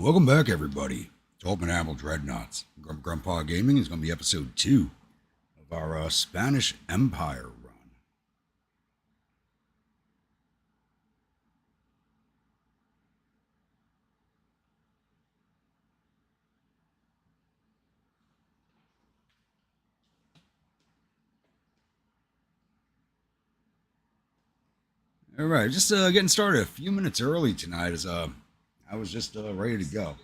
Welcome back, everybody. It's Admiral Dreadnaughts. Grandpa Gaming is going to be episode 2 of our Spanish Empire run. All right, just getting started a few minutes early tonight as I was just ready to go.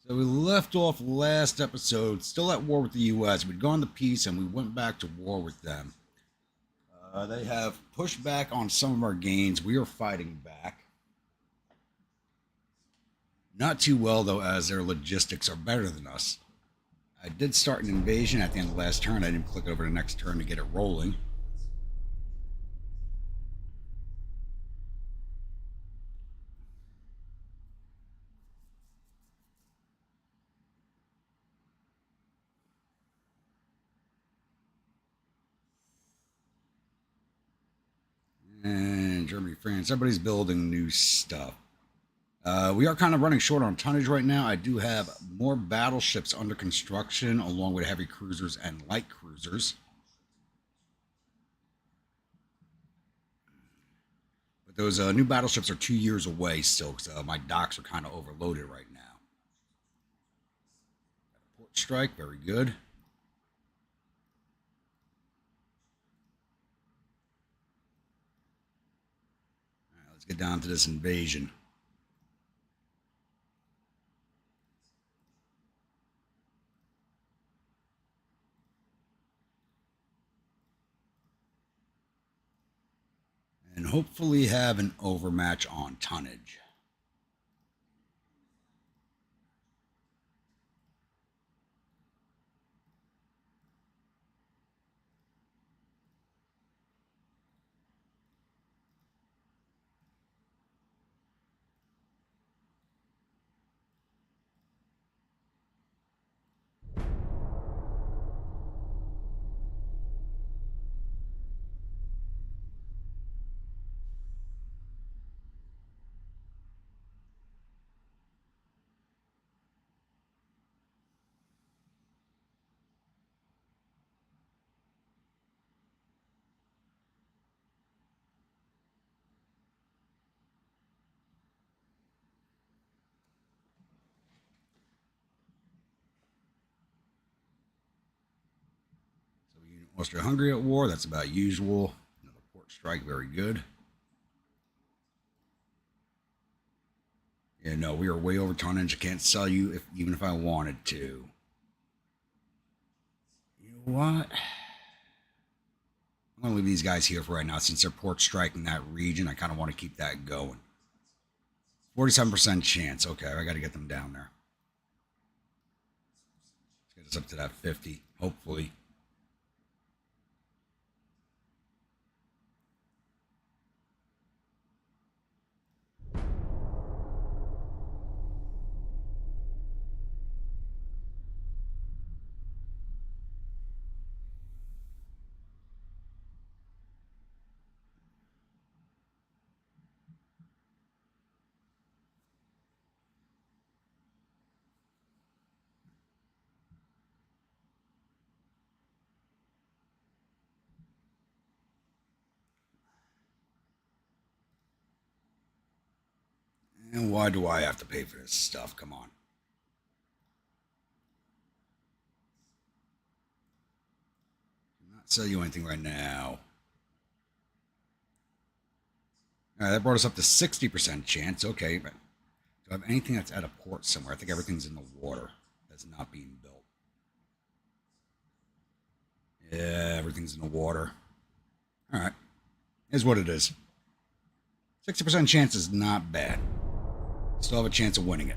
So we left off last episode, still at war with the U.S. We'd gone to peace and we went back to war with them. They have pushed back on some of our gains. We are fighting back. Not too well, though, as their logistics are better than us. I did start an invasion at the end of the last turn. I didn't click over the next turn to get it rolling. And Germany, France, everybody's building new stuff. We are kind of running short on tonnage right now. I do have more battleships under construction, along with heavy cruisers and light cruisers. But those new battleships are 2 years away still, because my docks are kind of overloaded right now. Port strike, very good. All right, let's get down to this invasion. And hopefully have an overmatch on tonnage. Austria-Hungary at war, that's about usual. Another port strike, very good. Yeah, no, we are way over tonnage. I can't sell you even if I wanted to. You know what? I'm going to leave these guys here for right now since they're port striking that region. I kind of want to keep that going. 47% chance. Okay, I got to get them down there. Let's get us up to that 50, hopefully. And why do I have to pay for this stuff? Come on. Not sell you anything right now. All right, that brought us up to 60% chance. Okay, but do I have anything that's at a port somewhere? I think everything's in the water that's not being built. Yeah, everything's in the water. All right, is what it is. 60% chance is not bad. Still have a chance of winning it.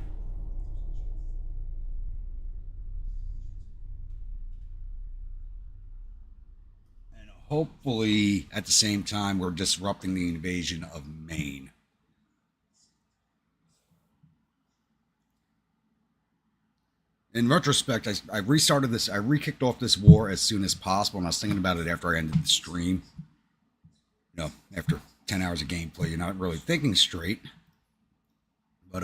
And hopefully, at the same time, we're disrupting the invasion of Maine. In retrospect, I restarted this. I re-kicked off this war as soon as possible, and I was thinking about it after I ended the stream. You know, after 10 hours of gameplay, you're not really thinking straight. But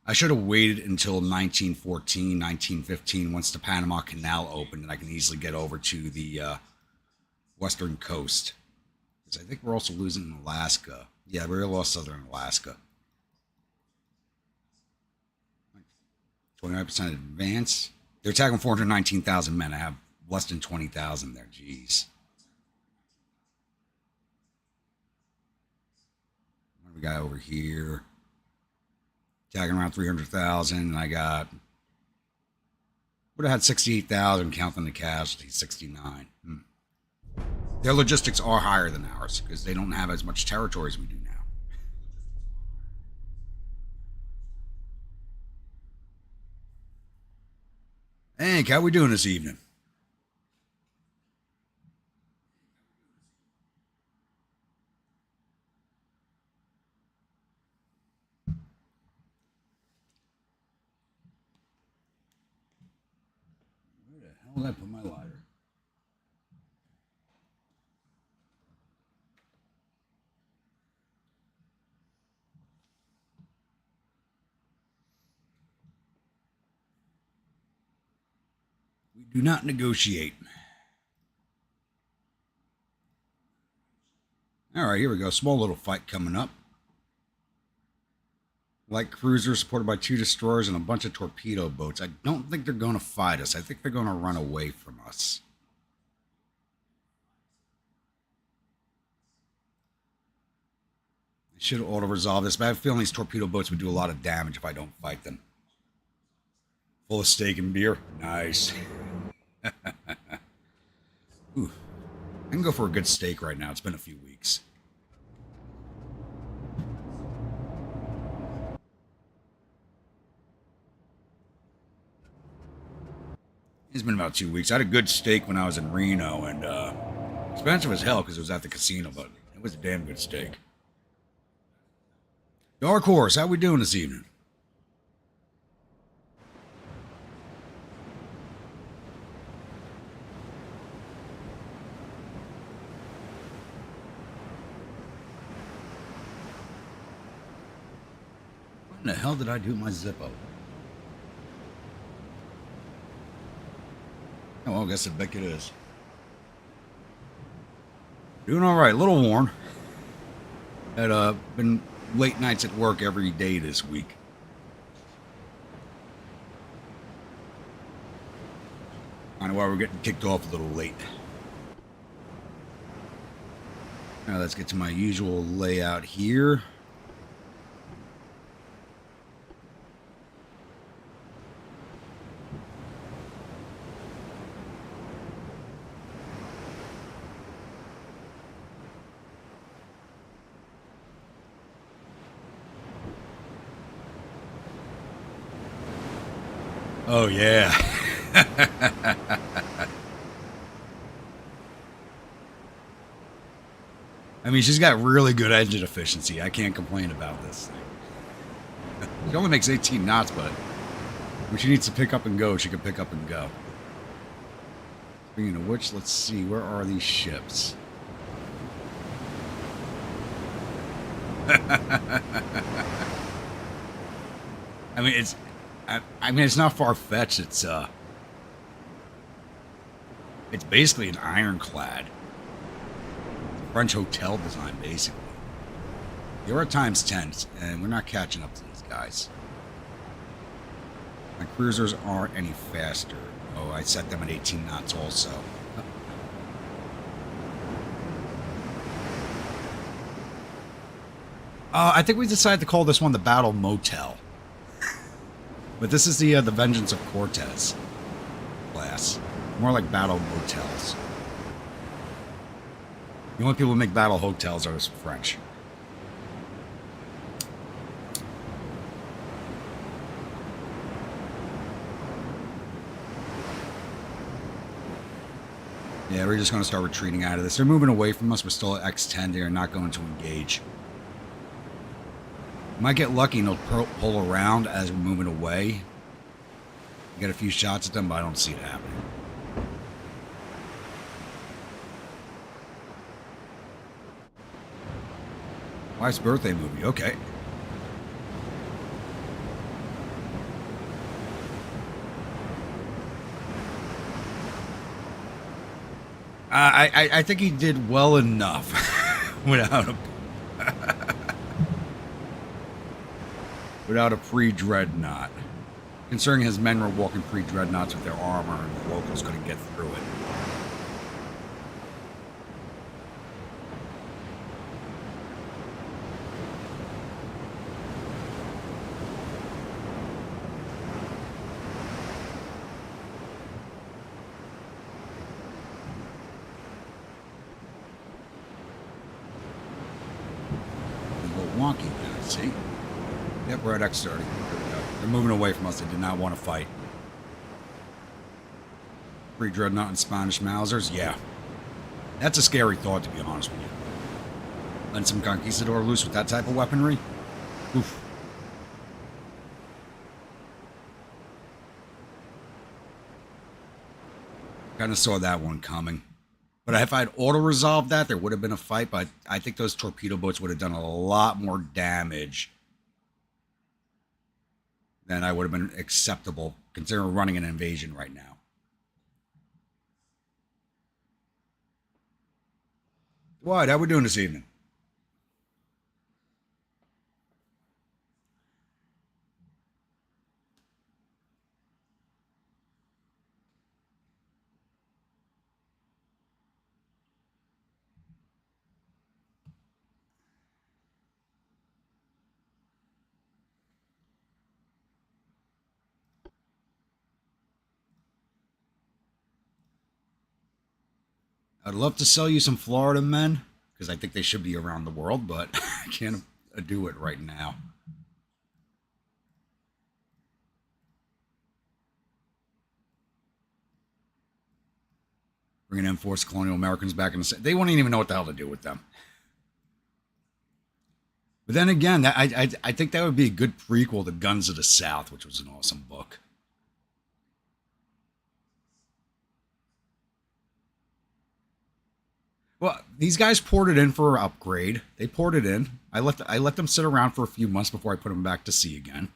I should have waited until 1914, 1915, once the Panama Canal opened, and I can easily get over to the western coast. Because I think we're also losing Alaska. Yeah, we lost southern Alaska. 29% advance. They're attacking 419,000 men. I have less than 20,000 there. Jeez. What do we got over here? Attacking around 300,000. And I got... would have had 68,000 counting the casualties. 69. Their logistics are higher than ours because they don't have as much territory as we do now. Hank, how we doing this evening? Where the hell did I put my lighter? We do not negotiate. All right, here we go. Small little fight coming up. Light cruiser supported by 2 destroyers and a bunch of torpedo boats. I don't think they're going to fight us. I think they're going to run away from us. I should have auto-resolved this, but I have a feeling these torpedo boats would do a lot of damage if I don't fight them. Full of steak and beer. Nice. Ooh. I can go for a good steak right now. It's been a few weeks. It's been about 2 weeks. I had a good steak when I was in Reno, and expensive as hell because it was at the casino, but it was a damn good steak. Dark Horse, how we doing this evening? What in the hell did I do with my Zippo? Oh, well, I guess I bet it is. Doing all right. A little worn. Had been late nights at work every day this week. I know why we're getting kicked off a little late. Now let's get to my usual layout here. Oh, yeah. I mean, she's got really good engine efficiency. I can't complain about this thing. She only makes 18 knots, but when she needs to pick up and go, she can pick up and go. Speaking of which, let's see. Where are these ships? I mean, it's not far-fetched. It's basically an ironclad. French hotel design, basically. There are times 10s, and we're not catching up to these guys. My cruisers aren't any faster. Oh, I set them at 18 knots also. I think we decided to call this one the Battle Motel. But this is the Vengeance of Cortez class. More like battle motels. The only people who make battle hotels are French. Yeah, we're just going to start retreating out of this. They're moving away from us. We're still at X10. They're not going to engage. Might get lucky and they'll pull around as we're moving away. Get a few shots at them, but I don't see it happening. Wife's birthday movie. Okay. I think he did well enough without a without a pre-dreadnought. Considering his men were walking pre-dreadnoughts with their armor and the locals couldn't get through it. Wonky now, see? Yep, we're at X30. They're moving away from us. They did not want to fight. Pre-dreadnought and Spanish Mausers? Yeah. That's a scary thought, to be honest with you. Letting some conquistador loose with that type of weaponry? Oof. Kind of saw that one coming. But if I'd auto-resolved that, there would have been a fight, but I think those torpedo boats would have done a lot more damage than I would have been acceptable, considering we're running an invasion right now. What? How we doing this evening? I'd love to sell you some Florida men, because I think they should be around the world, but I can't do it right now. Bringing in forced colonial Americans back in the... They wouldn't even know what the hell to do with them. But then again, I think that would be a good prequel to Guns of the South, which was an awesome book. Well, these guys poured it in for an upgrade. They poured it in. I let them sit around for a few months before I put them back to sea again.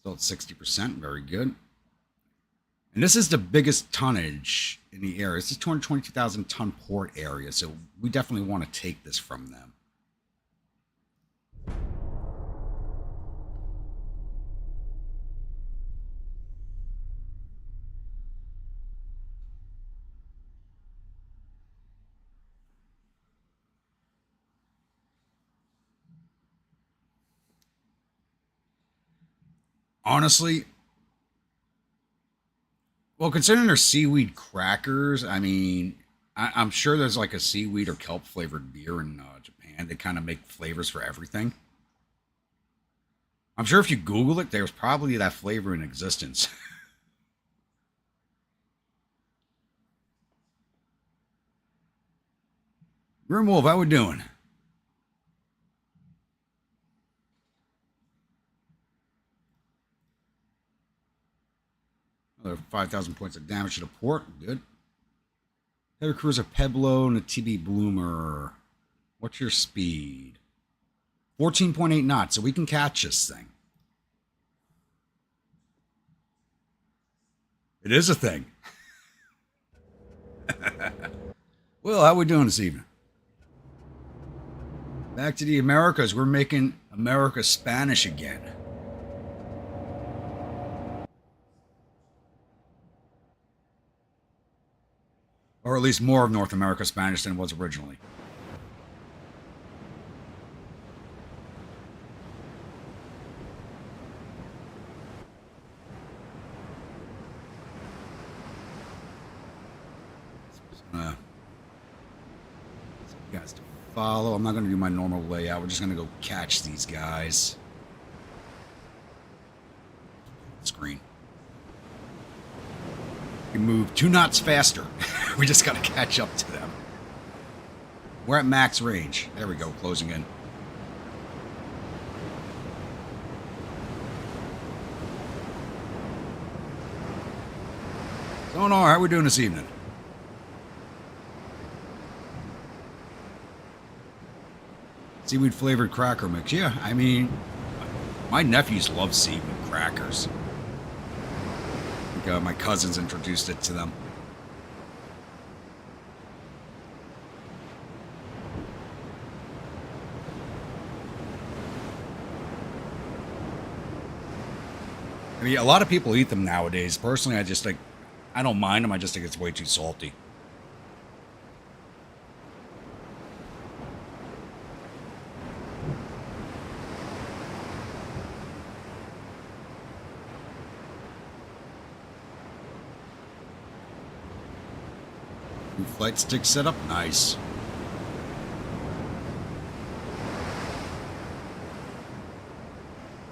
Still at 60%. Very good. And this is the biggest tonnage in the area. This is 222,000 ton port area, so we definitely want to take this from them. Honestly, well, considering they're seaweed crackers, I mean, I'm sure there's like a seaweed or kelp flavored beer in Japan. They kind of make flavors for everything. I'm sure if you Google it, there's probably that flavor in existence. Grimwolf, how we doing? Another 5,000 points of damage to the port. Good. Heavy cruiser Pueblo and a TB Bloomer. What's your speed? 14.8 knots, so we can catch this thing. It is a thing. Well, how we doing this evening? Back to the Americas. We're making America Spanish again. Or at least more of North America Spanish than it was originally. Guys to follow. I'm not going to do my normal layout. We're just going to go catch these guys. Screen. We move 2 knots faster. We just got to catch up to them. We're at max range. There we go, closing in. Sonar, how are we doing this evening? Seaweed flavored cracker mix. Yeah, I mean, my nephews love seaweed crackers. I think my cousins introduced it to them. I mean, a lot of people eat them nowadays. Personally, I just think, I don't mind them. I just think it's way too salty. New flight stick setup, nice.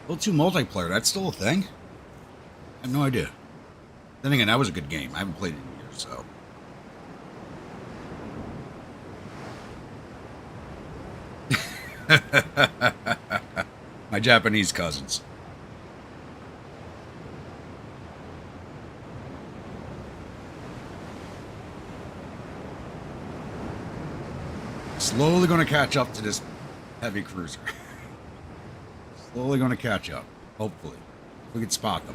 Level 2 multiplayer, that's still a thing? I have no idea. Then again, that was a good game. I haven't played it in years, so. My Japanese cousins. Slowly going to catch up to this heavy cruiser. Slowly going to catch up, hopefully. If we can spot them.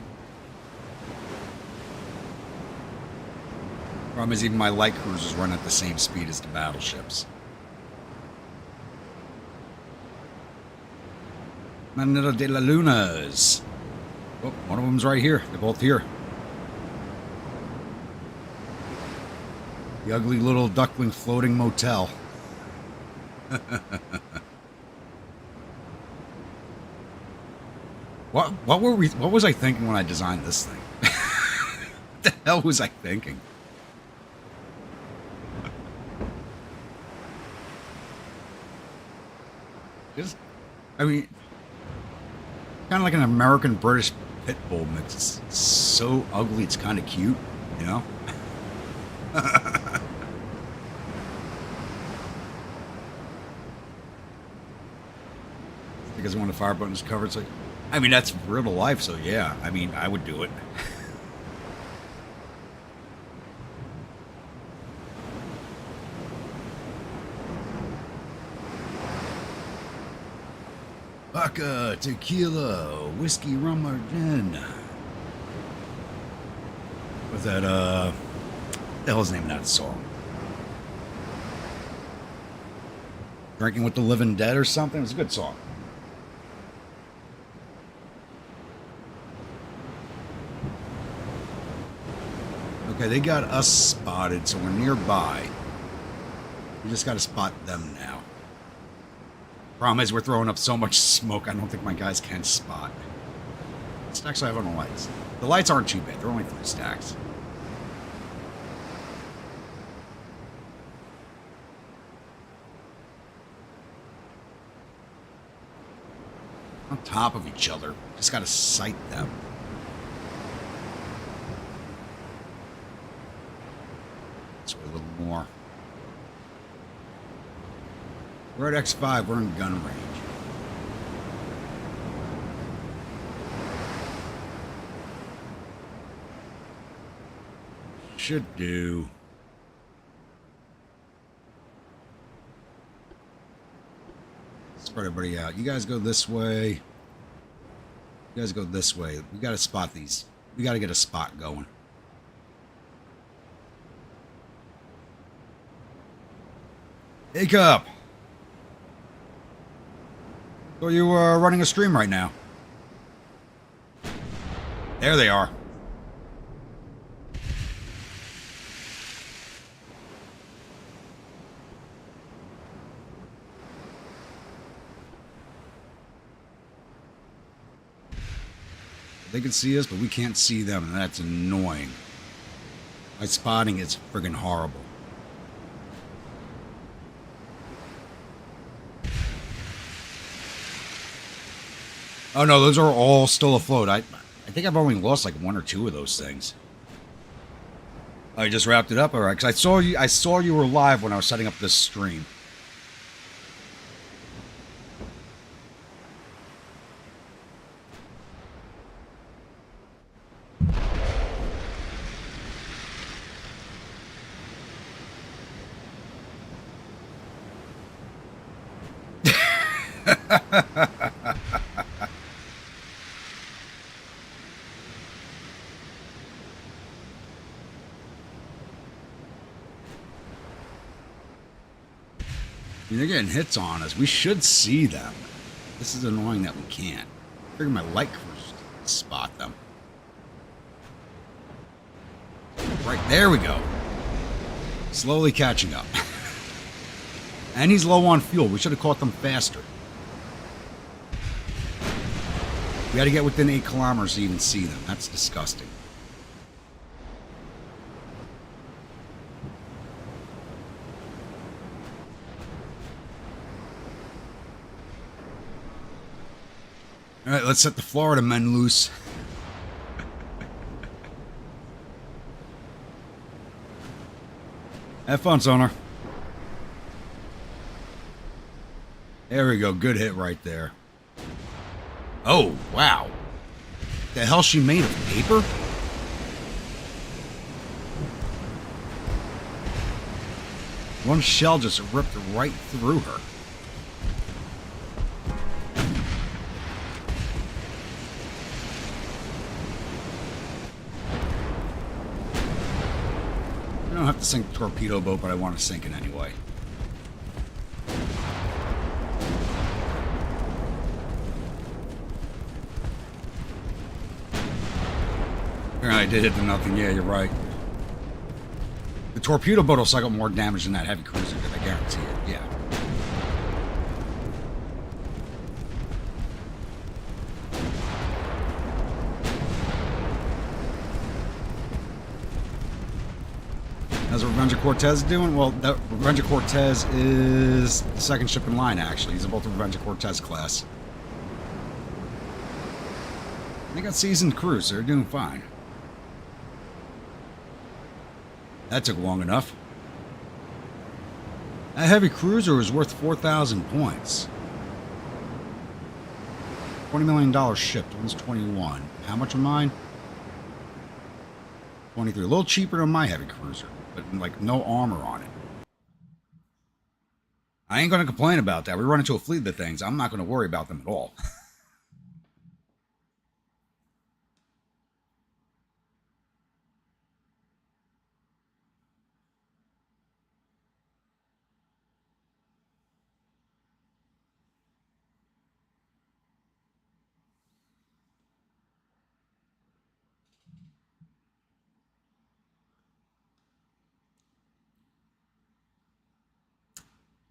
Problem is, even my light cruisers run at the same speed as the battleships. Manila de la Lunas. Oh, one of them's right here. They're both here. The ugly little duckling floating motel. What was I thinking when I designed this thing? What the hell was I thinking? I mean, kind of like an American-British pit bull mix. It's so ugly, it's kind of cute, you know? Because when the fire button is covered, it's like, I mean, that's real life, so yeah. I mean, I would do it. Vodka, tequila, whiskey, rum, or gin. What's that, what the hell's the name of that song? Drinking with the Living Dead or something? It was a good song. Okay, they got us spotted, so we're nearby. We just gotta spot them now. Problem is, we're throwing up so much smoke, I don't think my guys can spot. Stacks I have on the lights. The lights aren't too bad, they're only 3 stacks. On top of each other, just gotta sight them. This way a little more. We're at X5, we're in gun range. Should do. Spread everybody out. You guys go this way. You guys go this way. We gotta spot these. We gotta get a spot going. Hey, Cup. So you are running a stream right now. There they are. They can see us, but we can't see them, and that's annoying. My spotting is friggin' horrible. Oh no, those are all still afloat. I think I've only lost like 1 or 2 of those things. I just wrapped it up, alright, because I saw you were live when I was setting up this stream. They're getting hits on us. We should see them. This is annoying that we can't. I figure my light crews spot them. Right, there we go. Slowly catching up. And he's low on fuel. We should have caught them faster. We got to get within 8 kilometers to even see them. That's disgusting. All right, let's set the Florida men loose. Have fun, sonar. There we go. Good hit right there. Oh, wow. The hell she made of paper? One shell just ripped right through her. I don't have to sink the torpedo boat, but I want to sink it anyway. I did hit the nothing. Yeah, you're right. The torpedo boat will cycle more damage than that heavy cruiser did. I guarantee it. Yeah. How's the Revenge of Cortez doing? Well, the Revenge of Cortez is the second ship in line, actually. These are both the Revenge of Cortez class. They got seasoned crews, so they're doing fine. That took long enough. That heavy cruiser was worth 4,000 points. $20 million shipped. One's 21. How much of mine? 23. A little cheaper than my heavy cruiser, but like no armor on it. I ain't going to complain about that. We run into a fleet of things. I'm not going to worry about them at all.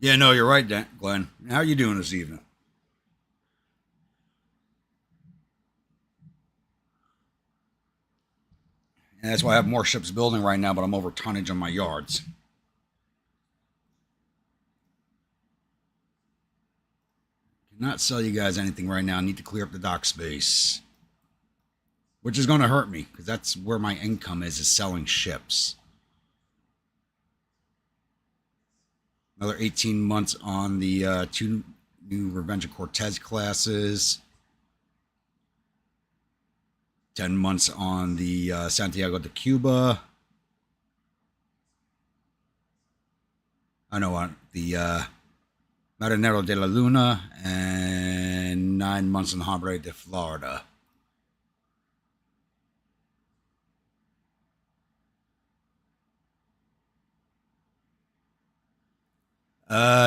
Yeah, no, you're right, Glenn. How are you doing this evening? And that's why I have more ships building right now, but I'm over tonnage on my yards. Cannot sell you guys anything right now. I need to clear up the dock space. Which is going to hurt me, because that's where my income is selling ships. Another 18 months on the 2 new Revenge of Cortez classes. 10 months on the Santiago de Cuba. I know, on the Marinero de la Luna. And 9 months on the Hombre de Florida.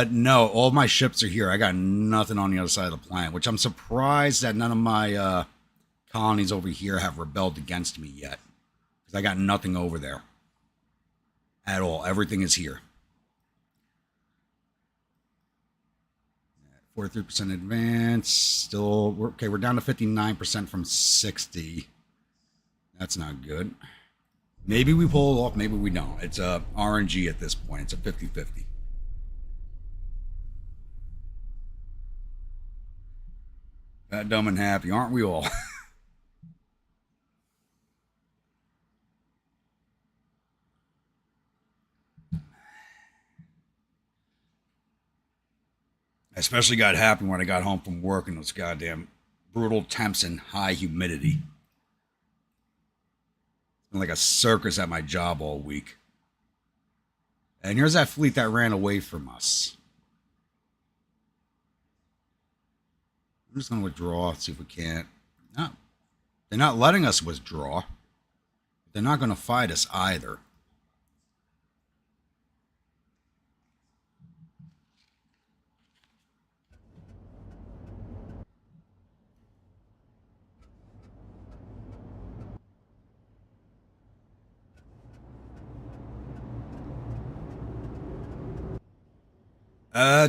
No, all my ships are here. I got nothing on the other side of the planet, which I'm surprised that none of my colonies over here have rebelled against me yet. Because I got nothing over there. At all. Everything is here. 43% advance. Still, we're down to 59% from 60. That's not good. Maybe we pull it off, maybe we don't. It's a RNG at this point. It's a 50-50. Fat, dumb, and happy, aren't we all? I especially got happy when I got home from work and those goddamn brutal temps and high humidity. It's been like a circus at my job all week. And here's that fleet that ran away from us. We're just going to withdraw, see if we can't. No, they're not letting us withdraw. They're not going to fight us either.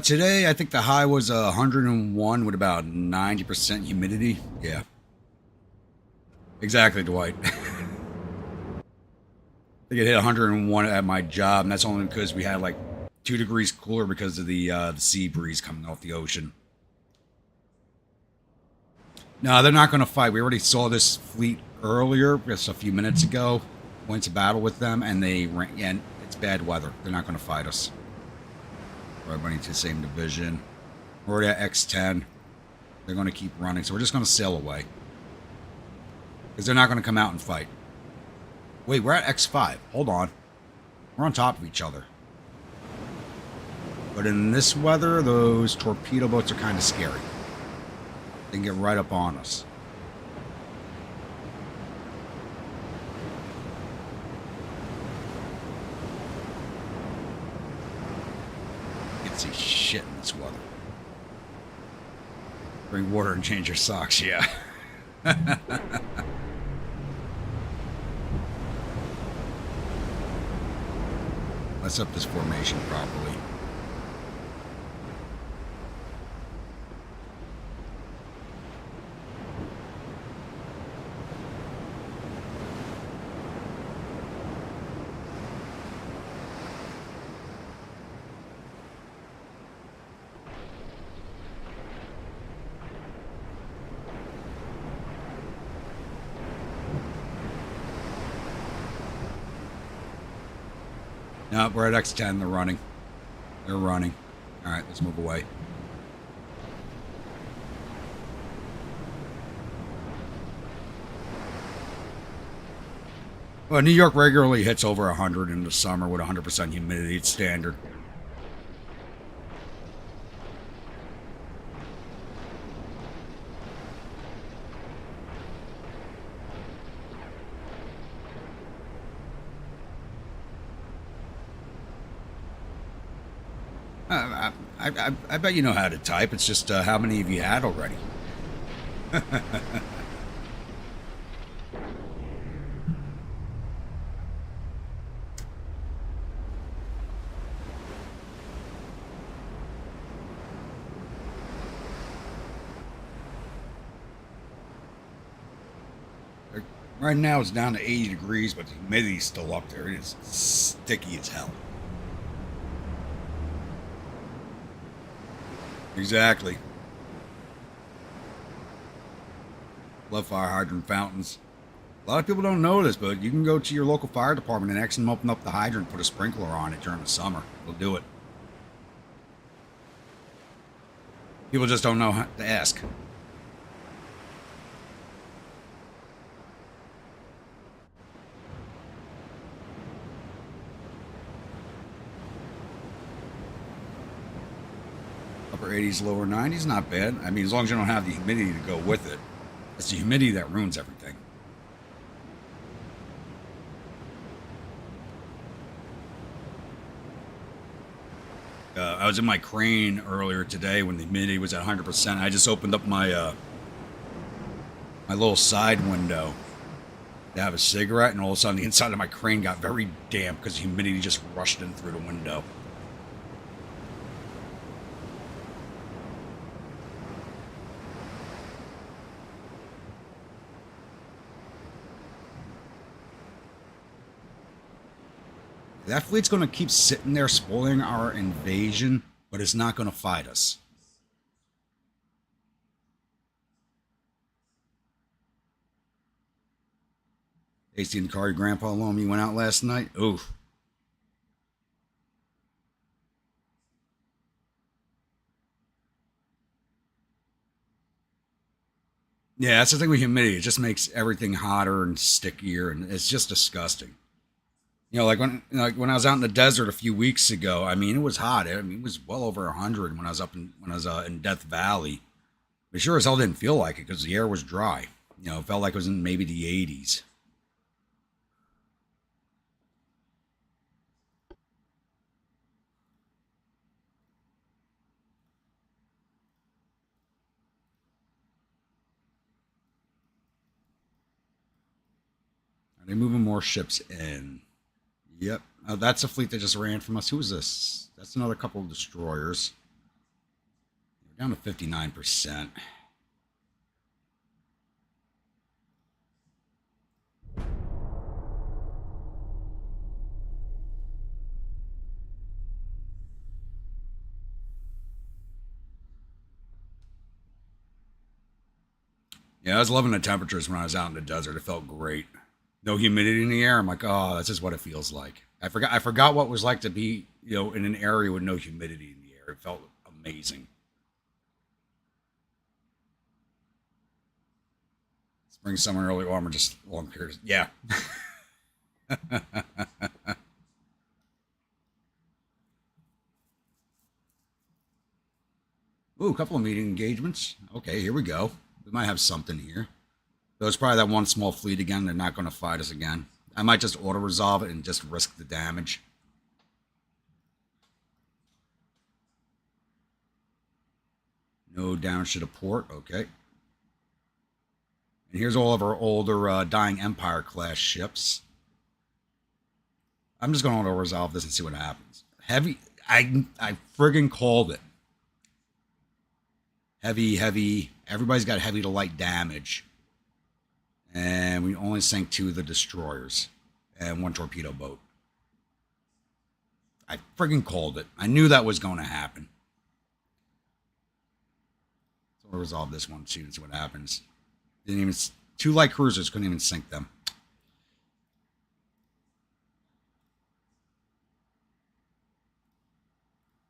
Today I think the high was 101 with about 90% humidity. Yeah, exactly, Dwight. I think it hit 101 at my job, and that's only because we had like 2 degrees cooler because of the sea breeze coming off the ocean. No, they're not going to fight. We already saw this fleet earlier, just a few minutes ago. Went to battle with them, and they ran. And it's bad weather. They're not going to fight us. Everybody to the same division. We're already at X10. They're going to keep running, so we're just going to sail away. Because they're not going to come out and fight. Wait, we're at X5. Hold on. We're on top of each other. But in this weather, those torpedo boats are kind of scary. They can get right up on us. You can see shit in this weather. Bring water and change your socks, yeah. Let's set up this formation properly. No, we're at X10. They're running. They're running. All right, let's move away. Well, New York regularly hits over 100 in the summer with 100% humidity. It's standard. I bet you know how to type. It's just how many of you had already? Right now it's down to 80 degrees, but the humidity's still up there. It is sticky as hell. Exactly. Love fire hydrant fountains. A lot of people don't know this, but you can go to your local fire department and ask them to open up the hydrant and put a sprinkler on it during the summer. They'll do it. People just don't know how to ask. Upper 80s, lower 90s, not bad. I mean, as long as you don't have the humidity to go with it. It's the humidity that ruins everything. I was in my crane earlier today when the humidity was at 100%. I just opened up my my little side window to have a cigarette, and all of a sudden the inside of my crane got very damp because the humidity just rushed in through the window. That fleet's going to keep sitting there spoiling our invasion, but it's not going to fight us. AC in the car, your grandpa alone, you went out last night? Oof. Yeah, that's the thing with humidity. It just makes everything hotter and stickier, and it's just disgusting. You know, like when I was out in the desert a few weeks ago. I mean, it was hot. I mean, it was well over 100 when I was in Death Valley. But sure as hell didn't feel like it because the air was dry. You know, it felt like it was in maybe the 80s. Are they moving more ships in? Yep. Oh, that's a fleet that just ran from us. Who is this? That's another couple of destroyers. We're down to 59%. Yeah, I was loving the temperatures when I was out in the desert. It felt great. No humidity in the air. I'm like, oh, that's just what it feels like. I forgot what it was like to be, in an area with no humidity in the air. It felt amazing. Spring, summer, early autumn are just long periods. Yeah. Ooh, a couple of meeting engagements. Okay, here we go. We might have something here. Though it's probably that one small fleet again. They're not going to fight us again. I might just auto resolve it and just risk the damage. No damage to the port. Okay. And here's all of our older Dying Empire class ships. I'm just going to auto resolve this and see what happens. Heavy. I friggin' called it. Heavy, heavy. Everybody's got heavy to light damage. And we only sank 2 of the destroyers and 1 torpedo boat. I friggin' called it. I knew that was going to happen. So we'll resolve this one too and see what happens. Didn't even 2 light cruisers couldn't even sink them.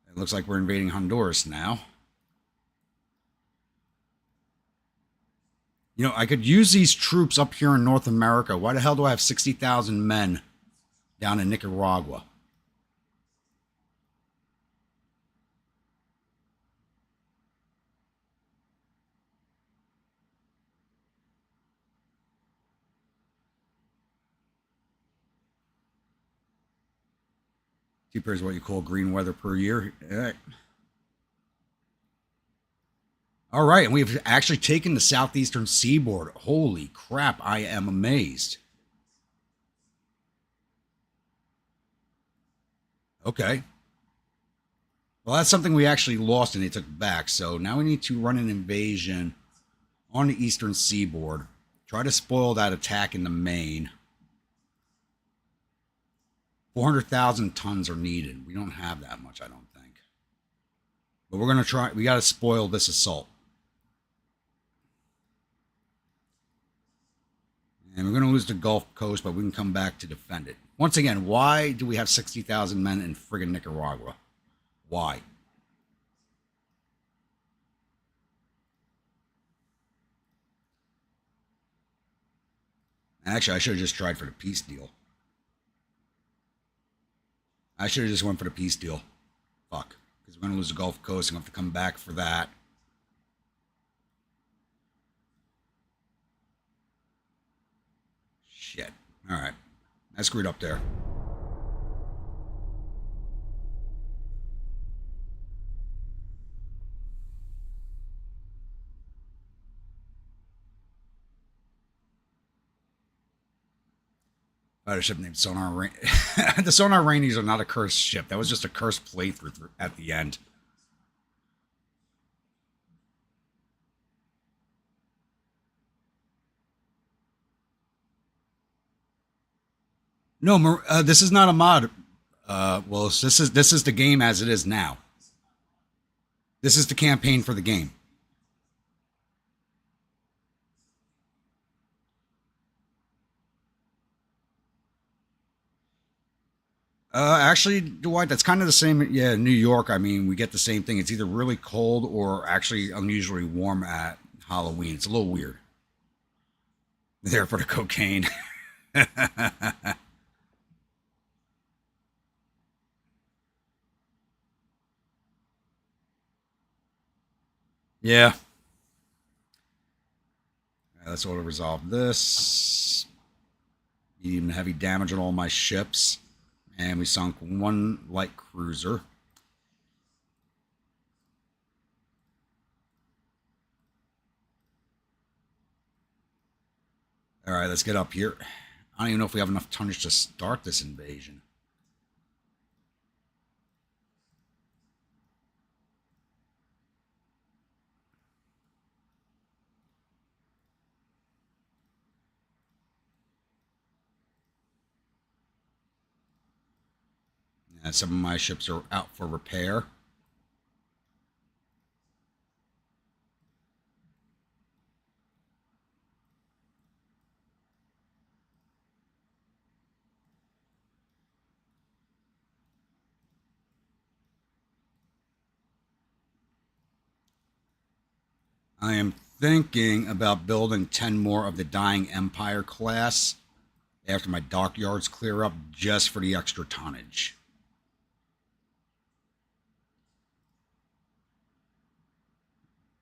It looks like we're invading Honduras now. I could use these troops up here in North America. Why the hell do I have 60,000 men down in Nicaragua? Cheaper is what you call green weather per year. All right. All right, and we've actually taken the southeastern seaboard. Holy crap, I am amazed. Okay. Well, that's something we actually lost and they took back. So now we need to run an invasion on the eastern seaboard. Try to spoil that attack in the main. 400,000 tons are needed. We don't have that much, I don't think. But we're going to try. We got to spoil this assault. And we're going to lose the Gulf Coast, but we can come back to defend it. Once again, why do we have 60,000 men in friggin' Nicaragua? Why? Actually, I should have just tried for the peace deal. I should have just went for the peace deal. Fuck. Because we're going to lose the Gulf Coast. I'm going to have to come back for that. Shit. All right. I screwed up there. I had a ship named Sonar Rain. The Sonar Rainies are not a cursed ship. That was just a cursed playthrough at the end. No, this is not a mod. Well, this is the game as it is now. This is the campaign for the game. Actually, Dwight, that's kind of the same. Yeah, New York. I mean, we get the same thing. It's either really cold or actually unusually warm at Halloween. It's a little weird. There for the cocaine. Yeah. let's auto resolve this. Even heavy damage on all my ships. And we sunk one light cruiser. All right, let's get up here. I don't even know if we have enough tonnage to start this invasion. And some of my ships are out for repair. I am thinking about building 10 more of the Dying Empire class after my dockyards clear up, just for the extra tonnage.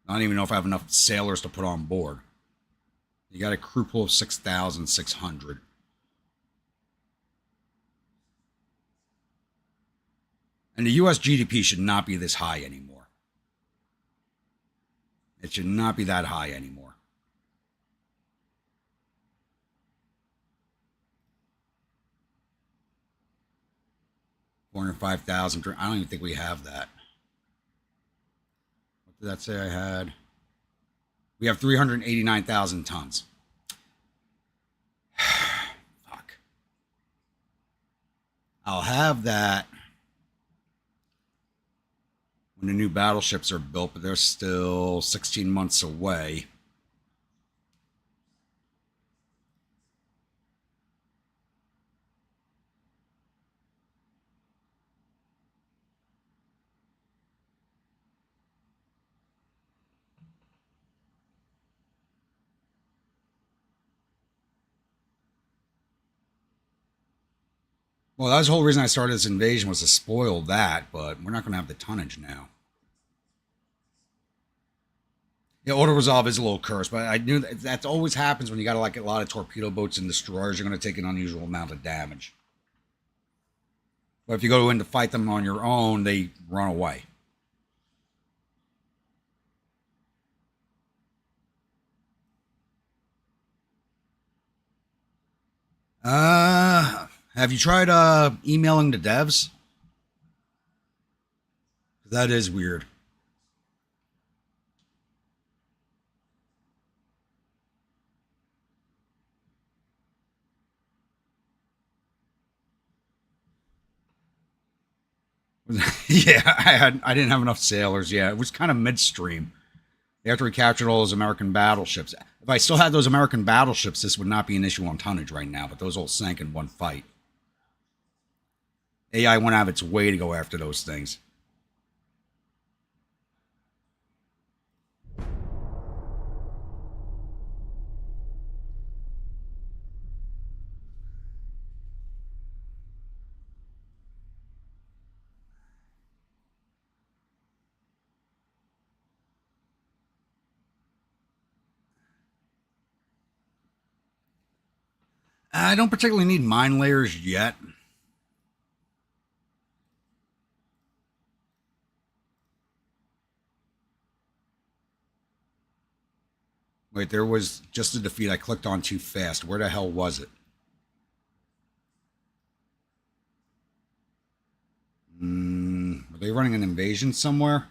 I don't even know if I have enough sailors to put on board. You got a crew pool of 6,600. And the U.S. GDP should not be this high anymore. It should not be that high anymore. $405,000. I don't even think we have that. What did that say I had? We have 389,000 tons. Fuck. I'll have that when the new battleships are built, but they're still 16 months away. Well, that was the whole reason I started this invasion, was to spoil that, but we're not going to have the tonnage now. Yeah, auto resolve is a little cursed, but I knew that always happens when you got like a lot of torpedo boats and destroyers. You're going to take an unusual amount of damage. But if you go in to fight them on your own, they run away. Have you tried emailing the devs? That is weird. Yeah, I didn't have enough sailors. Yeah, it was kind of midstream. After we captured all those American battleships. If I still had those American battleships, this would not be an issue on tonnage right now, but those all sank in one fight. AI went out of its way to go after those things. I don't particularly need mine layers yet. Wait, there was just a defeat I clicked on too fast. Where the hell was it? Are they running an invasion somewhere?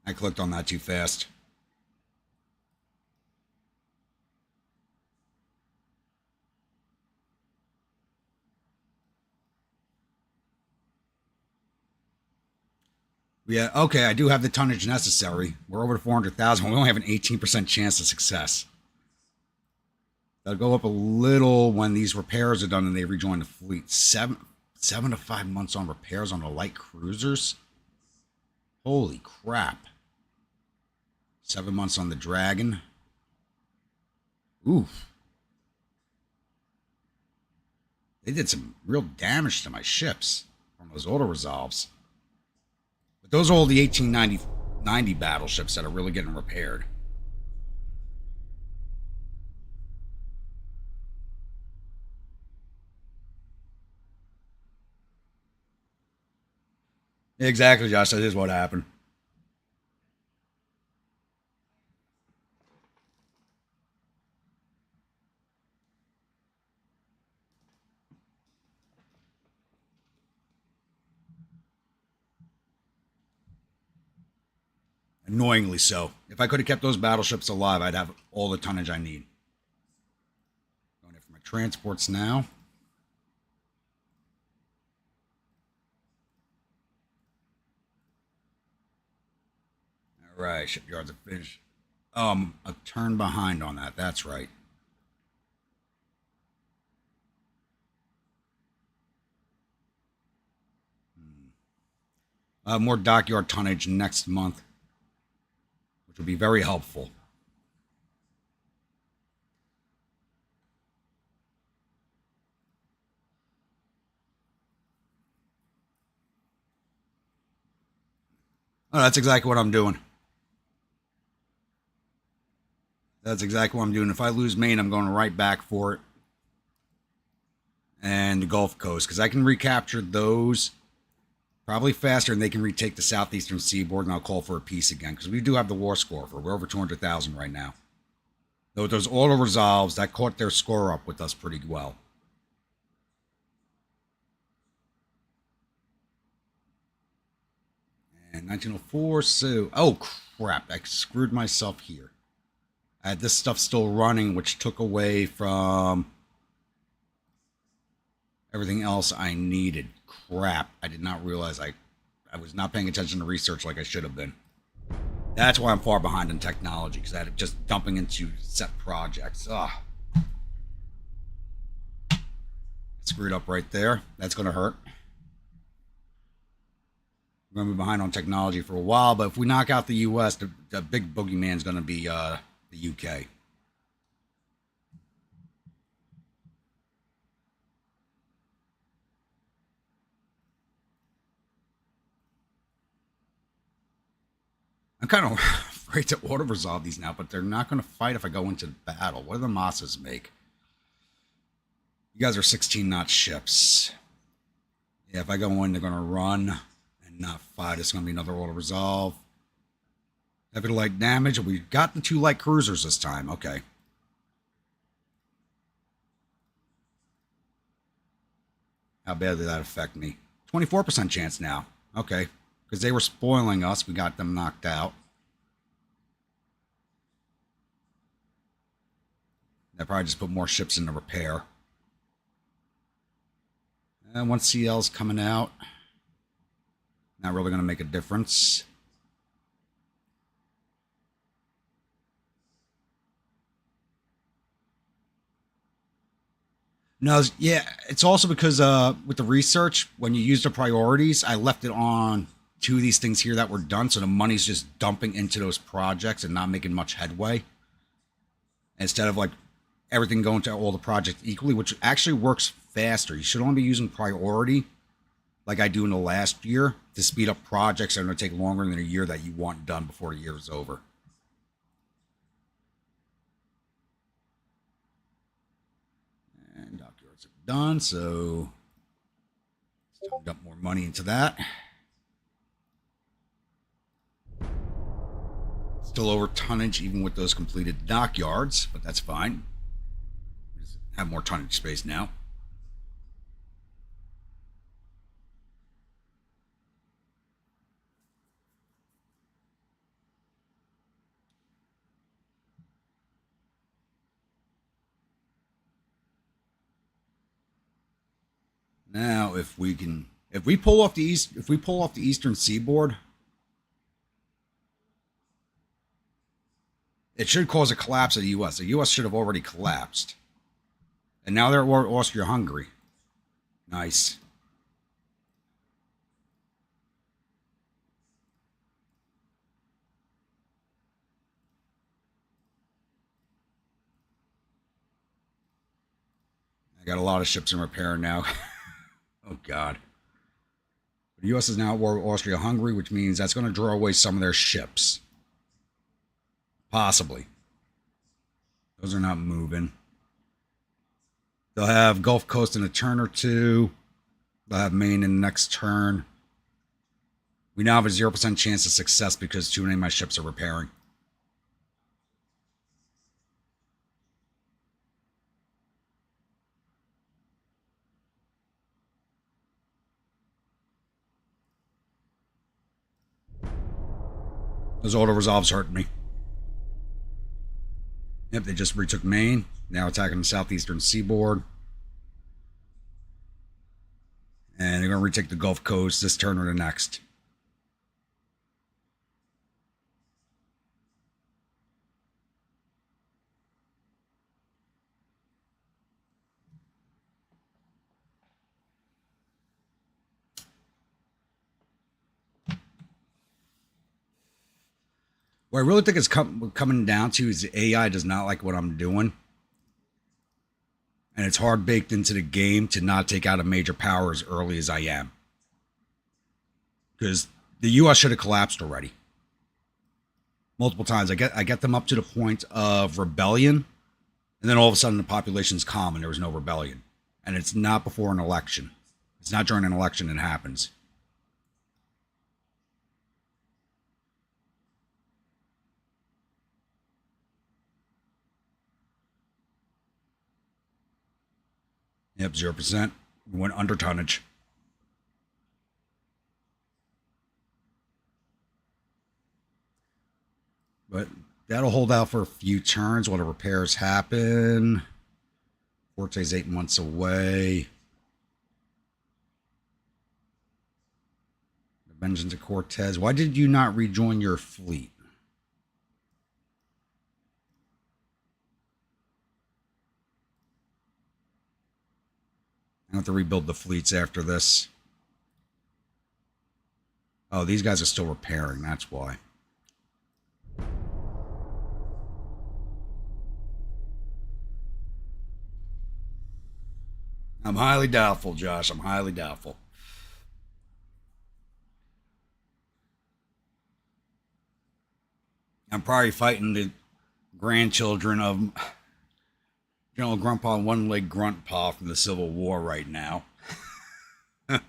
I clicked on that too fast. Yeah, okay, I do have the tonnage necessary. We're over to 400,000. We only have an 18% chance of success. They'll go up a little when these repairs are done and they rejoin the fleet. 7 to 5 months on repairs on the light cruisers? Holy crap. 7 months on the Dragon. Oof. They did some real damage to my ships from those auto resolves. But those are all the 1890. 90 battleships that are really getting repaired. Exactly, Josh. That is what happened. Annoyingly so. If I could have kept those battleships alive, I'd have all the tonnage I need. Going in for my transports now. All right, shipyards are finished. A turn behind on that. That's right. More dockyard tonnage next month, which will be very helpful. Oh, that's exactly what I'm doing. That's exactly what I'm doing. If I lose Maine, I'm going right back for it. And the Gulf Coast, because I can recapture those probably faster, and they can retake the southeastern seaboard, and I'll call for a peace again, because we do have the war score for. We're over 200,000 right now. Though with those auto resolves, that caught their score up with us pretty well. And 1904, so... Oh, crap. I screwed myself here. I had this stuff still running, which took away from everything else I needed. Crap. I did not realize I was not paying attention to research like I should have been. That's why I'm far behind in technology, because I had just dumping into set projects. Ugh. Screwed up right there. That's going to hurt. We're going to be behind on technology for a while, but if we knock out the U.S., the big boogeyman is going to be the U.K. I'm kind of afraid to auto resolve these now, but they're not going to fight if I go into battle. What do the Mossas make? You guys are 16 knot ships. Yeah, if I go in, they're going to run and not fight. It's going to be another auto resolve. Heavy to light damage. We got the 2 light cruisers this time. Okay. How bad did that affect me? 24% chance now. Okay. Because they were spoiling us. We got them knocked out. That probably just put more ships into repair. And once CL's coming out, not really going to make a difference. No, yeah, it's also because with the research, when you use the priorities, I left it on 2 of these things here that were done, so the money's just dumping into those projects and not making much headway. Instead of like everything going to all the projects equally, which actually works faster. You should only be using priority, like I do in the last year, to speed up projects that are going to take longer than a year that you want done before the year is over. And dockyards are done, so it's time to dump more money into that. Still over tonnage even with those completed dockyards, but that's fine. We just have more tonnage space now. Now, if we pull off the eastern seaboard, it should cause a collapse of the U.S. The U.S. should have already collapsed, and now they're at war with Austria-Hungary. Nice. I got a lot of ships in repair now. Oh God. The U.S. is now at war with Austria-Hungary, which means that's going to draw away some of their ships. Possibly. Those are not moving. They'll have Gulf Coast in a turn or two. They'll have Maine in the next turn. We now have a 0% chance of success because too many of my ships are repairing. Those auto resolves hurt me. Yep, they just retook Maine. Now attacking the southeastern seaboard. And they're going to retake the Gulf Coast this turn or the next. What I really think it's coming down to is the AI does not like what I'm doing. And it's hard baked into the game to not take out a major power as early as I am. Because the U.S. should have collapsed already. Multiple times. I get them up to the point of rebellion. And then all of a sudden the population's calm and there was no rebellion. And it's not before an election. It's not during an election it happens. Yep, 0%. We went under tonnage. But that'll hold out for a few turns while the repairs happen. Forte's 8 months away. The Vengeance of Cortez. Why did you not rejoin your fleet? I have to rebuild the fleets after this. Oh, these guys are still repairing. That's why. I'm highly doubtful, Josh. I'm highly doubtful. I'm probably fighting the grandchildren of General Grandpa and One-Leg Gruntpaw from the Civil War right now. You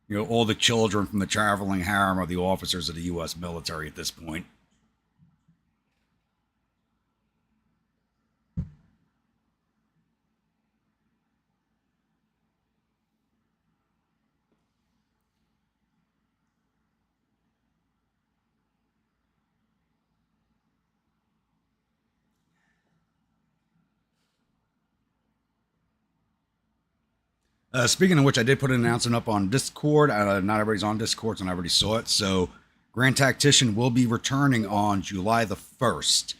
know, all the children from the traveling harem are the officers of the U.S. military at this point. Speaking of which, I did put an announcement up on Discord. Not everybody's on Discord, so not everybody saw it. So, Grand Tactician will be returning on July the 1st,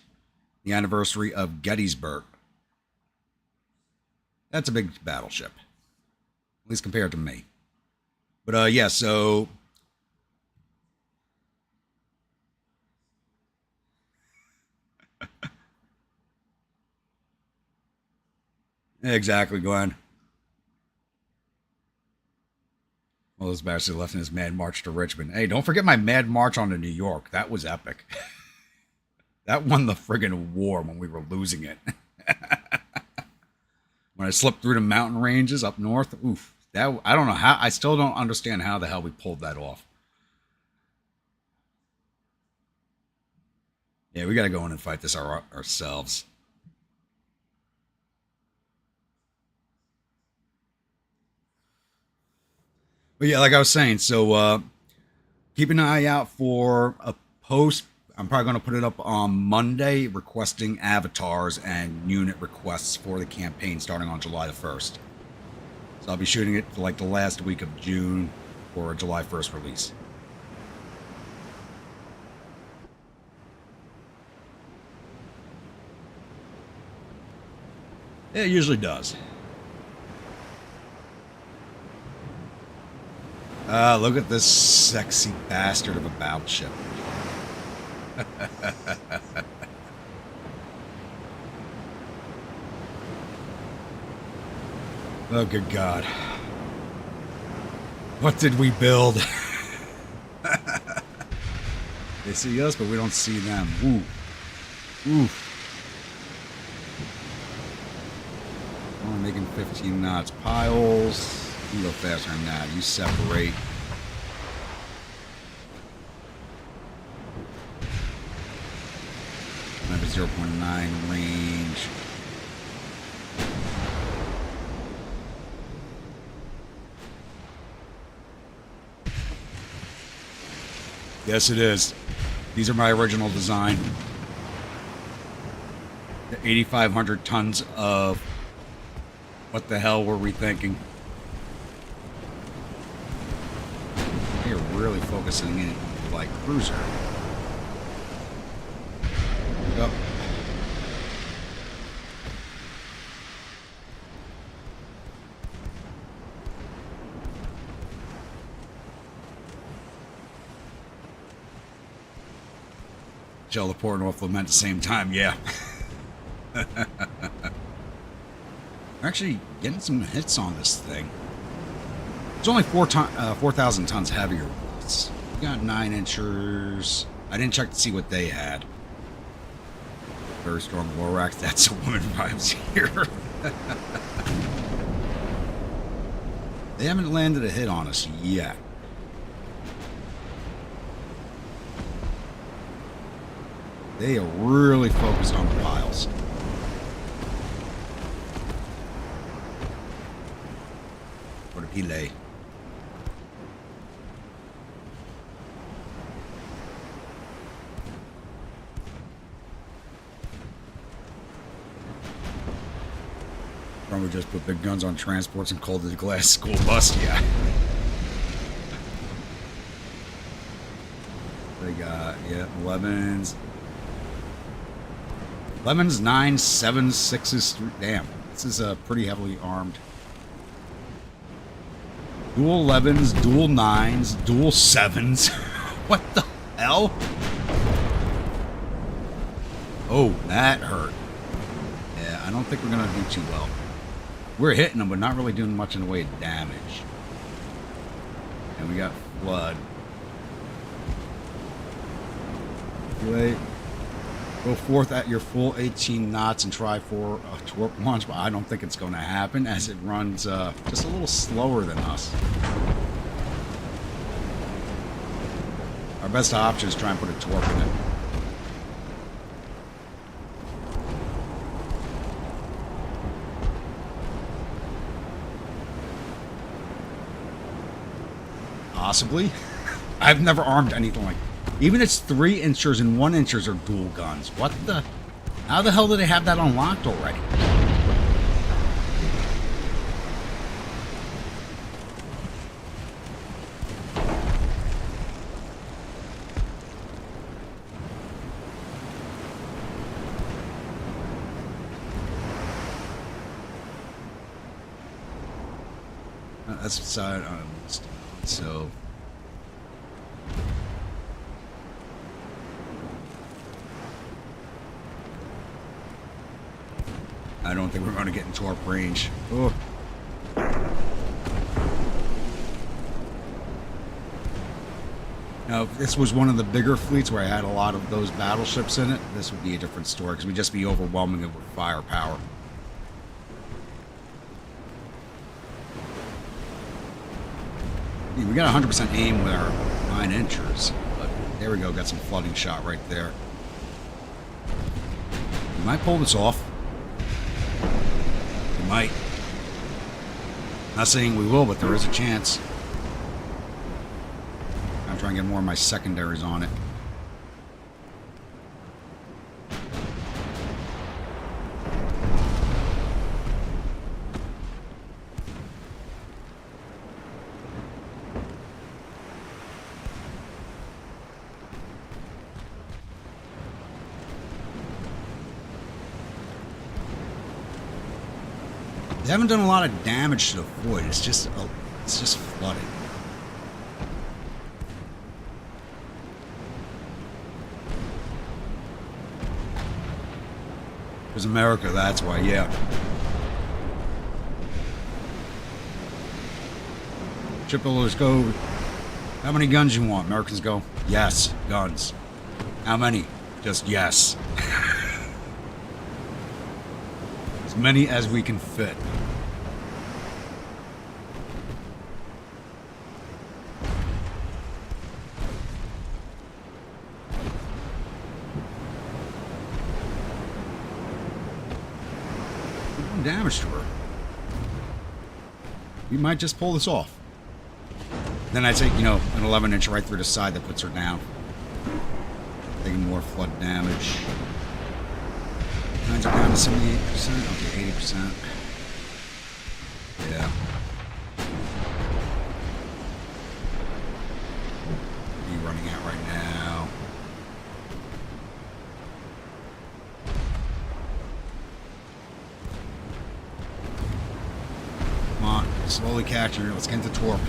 the anniversary of Gettysburg. That's a big battleship, at least compared to me. But, yeah, so... Exactly, Glenn. Well, this bastard left in his mad march to Richmond. Hey, don't forget my mad march on to New York. That was epic. That won the friggin' war when we were losing it. When I slipped through the mountain ranges up north, oof. That, I don't know how, I still don't understand how the hell we pulled that off. Yeah, we gotta go in and fight this ourselves. But yeah, like I was saying, so keep an eye out for a post. I'm probably going to put it up on Monday requesting avatars and unit requests for the campaign starting on July the 1st. So I'll be shooting it for like the last week of June for a July 1st release. It usually does. Look at this sexy bastard of a battleship. Oh, good God. What did we build? They see us, but we don't see them. Ooh. Ooh. Only making 15 knots. Piles. You go faster than that. You separate. Maybe 0.9 range. Yes, it is. These are my original design. The 8,500 tons of... What the hell were we thinking? You're really focusing in like cruiser. Yep. Shell the Port North Lament at the same time, yeah. We're actually getting some hits on this thing. It's only 4,000 tons heavier. We got 9-inchers. I didn't check to see what they had. Very strong Lorax. That's a woman vibes here. They haven't landed a hit on us yet. They are really focused on the piles. What a pile. Probably just put big guns on transports and called it a glass school bus, yeah. They got, yeah, 11s. 11s, 9s, 7s, 6s, 3. Damn, this is pretty heavily armed. Dual 11s, dual 9s, dual 7s. What the hell? Oh, that hurt. Yeah, I don't think we're going to do too well. We're hitting them, but not really doing much in the way of damage. And we got flood. Wait. Go forth at your full 18 knots and try for a torp launch, but I don't think it's going to happen as it runs just a little slower than us. Our best option is try and put a torp in it. Possibly. I've never armed anything like that. Even its 3-inchers and 1-inchers are dual guns. What the? How the hell do they have that unlocked already? That's the side on so. I don't think we're going to get into our range. Oh. Now, if this was one of the bigger fleets where I had a lot of those battleships in it, this would be a different story because we'd just be overwhelming it with firepower. We got 100% aim with our 9-inchers, but there we go, got some flooding shot right there. We might pull this off. We might. Not saying we will, but there is a chance. I'm trying to get more of my secondaries on it. They haven't done a lot of damage to the void. It's just flooded. It was America, that's why, yeah. Shipbuilders go. How many guns you want? Americans go, yes, guns. How many? Just yes. As many as we can fit. Damage to her. We might just pull this off. Then I take, you know, an 11-inch right through the side that puts her down. Taking more flood damage. Lines are down to 78%. Okay, 80%. Yeah. Be running out right now. Come on, slowly catching her. Let's get into torp.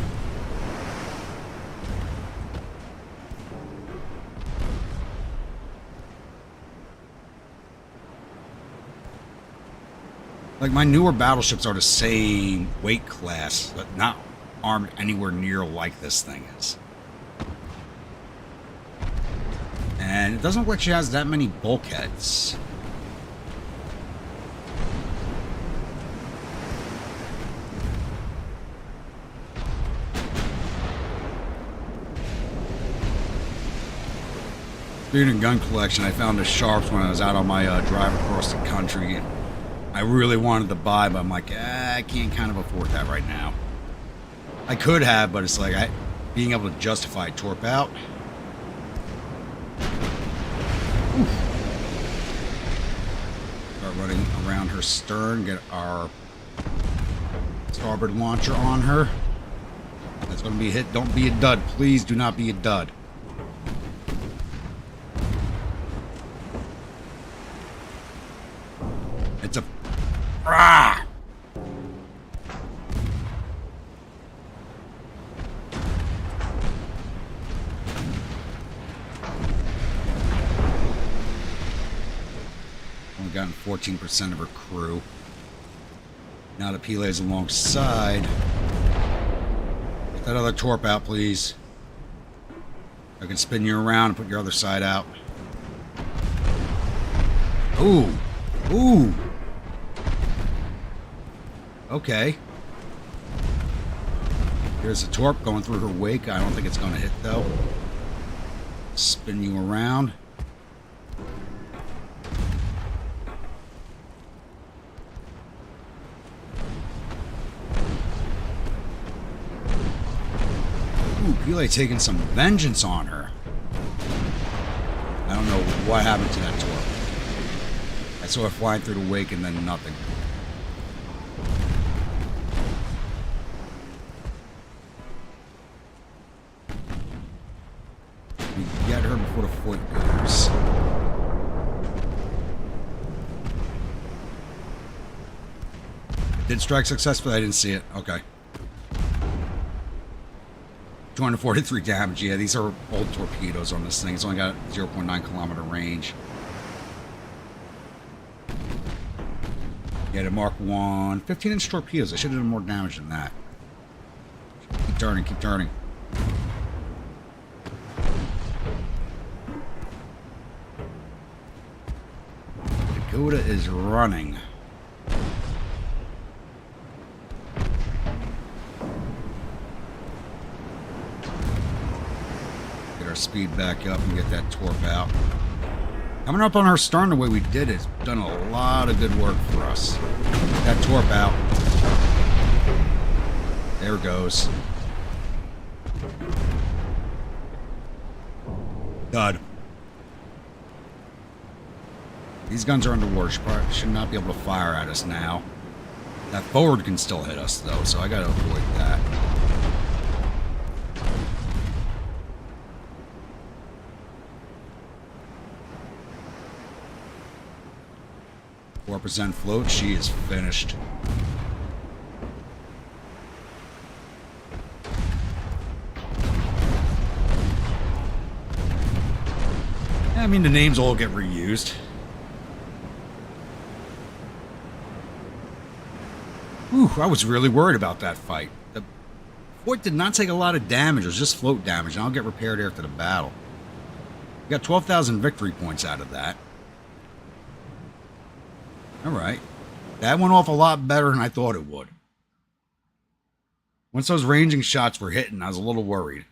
Like, my newer battleships are the same weight class, but not armed anywhere near like this thing is. And it doesn't look like she has that many bulkheads. Speaking of gun collection, I found the Sharps when I was out on my drive across the country. I really wanted to buy, but I'm like, I can't kind of afford that right now. I could have, but it's like being able to justify torp out. Oof. Start running around her stern, get our starboard launcher on her. That's going to be a hit. Don't be a dud. Please do not be a dud. It's a... Ah! Only gotten 14% of her crew. Now the Pile's alongside. Get that other torp out, please. I can spin you around and put your other side out. Ooh! Ooh! Okay. Here's the torp going through her wake. I don't think it's going to hit, though. Spin you around. Ooh, Pile taking some vengeance on her. I don't know what happened to that torp. I saw her flying through the wake and then nothing. We get her before the foot goes. It did strike successfully. I didn't see it. Okay. 243 damage. Yeah, these are old torpedoes on this thing. It's only got 0.9 kilometer range. Get a Mark 1. 15-inch torpedoes. I should have done more damage than that. Keep turning, keep turning. Dakota is running. Get our speed back up and get that torp out. Coming up on our stern the way we did it has done a lot of good work for us. Get that torp out. There it goes. Dud. These guns are underwater. Should not be able to fire at us now. That forward can still hit us, though, so I gotta avoid that. 4% float. She is finished. I mean, the names all get reused. Whew, I was really worried about that fight. The Fort did not take a lot of damage. It was just float damage, and I'll get repaired after the battle. We got 12,000 victory points out of that. Alright. That went off a lot better than I thought it would. Once those ranging shots were hitting, I was a little worried.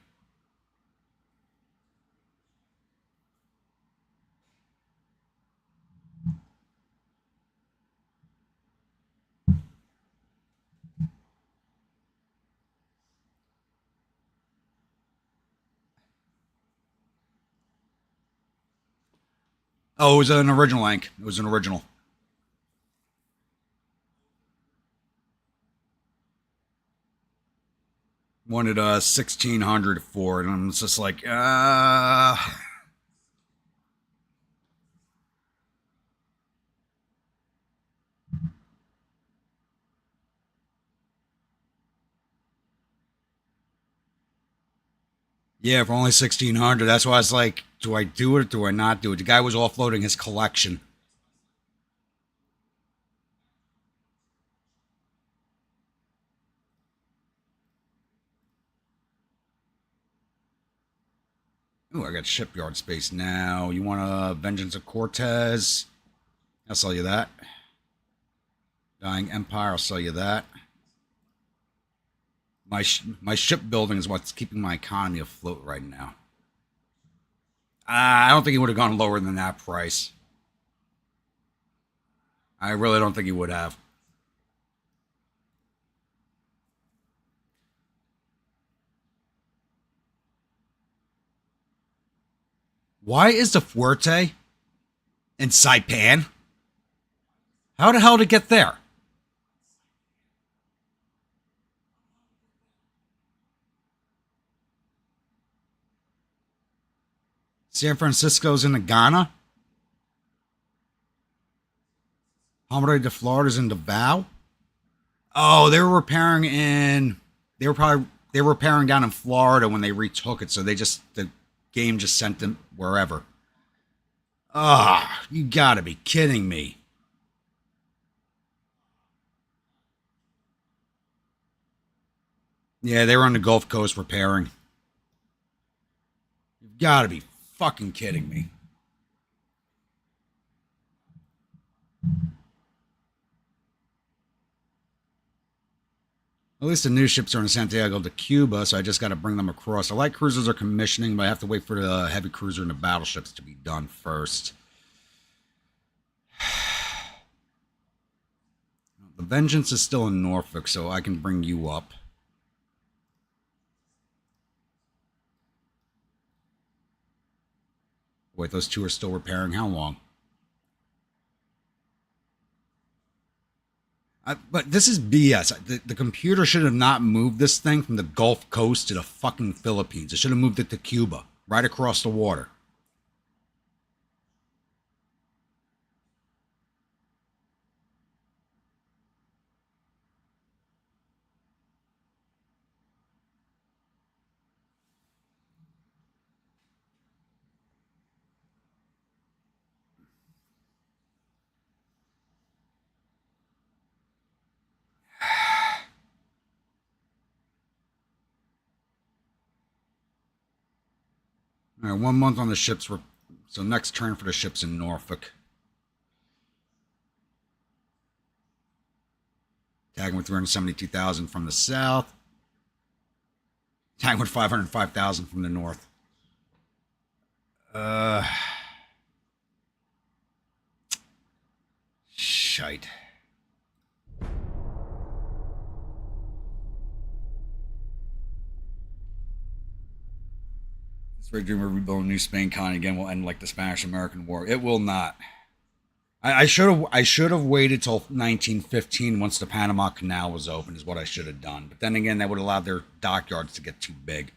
Oh, it was an original ink. It was an original. Wanted 1,600 for it, and I'm just like, Yeah, for only 1,600. That's why I was like, do I do it or do I not do it? The guy was offloading his collection. Ooh, I got shipyard space now. You want a Vengeance of Cortez? I'll sell you that. Dying Empire, I'll sell you that. My shipbuilding is what's keeping my economy afloat right now. I don't think he would have gone lower than that price. I really don't think he would have. Why is the Fuerte in Saipan? How the hell did it get there? San Francisco's in the Ghana. Hombre de Florida's in Davao. Oh, they were repairing in. They were repairing down in Florida when they retook it, so the game just sent them wherever. Ah, you gotta be kidding me. Yeah, they were on the Gulf Coast repairing. You've gotta be fucking kidding me. At least the new ships are in Santiago de Cuba, so I just got to bring them across. The light cruisers are commissioning, but I have to wait for the heavy cruiser and the battleships to be done first. The Vengeance is still in Norfolk, so I can bring you up. Wait, those two are still repairing. How long? But this is BS. The computer should have not moved this thing from the Gulf Coast to the fucking Philippines. It should have moved it to Cuba, right across the water. All right, 1 month on the ships. So next turn for the ships in Norfolk. Tagging with 372,000 from the south. Tagging with 505,000 from the north. Shite. This Red Dream of rebuilding New Spain colony again will end like the Spanish-American War. It will not. I should have waited till 1915 once the Panama Canal was open is what I should have done. But then again, that would allow their dockyards to get too big.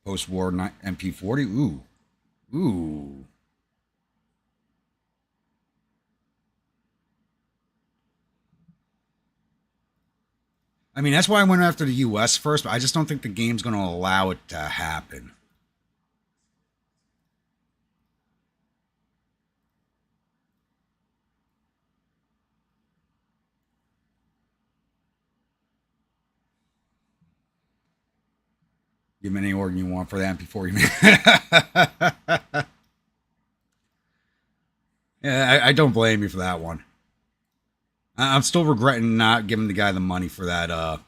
Post-war MP40. Ooh. Ooh. I mean, that's why I went after the U.S. first, but I just don't think the game's going to allow it to happen. Give him any organ you want for that before you. Yeah, I don't blame you for that one. I'm still regretting not giving the guy the money for that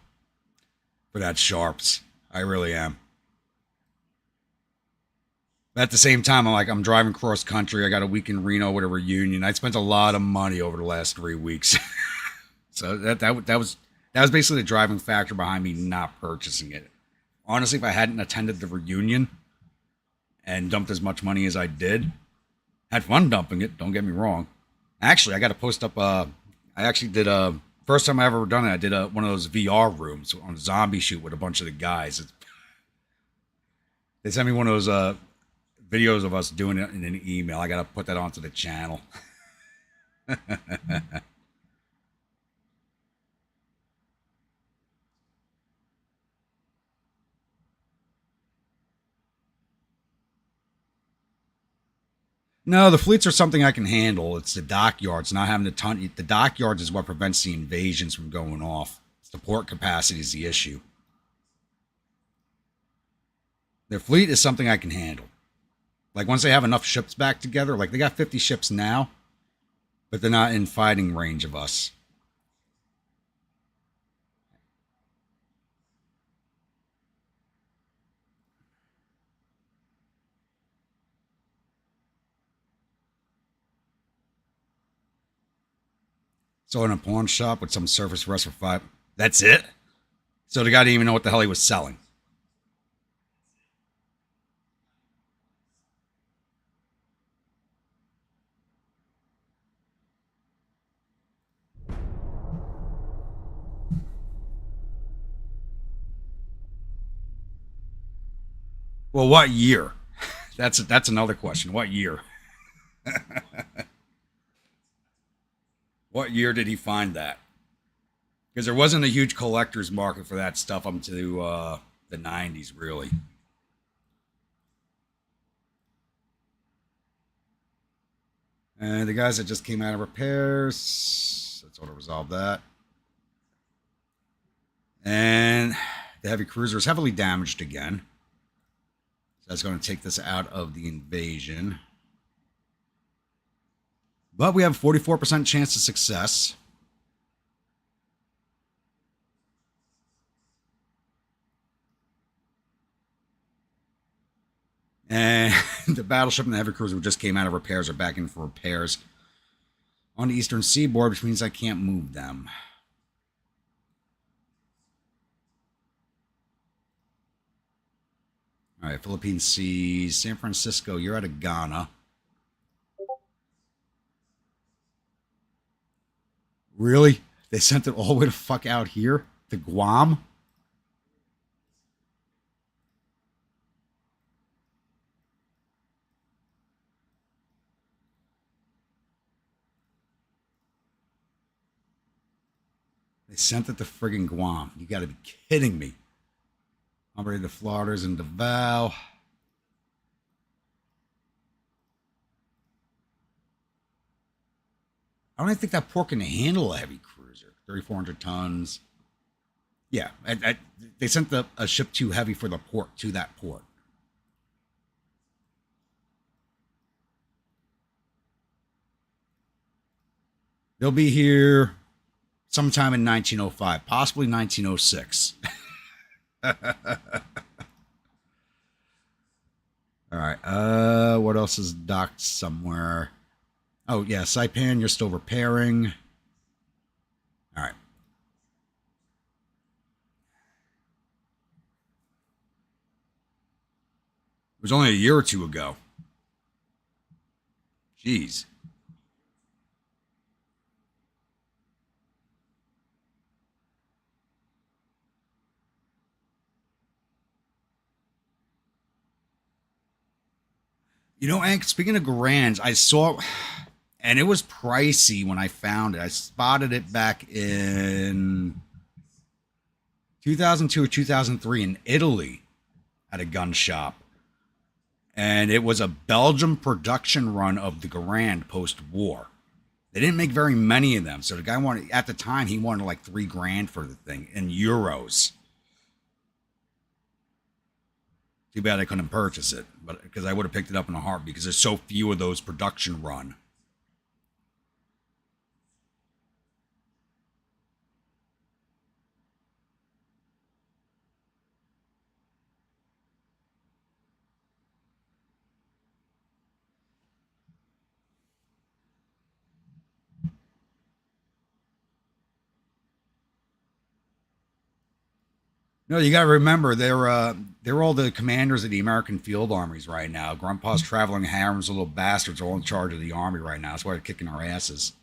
sharps. I really am. But at the same time, I'm driving cross country. I got a week in Reno with a reunion. I spent a lot of money over the last 3 weeks, so that was basically the driving factor behind me not purchasing it. Honestly, if I hadn't attended the reunion and dumped as much money as I did, had fun dumping it. Don't get me wrong. Actually, I got to post up. I actually did a first time I ever done it. I did one of those VR rooms on a zombie shoot with a bunch of the guys. They sent me one of those videos of us doing it in an email. I got to put that onto the channel. No, the fleets are something I can handle. It's the dockyards, not having the ton. The dockyards is what prevents the invasions from going off. It's the port capacity is the issue. Their fleet is something I can handle. Like once they have enough ships back together, like they got 50 ships now, but they're not in fighting range of us. So in a pawn shop with some surface rust for 5. That's it? So the guy didn't even know what the hell he was selling. Well, what year? That's another question. What year? What year did he find that? Because there wasn't a huge collector's market for that stuff up to the 90s, really. And the guys that just came out of repairs, that's sort of resolved that. And the heavy cruiser is heavily damaged again. So that's going to take this out of the invasion. But we have a 44% chance of success. And the battleship and the heavy cruiser just came out of repairs are back in for repairs on the eastern seaboard, which means I can't move them. All right, Philippine Seas, San Francisco, you're out of Ghana. Really? They sent it all the way the fuck out here? To Guam? They sent it to friggin' Guam. You gotta be kidding me. I'm ready to Florida's and Davao. I don't even think that port can handle a heavy cruiser. 3,400 tons. Yeah, they sent a ship too heavy for the port to that port. They'll be here sometime in 1905, possibly 1906. All right. What else is docked somewhere? Oh, yeah, Saipan, you're still repairing. All right. It was only a year or two ago. Jeez. You know, Hank, speaking of Garands, I saw, and it was pricey when I found it. I spotted it back in 2002 or 2003 in Italy at a gun shop. And it was a Belgium production run of the Garand post-war. They didn't make very many of them. So the guy wanted, at the time, he wanted like $3,000 for the thing in euros. Too bad I couldn't purchase it, but because I would have picked it up in a heartbeat because there's so few of those production run. No, you got to remember they're all the commanders of the American field armies right now. Grandpa's traveling harems of little bastards are all in charge of the army right now. That's why they're kicking our asses.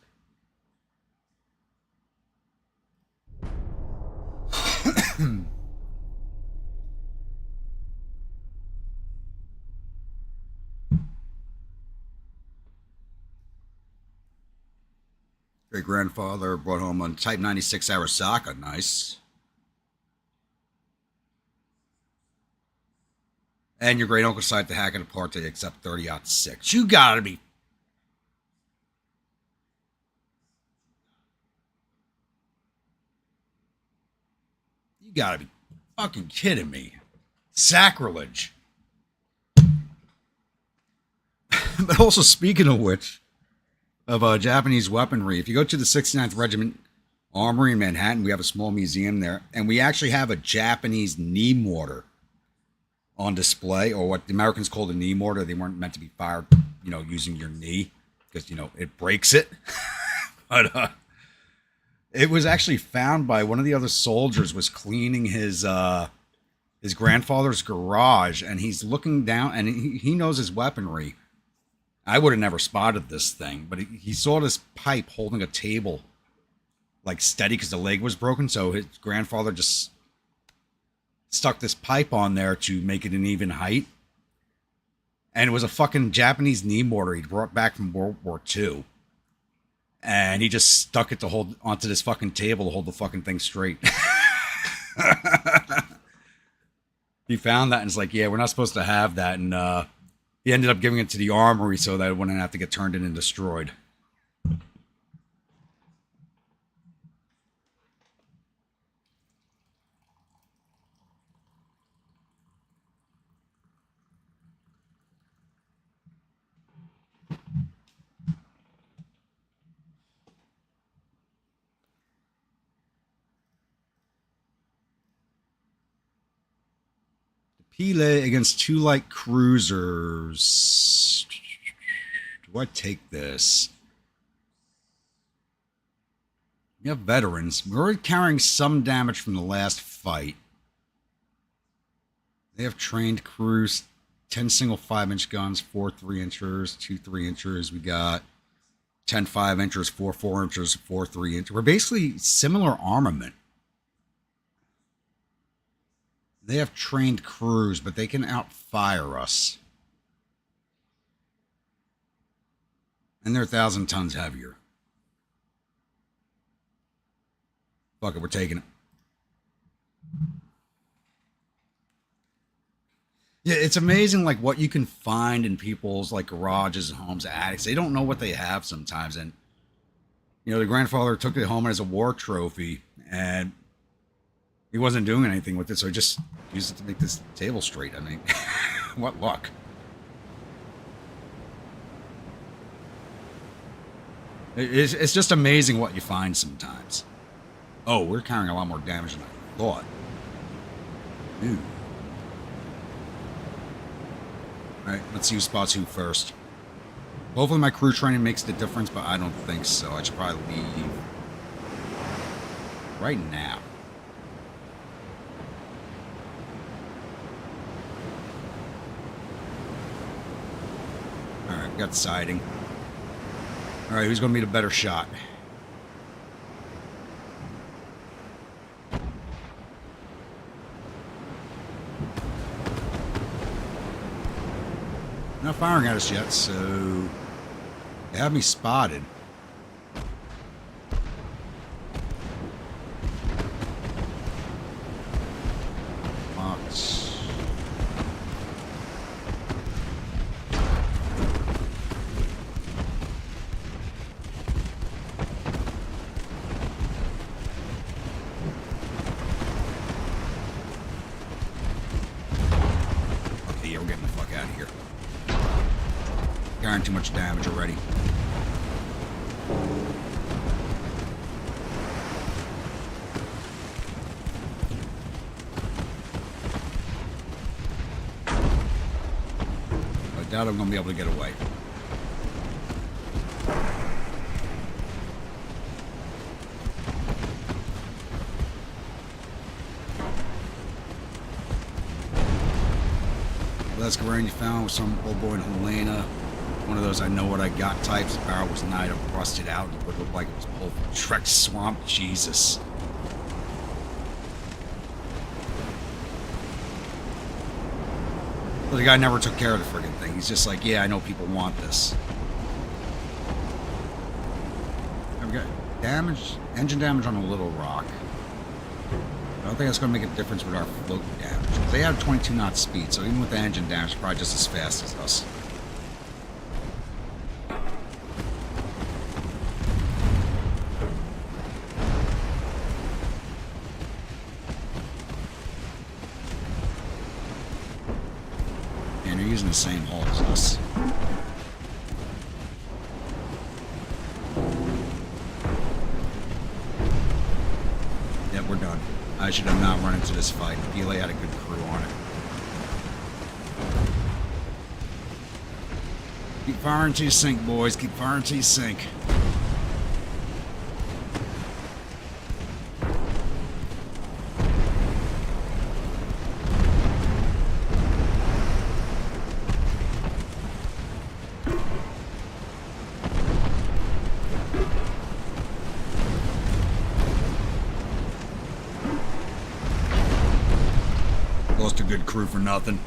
Great grandfather brought home a Type 96 Arasaka. Nice. And your great uncle decided to hack it apart to accept 30-06. You gotta be. You gotta be fucking kidding me. Sacrilege. But also, speaking of which, of Japanese weaponry, if you go to the 69th Regiment Armory in Manhattan, we have a small museum there, and we actually have a Japanese knee mortar on display, or what the Americans called a knee mortar. They weren't meant to be fired, using your knee because, it breaks it. But it was actually found by one of the other soldiers was cleaning his grandfather's garage, and he's looking down, and he knows his weaponry. I would have never spotted this thing, but he saw this pipe holding a table, like steady because the leg was broken. So his grandfather just stuck this pipe on there to make it an even height. And it was a fucking Japanese knee mortar he brought back from World War II. And he just stuck it to hold onto this fucking table to hold the fucking thing straight. He found that and it's like, yeah, we're not supposed to have that. And he ended up giving it to the armory so that it wouldn't have to get turned in and destroyed. Pele against two light cruisers. Do I take this? We have veterans. We're already carrying some damage from the last fight. They have trained crews. 10 single 5-inch guns, 4 3-inchers, 2 3-inchers. We got 10 5-inchers, 4 4-inchers, 4 3-inchers. We're basically similar armament. They have trained crews, but they can outfire us. And they're 1,000 tons heavier. Fuck it, we're taking it. Yeah, it's amazing like what you can find in people's like garages and homes, attics. They don't know what they have sometimes. And the grandfather took it home as a war trophy and he wasn't doing anything with it, so he just used it to make this table straight. I mean, what luck. It's just amazing what you find sometimes. Oh, we're carrying a lot more damage than I thought. Ooh. Alright, let's see who spots who first. Hopefully my crew training makes the difference, but I don't think so. I should probably leave right now. Alright, we got siding. Alright, who's going to be the better shot? Not firing at us yet, so they have me spotted. Fox. firing too much damage already. I doubt I'm going to be able to get away. Let's go around. You found some old boy in Helena. One of those I know what I got types. The barrel was night up, rusted out, and it would look like it was pulled from Trek Swamp. Jesus. But the guy never took care of the friggin' thing. He's just like, yeah, I know people want this. I've got damage, engine damage on a Little Rock. I don't think that's going to make a difference with our float damage. They have 22 knot speed, so even with the engine damage, it's probably just as fast as us. And they're using the same hull as us. Yep, we're done. I should have not run into this fight. PLA had a good crew on it. Keep firing till you sink, boys. Keep firing till you sink. Lost a good crew for nothing.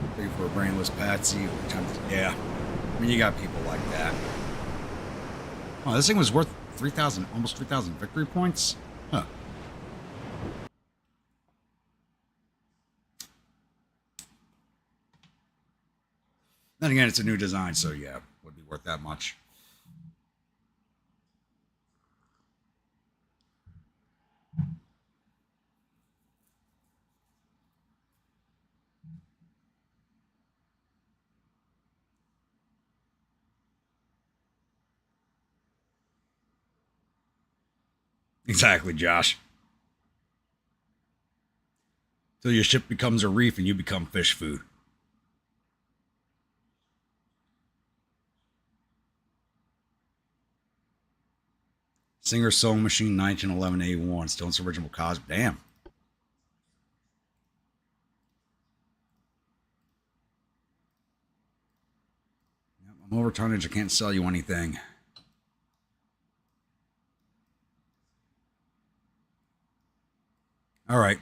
Looking for a brainless patsy. Yeah. I mean, you got people like that. Oh, this thing was worth 3,000, almost 3,000 victory points? Huh. Then again, it's a new design, so yeah, would be worth that much. Exactly, Josh. Till your ship becomes a reef and you become fish food. Singer Sewing Machine 1911A1. Still in its original cause. Damn. I'm over tonnage. I can't sell you anything. All right.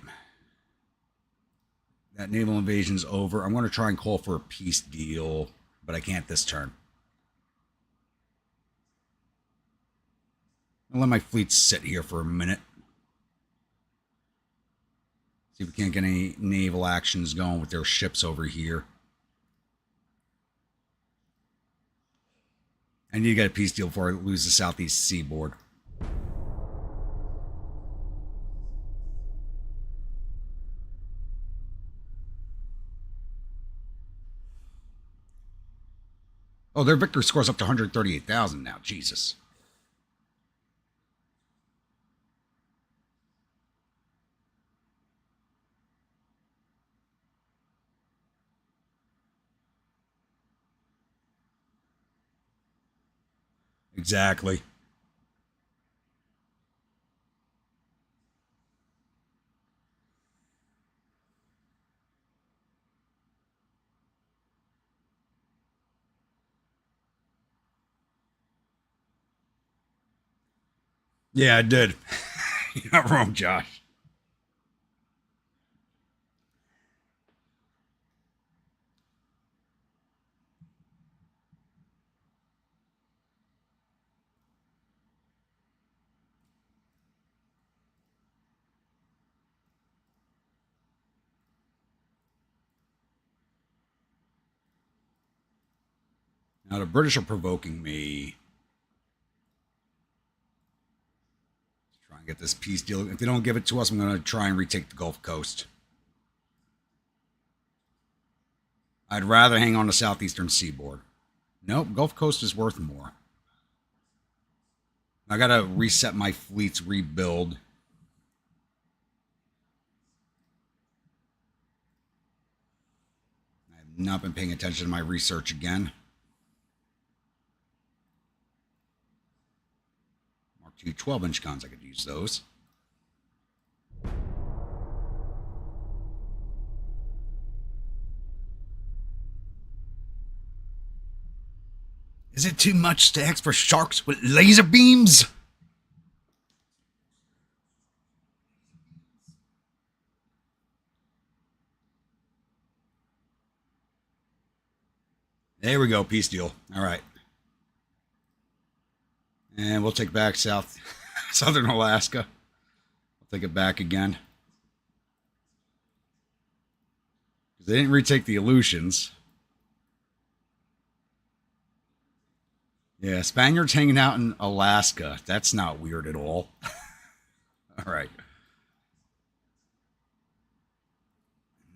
That naval invasion's over. I'm going to try and call for a peace deal, but I can't this turn. I'll let my fleet sit here for a minute. See if we can't get any naval actions going with their ships over here. I need to get a peace deal before I lose the southeast seaboard. Oh, their victory score's up to 138,000 now. Jesus. Exactly. Yeah, I did. You're not wrong, Josh. Now, the British are provoking me. Let's try and get this peace deal. If they don't give it to us, I'm going to try and retake the Gulf Coast. I'd rather hang on the southeastern seaboard. Nope, Gulf Coast is worth more. I gotta reset my fleet's rebuild. I have not been paying attention to my research again. Mark II 12-inch guns, I could use those. Is it too much to ask for sharks with laser beams? There we go, peace deal. All right. And we'll take back southern Alaska. I'll take it back again. They didn't retake the Aleutians. Yeah, Spaniards hanging out in Alaska. That's not weird at all. All right.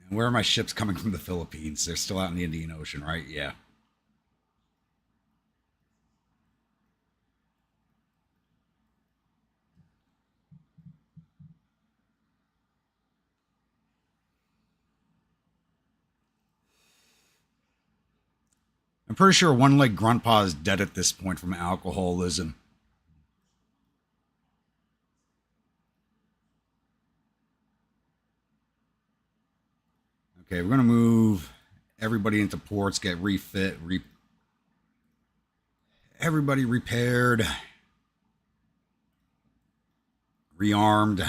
And where are my ships coming from the Philippines? They're still out in the Indian Ocean, right? Yeah. I'm pretty sure one leg Gruntpaw is dead at this point from alcoholism. Okay, we're going to move everybody into ports, get refit, everybody repaired, rearmed.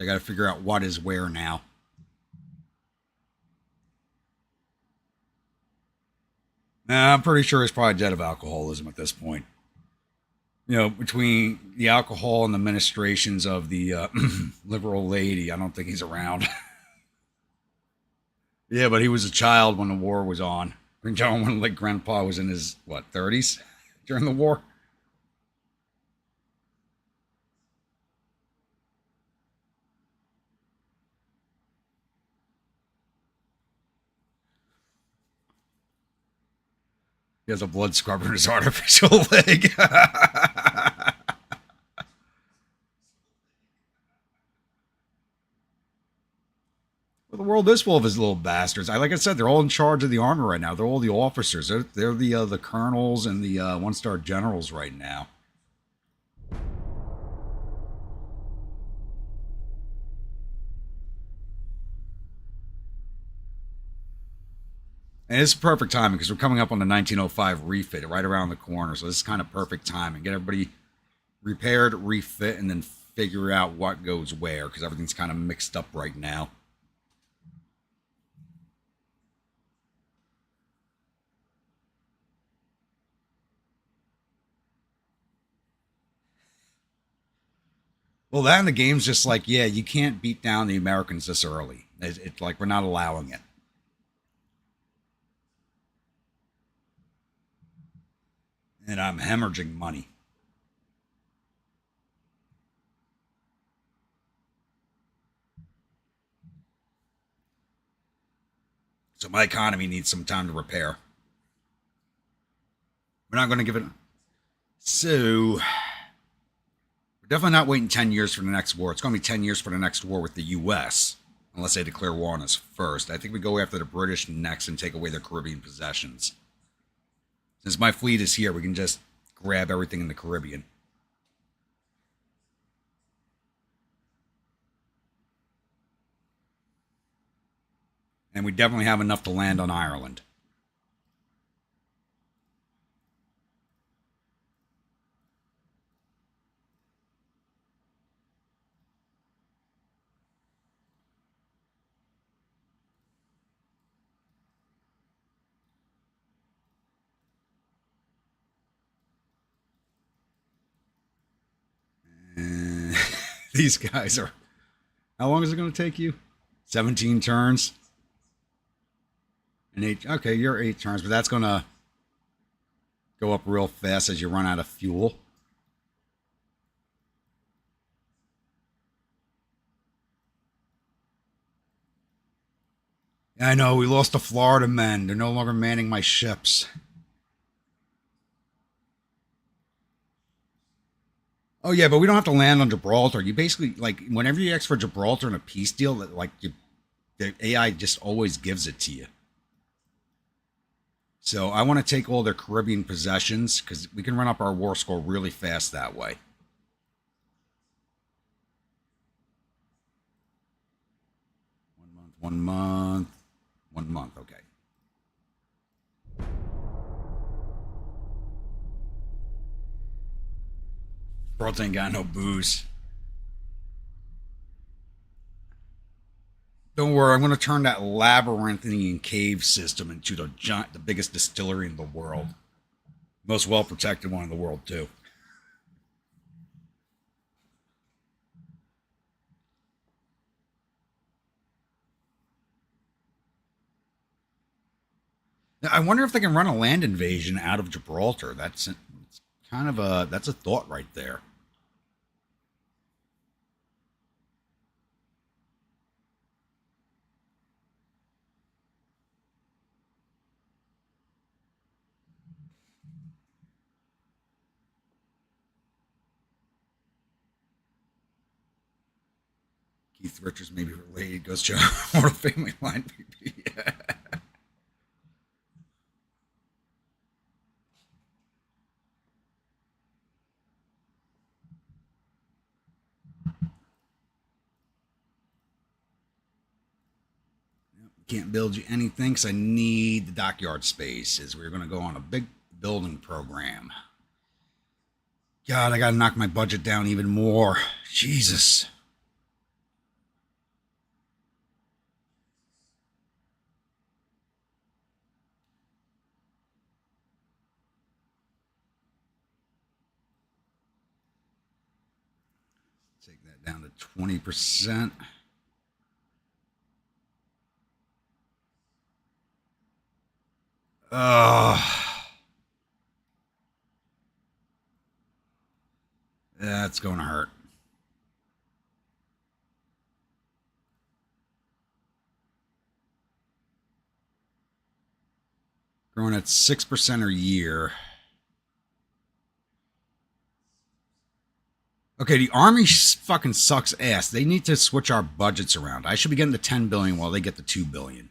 I got to figure out what is where now. Nah, I'm pretty sure he's probably dead of alcoholism at this point. You know, between the alcohol and the ministrations of the liberal lady, I don't think he's around. Yeah, but he was a child when the war was on. John, when like Grandpa was in his what 30s during the war. He has a blood scrubber in his artificial leg. Well, the world is full of his little bastards. Like I said, they're all in charge of the army right now. They're all the officers. They're the colonels and the one-star generals right now. And it's perfect timing because we're coming up on the 1905 refit right around the corner. So this is kind of perfect timing. Get everybody repaired, refit, and then figure out what goes where because everything's kind of mixed up right now. Well, that in the game's just like, yeah, you can't beat down the Americans this early. It's like we're not allowing it. And I'm hemorrhaging money. So my economy needs some time to repair. We're not going to give it. So we're definitely not waiting 10 years for the next war. It's going to be 10 years for the next war with the U.S., unless they declare war on us first. I think we go after the British next and take away their Caribbean possessions. Since my fleet is here, we can just grab everything in the Caribbean. And we definitely have enough to land on Ireland. These guys are. How long is it going to take you? 17 turns. And 8. Okay, you're 8 turns, but that's going to go up real fast as you run out of fuel. I know, we lost the Florida men. They're no longer manning my ships. Oh yeah, but we don't have to land on Gibraltar. You basically like whenever you ask for Gibraltar in a peace deal, the AI just always gives it to you. So I want to take all their Caribbean possessions because we can run up our war score really fast that way. 1 month, 1 month, 1 month. Okay. Gibraltar ain't got no booze. Don't worry, I'm going to turn that labyrinthine cave system into the biggest distillery in the world. Most well protected one in the world, too. Now, I wonder if they can run a land invasion out of Gibraltar. That's kind of a thought right there. Keith Richards may be related. Goes to our family line. Yeah. Can't build you anything because I need the dockyard space. As we're going to go on a big building program. God, I got to knock my budget down even more. Jesus. Take that down to 20%. That's going to hurt. Growing at 6% a year. Okay, the army fucking sucks ass. They need to switch our budgets around. I should be getting the 10 billion while they get the 2 billion.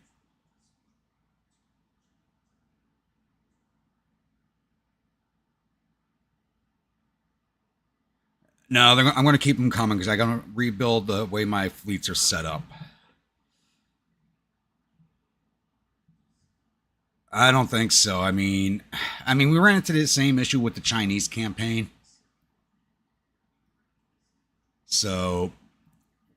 No, I'm going to keep them coming because I got to rebuild the way my fleets are set up. I don't think so. I mean, we ran into the same issue with the Chinese campaign. So,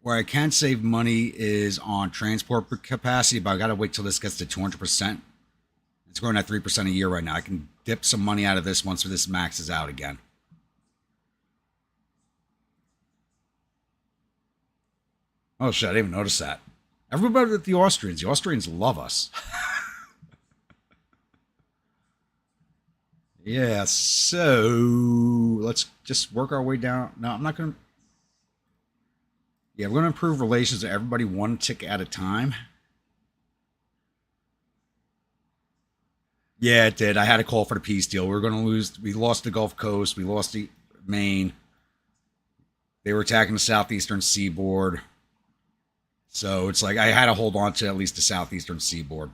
where I can save money is on transport capacity, but I got to wait till this gets to 200%. It's growing at 3% a year right now. I can dip some money out of this once this maxes out again. Oh shit, I didn't even notice that. Everybody with the Austrians love us. Yeah, so let's just work our way down. No, I'm not going to. Yeah, we're going to improve relations with everybody one tick at a time. Yeah, it did. I had a call for the peace deal. We were going to lose. We lost the Gulf Coast. We lost the Maine. They were attacking the southeastern seaboard. So it's like I had to hold on to at least the southeastern seaboard.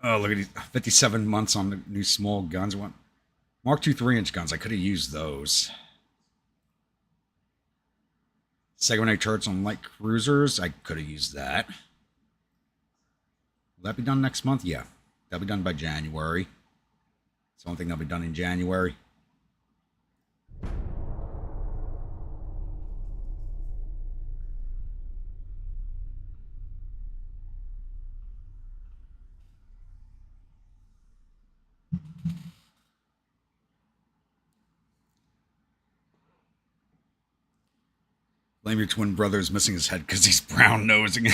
Oh, look at these 57 months on the new small guns. What Mark II 3-inch guns? I could have used those. Segmented turrets on light cruisers. I could have used that. Will that be done next month? Yeah. That'll be done by January. It's the only thing that'll be done in January. Blame your twin brother is missing his head because he's brown nosing.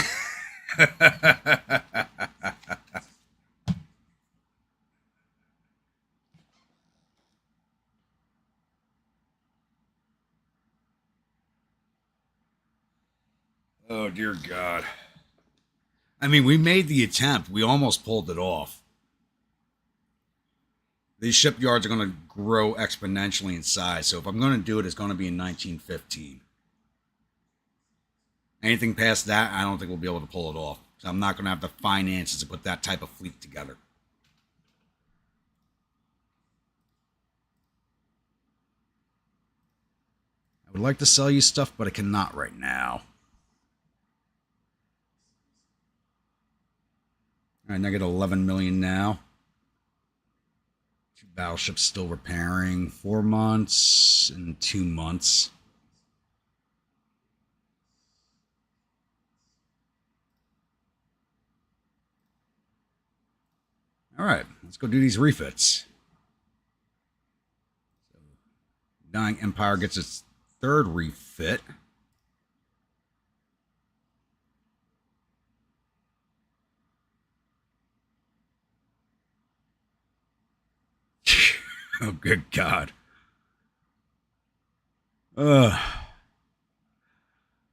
Oh, dear God. I mean, we made the attempt. We almost pulled it off. These shipyards are going to grow exponentially in size. So if I'm going to do it, it's going to be in 1915. Anything past that, I don't think we'll be able to pull it off. So I'm not going to have the finances to put that type of fleet together. I would like to sell you stuff, but I cannot right now. All right, I get 11 million now. 2 battleships still repairing. 4 months and 2 months. All right, let's go do these refits. So, Dying Empire gets its 3rd refit. Oh, good God. I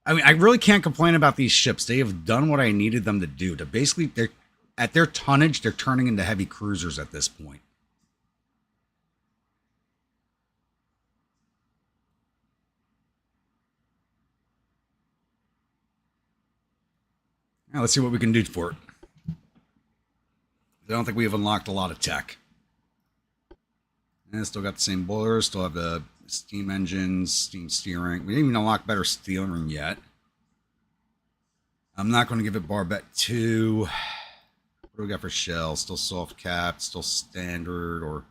mean, I really can't complain about these ships. They have done what I needed them to do. To basically, they're at their tonnage, they're turning into heavy cruisers at this point. Now, let's see what we can do for it. I don't think we have unlocked a lot of tech. And still got the same boilers, still have the steam engines, steam steering. We didn't even unlock better steering yet. I'm not going to give it Barbette 2. What do we got for shell? Still soft capped, still standard, or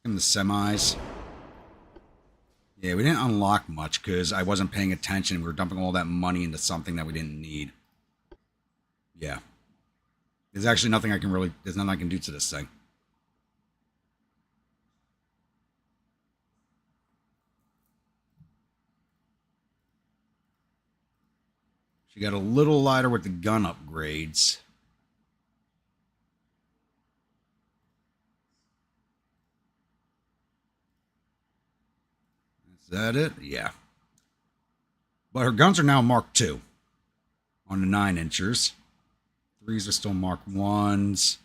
in the semis. Yeah, we didn't unlock much because I wasn't paying attention. We were dumping all that money into something that we didn't need. Yeah. There's actually nothing I can really, there's nothing I can do to this thing. She got a little lighter with the gun upgrades. Is that it? Yeah. But her guns are now Mark II on the 9-inchers. 3s are still Mark 1s.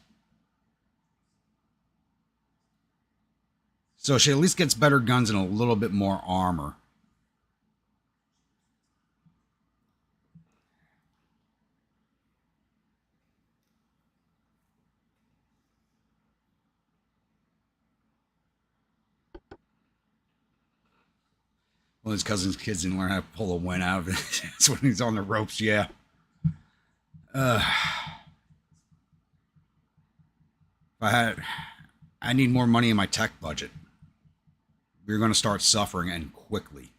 So she at least gets better guns and a little bit more armor. Well, his cousin's kids didn't learn how to pull a win out of it. That's when he's on the ropes, yeah. I need more money in my tech budget. We're going to start suffering, and quickly.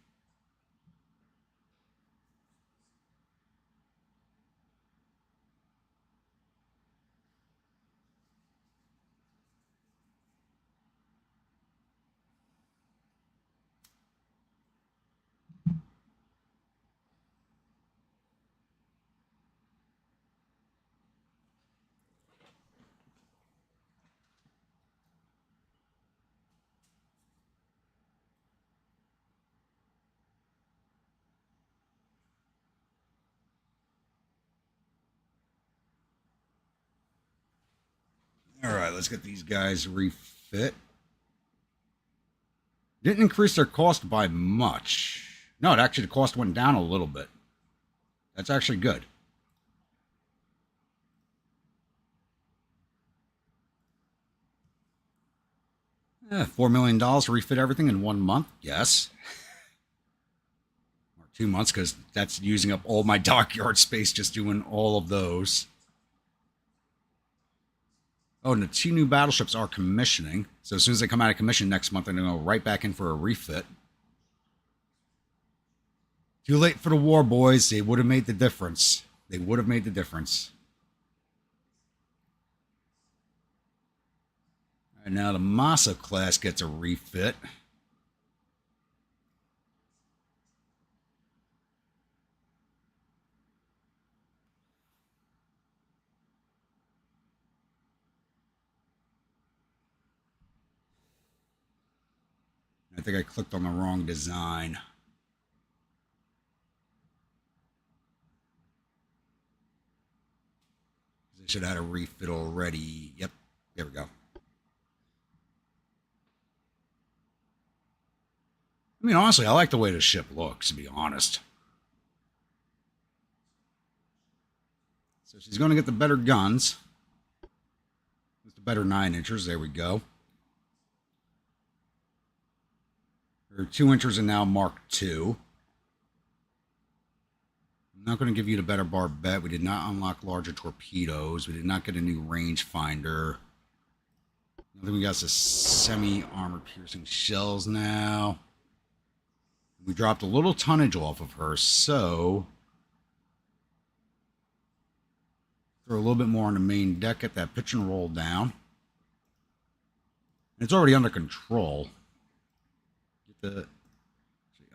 All right, let's get these guys refit. Didn't increase their cost by much. No, it actually, the cost went down a little bit. That's actually good. $4 million to refit everything in 1 month? Yes. Or 2 months, because that's using up all my dockyard space just doing all of those. Oh, and the 2 new battleships are commissioning. So as soon as they come out of commission next month, they're going to go right back in for a refit. Too late for the war, boys. They would have made the difference. They would have made the difference. All right, now the Massa class gets a refit. I think I clicked on the wrong design. I should have had a refit already. Yep, there we go. I mean, honestly, I like the way the ship looks, to be honest. So she's going to get the better guns. With the better 9-inchers. There we go. Her 2-inchers are now Mark II. I'm not going to give you the better barbette. We did not unlock larger torpedoes. We did not get a new rangefinder. I think we got some semi-armor piercing shells now. We dropped a little tonnage off of her, so throw a little bit more on the main deck, get that pitch and roll down. It's already under control. I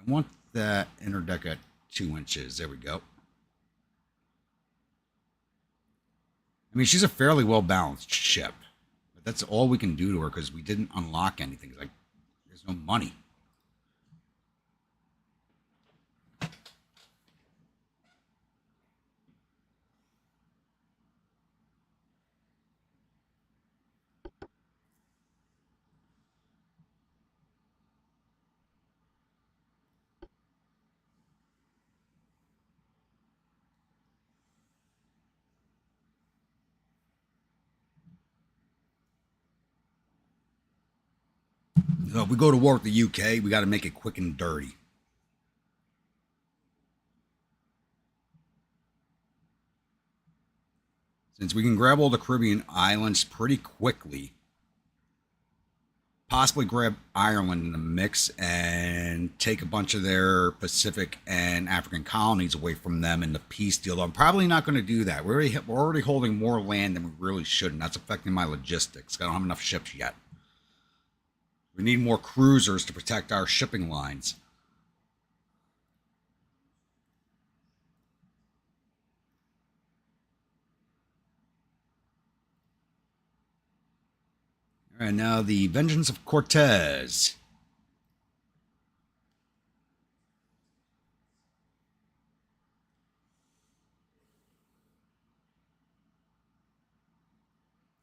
want that inner deck at 2 inches. There we go. I mean, she's a fairly well-balanced ship. But that's all we can do to her because we didn't unlock anything. Like, there's no money. So if we go to war with the UK, we got to make it quick and dirty. Since we can grab all the Caribbean islands pretty quickly, possibly grab Ireland in the mix and take a bunch of their Pacific and African colonies away from them in the peace deal. I'm probably not going to do that. We're already holding more land than we really should, and that's affecting my logistics. I don't have enough ships yet. We need more cruisers to protect our shipping lines. All right, now the Vengeance of Cortez.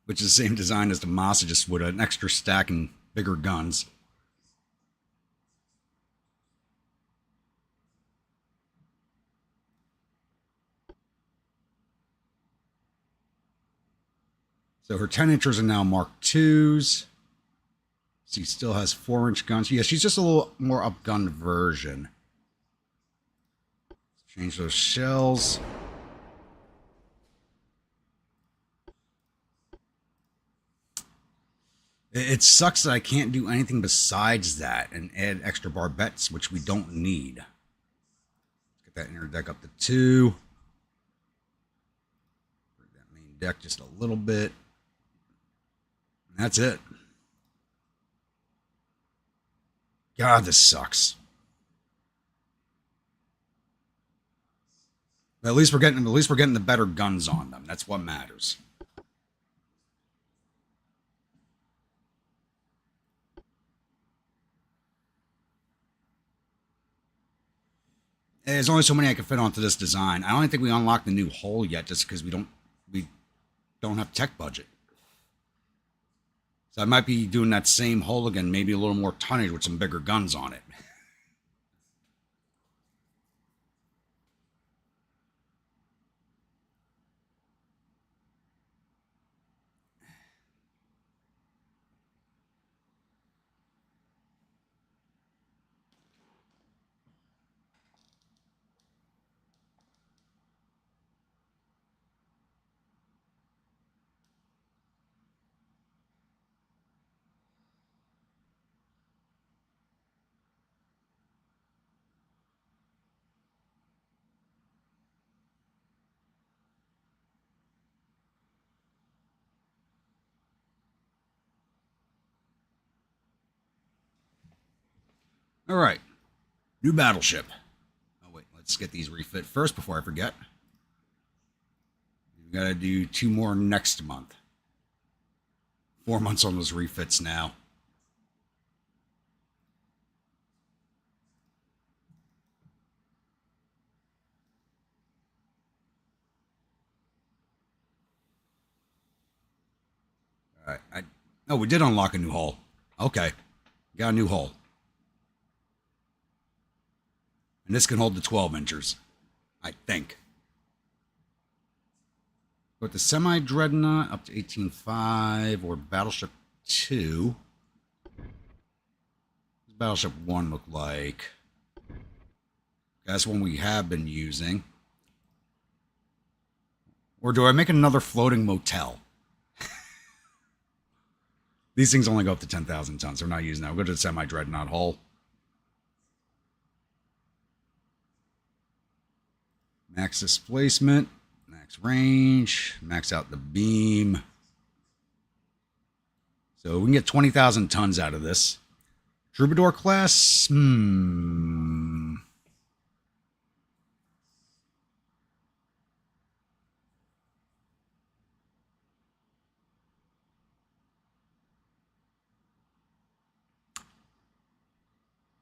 Which is the same design as the Massa, just with an extra stack and bigger guns. So her 10-inchers are now Mark IIs. She still has 4-inch guns. Yeah, she's just a little more upgunned version. Let's change those shells. It sucks that I can't do anything besides that and add extra barbettes, which we don't need. Let's get that inner deck up to 2. Bring that main deck just a little bit. And that's it. God, this sucks. But at least we're getting the better guns on them. That's what matters. There's only so many I can fit onto this design. I don't think we unlocked the new hull yet, just because we don't have tech budget. So I might be doing that same hull again, maybe a little more tonnage with some bigger guns on it. All right. New battleship. Oh, wait. Let's get these refit first before I forget. We've got to do 2 more next month. 4 months on those refits now. All right. Oh, we did unlock a new hull. Okay. Got a new hull. And this can hold the 12 inchers. I think. With the semi-dreadnought up to 18.5 or Battleship 2. What does Battleship 1 look like? That's one we have been using. Or do I make another floating motel? These things only go up to 10,000 tons. So we're not using that. We'll go to the semi-dreadnought hull. Max displacement. Max range. Max out the beam. So we can get 20,000 tons out of this. Troubadour class?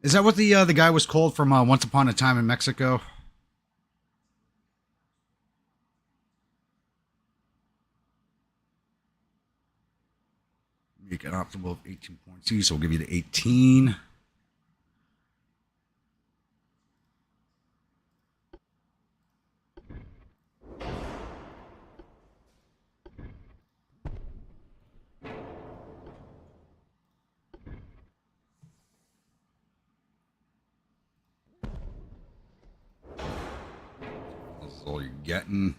Is that what the guy was called from Once Upon a Time in Mexico? Make an optimal of 18.2, so we'll give you the 18. This is all you're getting.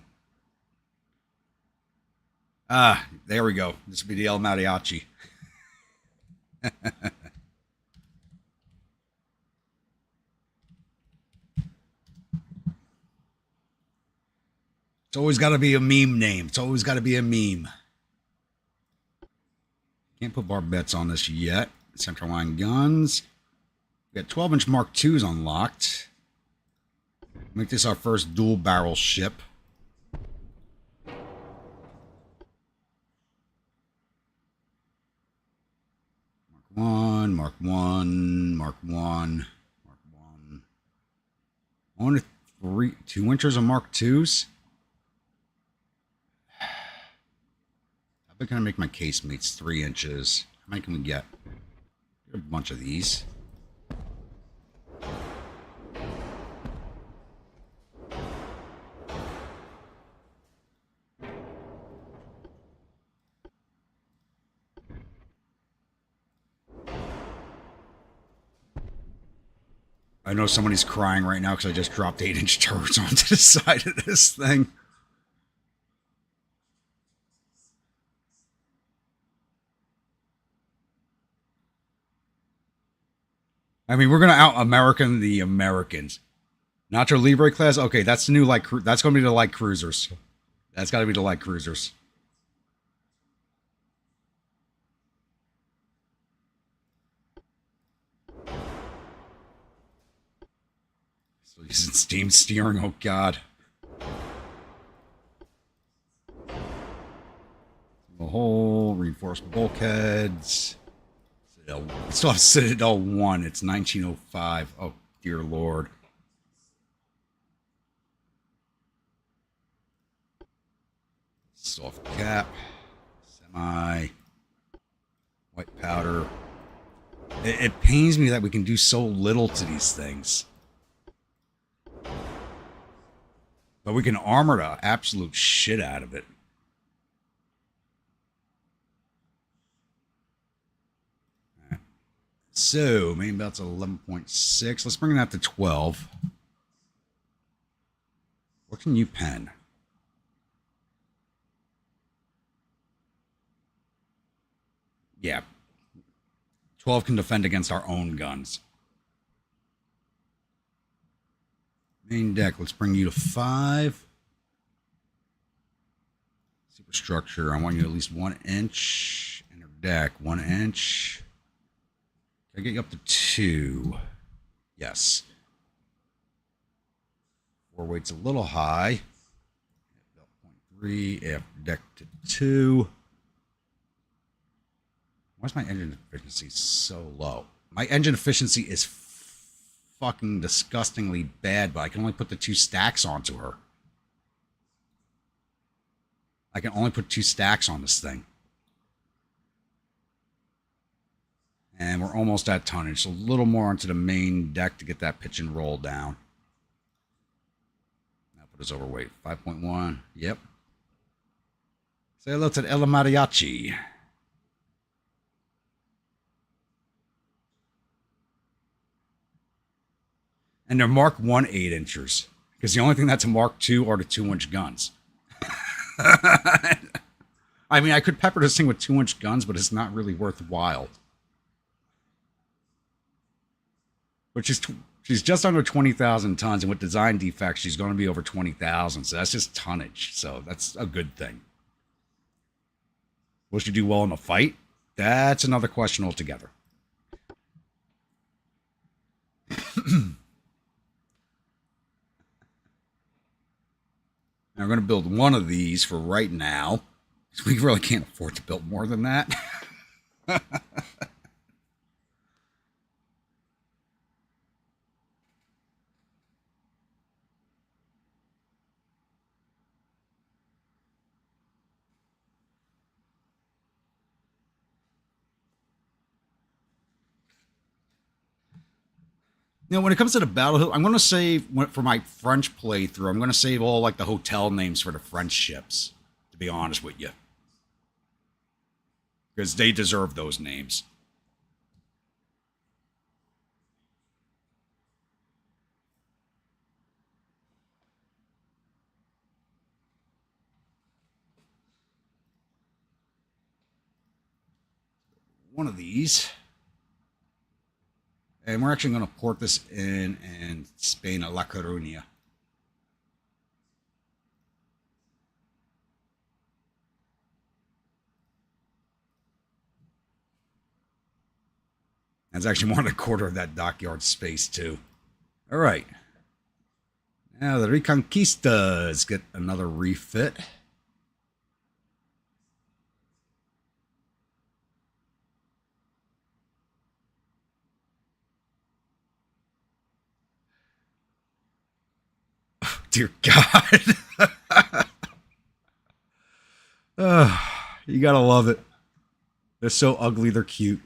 Ah, there we go. This will be the El Mariachi. It's always got to be a meme name. It's always got to be a meme. Can't put barbettes on this yet. Central line guns. We got 12-inch Mark IIs unlocked. Make this our first dual barrel ship. Mark 1, Mark 1, Mark 1, Mark 1. Only 2 inches of Mark IIs. How big can I make my casemates? 3 inches. How many can we get? Get a bunch of these. I know somebody's crying right now because I just dropped 8-inch turrets onto the side of this thing. I mean, we're going to out-American the Americans. Nacho Libre class? Okay, that's the new light that's going to be the light cruisers. That's got to be the light cruisers. So using steam steering, oh god. The whole reinforced bulkheads. Citadel. We still have Citadel 1. It's 1905. Oh, dear lord. Soft cap. Semi. White powder. It pains me that we can do so little to these things. But we can armor the absolute shit out of it. Right. So, main belt's 11.6. Let's bring that to 12. What can you pen? Yeah. 12 can defend against our own guns. Main deck, let's bring you to 5. Superstructure, I want you at least 1 inch. Inner deck, 1 inch. Can I get you up to 2? Yes. 4 weight's a little high. 0.3, after deck to 2. Why's my engine efficiency so low? My engine efficiency is fucking disgustingly bad, but I can only put the 2 stacks onto her. I can only put 2 stacks on this thing. And we're almost at tonnage. So a little more onto the main deck to get that pitch and roll down. That put us overweight. 5.1. Yep. Say hello to El Mariachi. And they're Mark 1 8-inchers. Because the only thing that's a Mark 2 are the 2-inch guns. I mean, I could pepper this thing with 2-inch guns, but it's not really worthwhile. But she's just under 20,000 tons, and with design defects, she's going to be over 20,000. So that's just tonnage. So that's a good thing. Will she do well in a fight? That's another question altogether. Now we're going to build one of these for right now. We really can't afford to build more than that. When it comes to the Battle, I'm going to save, for my French playthrough, I'm going to save all like the hotel names for the French ships, to be honest with you. Because they deserve those names. One of these. And we're actually going to port this in Spain at La Coruña. That's actually more than a quarter of that dockyard space, too. All right. Now the Reconquistas get another refit. Dear God. You gotta love it. They're so ugly, they're cute.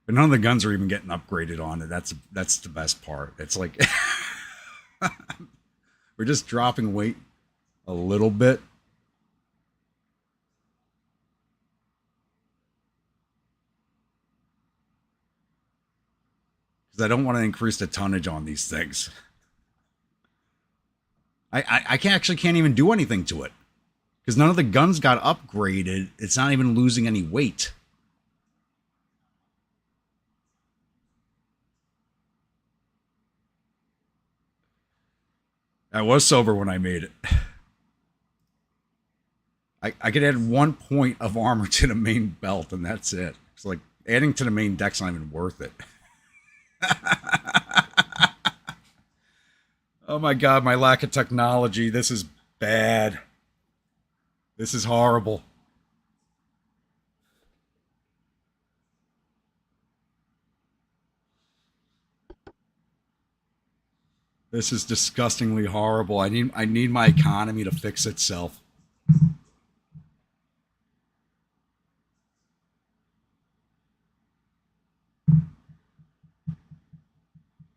But none of the guns are even getting upgraded on it. That's the best part. It's like we're just dropping weight a little bit. Because I don't want to increase the tonnage on these things. I can't even do anything to it. Because none of the guns got upgraded. It's not even losing any weight. I was sober when I made it. I could add 1 point of armor to the main belt, and that's it. It's like adding to the main deck's not even worth it. Oh my God, my lack of technology. This is bad. This is horrible. This is disgustingly horrible. I need my economy to fix itself.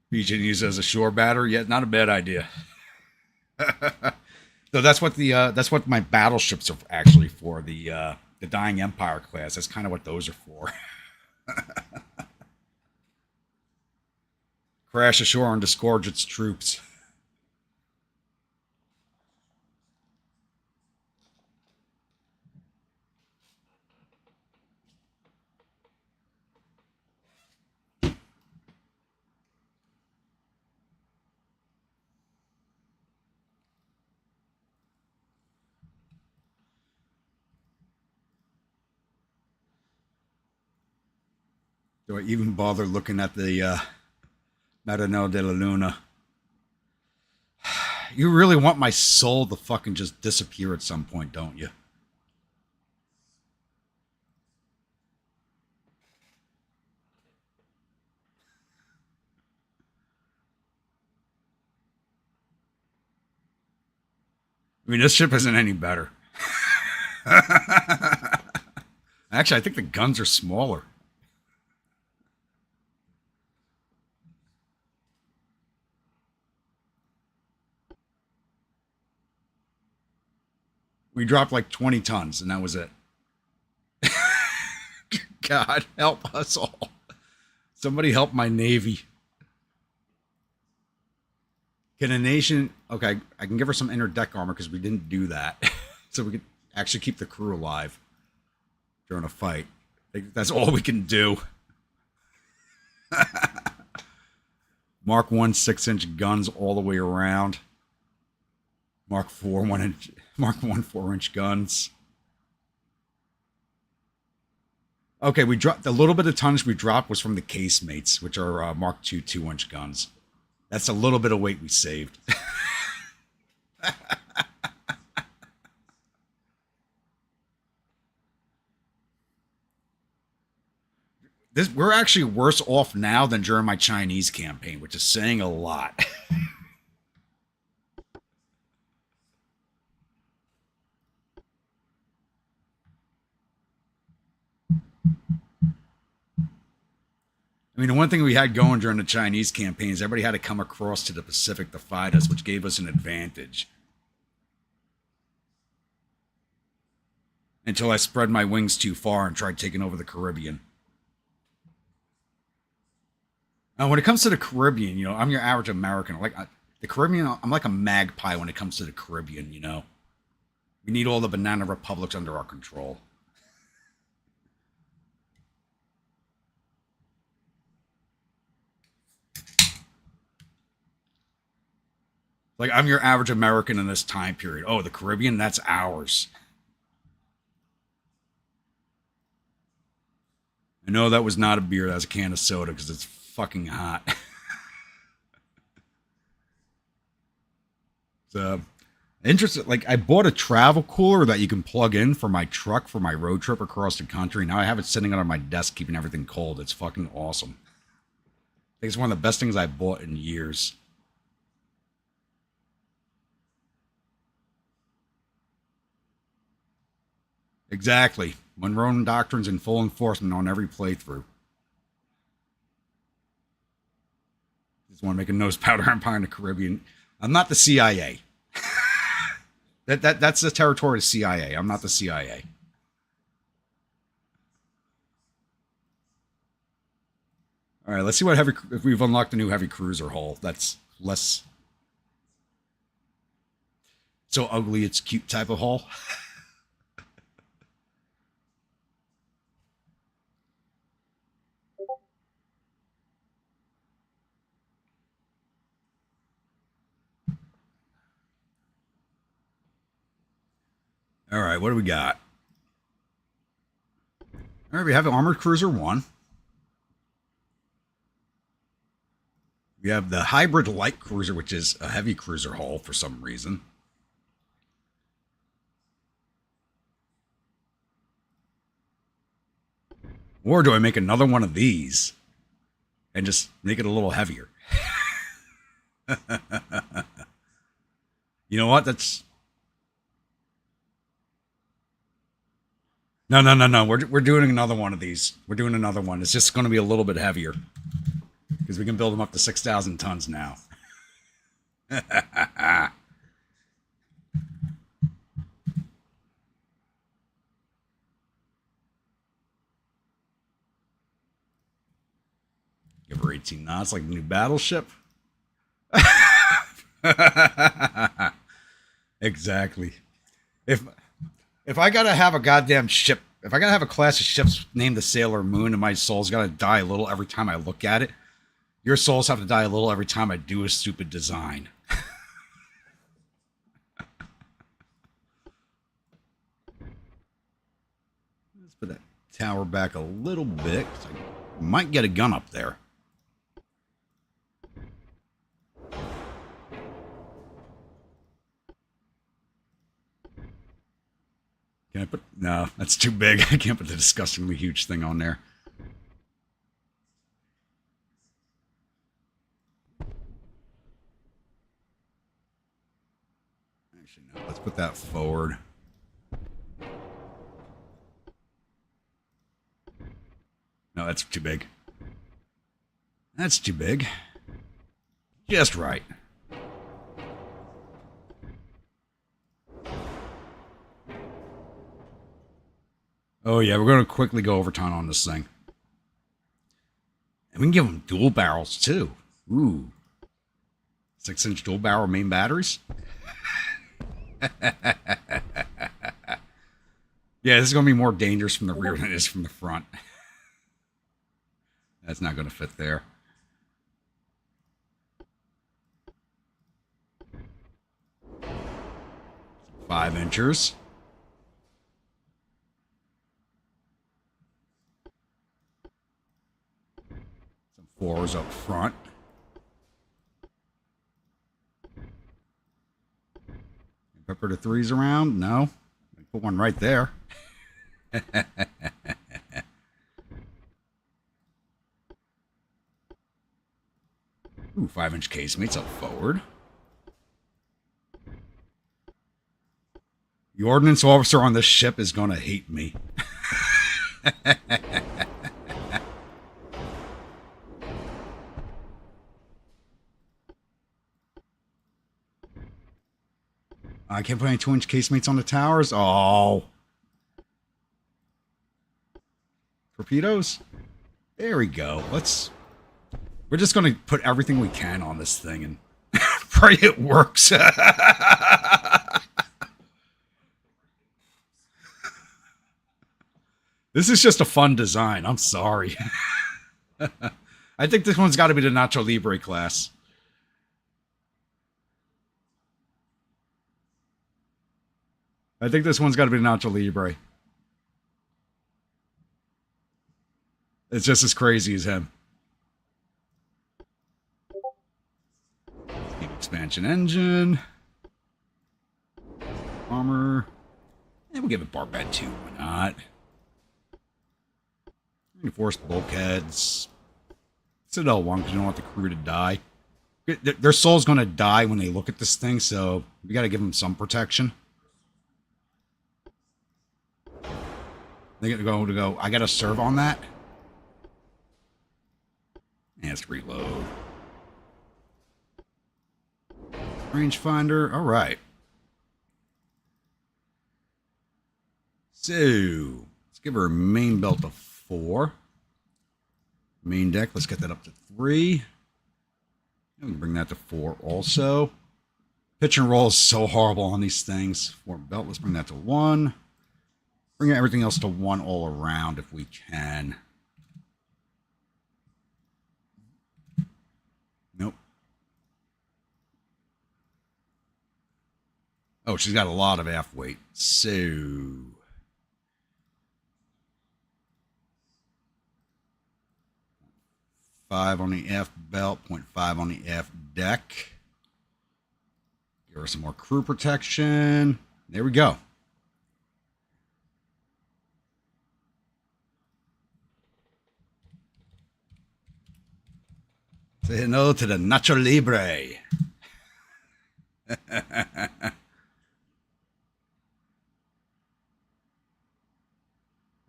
Beach and use it as a shore batter, yet not a bad idea. So that's what my battleships are actually for. The Dying Empire class. That's kind of what those are for. Crash ashore and disgorge its troops. Do I even bother looking at the Marino de la Luna? You really want my soul to fucking just disappear at some point, don't you? I mean, this ship isn't any better. Actually, I think the guns are smaller. We dropped like 20 tons, and that was it. God, help us all. Somebody help my Navy. Can a nation... Okay, I can give her some inner deck armor because we didn't do that. So we can actually keep the crew alive during a fight. That's all we can do. Mark 1 6-inch guns all the way around. Mark 4 1-inch. Mark 1 4-inch guns. Okay, we dropped a little bit of tonnage we dropped was from the casemates, which are Mark 2 2-inch guns. That's a little bit of weight we saved. We're actually worse off now than during my Chinese campaign, which is saying a lot. I mean, the one thing we had going during the Chinese campaign is everybody had to come across to the Pacific to fight us, which gave us an advantage. Until I spread my wings too far and tried taking over the Caribbean. Now, when it comes to the Caribbean, I'm your average American. The Caribbean, I'm like a magpie when it comes to the Caribbean, We need all the banana republics under our control. Like, I'm your average American in this time period. Oh, the Caribbean, that's ours. I know that was not a beer, that was a can of soda because it's fucking hot. So, interesting. Like, I bought a travel cooler that you can plug in for my truck for my road trip across the country. Now I have it sitting on my desk, keeping everything cold. It's fucking awesome. I think it's one of the best things I've bought in years. Exactly. Monroe Doctrine's in full enforcement on every playthrough. Just want to make a nose powder empire in the Caribbean. I'm not the CIA. That's the territory of the CIA. I'm not the CIA. All right, let's see what if we've unlocked a new heavy cruiser hull. That's less so ugly it's cute type of hull. All right, what do we got? All right, we have Armored Cruiser 1. We have the Hybrid Light Cruiser, which is a heavy cruiser hull for some reason. Or do I make another one of these and just make it a little heavier? You know what? No. We're doing another one of these. We're doing another one. It's just going to be a little bit heavier because we can build them up to 6,000 tons now. Give her 18 knots like the new battleship. Exactly. If I gotta have a goddamn ship, if I gotta have a class of ships named the Sailor Moon and my soul's gotta die a little every time I look at it, your souls have to die a little every time I do a stupid design. Let's put that tower back a little bit. I might get a gun up there. Can I put... No, that's too big. I can't put the disgustingly huge thing on there. Actually, no. Let's put that forward. No, that's too big. That's too big. Just right. Oh yeah, we're going to quickly go overtime on this thing. And we can give them dual barrels too. Ooh. 6-inch dual barrel main batteries. Yeah, this is going to be more dangerous from the rear than it is from the front. That's not going to fit there. Some 5-inchers. Some 4s up front. Pepper the 3s around? No. Put one right there. Ooh, 5-inch casemates up forward. The ordnance officer on this ship is going to hate me. I can't put any 2-inch casemates on the towers. Oh. Torpedoes? There we go. We're just going to put everything we can on this thing and pray it works. This is just a fun design. I'm sorry. I think this one's got to be the Nacho Libre class. I think this one's got to be the Nacho Libre. It's just as crazy as him. Steam expansion engine. Armor. And we'll give it Barbette 2. Why not? Reinforced bulkheads. Citadel 1 because you don't want the crew to die. Their soul's going to die when they look at this thing, so we got to give them some protection. They're going to go, I got to serve on that. And let's reload. Rangefinder. All right. So, let's give her a main belt of 4. Main deck, let's get that up to 3. And we can bring that to 4 also. Pitch and roll is so horrible on these things. 4 belt, let's bring that to 1. Bring everything else to 1 all around if we can. Nope. Oh, she's got a lot of aft weight. So 5 on the aft belt, 0.5 on the aft deck. Give her some more crew protection. There we go. Say hello to the Nacho Libre.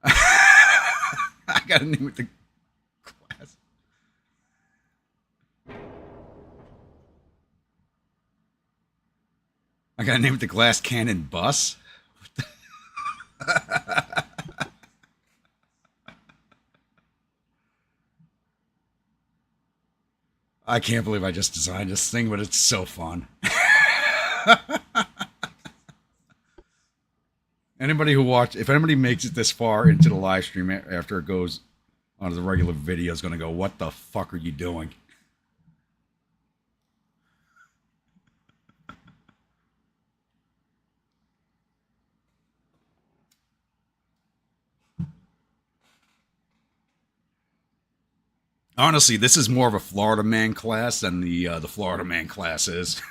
I got a name with the class. I got a name with the glass cannon bus. I can't believe I just designed this thing, but it's so fun. Anybody who watched, if anybody makes it this far into the live stream after it goes onto the regular video is going to go, what the fuck are you doing? Honestly, this is more of a Florida Man class than the Florida Man class is.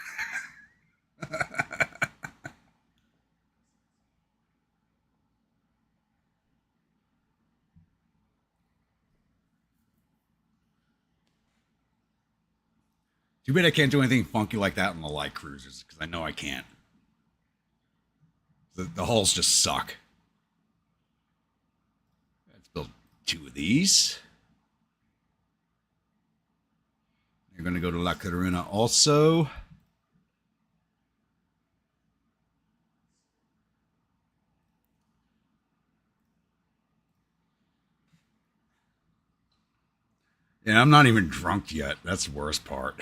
Too bad I can't do anything funky like that on the light cruisers, because I know I can't. The hulls just suck. Let's build 2 of these. You're going to go to La Coruna also. Yeah, I'm not even drunk yet. That's the worst part.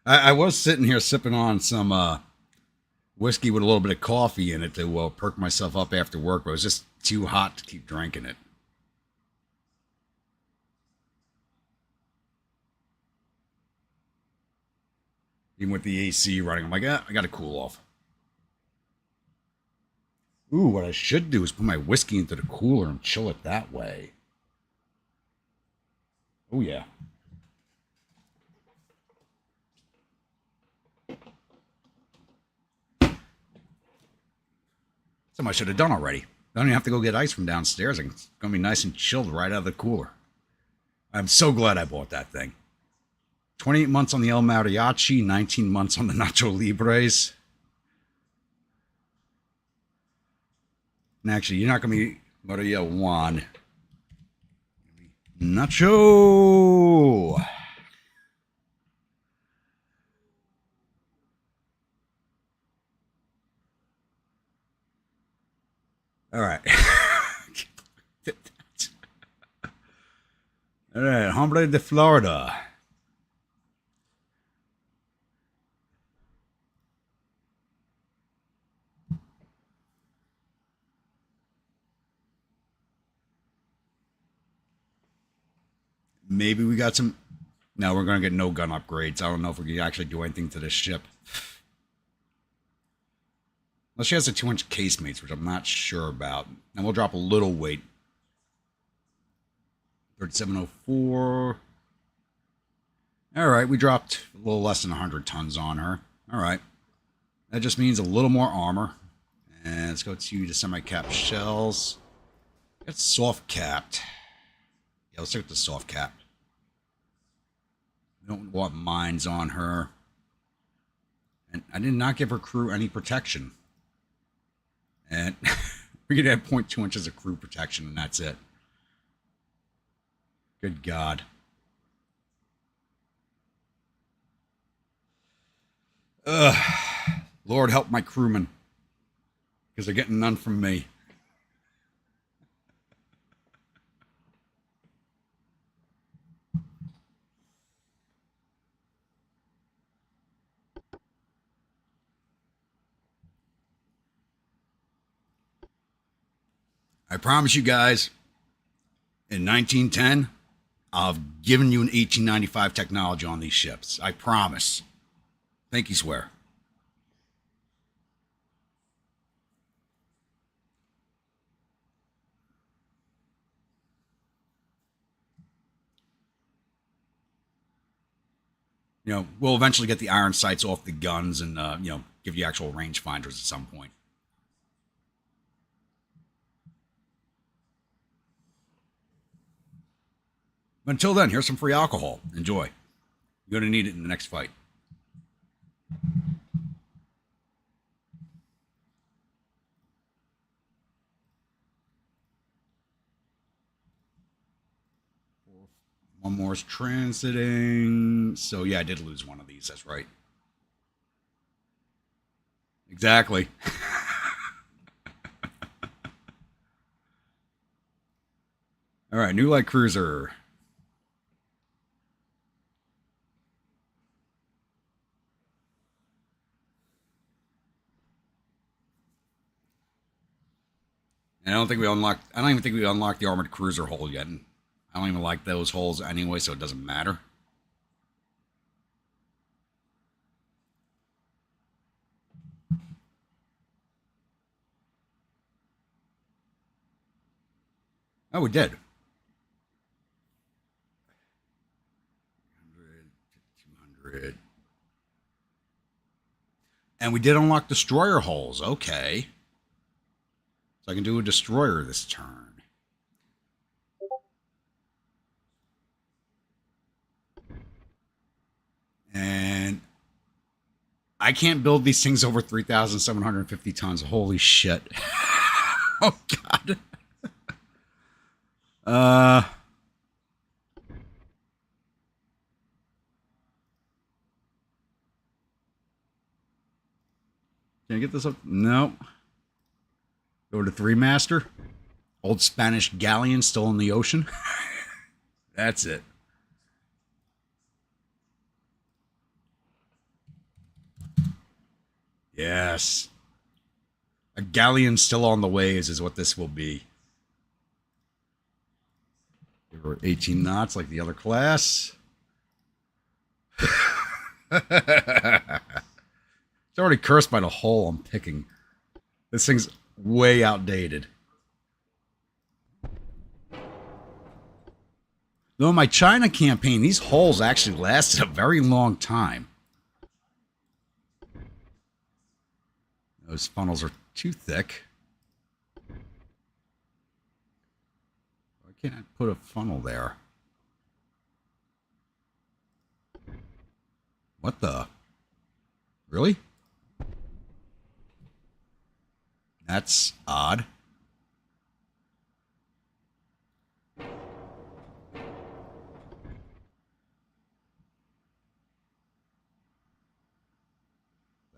I was sitting here sipping on some whiskey with a little bit of coffee in it to perk myself up after work, but it was just too hot to keep drinking it. Even with the AC running, I'm like, I got to cool off. Ooh, what I should do is put my whiskey into the cooler and chill it that way. Oh, yeah. Something I should have done already. I don't even have to go get ice from downstairs. It's going to be nice and chilled right out of the cooler. I'm so glad I bought that thing. 28 months on the El Mariachi, 19 months on the Nacho Libres. And actually, you're not going to be Maria Juan. Nacho! All right. All right, Hombre de Florida. Maybe we got some... No, we're going to get no gun upgrades. I don't know if we can actually do anything to this ship. Unless she has the 2-inch casemates, which I'm not sure about. And we'll drop a little weight. 3704. All right, we dropped a little less than 100 tons on her. All right. That just means a little more armor. And let's go to the semi-capped shells. It's soft-capped. Yeah, let's stick with the soft-capped. We don't want mines on her. And I did not give her crew any protection. And we could add 0.2 inches of crew protection, and that's it. Good God. Lord help my crewmen. Because they're getting none from me. I promise you guys, in 1910, I've given you an 1895 technology on these ships. I promise. Thank you, swear. You know, we'll eventually get the iron sights off the guns and, give you actual rangefinders at some point. But until then, here's some free alcohol. Enjoy. You're going to need it in the next fight. One more is transiting. So, yeah, I did lose one of these. That's right. Exactly. All right, new light cruiser. And I don't even think we unlocked the armored cruiser hull yet. And I don't even like those holes anyway, so it doesn't matter. Oh, we did. 200. And we did unlock destroyer hulls. Okay. So I can do a destroyer this turn. And I can't build these things over 3,750 tons. Holy shit. Oh, God. Can I get this up? No. Go to Three Master. Old Spanish galleon still in the ocean. That's it. Yes. A galleon still on the waves is what this will be. We're 18 knots like the other class. It's already cursed by the hole I'm picking. This thing's way outdated. Though in my China campaign, these holes actually lasted a very long time. Those funnels are too thick. Why can't I put a funnel there? What the? Really? That's odd.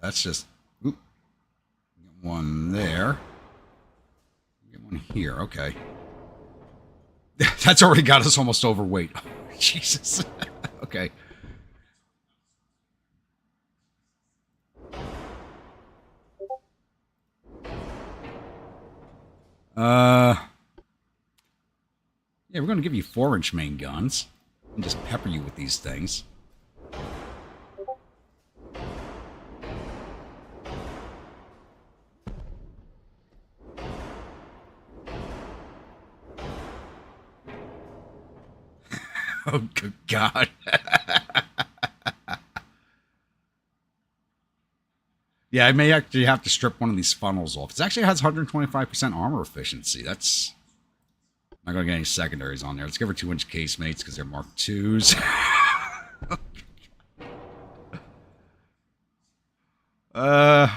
That's just... Oop. Get one there. Get one here. Okay. That's already got us almost overweight. Oh, Jesus. Okay. Yeah, we're going to give you 4-inch main guns and just pepper you with these things. Oh, good God. Yeah, I may actually have to strip one of these funnels off. It actually has 125% armor efficiency. That's... I'm not going to get any secondaries on there. Let's give her 2-inch casemates because they're Mark IIs. Yeah,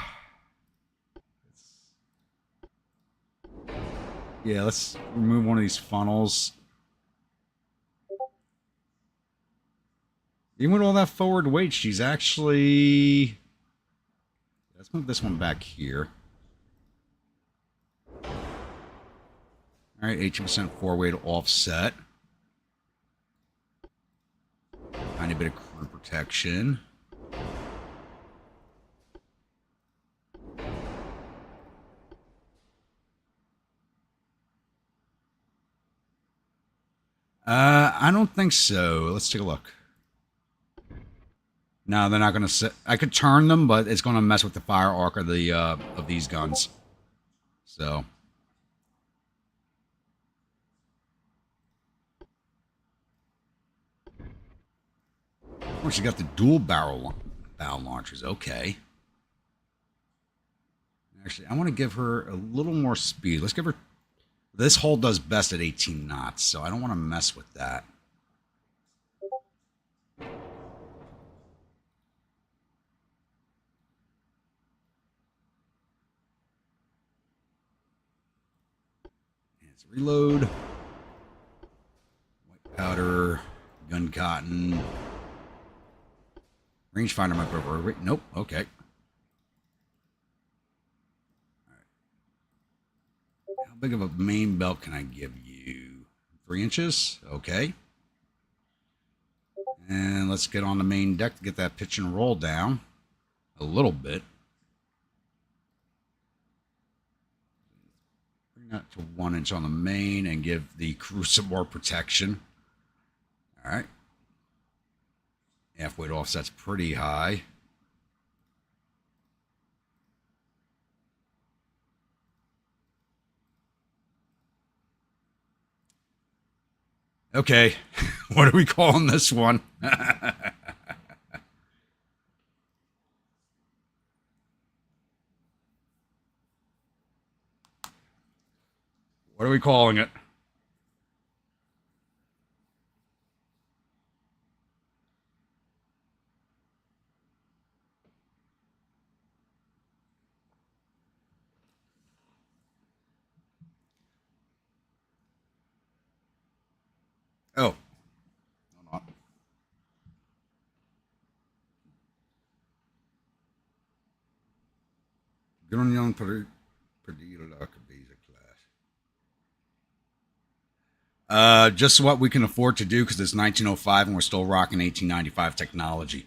let's remove one of these funnels. Even with all that forward weight, she's actually... Let's move this one back here. All right, 18% four-way to offset. Tiny bit of crew protection. I don't think so. Let's take a look. No, they're not going to sit. I could turn them, but it's going to mess with the fire arc of the of these guns. So. Oh, she got the dual barrel bow launchers. Okay. Actually, I want to give her a little more speed. Let's give her... This hull does best at 18 knots, so I don't want to mess with that. Let's reload. White powder. Gun cotton. Rangefinder might go over. Nope. Okay. How big of a main belt can I give you? 3 inches? Okay. And let's get on the main deck to get that pitch and roll down a little bit. Bring that to 1 inch on the main and give the crew some more protection. All right. Half weight offset's pretty high. Okay, what are we calling this one? What are we calling it? Oh. Hold on. Grunion Perdido Cabeza class. Just what we can afford to do because it's 1905 and we're still rocking 1895 technology.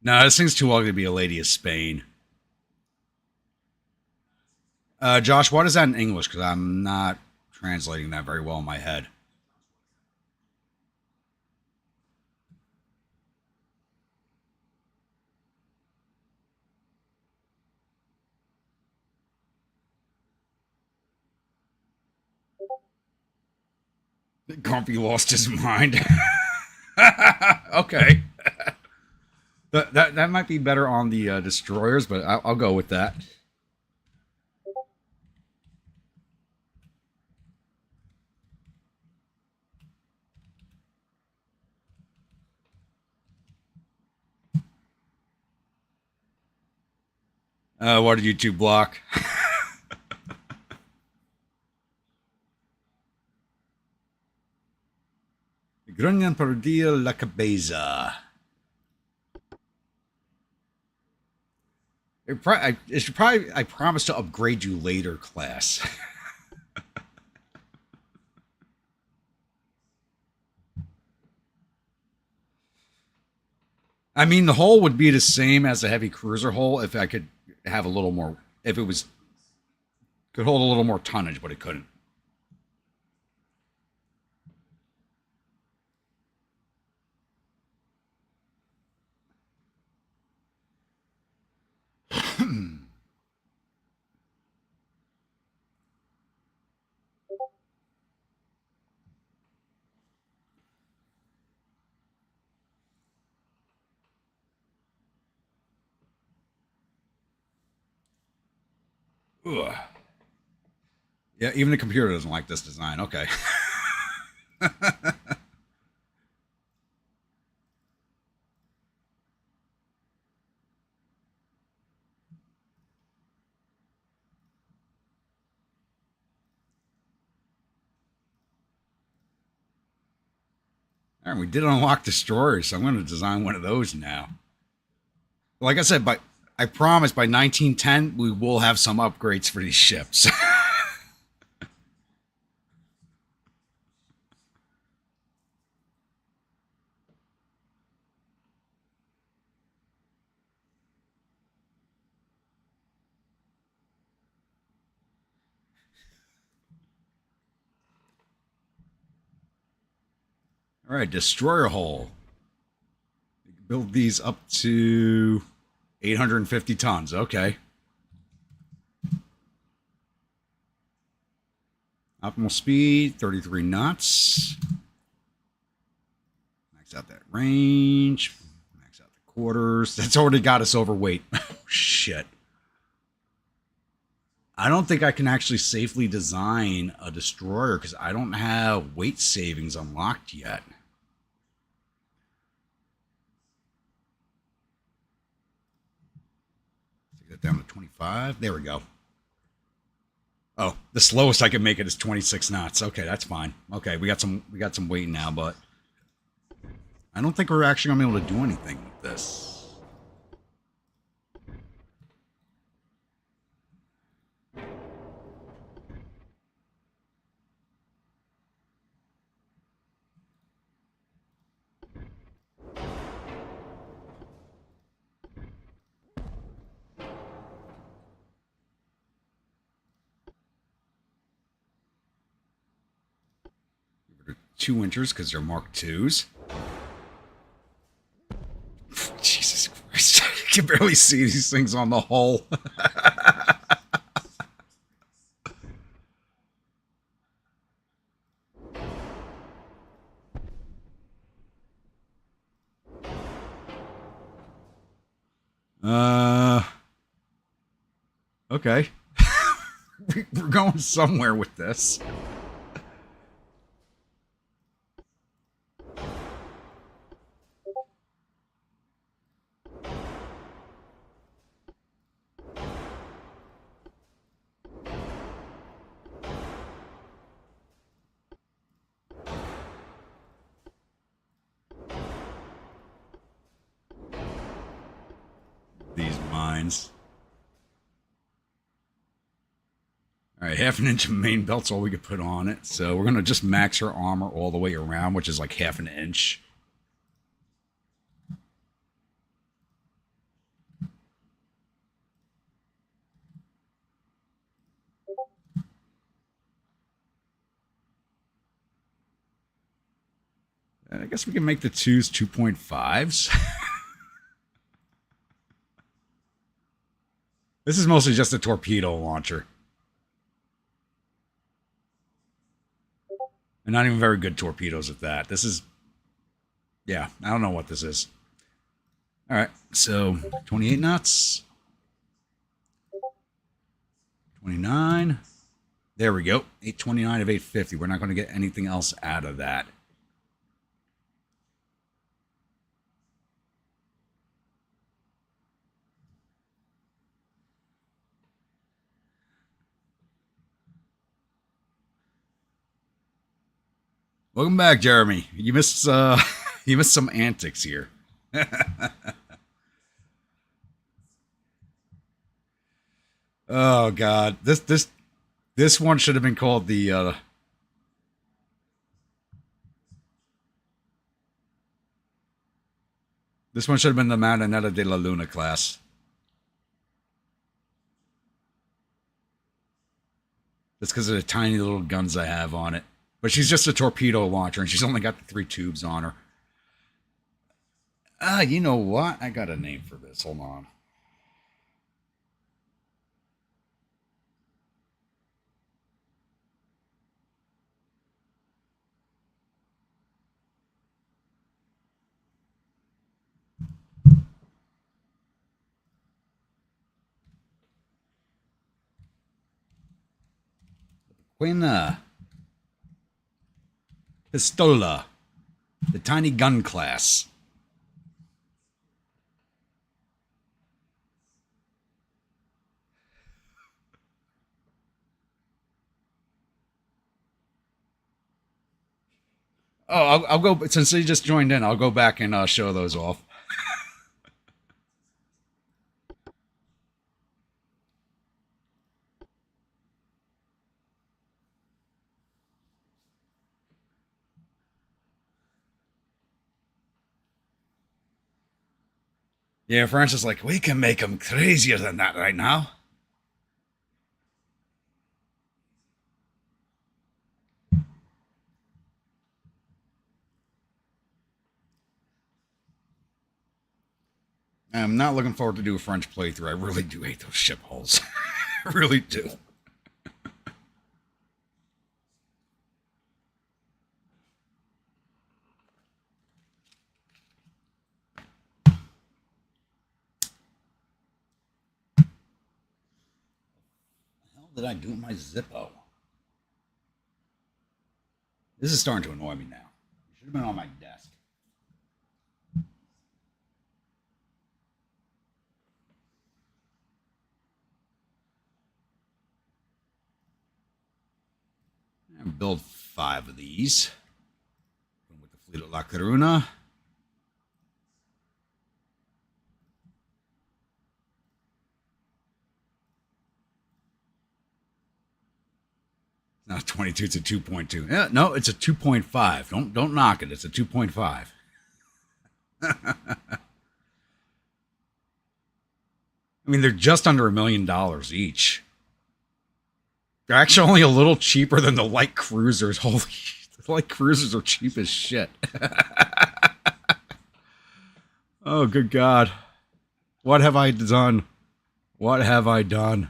No, this thing's too ugly to be a lady of Spain. Josh, what is that in English? Because I'm not translating that very well in my head. Grumpy lost his mind. Okay. That might be better on the destroyers, but I'll go with that. What did you two block? Grunion Perdido la Cabeza. It should probably. I promise to upgrade you later, class. I mean, the hull would be the same as a heavy cruiser hull if I could have a little more. If it was could hold a little more tonnage, but it couldn't. Ugh. Yeah, even the computer doesn't like this design. Okay. All right, we did unlock destroyers, so I'm going to design one of those now. Like I said, I promise by 1910 we will have some upgrades for these ships. All right, destroyer hull. Build these up to 850 tons. Okay. Optimal speed 33 knots. Max out that range. Max out the quarters. That's already got us overweight. Oh, shit. I don't think I can actually safely design a destroyer because I don't have weight savings unlocked yet. Take that down to 25. There we go. Oh, the slowest I can make it is 26 knots. Okay, that's fine. Okay, we got some weight now, but I don't think we're actually gonna be able to do anything with this. They're 2 inches because they're Mark IIs. Jesus Christ. I can barely see these things on the hull. Okay. We're going somewhere with this. cannons. All right, half an inch of main belt's all we could put on it. So we're going to just max her armor all the way around, which is like half an inch. I guess we can make the 2s 2.5s. This is mostly just a torpedo launcher. And not even very good torpedoes at that. This is... Yeah, I don't know what this is. Alright, so 28 knots. 29. There we go. 829 of 850. We're not going to get anything else out of that. Welcome back, Jeremy. You missed you missed some antics here. Oh God, this one should have been called the. This one should have been the Marinetta de la Luna class. That's because of the tiny little guns I have on it. But she's just a torpedo launcher, and she's only got the 3 tubes on her. You know what? I got a name for this. Hold on. Quina Pistola, the tiny gun class. Oh, I'll go, since they just joined in, I'll go back and show those off. Yeah, Francis is like, we can make them crazier than that right now. I'm not looking forward to do a French playthrough. I really do hate those ship hulls. I really do. What the hell did I do with my Zippo? This is starting to annoy me now. It should have been on my desk. And build 5 of these. With the fleet of La Coruna. Not 22, it's a 2.2. Yeah, no, it's a 2.5. Don't knock it. It's a 2.5. I mean, they're just under $1 million each. They're actually only a little cheaper than the light cruisers. Holy, the light cruisers are cheap as shit. Oh, good God. What have I done? What have I done?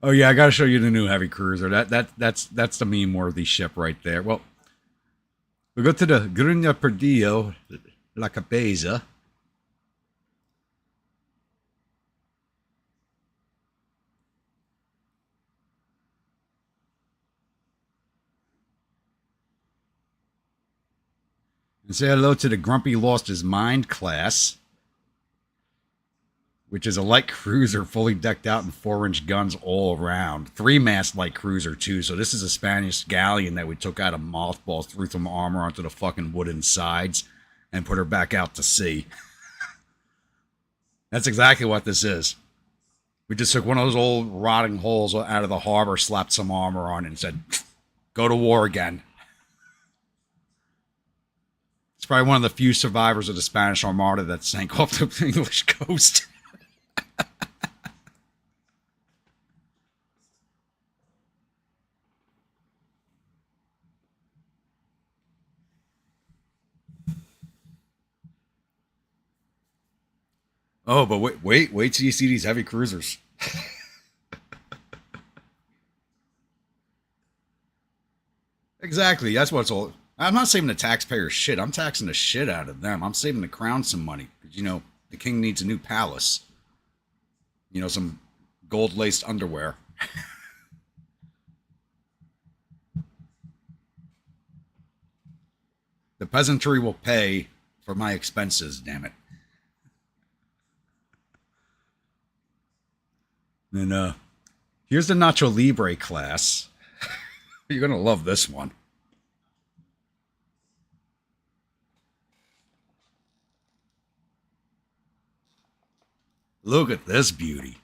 Oh yeah, I gotta show you the new heavy cruiser. That's the meme-worthy ship right there. Well, we go to the Gruna Perdio, La Capeza. And say hello to the Grumpy Lost His Mind class. which is a light cruiser fully decked out in 4-inch guns all around. 3-mast light cruiser, too. So this is a Spanish galleon that we took out of mothballs, threw some armor onto the fucking wooden sides, and put her back out to sea. That's exactly what this is. We just took one of those old rotting holes out of the harbor, slapped some armor on it, and said, go to war again. It's probably one of the few survivors of the Spanish Armada that sank off the English coast. Oh, but wait till you see these heavy cruisers. Exactly, that's what's all. I'm not saving the taxpayers shit. I'm taxing the shit out of them. I'm saving the crown some money. You know, the king needs a new palace. You know, some gold-laced underwear. The peasantry will pay for my expenses, damn it. And here's the Nacho Libre class. You're gonna love this one. Look at this beauty.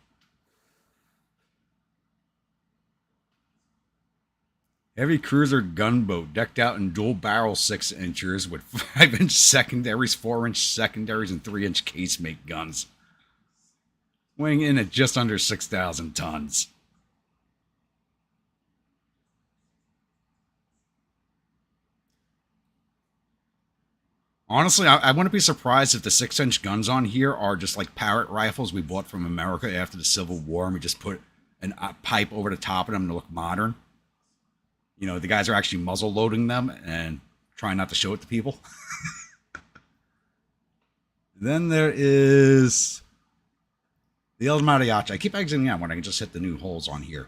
Heavy cruiser gunboat decked out in dual barrel 6-inchers with 5-inch secondaries, 4-inch secondaries, and 3-inch casemate guns. Weighing in at just under 6,000 tons. Honestly, I wouldn't be surprised if the 6-inch guns on here are just like Parrott rifles we bought from America after the Civil War, and we just put a pipe over the top of them to look modern. You know, the guys are actually muzzle loading them and trying not to show it to people. Then there is the El Mariachi. I keep exiting out when I can just hit the new holes on here.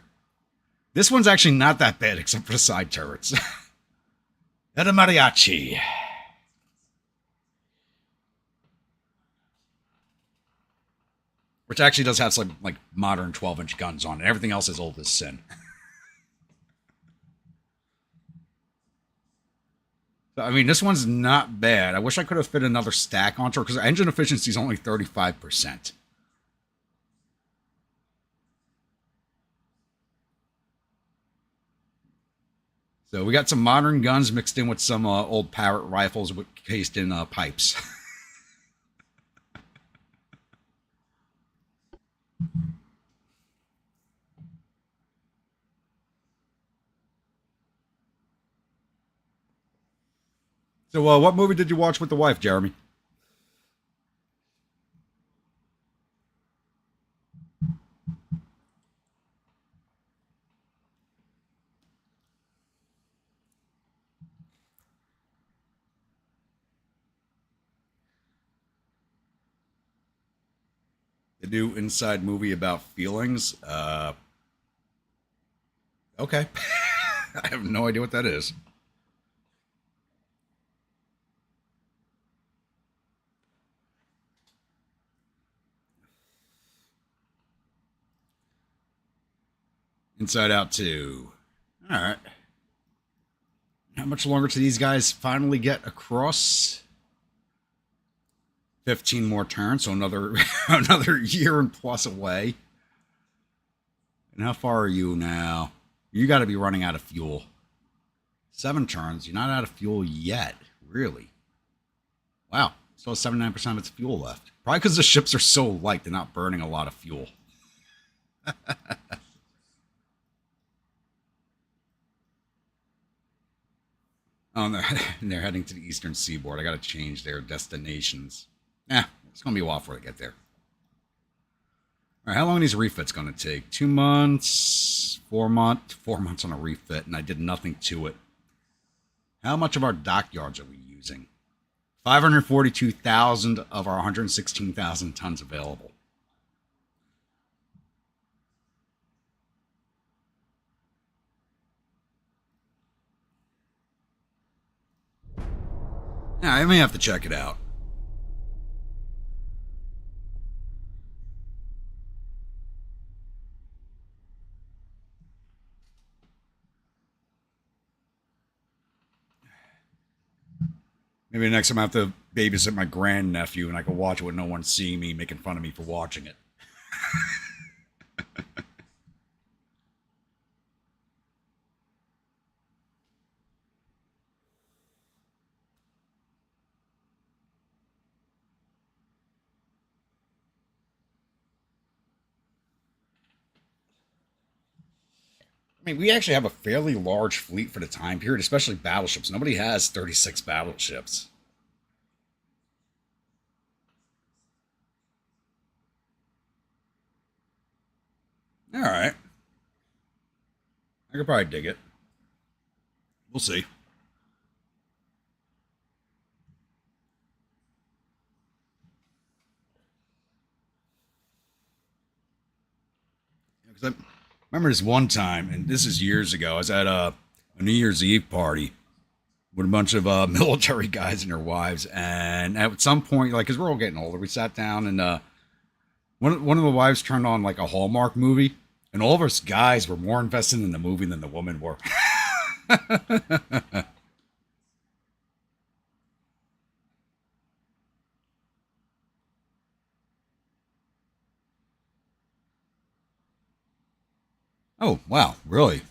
This one's actually not that bad except for the side turrets. El Mariachi. Which actually does have some like modern 12-inch guns on it. Everything else is old as sin. So, I mean, this one's not bad. I wish I could have fit another stack onto it because engine efficiency is only 35%. So we got some modern guns mixed in with some old Parrott rifles cased in pipes. So what movie did you watch with the wife, Jeremy? The new Inside movie about feelings? Okay. I have no idea what that is. Inside Out 2. All right. How much longer till these guys finally get across? 15 more turns, so another another year and plus away. And how far are you now? You got to be running out of fuel. 7 turns. You're not out of fuel yet. Really? Wow. Still 79% of its fuel left. Probably because the ships are so light, they're not burning a lot of fuel. Oh, they're heading to the eastern seaboard. I got to change their destinations. It's going to be a while before they get there. All right, how long are these refits going to take? 2 months, 4 months, 4 months on a refit, and I did nothing to it. How much of our dockyards are we using? 542,000 of our 116,000 tons available. Yeah, I may have to check it out. Maybe next time I have to babysit my grandnephew and I can watch it with no one seeing me making fun of me for watching it. I mean, we actually have a fairly large fleet for the time period, especially battleships. Nobody has 36 battleships. All right. I could probably dig it. We'll see. Because I remember this one time, and this is years ago. I was at a New Year's Eve party with a bunch of military guys and their wives, and at some point, like, because we're all getting older, we sat down and one of the wives turned on like a Hallmark movie, and all of us guys were more invested in the movie than the women were. Oh wow, really?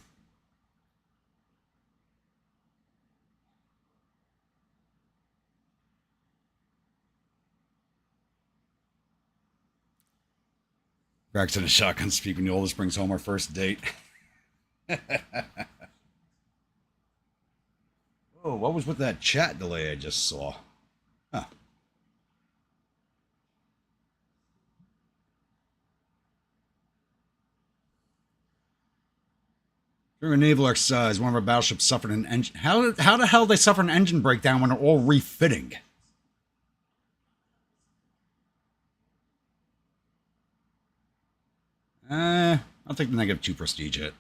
Cracks in a shotgun speak when the oldest brings home our first date. Oh, what was with that chat delay I just saw? Huh. During a naval exercise, one of our battleships suffered an engine. How the hell did they suffer an engine breakdown when they're all refitting? I'll take the -2 prestige hit.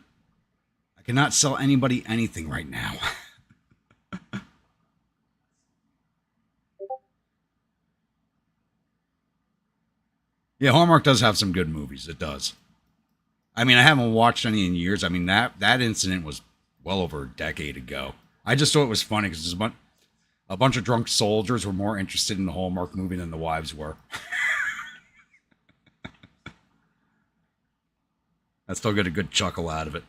I cannot sell anybody anything right now. Yeah, Hallmark does have some good movies. It does. I mean, I haven't watched any in years. I mean, that incident was well over a decade ago. I just thought it was funny because a bunch of drunk soldiers were more interested in the Hallmark movie than the wives were. I still get a good chuckle out of it.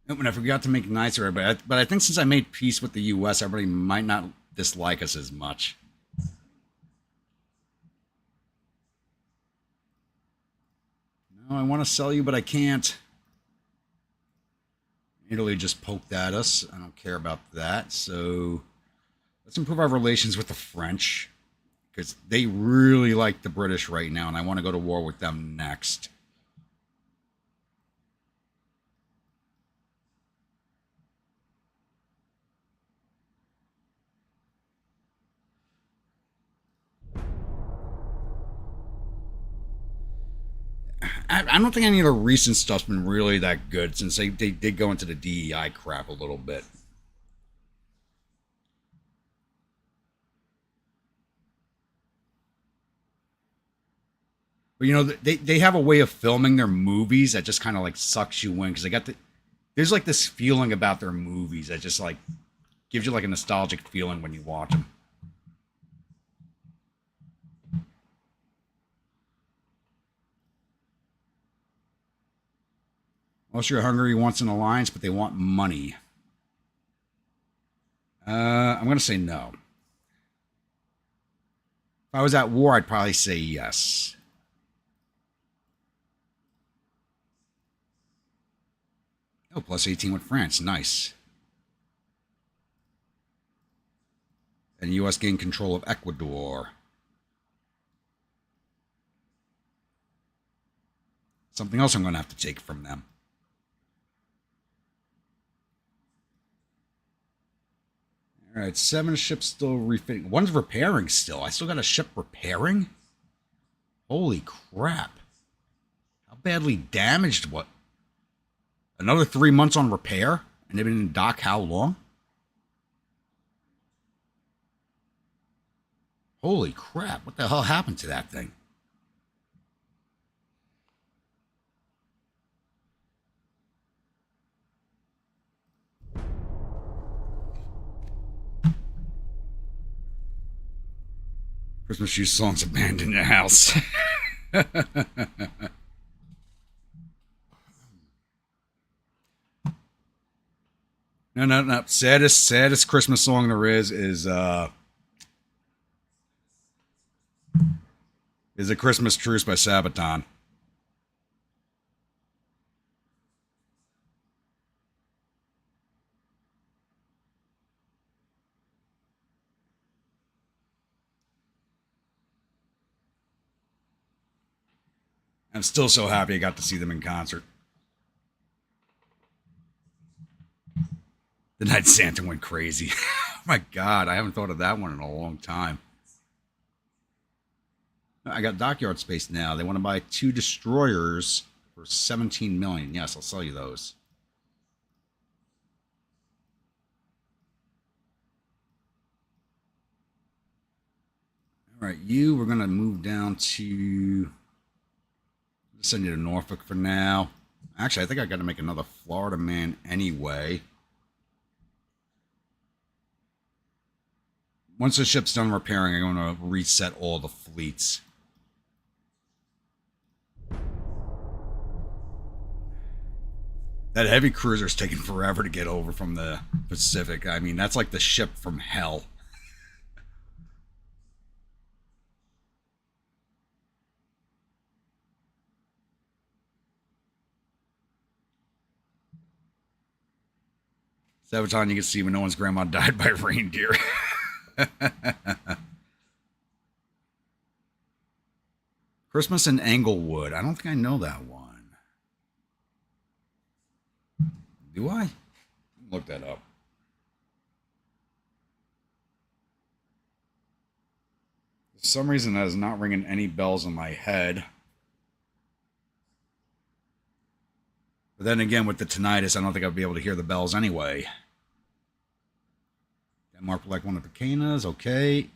And I forgot to make nice to everybody, but I think since I made peace with the U.S., everybody might not dislike us as much. No, I want to sell you, but I can't. Italy just poked at us. I don't care about that. So let's improve our relations with the French because they really like the British right now, and I want to go to war with them next. I don't think any of the recent stuff's been really that good since they did go into the DEI crap a little bit. But you know, they have a way of filming their movies that just kind of like sucks you in because there's like this feeling about their movies that just like gives you like a nostalgic feeling when you watch them. Austria-Hungary wants an alliance, but they want money. I'm going to say no. If I was at war, I'd probably say yes. Oh, plus 18 with France. Nice. And the U.S. gained control of Ecuador. Something else I'm going to have to take from them. All right, 7 ships still refitting. One's repairing still. I still got a ship repairing? Holy crap. How badly damaged what? Another 3 months on repair? And they've been in dock how long? Holy crap. What the hell happened to that thing? Christmas shoe songs abandoned your house. No. Saddest Christmas song there is A Christmas Truce by Sabaton. I'm still so happy I got to see them in concert. The Night Santa went crazy. Oh my God, I haven't thought of that one in a long time. I got Dockyard Space now. They want to buy 2 destroyers for 17 million. Yes, I'll sell you those. All right, we're going to move down to... send you to Norfolk for now. Actually, I think I got to make another Florida man anyway. Once the ship's done repairing, I'm going to reset all the fleets. That heavy cruiser's taking forever to get over from the Pacific. I mean, that's like the ship from hell. Sabaton, you can see when no one's grandma died by reindeer. Christmas in Englewood. I don't think I know that one. Do I? Look that up. For some reason, that is not ringing any bells in my head. But then again, with the tinnitus, I don't think I'll be able to hear the bells anyway. Got marked like one of the Canas. Okay.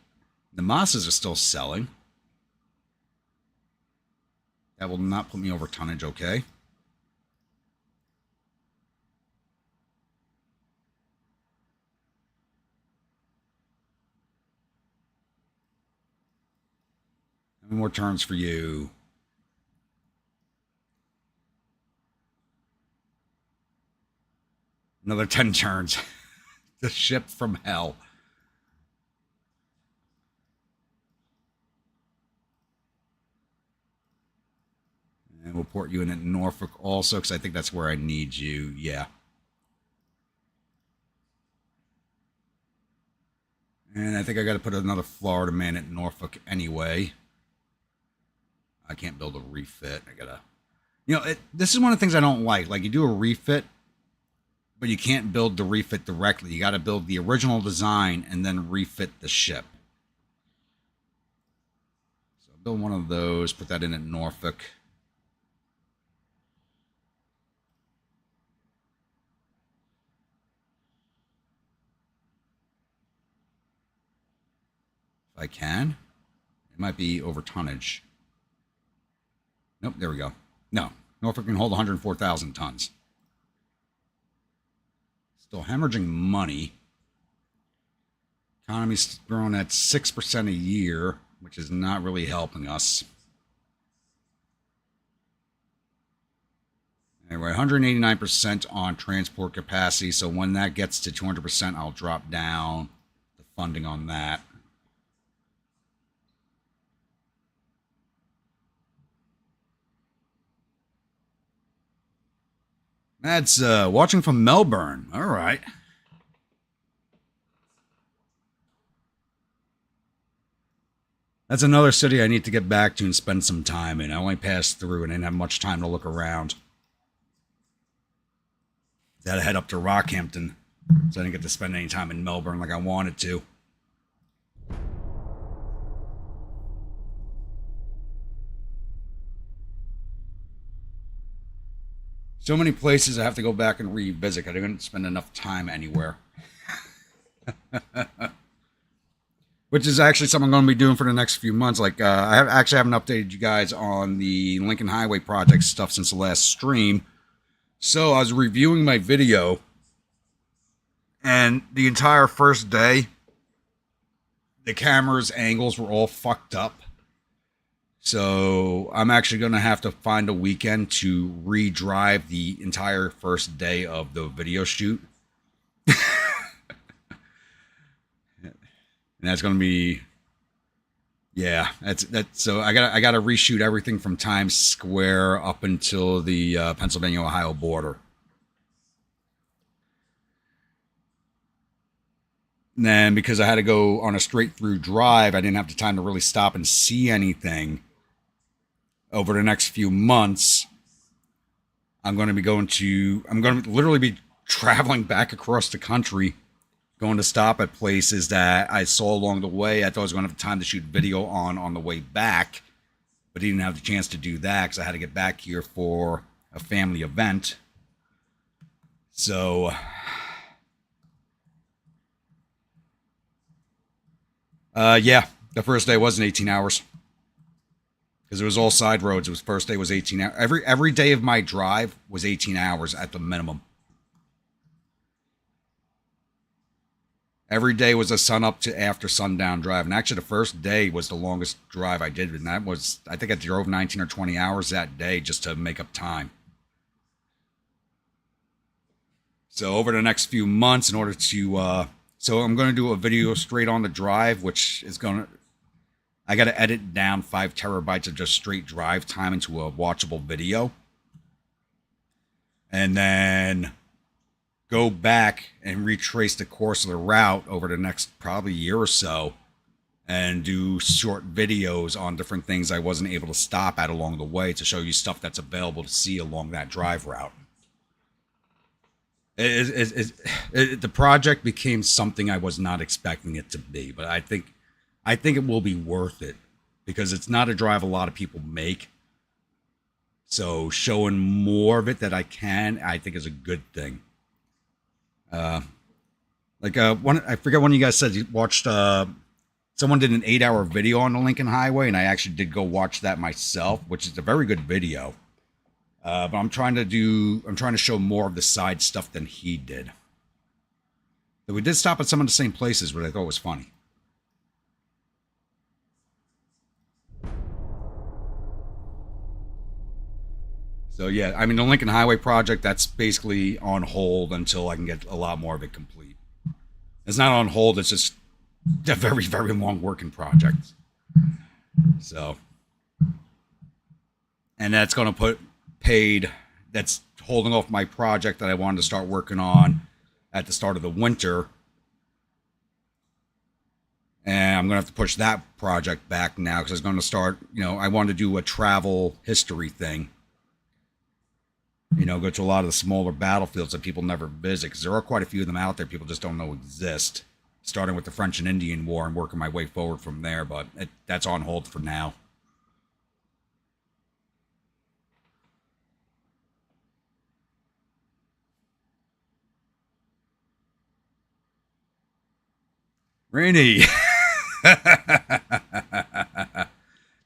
The Mosses are still selling. That will not put me over tonnage. Okay. How many more turns for you? Another 10 turns. The ship from hell. And we'll port you in at Norfolk also, because I think that's where I need you. Yeah. And I think I got to put another Florida man at Norfolk anyway. I can't build a refit. I got to... You know, this is one of the things I don't like. Like, you do a refit, but you can't build the refit directly. You got to build the original design and then refit the ship. So build one of those, put that in at Norfolk. If I can. It might be over tonnage. Nope, there we go. No, Norfolk can hold 104,000 tons. Still hemorrhaging money. Economy's growing at 6% a year, which is not really helping us. Anyway, 189% on transport capacity. So when that gets to 200%, I'll drop down the funding on that. That's watching from Melbourne. All right. That's another city I need to get back to and spend some time in. I only passed through and didn't have much time to look around. I had to head up to Rockhampton, so I didn't get to spend any time in Melbourne like I wanted to. So many places I have to go back and revisit. I didn't spend enough time anywhere. Which is actually something I'm going to be doing for the next few months. Like, I haven't updated you guys on the Lincoln Highway project stuff since the last stream. So I was reviewing my video, and the entire first day the camera's angles were all fucked up. So I'm actually going to have to find a weekend to redrive the entire first day of the video shoot. And that's going to be, yeah, that's so I got to reshoot everything from Times Square up until the Pennsylvania-Ohio border. And then because I had to go on a straight through drive, I didn't have the time to really stop and see anything. Over the next few months, I'm going to literally be traveling back across the country, going to stop at places that I saw along the way. I thought I was going to have time to shoot video on the way back, but I didn't have the chance to do that because I had to get back here for a family event. So, yeah, the first day wasn't 18 hours. Because it was all side roads. It was first day was 18 hours. Every day of my drive was 18 hours at the minimum. Every day was a sun up to after sundown drive. And actually the first day was the longest drive I did. And that was, I think I drove 19 or 20 hours that day just to make up time. So over the next few months, in order to, so I'm going to do a video straight on the drive, which is going to, I got to edit down 5 terabytes of just straight drive time into a watchable video. And then go back and retrace the course of the route over the next probably year or so and do short videos on different things I wasn't able to stop at along the way to show you stuff that's available to see along that drive route. The project became something I was not expecting it to be, but I think it will be worth it because it's not a drive a lot of people make. So showing more of it that I can, I think is a good thing. I forget one of you guys said you watched, someone did an 8-hour video on the Lincoln Highway, and I actually did go watch that myself, which is a very good video. But I'm trying to show more of the side stuff than he did. But we did stop at some of the same places, which I thought was funny. So yeah, I mean the Lincoln Highway project, that's basically on hold until I can get a lot more of it complete. It's not on hold, it's just a very, very long working project. So, and that's going to put paid, that's holding off my project that I wanted to start working on at the start of the winter. And I'm going to have to push that project back now because I was going to start, I wanted to do a travel history thing. Go to a lot of the smaller battlefields that people never visit because there are quite a few of them out there people just don't know exist. Starting with the French and Indian War and working my way forward from there, but that's on hold for now. Rainy.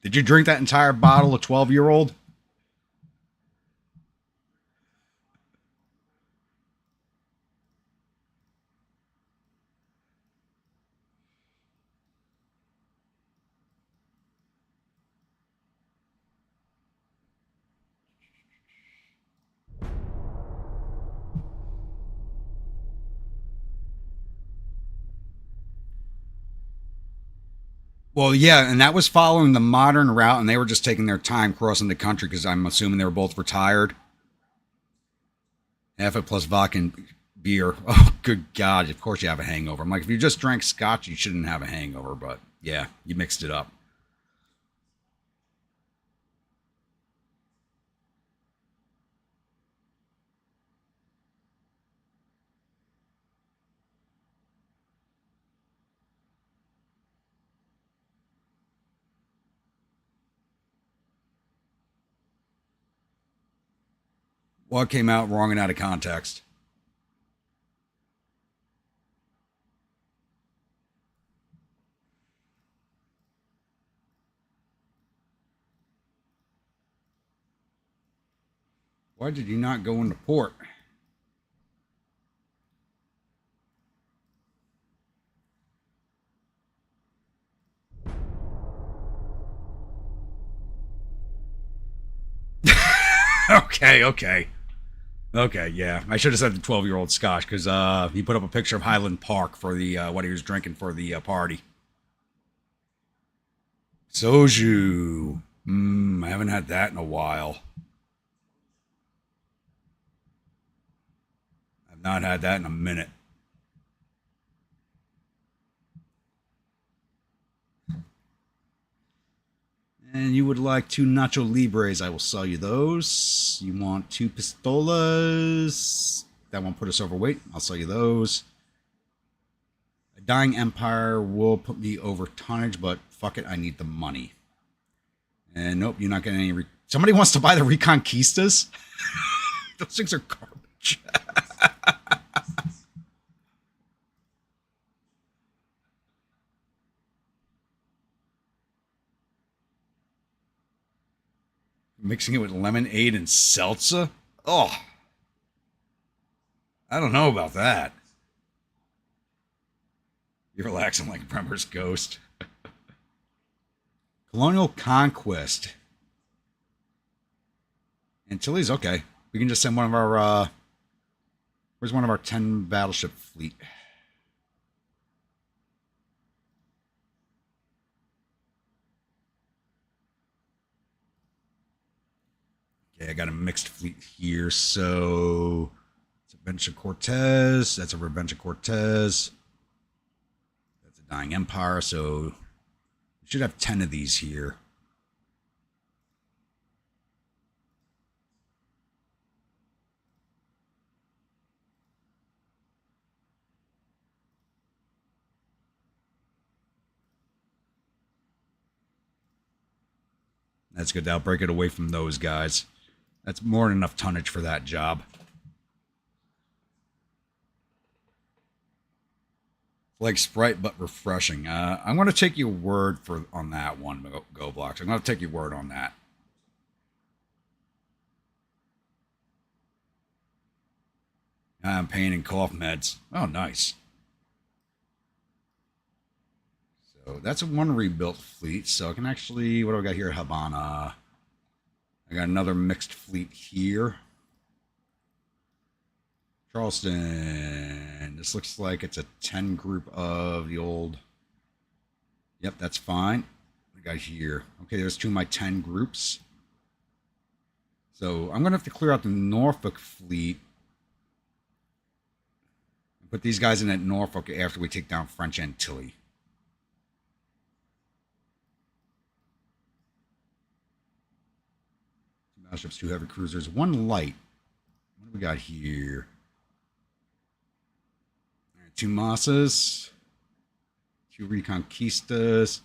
Did you drink that entire bottle of 12-year-old? Well, yeah, and that was following the modern route, and they were just taking their time crossing the country because I'm assuming they were both retired. Half it plus vodka and beer. Oh, good God. Of course you have a hangover. I'm like, if you just drank scotch, you shouldn't have a hangover. But yeah, you mixed it up. What came out wrong and out of context? Why did you not go into port? Okay, okay. Okay, yeah. I should have said the 12-year-old Scotch because he put up a picture of Highland Park for the what he was drinking for the party. Soju. I haven't had that in a while. I've not had that in a minute. And you would like two Nacho Libres. I will sell you those. You want two Pistolas. That won't put us overweight. I'll sell you those. A Dying Empire will put me over tonnage, but fuck it. I need the money. And nope, you're not getting any. Somebody wants to buy the Reconquistas? Those things are garbage. Mixing it with lemonade and seltzer? Oh, I don't know about that. You're relaxing like Bremer's Ghost. Colonial Conquest. Antilles? Okay. We can just send one of our, where's one of our 10 battleship fleet? Okay, I got a mixed fleet here, so it's Revenge of Cortez. That's a Revenge of Cortez. That's a Dying Empire, so we should have 10 of these here. That's good. I'll break it away from those guys. That's more than enough tonnage for that job. Like Sprite, but refreshing. I'm going to take your word on that one, Go Blocks. I'm going to take your word on that. I'm pain and cough meds. Oh, nice. So that's a one rebuilt fleet. So I can actually, what do I got here? Habana. I got another mixed fleet here. Charleston. This looks like it's a 10 group of the old. Yep, that's fine. I got here. Okay, there's two of my 10 groups. So I'm going to have to clear out the Norfolk fleet. Put these guys in at Norfolk after we take down French Antilles. Two battleships, two heavy cruisers, one light. What do we got here? All right, two Massas, two Reconquistas,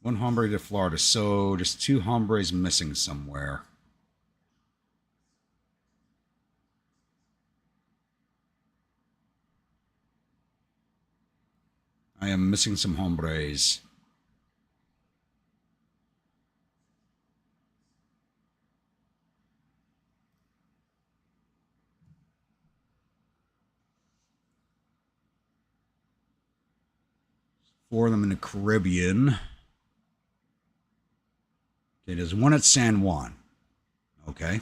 one Hombre de Florida. So just two Hombres missing somewhere. I am missing some Hombres. Four of them in the Caribbean. Okay, there's one at San Juan. Okay.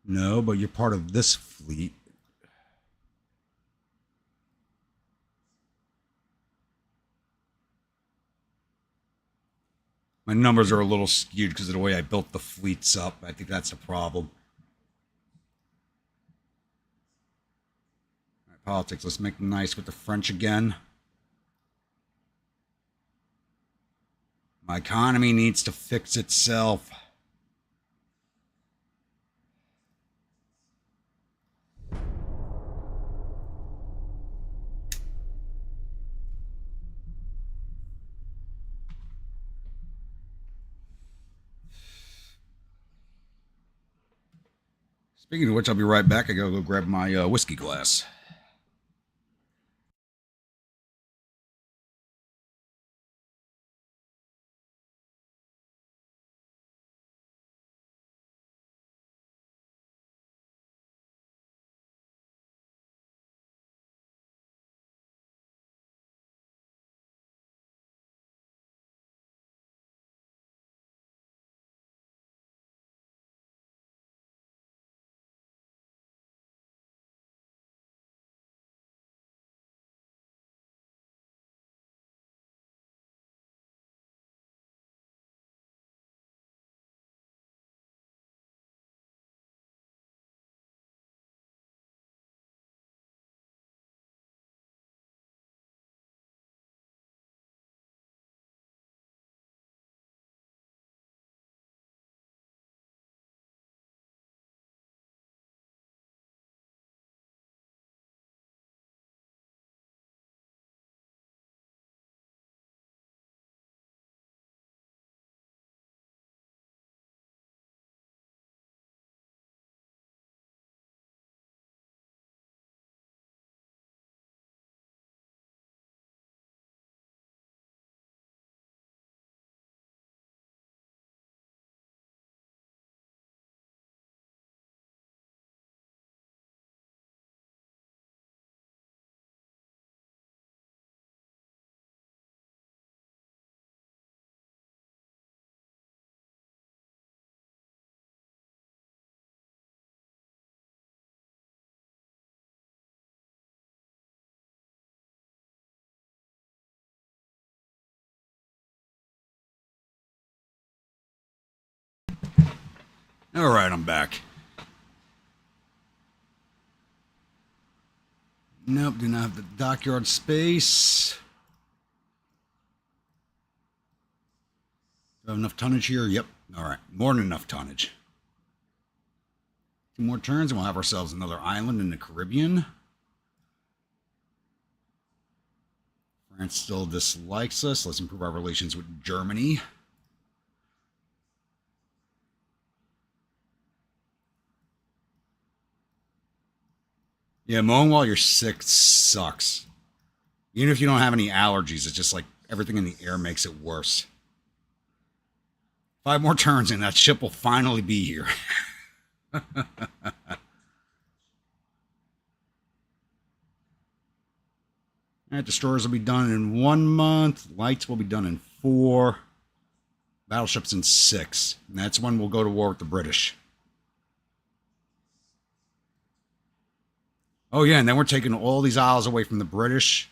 No, but you're part of this fleet. My numbers are a little skewed because of the way I built the fleets up. I think that's the problem. All right, politics. Let's make nice with the French again. My economy needs to fix itself. Speaking of which, I'll be right back. I gotta go grab my whiskey glass. All right, I'm back. Nope, do not have the dockyard space. Do I have enough tonnage here? Yep. All right, more than enough tonnage. 2 more turns and we'll have ourselves another island in the Caribbean. France still dislikes us. Let's improve our relations with Germany. Yeah, mowing while you're sick sucks. Even if you don't have any allergies, it's just like everything in the air makes it worse. 5 more turns and that ship will finally be here. Alright, destroyers will be done in 1 month. Lights will be done in 4. Battleships in 6. And that's when we'll go to war with the British. Oh yeah, and then we're taking all these isles away from the British.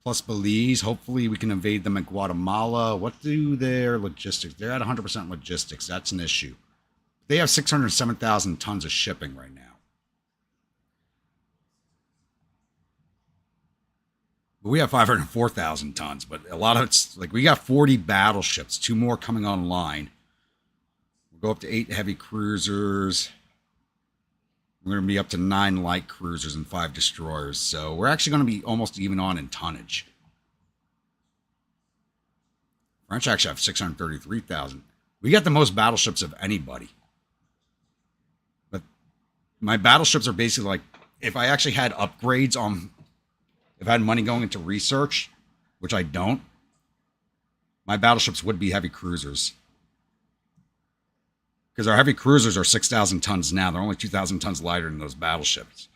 Plus Belize. Hopefully we can invade them at Guatemala. What do their logistics? They're at 100% logistics. That's an issue. They have 607,000 tons of shipping right now. We have 504,000 tons, but a lot of it's like we got 40 battleships, 2 more coming online. We'll go up to 8 heavy cruisers. We're going to be up to 9 light cruisers and 5 destroyers. So we're actually going to be almost even on in tonnage. French actually have 633,000. We got the most battleships of anybody. But my battleships are basically like, if I actually had upgrades on... If I had money going into research, which I don't, my battleships would be heavy cruisers. Because our heavy cruisers are 6,000 tons now. They're only 2,000 tons lighter than those battleships.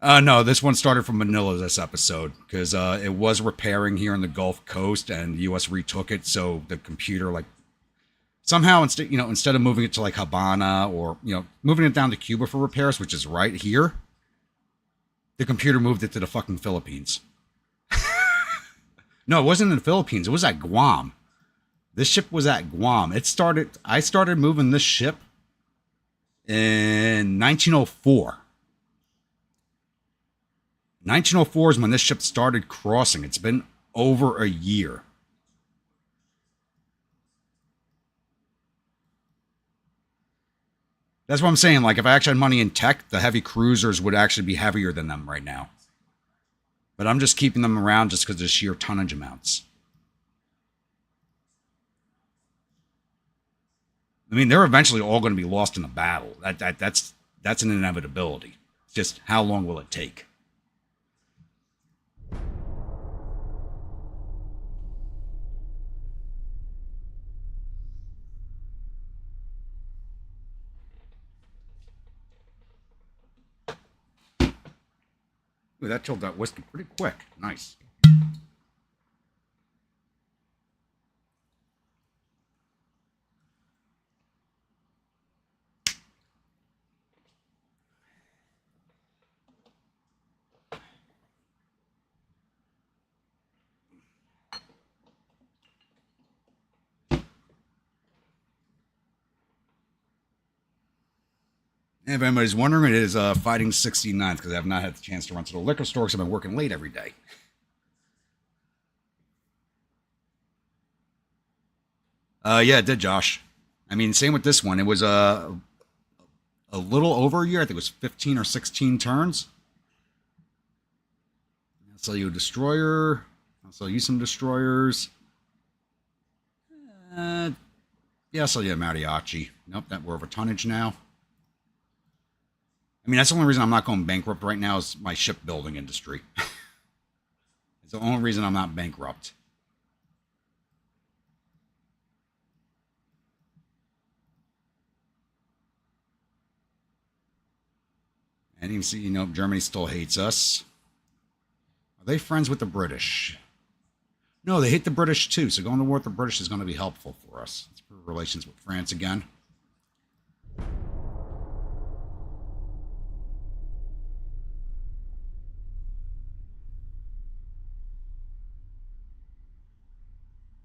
No, this one started from Manila this episode. Because it was repairing here on the Gulf Coast and the U.S. retook it. So the computer, like, somehow instead of moving it to like Habana or moving it down to Cuba for repairs, which is right here, the computer moved it to the fucking Philippines. No, it wasn't in the Philippines. It was at Guam. This ship was at Guam. I started moving this ship in 1904. 1904 is when this ship started crossing. It's been over a year. That's what I'm saying. Like, if I actually had money in tech, the heavy cruisers would actually be heavier than them right now. But I'm just keeping them around just because of the sheer tonnage amounts. I mean, they're eventually all going to be lost in a battle. That's an inevitability. It's just how long will it take? Ooh, that chilled that whiskey pretty quick. Nice. And if anybody's wondering, it is Fighting 69th because I have not had the chance to run to the liquor store because I've been working late every day. Yeah, it did, Josh. I mean, same with this one. It was a little over a year. I think it was 15 or 16 turns. I'll sell you a destroyer. I'll sell you some destroyers. Yeah, I'll sell you a mariachi. Nope, that we're over tonnage now. I mean, that's the only reason I'm not going bankrupt right now is my shipbuilding industry. It's the only reason I'm not bankrupt. And you can see, Germany still hates us. Are they friends with the British? No, they hate the British too. So going to war with the British is going to be helpful for us. Let's improve relations with France again.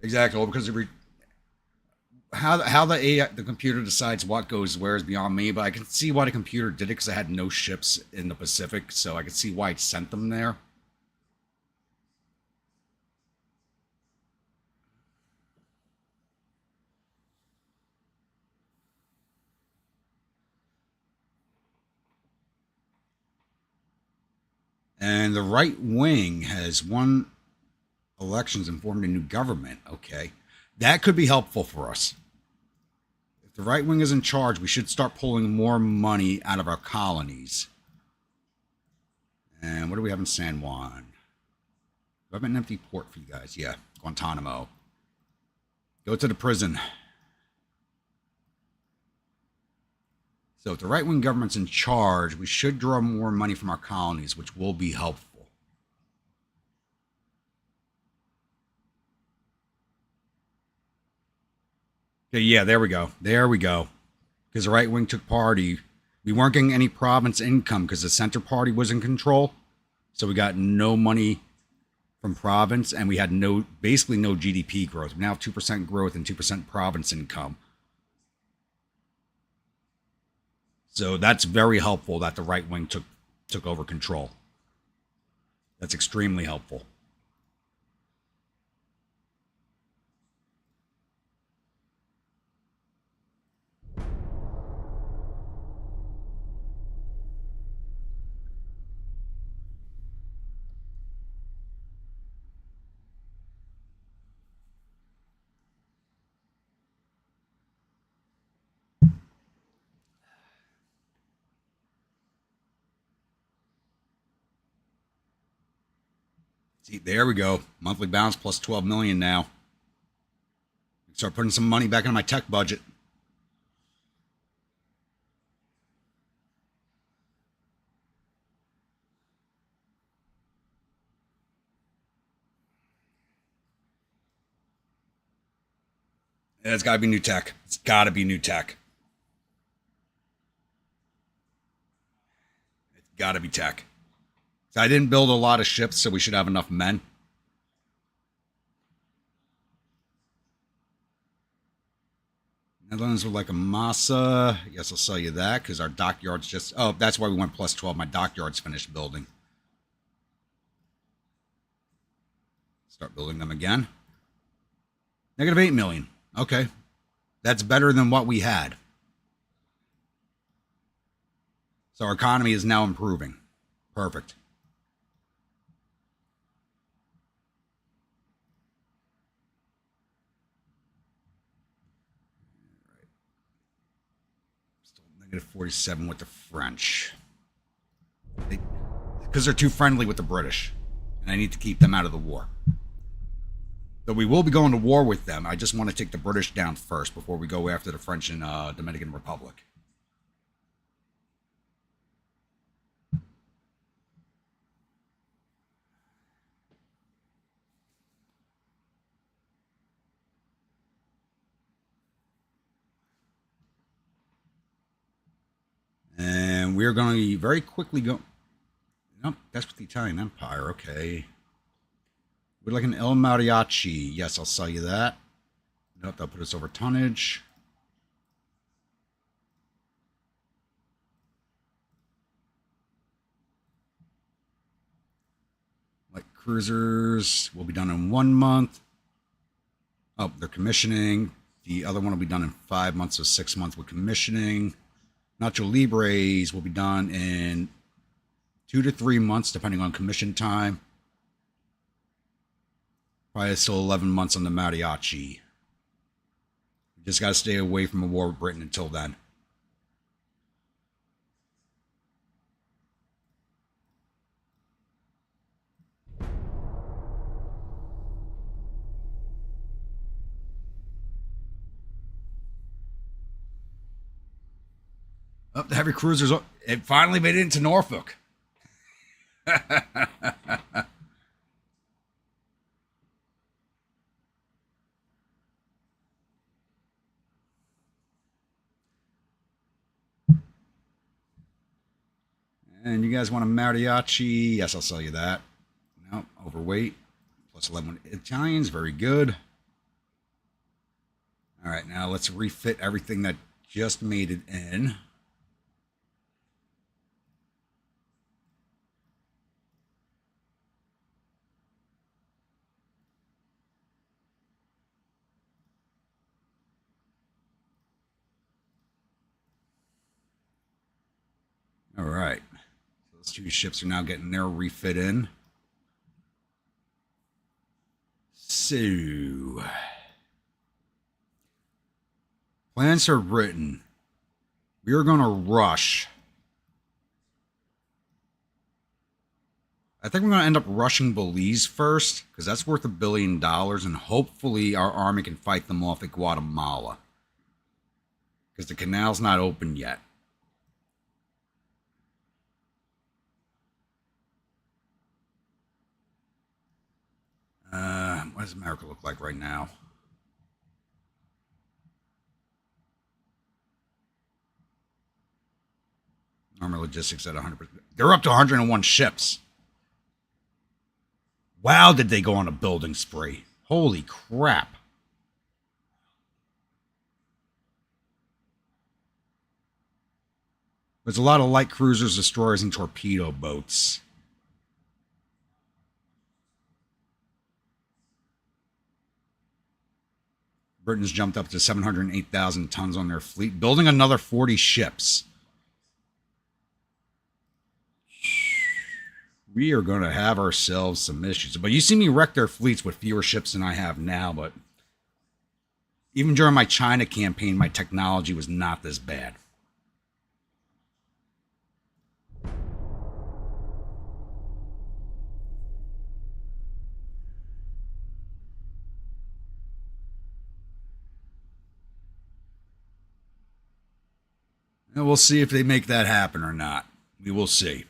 Exactly, because how the AI, the computer decides what goes where is beyond me, but I can see why the computer did it because I had no ships in the Pacific, so I can see why it sent them there. And the right wing has won elections and formed a new government. Okay, that could be helpful for us. If the right wing is in charge, we should start pulling more money out of our colonies. And what do we have in San Juan? Do I have an empty port for you guys? Yeah, Guantanamo. Go to the prison. So if the right-wing government's in charge, we should draw more money from our colonies, which will be helpful. Okay, yeah, there we go. There we go. Because the right wing took party. We weren't getting any province income because the center party was in control. So we got no money from province, and we had basically no GDP growth. We now have 2% growth and 2% province income. So that's very helpful that the right wing took over control. That's extremely helpful. See, there we go. Monthly balance plus 12 million now. Start putting some money back into my tech budget. It's got to be new tech. It's got to be new tech. It's got to be tech. So I didn't build a lot of ships, so we should have enough men. Netherlands would like a Massa. I guess I'll sell you that because our dockyard's just... Oh, that's why we went plus 12. My dockyard's finished building. Start building them again. Negative 8 million. Okay. That's better than what we had. So our economy is now improving. Perfect. Still negative 47 with the French. Because they're too friendly with the British. And I need to keep them out of the war. Though we will be going to war with them. I just want to take the British down first before we go after the French and Dominican Republic. And we're going to very quickly go... Nope, that's with the Italian Empire. Okay. We'd like an El Mariachi. Yes, I'll sell you that. Nope, that'll put us over tonnage. Like cruisers will be done in 1 month. Oh, they're commissioning. The other one will be done in 5 months, so 6 months with commissioning. Nacho Libres will be done in 2 to 3 months, depending on commission time. Probably still 11 months on the Mariachi. We just got to stay away from a war with Britain until then. Oh, the heavy cruisers, it finally made it into Norfolk. And you guys want a mariachi? Yes, I'll sell you that. No, overweight. Plus 11 Italians, very good. All right, right, now let's refit everything that just made it in. All right. So those two ships are now getting their refit in. So, plans are written. We are going to rush. I think we're going to end up rushing Belize first, because that's worth $1 billion, and hopefully our army can fight them off at Guatemala. Because the canal's not open yet. What does America look like right now? Armor logistics at 100%. They're up to 101 ships. Wow, did they go on a building spree? Holy crap. There's a lot of light cruisers, destroyers, and torpedo boats. Britain's jumped up to 708,000 tons on their fleet, building another 40 ships. We are going to have ourselves some issues. But you see me wreck their fleets with fewer ships than I have now, but even during my China campaign, my technology was not this bad. And we'll see if they make that happen or not. We will see.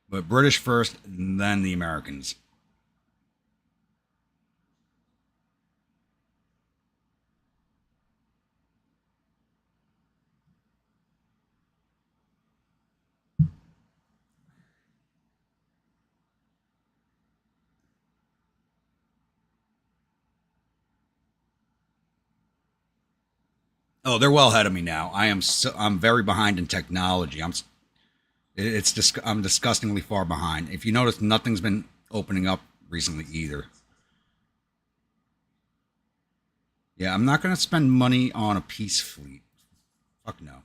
But British first, and then the Americans. Oh, they're well ahead of me now. I'm very behind in technology. I'm disgustingly far behind. If you notice, nothing's been opening up recently either. Yeah, I'm not going to spend money on a peace fleet. Fuck no.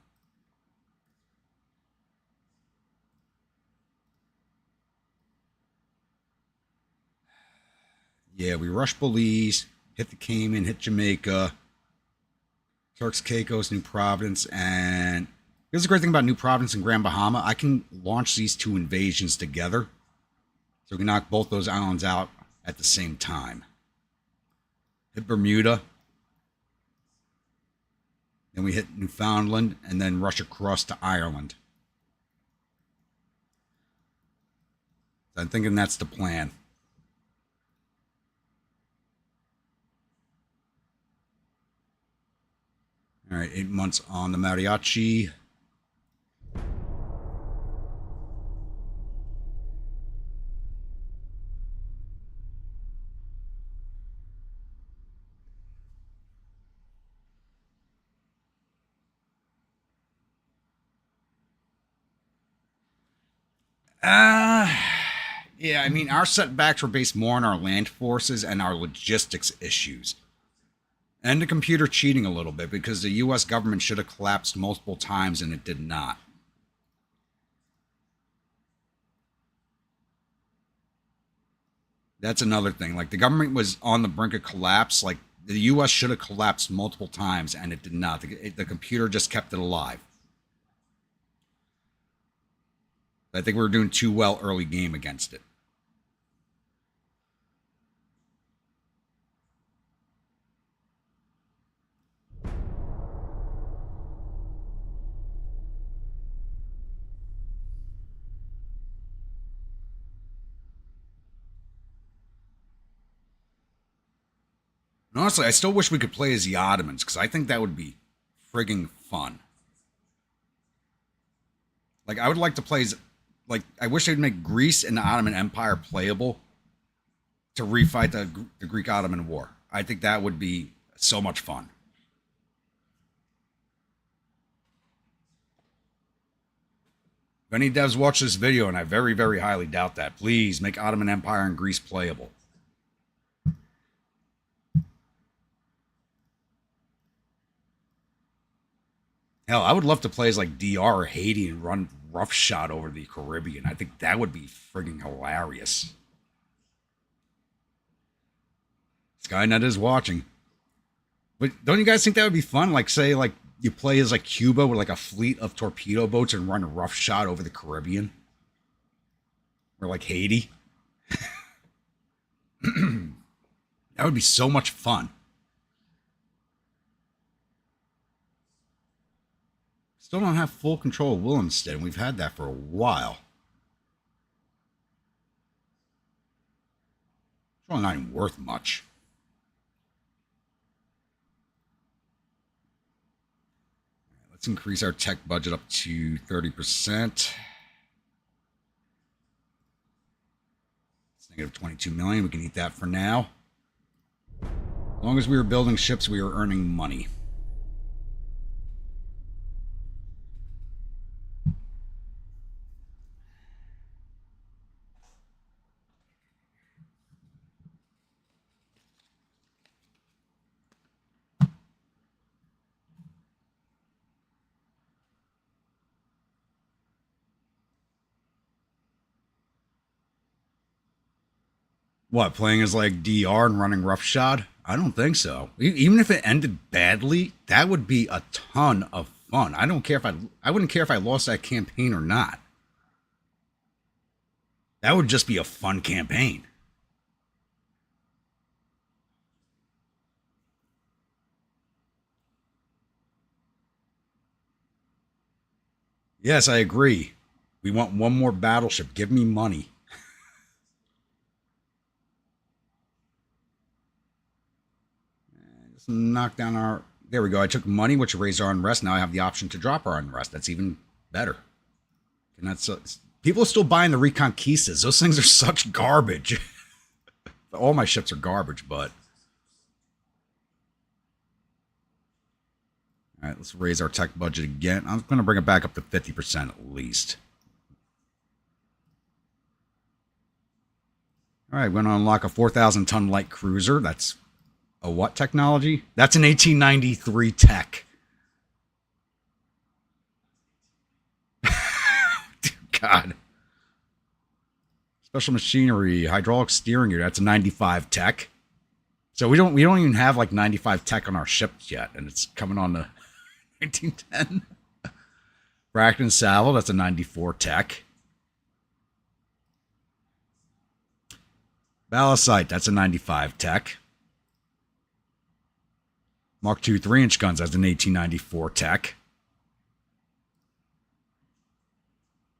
Yeah, we rushed Belize, hit the Cayman, hit Jamaica, Turks, Caicos, New Providence, and here's the great thing about New Providence and Grand Bahama. I can launch these two invasions together. So we can knock both those islands out at the same time. Hit Bermuda. Then we hit Newfoundland and then rush across to Ireland. So I'm thinking that's the plan. All right, 8 months on the Mariachi. Yeah, I mean, our setbacks were based more on our land forces and our logistics issues. And the computer cheating a little bit because the U.S. government should have collapsed multiple times and it did not. That's another thing. Like, the government was on the brink of collapse. Like, the U.S. should have collapsed multiple times and it did not. The computer just kept it alive. I think we were doing too well early game against it. And honestly, I still wish we could play as the Ottomans because I think that would be frigging fun. Like, I would like to play, like, I wish they'd make Greece and the Ottoman Empire playable to refight the Greek Ottoman War. I think that would be so much fun. If any devs watch this video, and I very, very highly doubt that, please make Ottoman Empire and Greece playable. Hell, I would love to play as like DR or Haiti and run roughshod over the Caribbean. I think that would be friggin' hilarious. Skynet is watching. But don't you guys think that would be fun? Like, say, like, you play as like Cuba with like a fleet of torpedo boats and run a roughshod over the Caribbean? Or like Haiti? That would be so much fun. Still don't have full control of Willemstad, and we've had that for a while. It's really not even worth much. Let's increase our tech budget up to 30%. It's negative 22 million. We can eat that for now. As long as we are building ships, we are earning money. What, playing as like DR and running roughshod? I don't think so. Even if it ended badly, that would be a ton of fun. I don't care if I wouldn't care if I lost that campaign or not. That would just be a fun campaign. Yes, I agree. We want one more battleship. Give me money. Let's knock down our... There we go. I took money, which raised our unrest. Now I have the option to drop our unrest. That's even better. And that's... people are still buying the Reconquistas. Those things are such garbage. All my ships are garbage, but... All right, let's raise our tech budget again. I'm going to bring it back up to 50% at least. All right, we're going to unlock a 4,000-ton light cruiser. That's a what technology? That's an 1893 tech. God. Special machinery, hydraulic steering gear. That's a 95 tech. So we don't even have like 95 tech on our ships yet, and it's coming on the 1910. Bracken Saddle, that's a 94 tech. Balisite, that's a 95 tech. Mark II 3-inch guns, that's an 1894 tech.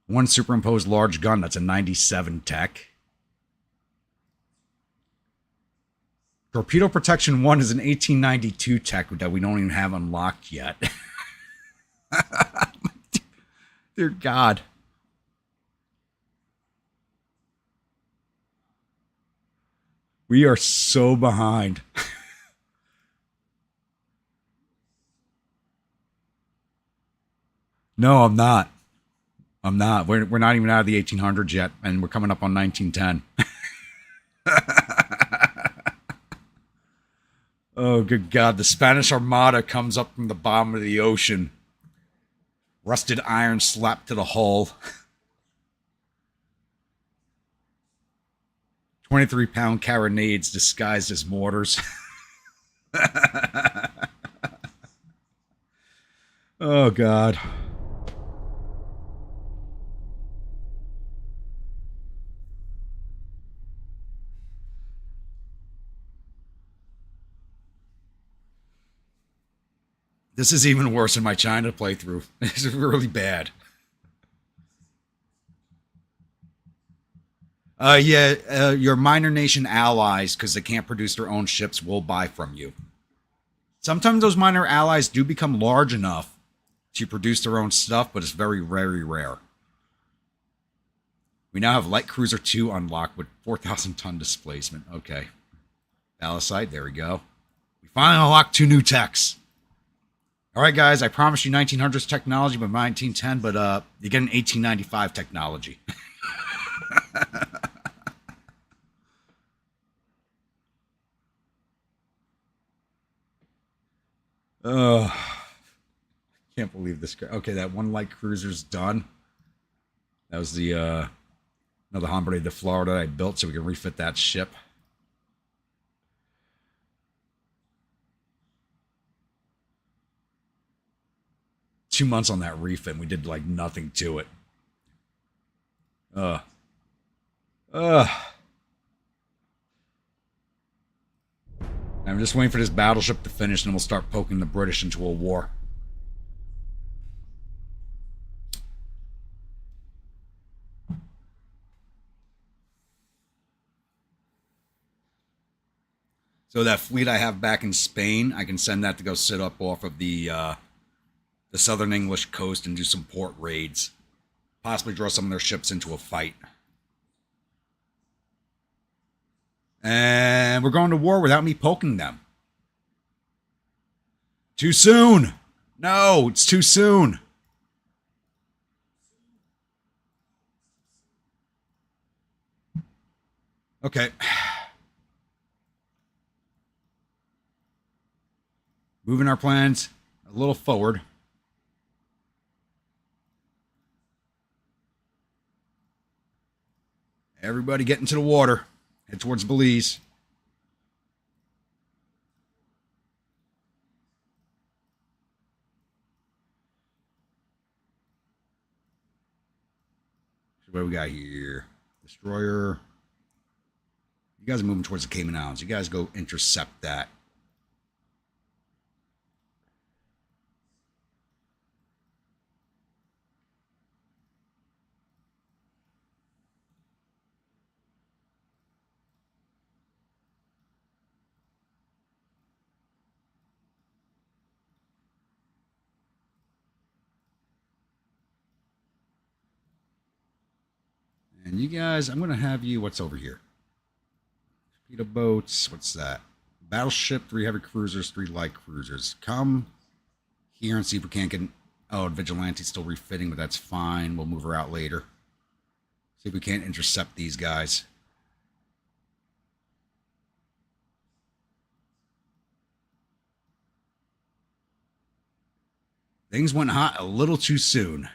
One superimposed large gun, that's a 97 tech. Torpedo Protection 1 is an 1892 tech that we don't even have unlocked yet. Dear God. We are so behind. No, I'm not. I'm not. We're not even out of the 1800s yet, and we're coming up on 1910. Oh, good God. The Spanish Armada comes up from the bottom of the ocean. Rusted iron slapped to the hull. 23-pound carronades disguised as mortars. Oh, God. This is even worse than my China playthrough. This is really bad. Your minor nation allies, because they can't produce their own ships, will buy from you. Sometimes those minor allies do become large enough to produce their own stuff, but it's very, very rare. We now have Light Cruiser 2 unlocked with 4,000 ton displacement. Okay. Ballast there we go. We finally unlocked 2 new techs. All right, guys, I promised you 1900s technology by 1910, but you get an 1895 technology. Oh, can't believe this. Okay, that one light cruiser's done. That was the another Hombre de Florida I built so we can refit that ship. Two months on that refit, and we did like nothing to it. I'm just waiting for this battleship to finish, and then we'll start poking the British into a war. So that fleet I have back in Spain, I can send that to go sit up off of the southern English coast and do some port raids. Possibly draw some of their ships into a fight. And we're going to war without me poking them. Too soon. No, it's too soon. Okay. Moving our plans a little forward. Everybody get into the water. Head towards Belize. What do we got here? Destroyer. You guys are moving towards the Cayman Islands. You guys go intercept that. And you guys, I'm going to have you, what's over here? Torpedo boats, what's that? Battleship, 3 heavy cruisers, 3 light cruisers. Come here and see if we can't get, oh, Vigilante's still refitting, but that's fine. We'll move her out later. See if we can't intercept these guys. Things went hot a little too soon.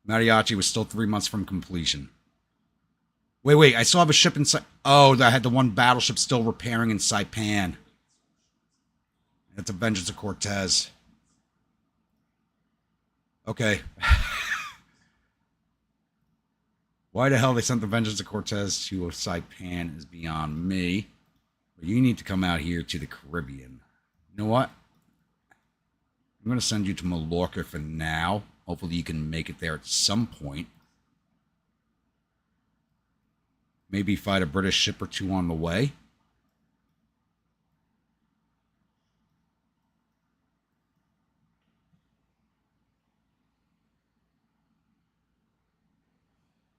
Mariachi was still 3 months from completion. Wait, I still have a ship inside. Oh, I had the one battleship still repairing in Saipan. That's a Vengeance of Cortez. Okay. Why the hell they sent the Vengeance of Cortez to Saipan is beyond me. But you need to come out here to the Caribbean. You know what? I'm going to send you to Mallorca for now. Hopefully you can make it there at some point. Maybe fight a British ship or 2 on the way.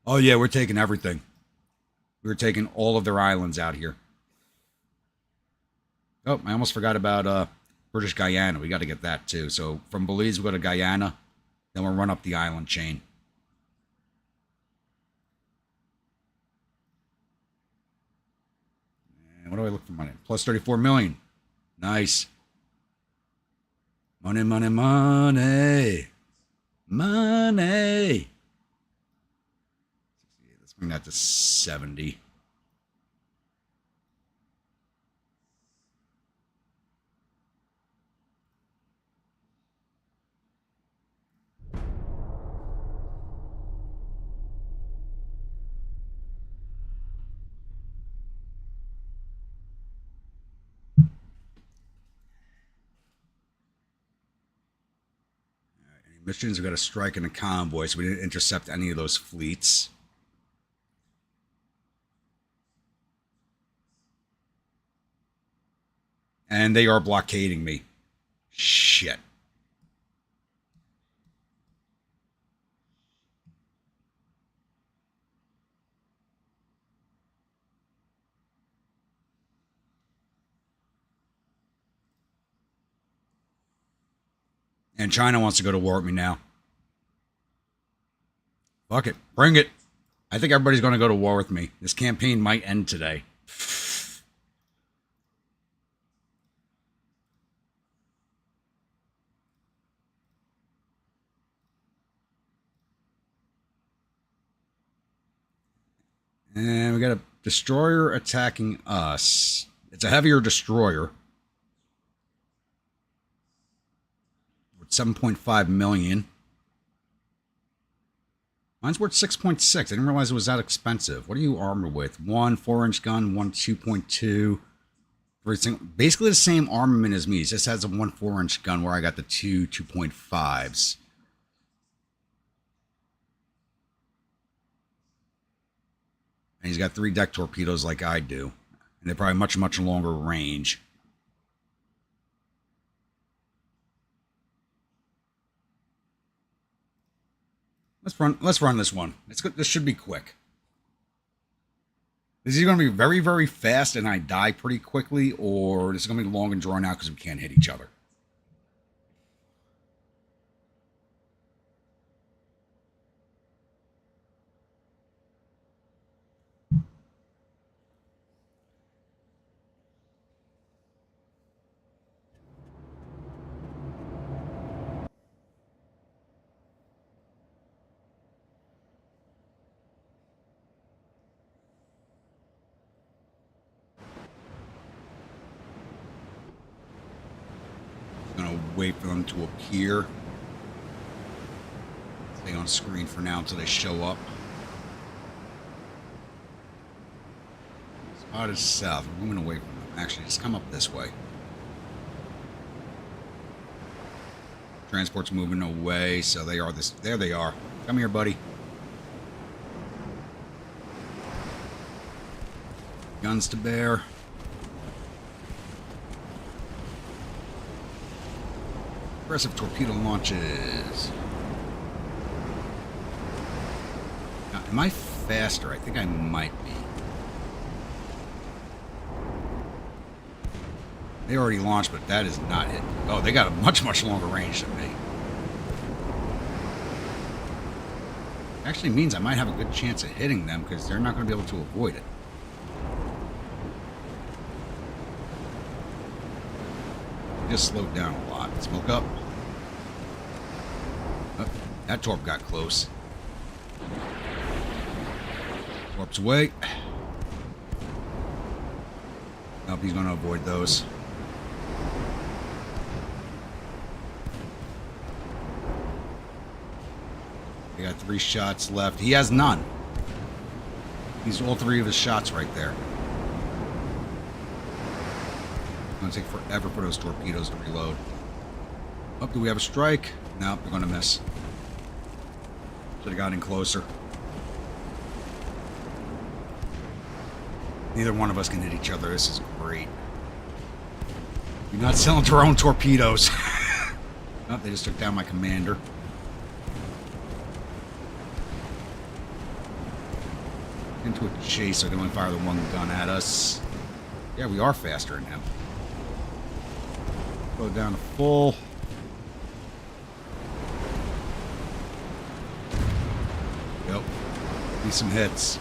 Oh, yeah, we're taking everything. We're taking all of their islands out here. Oh, I almost forgot about British Guyana. We got to get that, too. So from Belize, we go to Guyana. Then we'll run up the island chain. And what do I look for money? Plus 34 million. Nice. Money, money, money. Money. Let's bring that to 70. Missions, we got a strike and a convoy, so we didn't intercept any of those fleets. And they are blockading me. Shit. And China wants to go to war with me now. Fuck it. Bring it. I think everybody's going to go to war with me. This campaign might end today. And we got a destroyer attacking us. It's a heavier destroyer. With 7.5 million. Mine's worth 6.6. I didn't realize it was that expensive. What are you armored with? One 4-inch gun, one 2.2. Basically the same armament as me. It just has a 1 4-inch gun where I got the two 2.5s. And he's got 3 deck torpedoes like I do. And they're probably much longer range. Let's run this one. This should be quick. Is he going to be very fast and I die pretty quickly, or is it going to be long and drawn out because we can't hit each other? Wait for them to appear. Stay on screen for now until they show up. Spot is south. We're moving away from them. Actually, just come up this way. Transport's moving away, so they are this. There they are. Come here, buddy. Guns to bear. Aggressive torpedo launches. Now, am I faster? I think I might be. They already launched, but that is not it. Oh, they got a much longer range than me. Actually means I might have a good chance of hitting them because they're not going to be able to avoid it. Just slowed down a lot. Smoke up. Oh, that torp got close. Torp's away. Nope, he's going to avoid those. They got 3 shots left. He has none. He's all 3 of his shots right there. It's going to take forever for those torpedoes to reload. Oh, do we have a strike? Nope, they're going to miss. Should have got in closer. Neither one of us can hit each other. This is great. You're not selling to our own torpedoes. Oh, they just took down my commander. Into a chase, so they only fire the one gun at us. Yeah, we are faster than him. Go down to full. Yep. Need some hits.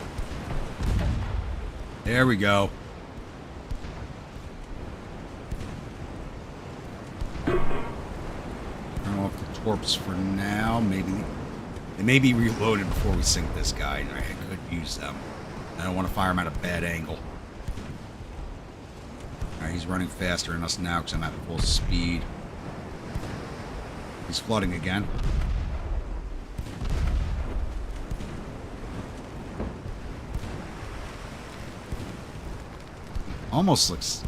There we go. Turn off the torps for now. Maybe they may be reloaded before we sink this guy. I could use them. I don't want to fire him at a bad angle. Alright, he's running faster than us now because I'm at full speed. He's flooding again. Almost looks...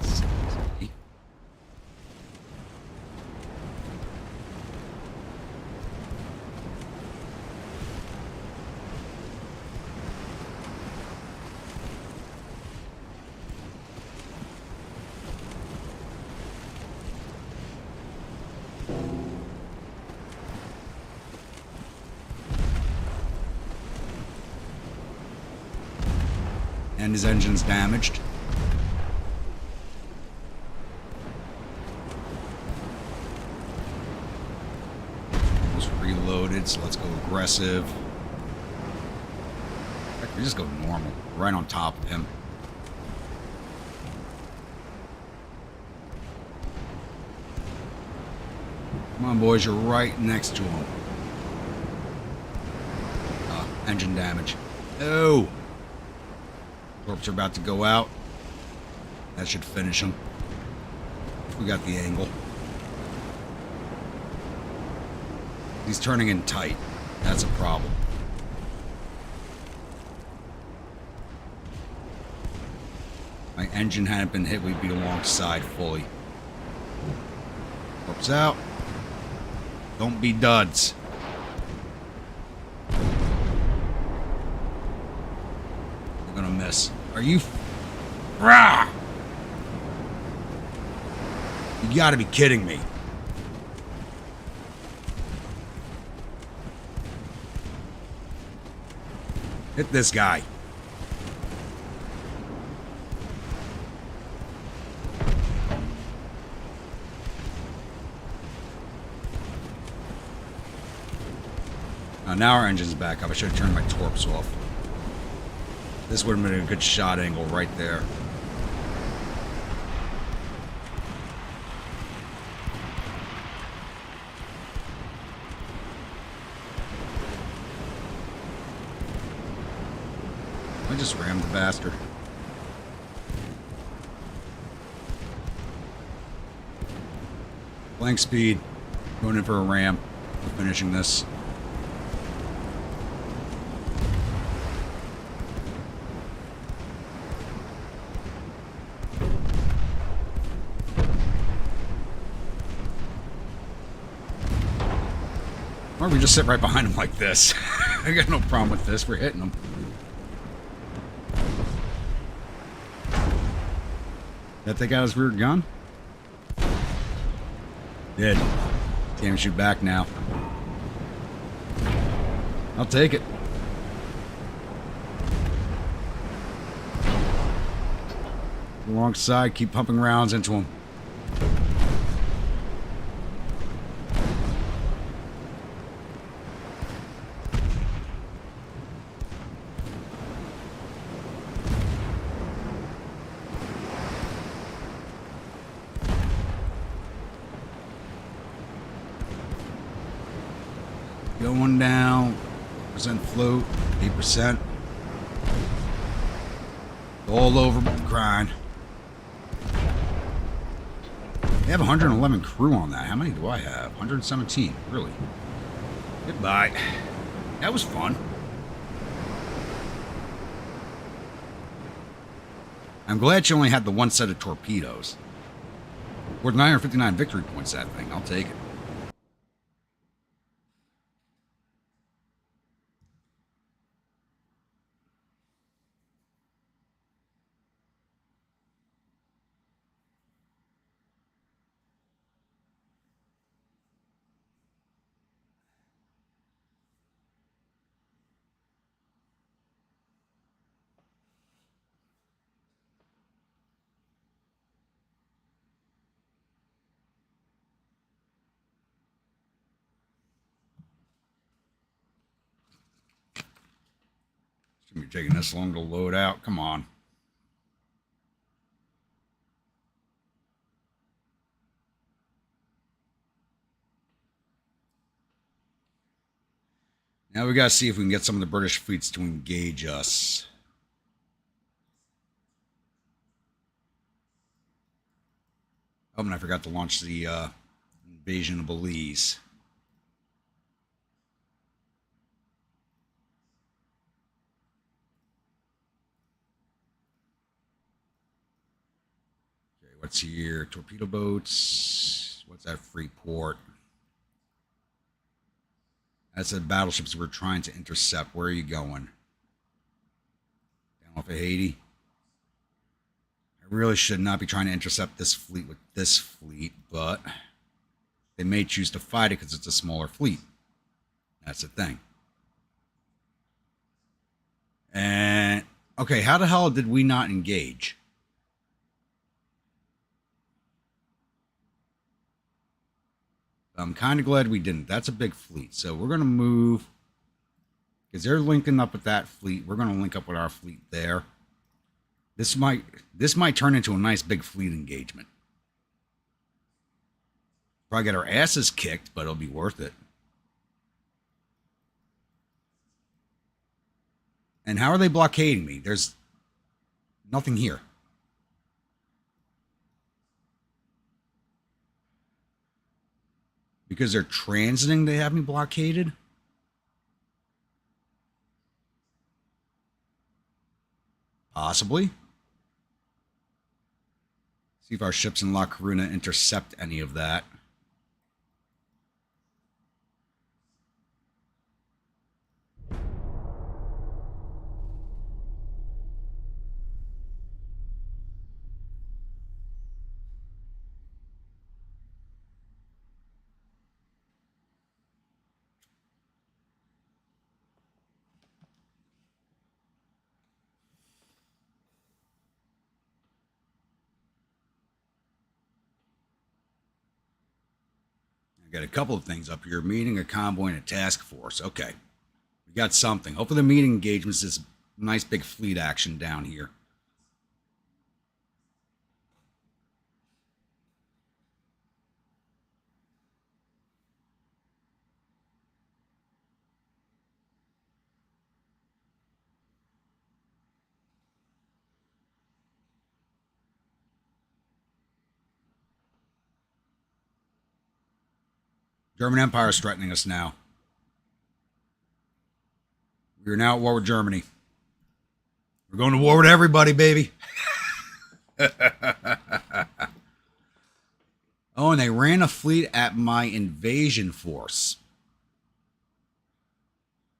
and his engine's damaged. Just reloaded, so let's go aggressive. We just go normal, right on top of him. Come on, boys, you're right next to him. Engine damage. Oh! Torps are about to go out. That should finish him. We got the angle. He's turning in tight. That's a problem. My engine hadn't been hit, we'd be alongside fully. Torps out. Don't be duds. We're gonna miss. Are you... Rah! You gotta be kidding me. Hit this guy. Now our engine's back up. I should have turned my torps off. This would have been a good shot angle right there. I just rammed the bastard. Blank speed. Going in for a ram. We're finishing this. Or we just sit right behind him like this. I got no problem with this. We're hitting him. That take out his rear gun? Did. Can't shoot back now. I'll take it. Alongside, keep pumping rounds into him. Going down, percent float, 8%. All over, but crying. They have 111 crew on that. How many do I have? 117, really. Goodbye. That was fun. I'm glad she only had the one set of torpedoes. Worth 959 victory points, that thing. I'll take it. Shouldn't be taking this long to load out. Come on. Now we gotta see if we can get some of the British fleets to engage us. Oh, and I forgot to launch the invasion of Belize. Okay, what's here? Torpedo boats. What's that? Freeport. That's the battleships we're trying to intercept. Where are you going? Down off of Haiti? I really should not be trying to intercept this fleet with this fleet, but they may choose to fight it because it's a smaller fleet. That's the thing. And, okay, how the hell did we not engage? I'm kind of glad we didn't. That's a big fleet. So we're going to move, because they're linking up with that fleet. We're going to link up with our fleet there. This might turn into a nice big fleet engagement. Probably get our asses kicked, but it'll be worth it. And how are they blockading me? There's nothing here. Because they're transiting, they have me blockaded? Possibly. See if our ships in La Coruna intercept any of that. I got a couple of things up here. Meeting, a convoy, and a task force. Okay. We got something. Hopefully the meeting engagements is nice big fleet action down here. German Empire is threatening us now. We are now at war with Germany. We're going to war with everybody, baby. Oh, and they ran a fleet at my invasion force.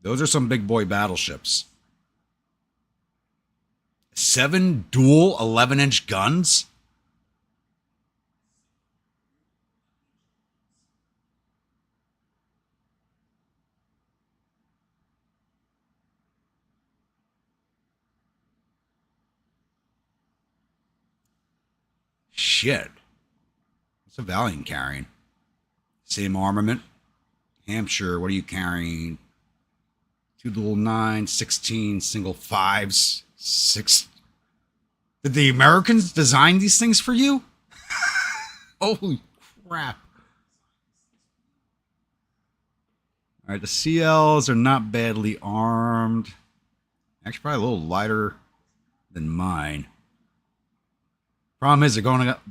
Those are some big boy battleships. 7 dual 11-inch guns? Shit. What's a Valiant carrying? Same armament. Hampshire, what are you carrying? 2 dual 9, 16 single 5s, 6. Did the Americans design these things for you? Holy crap. All right, the CLs are not badly armed. Actually, probably a little lighter than mine. Problem is, they're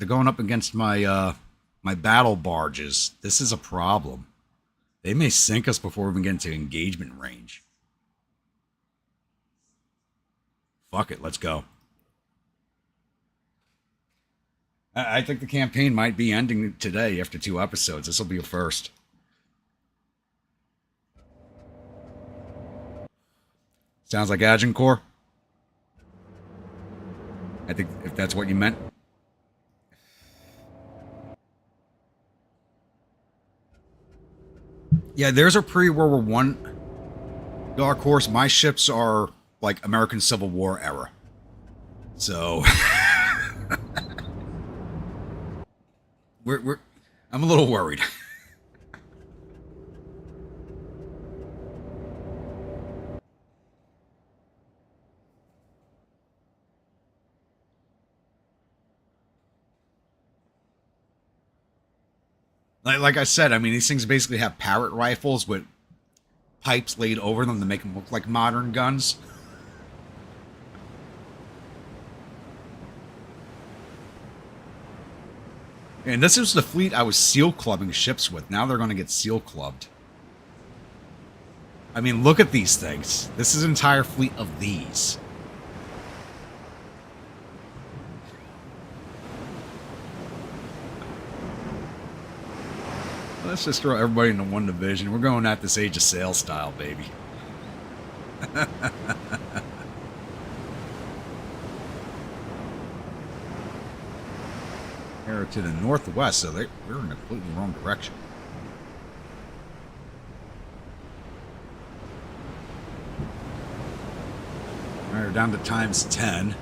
going up against my my battle barges. This is a problem. They may sink us before we even get into engagement range. Fuck it, let's go. I think the campaign might be ending today after 2 episodes. This will be a first. Sounds like Agincourt. I think if that's what you meant. Yeah, there's a pre-World War I Dark Horse. My ships are like American Civil War era. So I'm a little worried. Like I said, I mean, these things basically have parrot rifles with pipes laid over them to make them look like modern guns. And this is the fleet I was seal clubbing ships with. Now they're going to get seal clubbed. I mean, look at these things. This is an entire fleet of these. Let's just throw everybody into one division. We're going at this Age of Sail style, baby. They're to the northwest, so we're in a completely wrong direction. All right, we're down to times 10.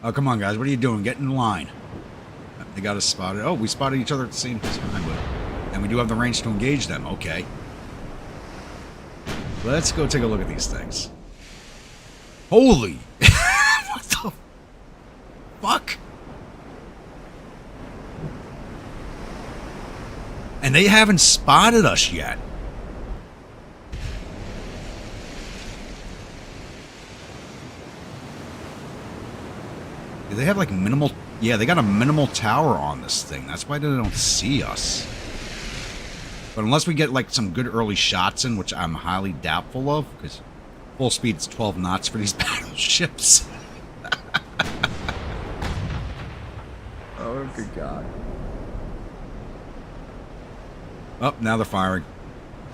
Oh, come on, guys. What are you doing? Get in line. They got us spotted. Oh, we spotted each other at the same time, and we do have the range to engage them. Okay. Let's go take a look at these things. Holy! What the fuck? And they haven't spotted us yet. Do they have like minimal... Yeah, they got a minimal tower on this thing. That's why they don't see us. But unless we get like some good early shots in, which I'm highly doubtful of, because full speed is 12 knots for these battleships. Oh, good God. Oh, now they're firing.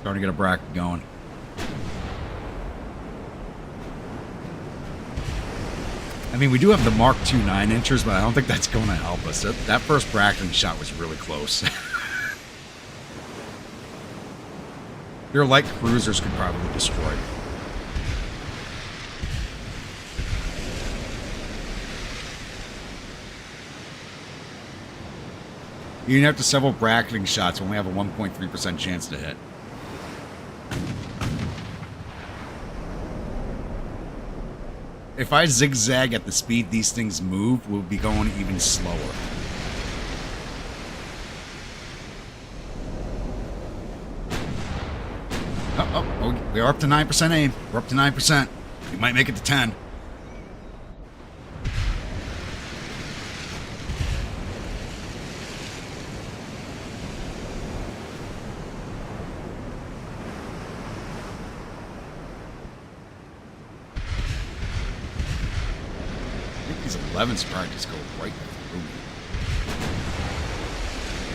Starting to get a bracket going. I mean, we do have the Mark II 9-inchers, but I don't think that's going to help us. That first bracketing shot was really close. Your light cruisers could probably destroy it. Even after several bracketing shots, we only have a 1.3% chance to hit. If I zigzag at the speed these things move, we'll be going even slower. Oh, we are up to 9% aim. We're up to 9%. We might make it to 10. I think these 11s probably just go right through me.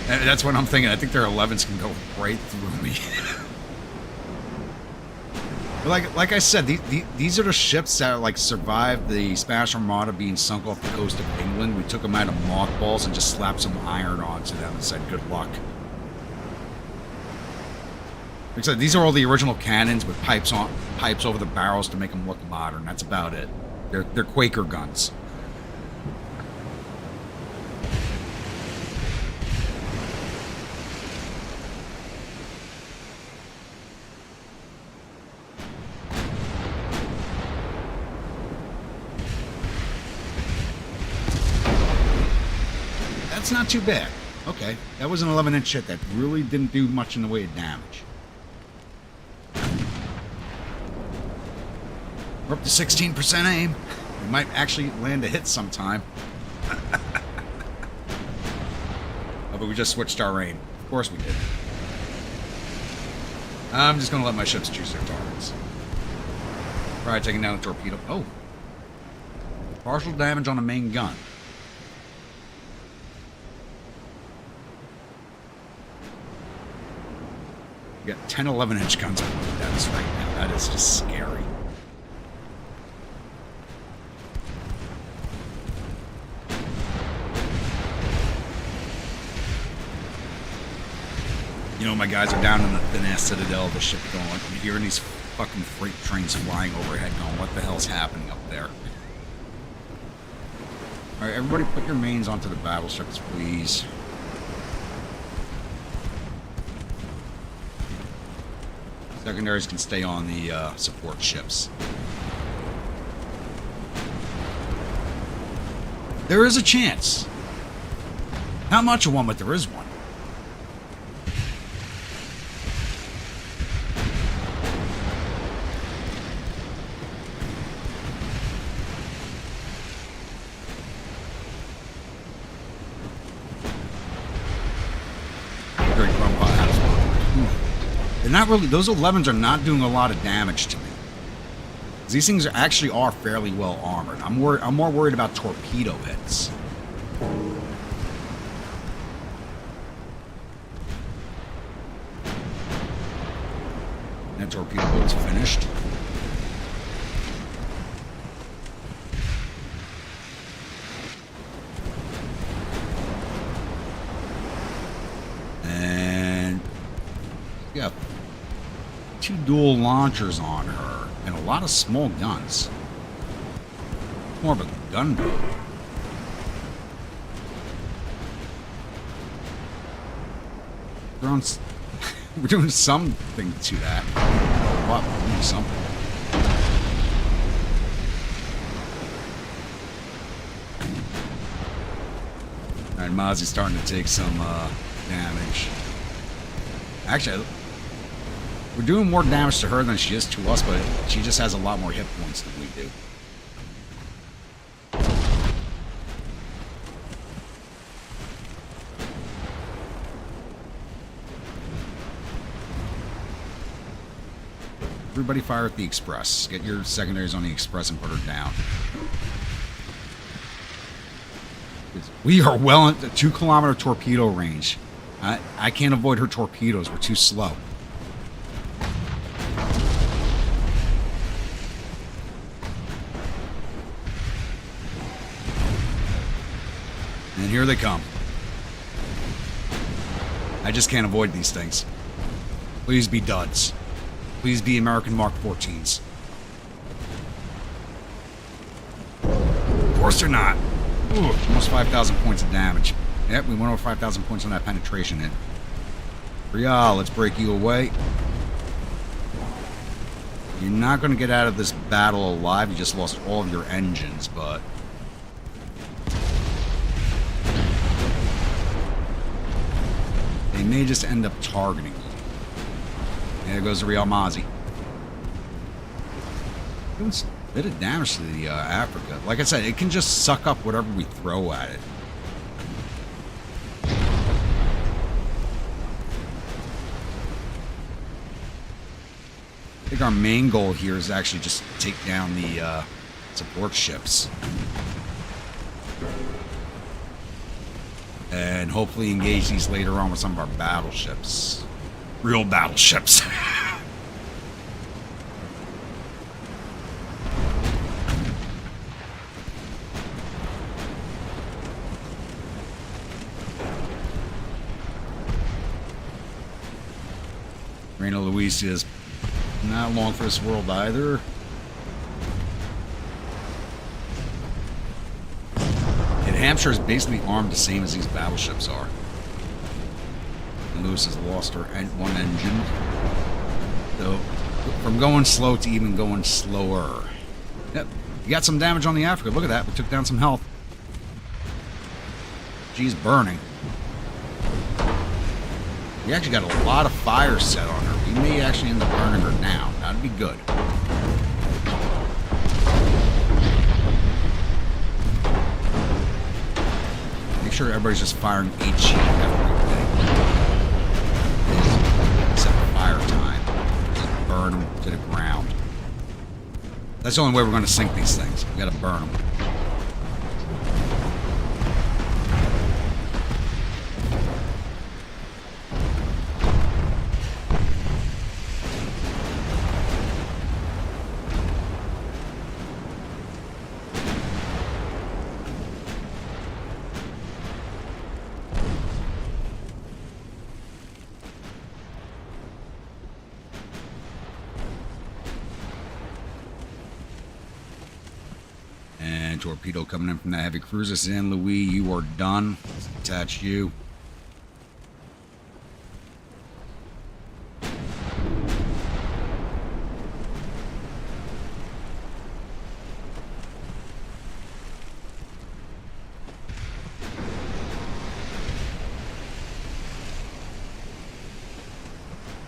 And that's what I'm thinking. I think their 11s can go right through me. Like I said, these are the ships that like survived the Spanish Armada being sunk off the coast of England. We took them out of mothballs and just slapped some iron onto them and said, good luck. Like I said, these are all the original cannons with pipes over the barrels to make them look modern. That's about it. They're Quaker guns. That's not too bad. Okay, that was an 11-inch hit that really didn't do much in the way of damage. We're up to 16% aim. We might actually land a hit sometime. Oh, but we just switched our aim. Of course we did. I'm just going to let my ships choose their targets. Probably taking down a torpedo. Oh. Partial damage on the main gun. We got 10, 11-inch guns on the guns right now. That is just scary. You know, my guys are down in the thin-ass citadel of the ship going, I'm hearing these fucking freight trains flying overhead going, what the hell's happening up there? Alright, everybody put your mains onto the battleships, please. Secondaries can stay on the support ships. There is a chance. Not much of one, but there is one. They're not really, those 11s are not doing a lot of damage to me. These things actually are fairly well armored. I'm more worried about torpedo hits. That torpedo boat's finished. And yeah, 2 dual launchers on her and a lot of small guns. More of a gunboat. we're doing something to that. What? We're doing something. Alright, Mozzie's starting to take some damage. Actually, we're doing more damage to her than she is to us, but she just has a lot more hit points than we do. Everybody fire at the Express. Get your secondaries on the Express and put her down. We are well into 2-kilometer torpedo range. I can't avoid her torpedoes. We're too slow. And here they come. I just can't avoid these things. Please be duds. Please be American Mark 14s. Of course they're not. Ooh, almost 5,000 points of damage. Yep, we went over 5,000 points on that penetration hit. Rial, let's break you away. You're not going to get out of this battle alive. You just lost all of your engines, but... they may just end up targeting you. There goes the Real Mozzie. Doing a bit of damage to the Africa. Like I said, it can just suck up whatever we throw at it. I think our main goal here is actually just take down the support ships. And hopefully engage these later on with some of our battleships. Real battleships. Reina Luisa is not long for this world either. And Hampshire is basically armed the same as these battleships are. Lewis has lost her one engine. So, from going slow to even going slower. Yep, you got some damage on the Africa. Look at that. We took down some health. She's burning. We actually got a lot of fire set on her. We may actually end up burning her now. That'd be good. Make sure everybody's just firing HE everything. Fire time. Just burn them to the ground. That's the only way we're going to sink these things. We got to burn them. Torpedo coming in from the heavy cruiser. San Luis, you are done. Let's attach you.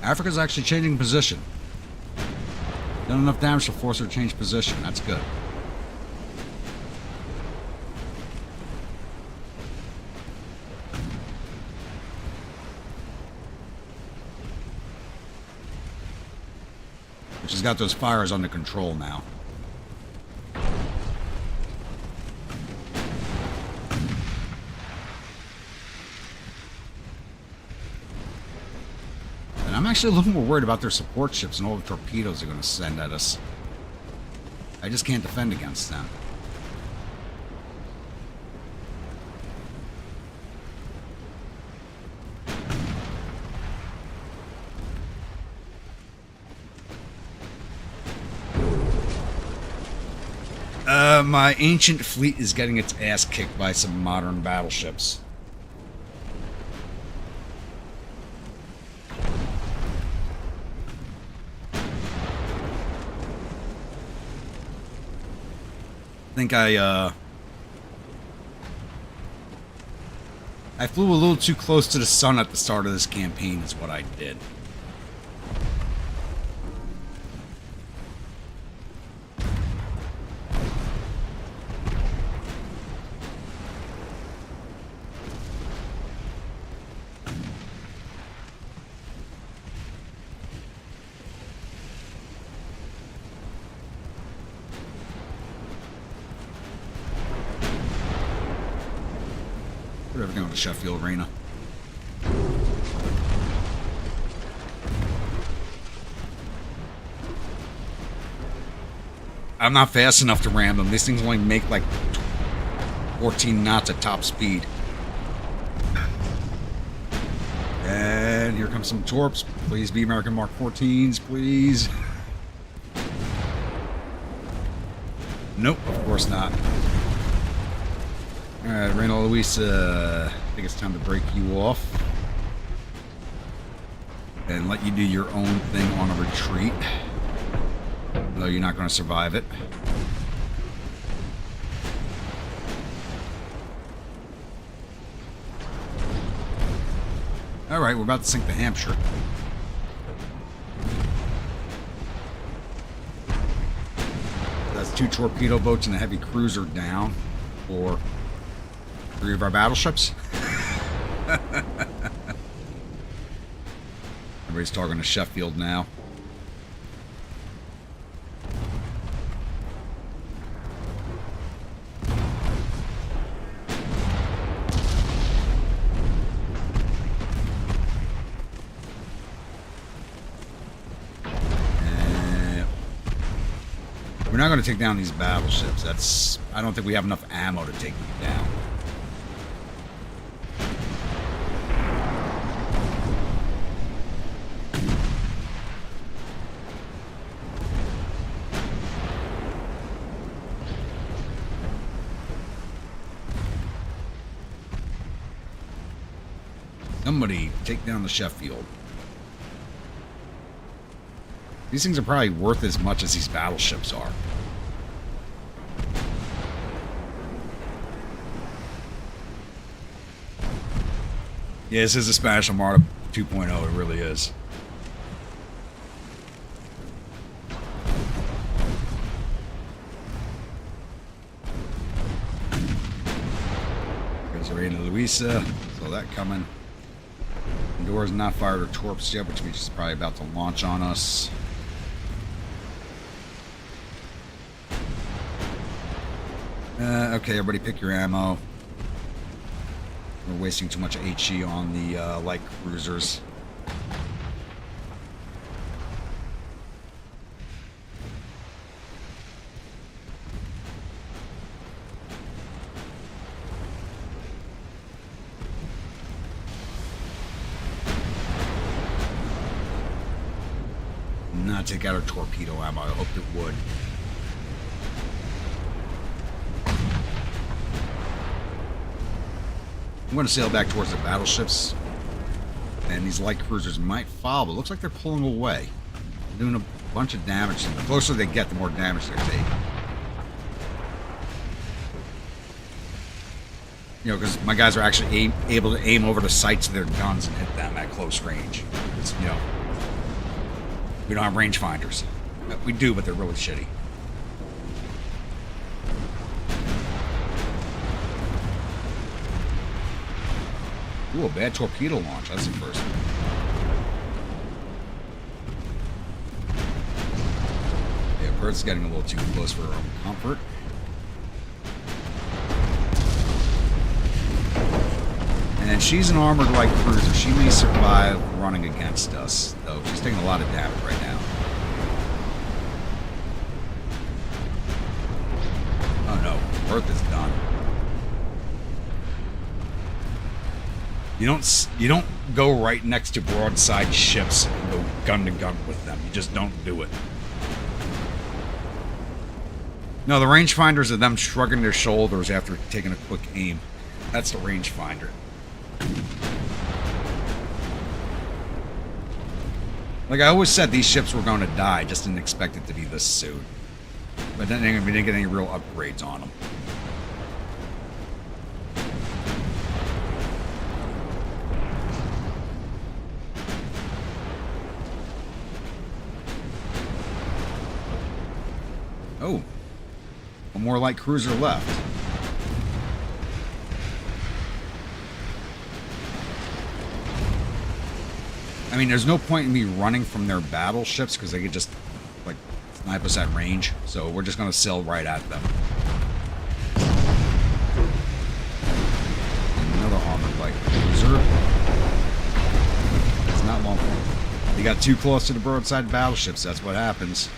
Africa's actually changing position. Done enough damage to force her to change position. That's good. She's got those fires under control now. And I'm actually a little more worried about their support ships and all the torpedoes they're going to send at us. I just can't defend against them. My ancient fleet is getting its ass kicked by some modern battleships. think I flew a little too close to the sun at the start of this campaign is what I did. Put everything on the Sheffield Arena. I'm not fast enough to ram them. These things only make like 14 knots at top speed. And here comes some torps. Please be American Mark 14s, please. Nope, of course not. Alright, Reina Luisa, I think it's time to break you off. And let you do your own thing on a retreat. Though you're not going to survive it. Alright, we're about to sink the Hampshire. That's 2 torpedo boats and a heavy cruiser down. Or 3 of our battleships. Everybody's talking to Sheffield now. We're not going to take down these battleships. I don't think we have enough ammo to take them down. Somebody take down the Sheffield. These things are probably worth as much as these battleships are. Yeah, this is a Spanish Armada 2.0. It really is. There's Reina Luisa. Saw that coming. Pandora's not fired her torps yet, which means she's probably about to launch on us. Okay, everybody pick your ammo. We're wasting too much HE on the light cruisers. Not take out our torpedo ammo. I hoped it would. I'm going to sail back towards the battleships, and these light cruisers might follow, but it looks like they're pulling away. They're doing a bunch of damage, and the closer they get, the more damage they're taking. You know, because my guys are actually able to aim over the sights of their guns and hit them at close range. It's, you know, we don't have rangefinders. We do, but they're really shitty. Ooh, a bad torpedo launch. That's the first. Yeah, Bert's getting a little too close for her own comfort. And she's an armored light cruiser. She may survive running against us, though. She's taking a lot of damage right now. Oh no, Berth is done. You don't go right next to broadside ships and go gun to gun with them. You just don't do it. No, the rangefinders are them shrugging their shoulders after taking a quick aim. That's the rangefinder. Like I always said, these ships were going to die. I just didn't expect it to be this soon. But then we didn't get any real upgrades on them. Oh, one more light cruiser left. I mean, there's no point in me running from their battleships because they could just, like, snipe us at range. So we're just going to sail right at them. Another armored light cruiser. It's not long. They got too close to the broadside battleships. That's what happens.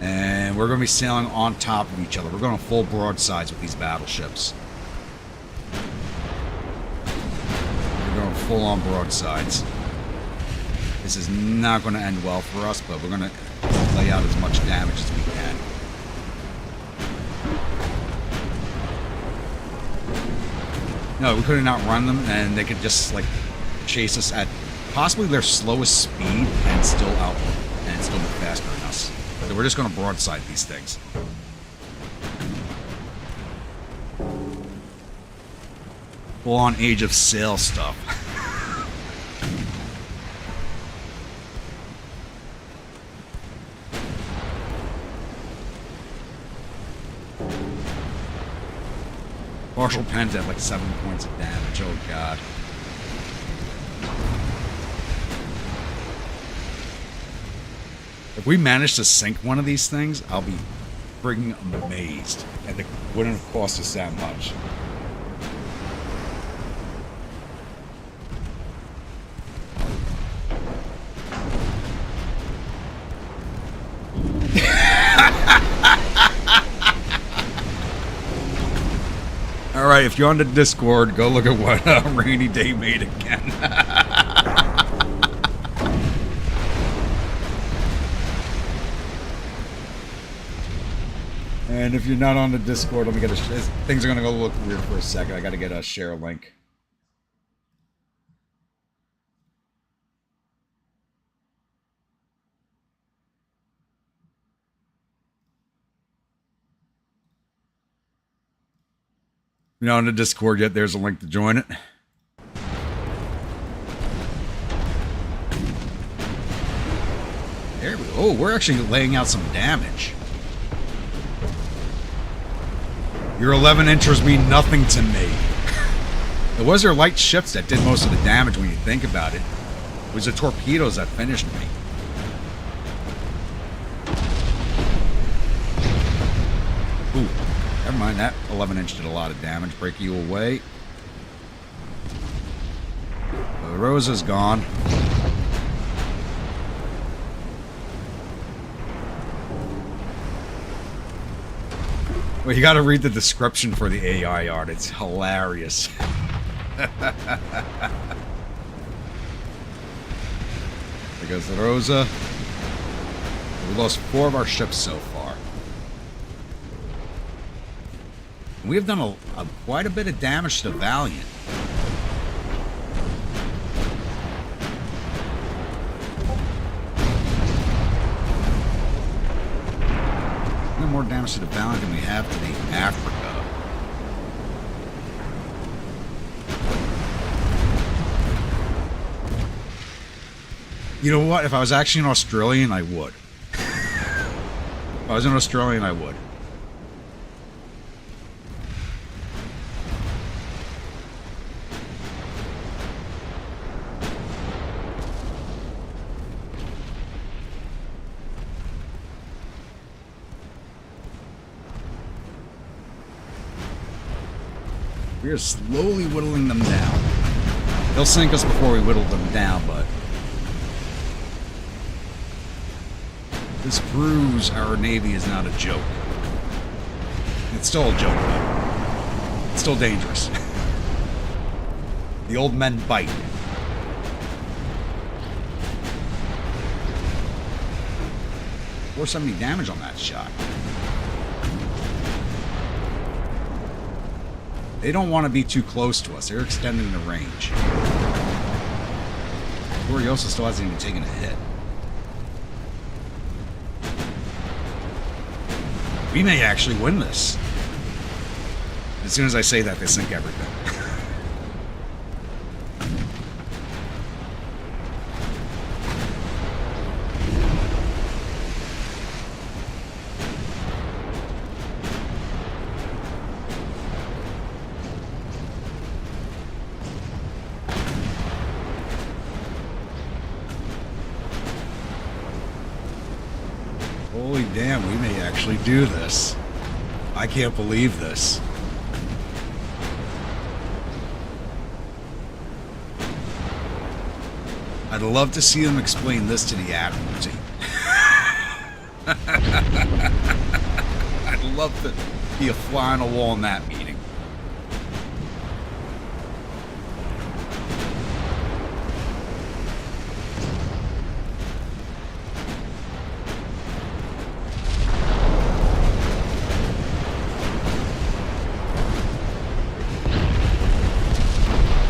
And we're going to be sailing on top of each other. We're going to full broadsides with these battleships. We're going full on broadsides. This is not going to end well for us, but we're going to lay out as much damage as we can. No, we couldn't outrun them, and they could just, like, chase us at possibly their slowest speed and still be faster than us. So we're just going to broadside these things. Full on Age of Sail stuff. Partial pens at like 7 points of damage. Oh god. If we manage to sink one of these things, I'll be friggin' amazed. And it wouldn't have cost us that much. Alright, if you're on the Discord, go look at what Rainy Day made again. And if you're not on the Discord, let me get a... Things are going to go look weird for a second. I got to get a share link. If you're not on the Discord yet, there's a link to join it. There we go. Oh, we're actually laying out some damage. Your 11 inchers mean nothing to me. It was their light ships that did most of the damage when you think about it. It was the torpedoes that finished me. Ooh, never mind, that 11 inch did a lot of damage. Break you away. The Rosa's gone. Well, you gotta read the description for the AI art. It's hilarious. There goes the Rosa. We lost 4 of our ships so far. We have done quite a bit of damage to Valiant. More damage to the Valiant than we have to the Africa. You know what? If I was actually an Australian, I would. If I was an Australian, I would. We are slowly whittling them down. They'll sink us before we whittle them down, but this proves our Navy is not a joke. It's still a joke, though. It's still dangerous. The old men bite. 470 damage on that shot. They don't want to be too close to us. They're extending the range. Gloriosa still hasn't even taken a hit. We may actually win this. As soon as I say that, they sink everything. Holy damn, we may actually do this. I can't believe this. I'd love to see them explain this to the Admiralty. I'd love to be a fly on the wall in that meeting.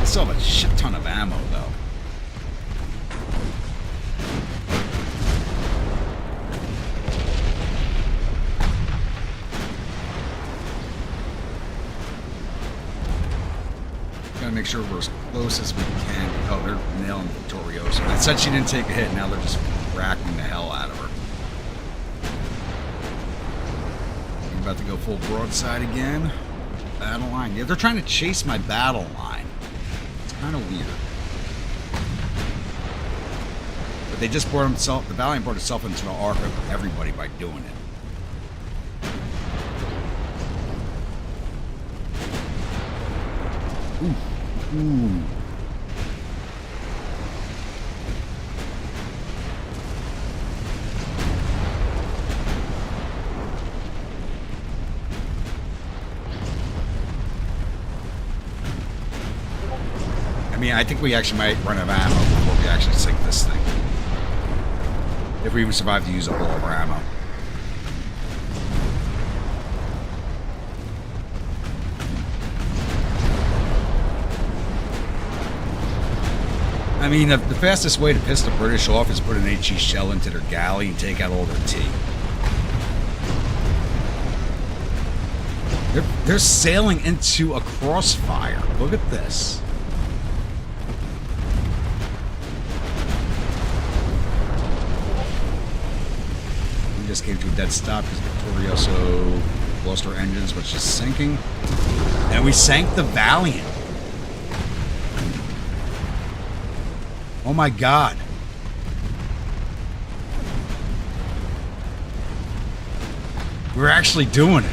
Still have a shit ton of ammo, though. Gotta make sure we're as close as we can. Oh, they're nailing Victorioso. I said she didn't take a hit, now they're just racking the hell out of her. I'm about to go full broadside again. Battle line. Yeah, they're trying to chase my battle line. It's kind of weird. But they just brought himself, the Valiant brought itself into the arc of everybody by doing it. Ooh. Ooh. I mean, I think we actually might run out of ammo before we actually sink this thing. If we even survive to use up all of our ammo. I mean, the fastest way to piss the British off is put an HE shell into their galley and take out all their tea. They're sailing into a crossfire. Look at this. We just came to a dead stop because Victorioso lost our engines, which is sinking. And we sank the Valiant. Oh my God. We're actually doing it.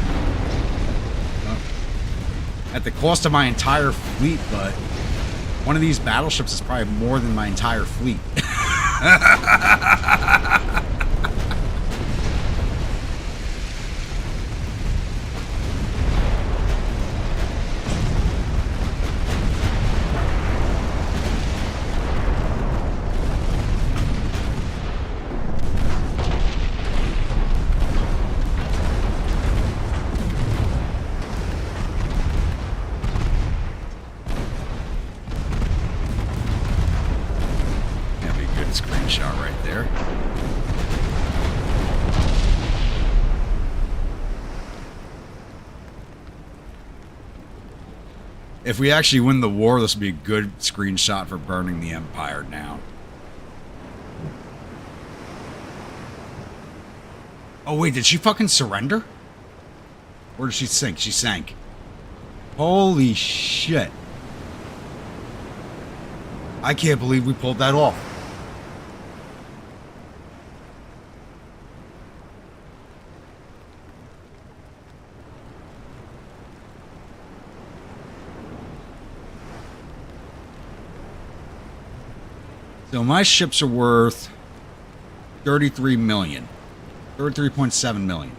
At the cost of my entire fleet, but one of these battleships is probably more than my entire fleet. Screenshot right there. If we actually win the war, this would be a good screenshot for burning the Empire down. Oh wait, did she fucking surrender? Or did she sink? She sank. Holy shit. I can't believe we pulled that off. So my ships are worth 33 million. 33.7 million.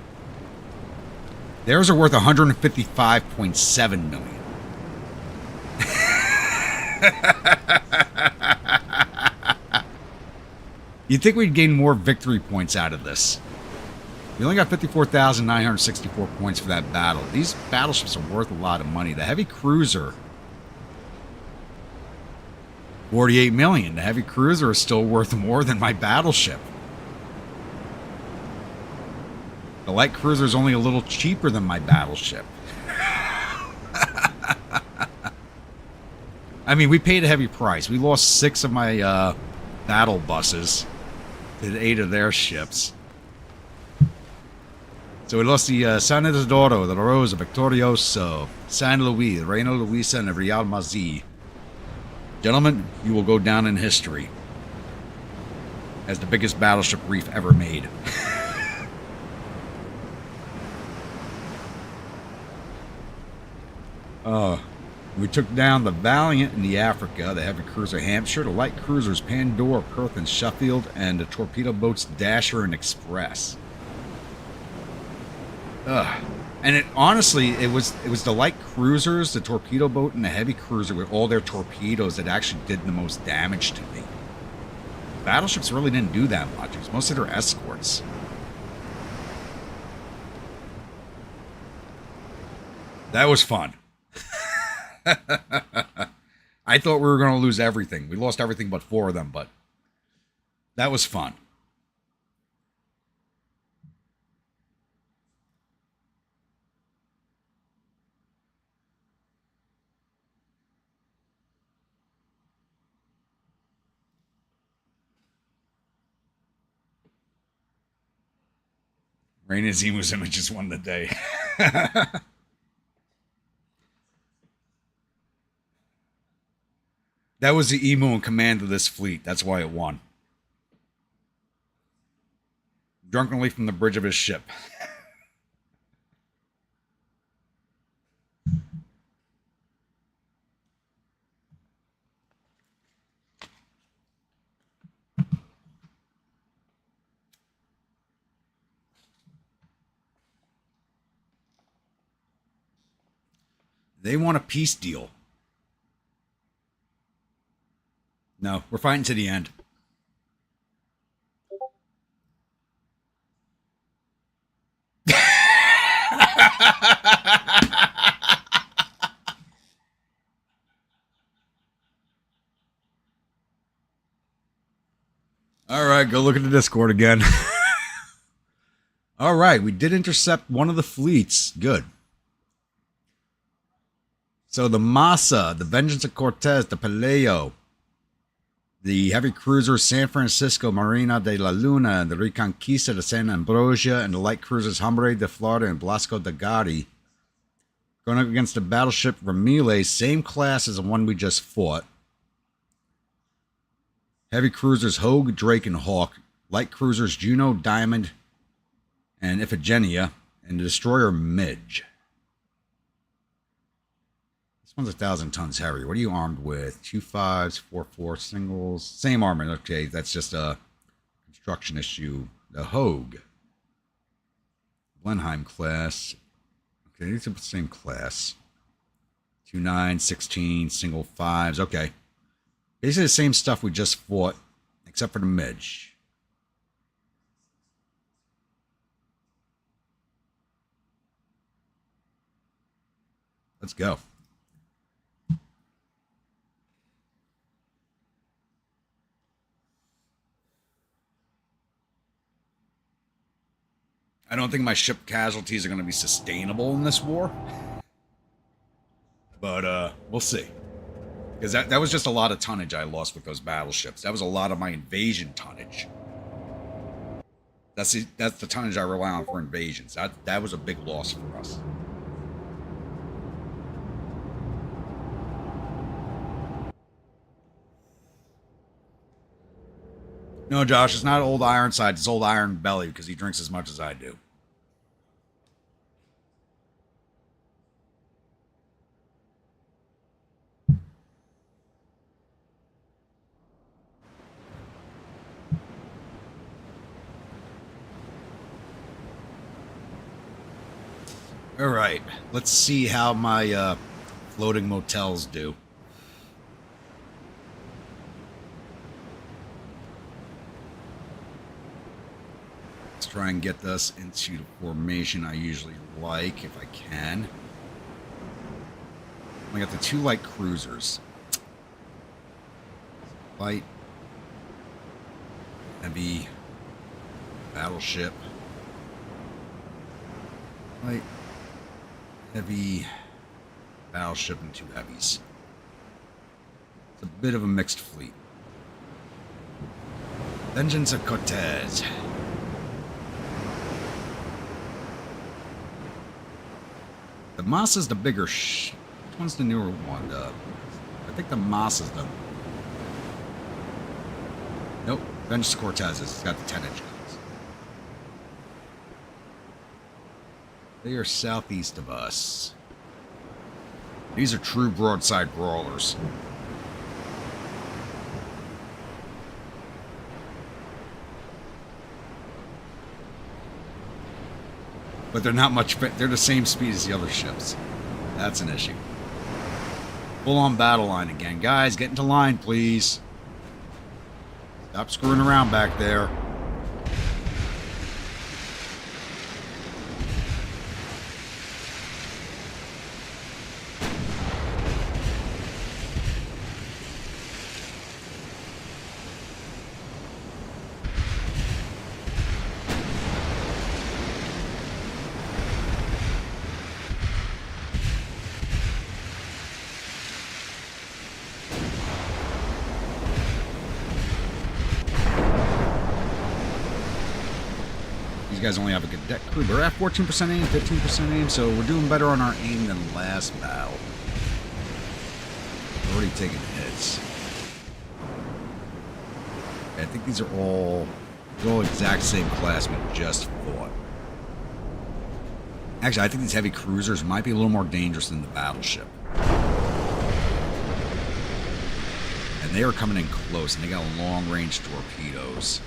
Theirs are worth 155.7 million. You'd think we'd gain more victory points out of this. We only got 54,964 points for that battle. These battleships are worth a lot of money. The heavy cruiser, 48 million. The heavy cruiser is still worth more than my battleship. The light cruiser is only a little cheaper than my battleship. I mean, we paid a heavy price. We lost 6 of my battle buses to 8 of their ships. So we lost the San Isidoro, the Rosa, Victorioso, San Luis, Reina Luisa, and the Real Mazi. Gentlemen, you will go down in history as the biggest battleship reef ever made. We took down the Valiant and the Africa, the heavy cruiser Hampshire, the light cruisers Pandora, Perth, and Sheffield, and the torpedo boats Dasher and Express. And it honestly, it was the light cruisers, the torpedo boat, and the heavy cruiser with all their torpedoes that actually did the most damage to me. Battleships really didn't do that much. It was most of their escorts. That was fun. I thought we were going to lose everything. We lost everything but 4 of them, but that was fun. Rain and Zimu's images won the day. That was the emu in command of this fleet. That's why it won. Drunkenly from the bridge of his ship. They want a peace deal. No, we're fighting to the end. All right, go look at the Discord again. All right, we did intercept one of the fleets. Good. So the Masa, the Vengeance of Cortez, the Pelayo, the heavy cruiser San Francisco Marina de la Luna, the Reconquista de San Ambrosia, and the light cruisers Hombre de Florida and Blasco de Gatti. Going up against the battleship Ramile, same class as the one we just fought. Heavy cruisers Hogue, Drake, and Hawk. Light cruisers Juno, Diamond, and Iphigenia. And the destroyer Midge. This one's 1,000 tons heavier. What are you armed with? 2 5s, 4 4 singles. Same armor. Okay, that's just a construction issue. The Hogue. Blenheim class. Okay, these are the same class. 2 9, 16, single 5s. Okay. Basically the same stuff we just fought, except for the Midge. Let's go. I don't think my ship casualties are going to be sustainable in this war. But we'll see. Because that was just a lot of tonnage I lost with those battleships. That was a lot of my invasion tonnage. That's the tonnage I rely on for invasions. That was a big loss for us. No, Josh, it's not old Ironside. It's old Iron Belly because he drinks as much as I do. All right, let's see how my floating motels do. Let's try and get this into the formation I usually like, if I can. I got the 2 light cruisers. Light, heavy, battleship. Light, heavy, battleship, and 2 heavies. It's a bit of a mixed fleet. Vengeance of Cortez. The Masa's the bigger which one's the newer one? I think the Masa's the... Nope, Vengeance of Cortez. It's got the 10-inch guns. They are southeast of us. These are true broadside brawlers. But they're not much... They're the same speed as the other ships. That's an issue. Full-on battle line again. Guys, get into line, please. Stop screwing around back there. Guys only have a cadet crew. We're at 14% aim, 15% aim, so we're doing better on our aim than last battle. We're already taking hits. I think these are all exact same class we just fought. Actually, I think these heavy cruisers might be a little more dangerous than the battleship. And they are coming in close, and they got long-range torpedoes.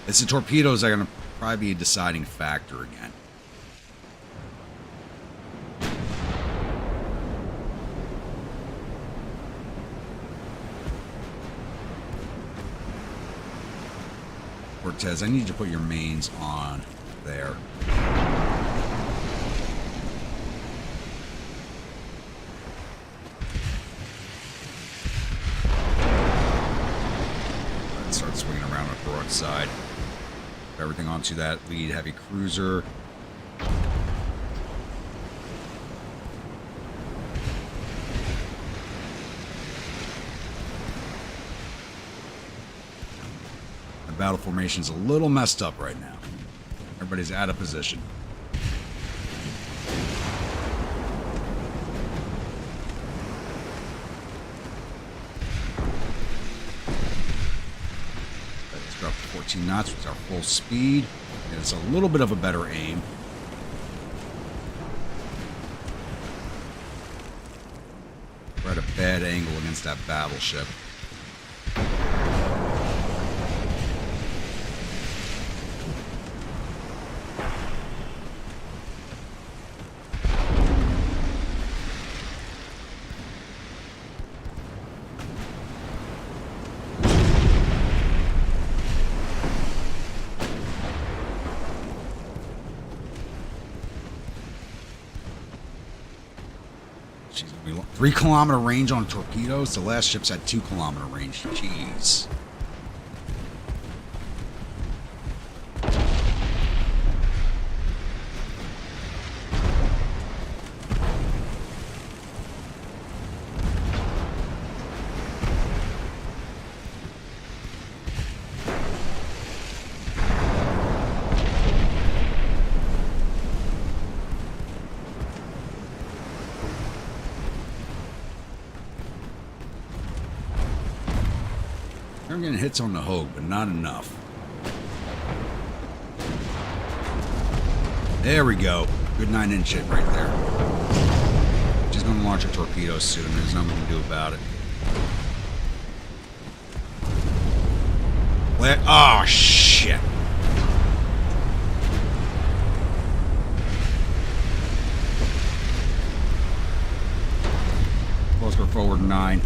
It's the torpedoes that are going to probably be a deciding factor again. Cortez, I need you to put your mains on there. Let's start swinging around on the broadside. Everything onto that lead heavy cruiser. The battle formation's a little messed up right now. Everybody's out of position. Let's drop to 14 knots with our full speed. And it's a little bit of a better aim. We're at a bad angle against that battleship. She's gonna be 3 kilometer range on torpedoes. The last ship's had 2 kilometer range. Jeez. They're getting hits on the Hogue, but not enough. There we go. Good 9-inch hit right there. She's going to launch a torpedo soon. There's nothing we can do about it. Oh, shit. Close for forward 9.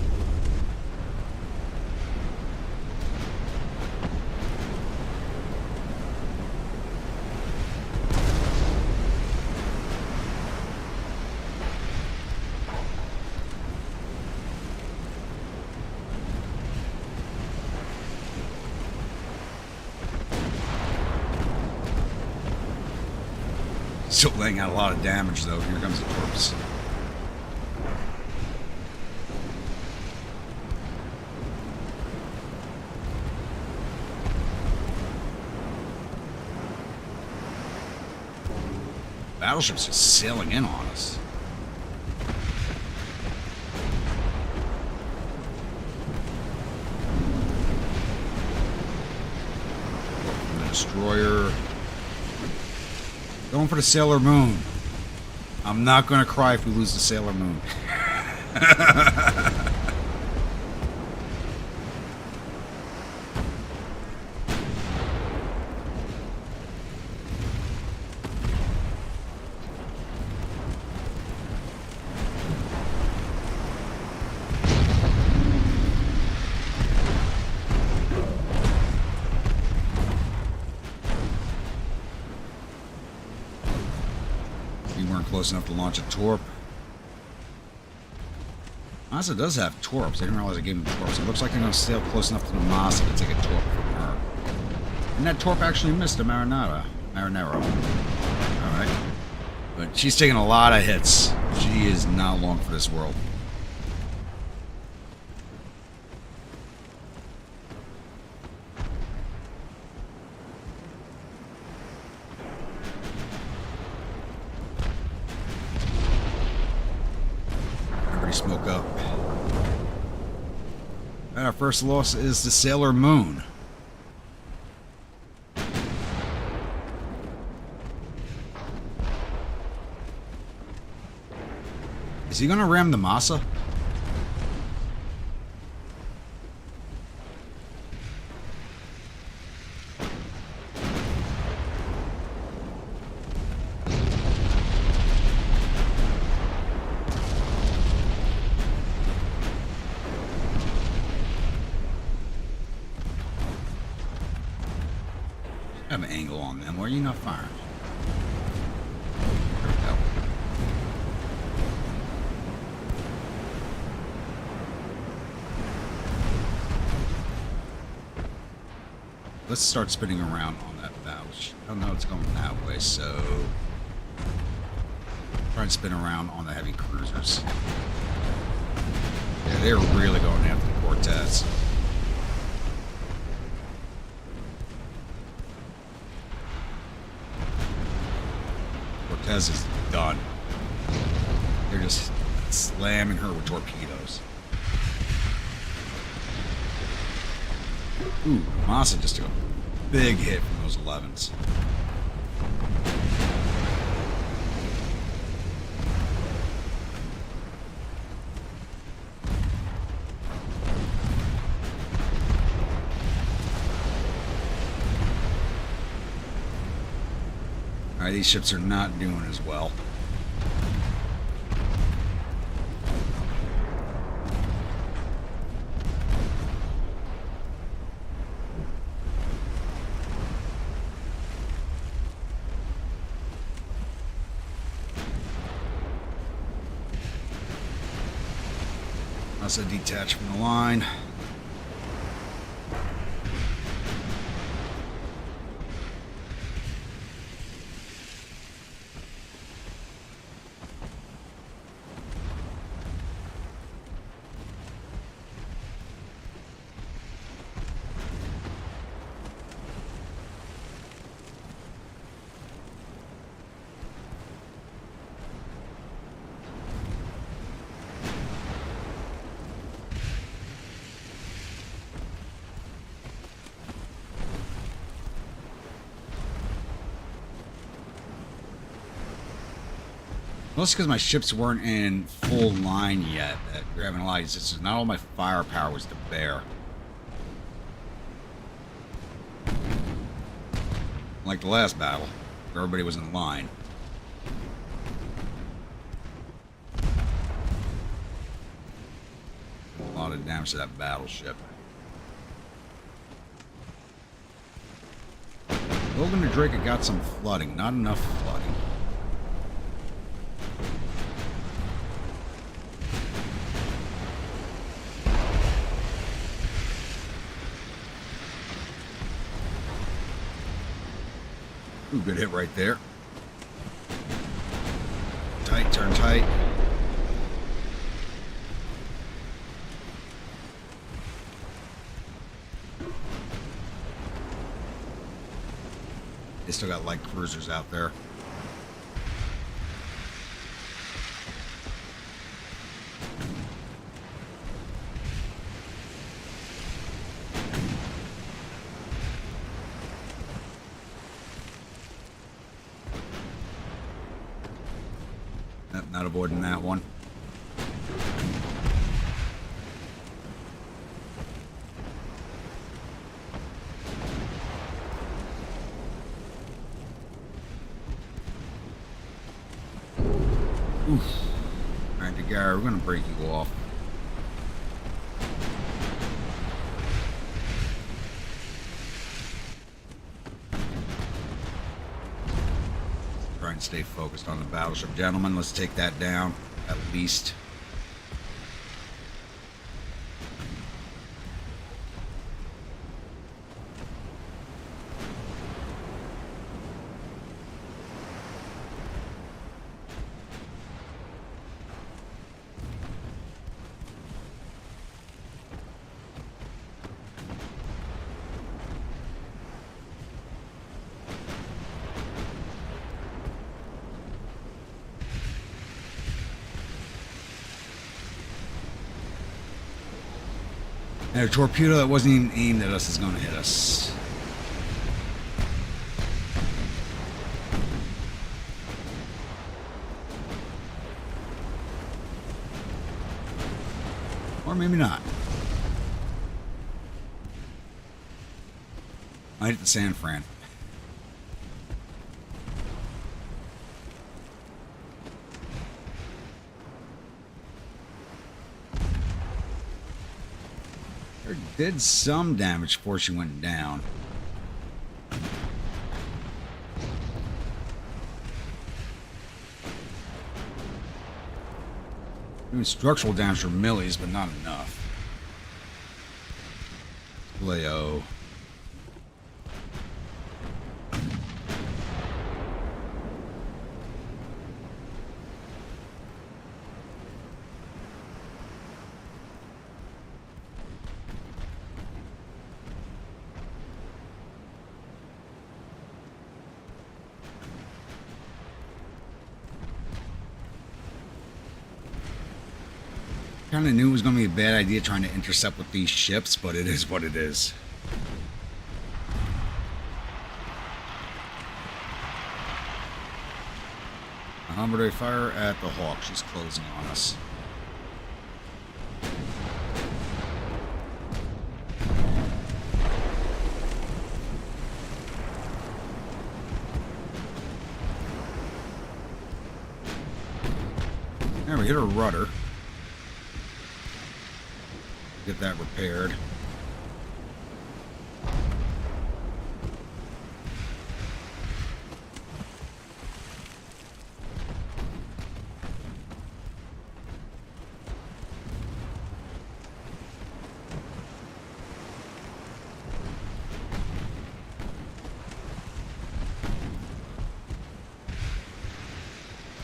still laying out a lot of damage, though. Here comes the corpse. Battleship's just sailing in on us. The destroyer. Going for the Sailor Moon. I'm not going to cry if we lose the Sailor Moon. Close enough to launch a torp. Masa does have torps. I didn't realize I gave him torps. It looks like they're going to sail close enough to the Masa to take a torp from her. And that torp actually missed a Marinero. Alright. But she's taking a lot of hits. She is not long for this world. Smoke up. And our first loss is the Sailor Moon. Is he gonna ram the Masa? Have an angle on them. Why are you not firing? There we go. Let's start spinning around on that bow. Oh no, it's going that way, so try and spin around on the heavy cruisers. Yeah, they're really going after the Cortez. Cortez is done. They're just slamming her with torpedoes. Ooh, Masa just took a big hit from those 11s. Alright, these ships are not doing as well. Also detached from the line. Mostly because my ships weren't in full line yet. That you're having a lot of these. Not all my firepower was to bear. Like the last battle, where everybody was in line. A lot of damage to that battleship. Logan and Drake had got some flooding, not enough flooding. Ooh, good hit right there. Turn tight. They still got light cruisers out there. Nope, not avoiding that one. Oof. Alright, Gary, we're gonna break you off. Try and stay focused on the battleship. Gentlemen, let's take that down, at least. And a torpedo that wasn't even aimed at us is going to hit us. Or maybe not. I hit the San Fran. Did some damage before she went down. Doing structural damage for millies, but not enough. Leo. Kind of knew it was going to be a bad idea trying to intercept with these ships, but it is what it is. Hombre fire at the Hawk. She's closing on us. There, we hit her rudder. Get that repaired.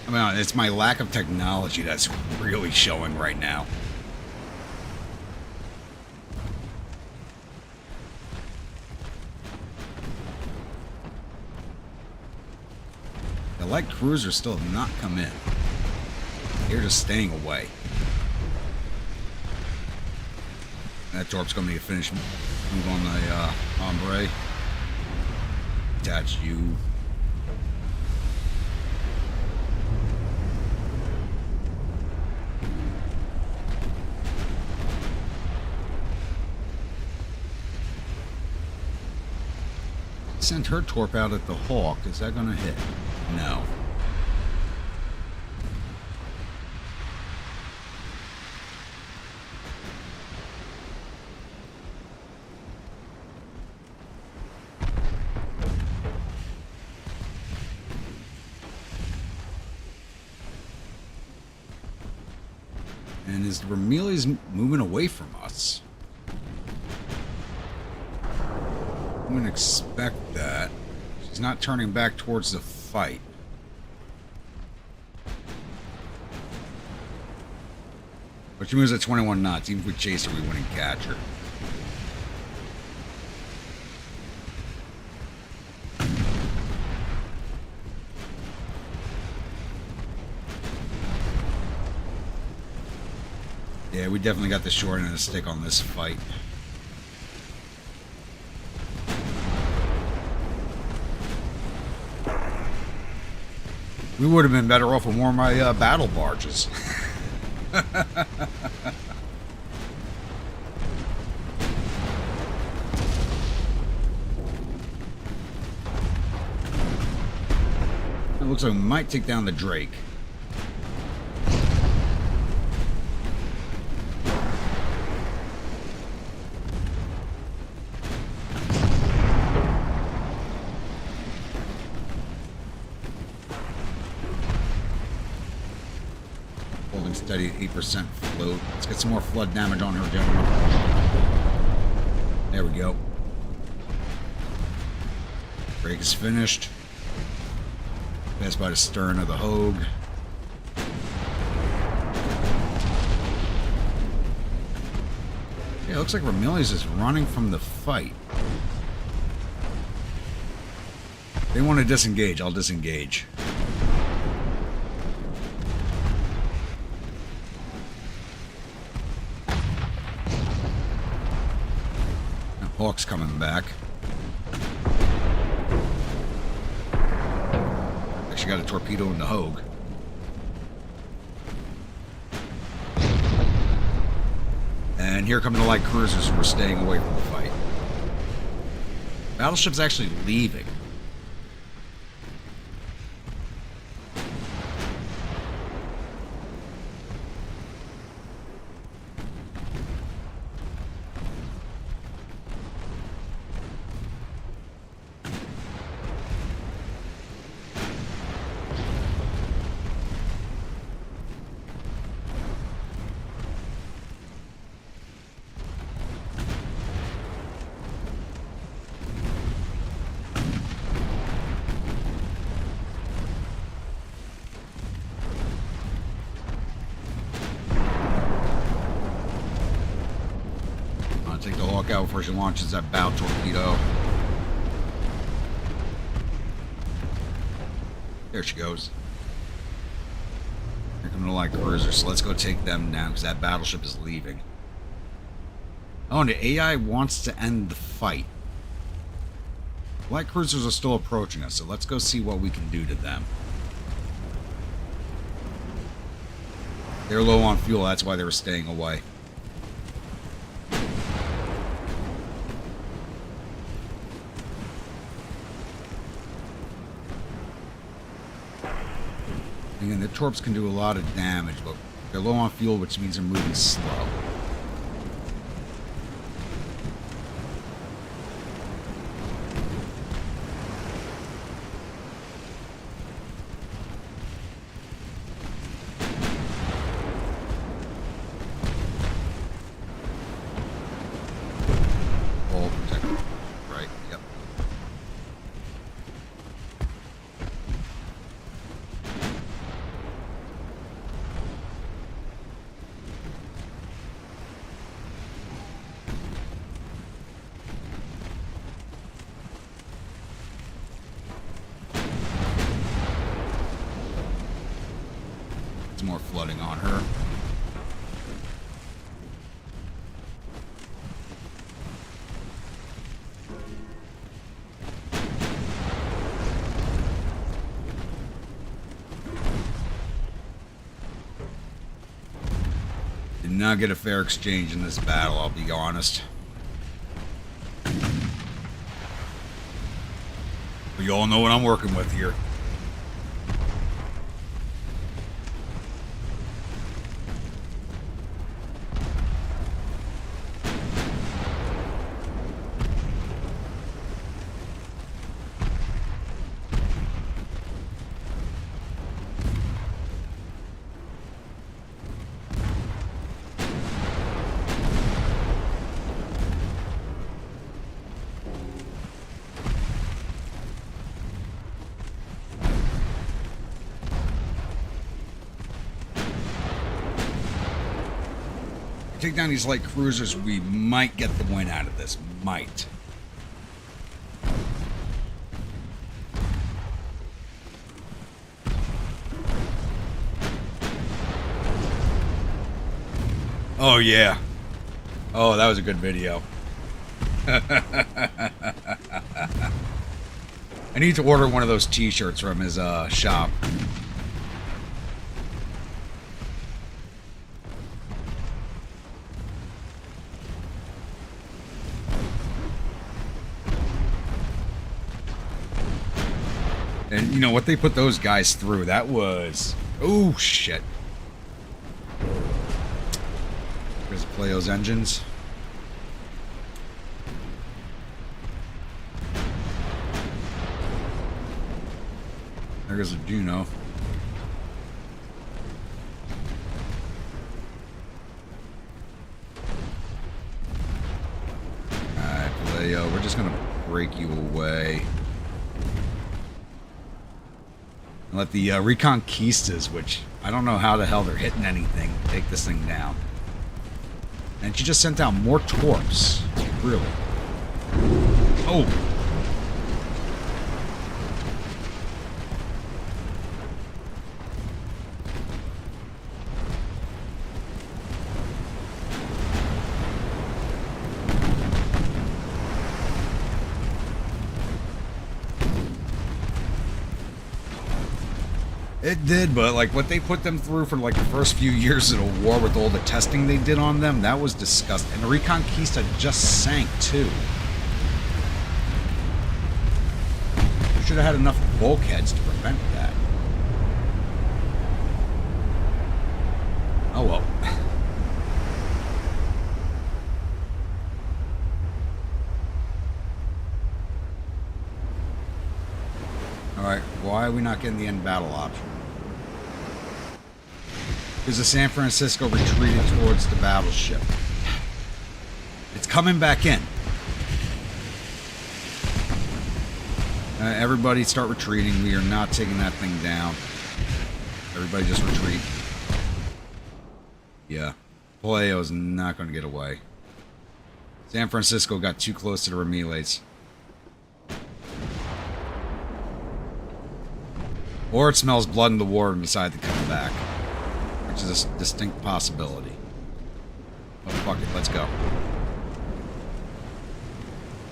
I mean, it's my lack of technology that's really showing right now. The light cruisers still have not come in. They're just staying away. That torp's going to be a finish move on the Hombre. Attach you. Sent her torp out at the Hawk. Is that going to hit? No. And is the Ramili's moving away from us? I wouldn't expect that. She's not turning back towards the fight. But she moves at 21 knots. Even if we chase her, we wouldn't catch her. Yeah, we definitely got the short end of the stick on this fight. We would have been better off with more of my battle barges. It looks like we might take down the Drake. Holding steady at 8% float. Let's get some more flood damage on her, gentlemen. There we go. Drake is finished. Passed by the stern of the Hogue. Yeah, it looks like Ramillies is running from the fight. They want to disengage. I'll disengage. Now, Hawk's coming back. She got a torpedo in the Hogue. And here come the light cruisers who are staying away from the fight. Battleship's actually leaving. Take the Hawk out before she launches that bow torpedo. There she goes. Here come the light cruisers, so let's go take them down because that battleship is leaving. Oh, and the AI wants to end the fight. Light cruisers are still approaching us, so let's go see what we can do to them. They're low on fuel, that's why they were staying away. Again, the torps can do a lot of damage, but they're low on fuel, which means they're moving slow. All protected, right? Yep. More flooding on her. Did not get a fair exchange in this battle, I'll be honest. But you all know what I'm working with here. Take down these light cruisers, we might get the win out of this. Might. Oh, yeah. Oh, that was a good video. I need to order one of those t-shirts from his shop. And you know what they put those guys through? That was... Oh, shit. There's Playo's engines. There goes a Juno. Alright, Playo, we're just gonna break you away. And let the Reconquistas, which I don't know how the hell they're hitting anything, take this thing down. And she just sent out more torps. Really? Oh! It did, but like what they put them through for like the first few years of the war with all the testing they did on them, that was disgusting. And the Reconquista just sank too. We should have had enough bulkheads to prevent that. Oh well. Alright, why are we not getting the end battle option? Because the San Francisco retreated towards the battleship. It's coming back in. Everybody start retreating. We are not taking that thing down. Everybody just retreat. Yeah. Palaio's not going to get away. San Francisco got too close to the Ramiles. Or it smells blood in the water and decided to come back. Which is a distinct possibility. Oh, fuck it. Let's go.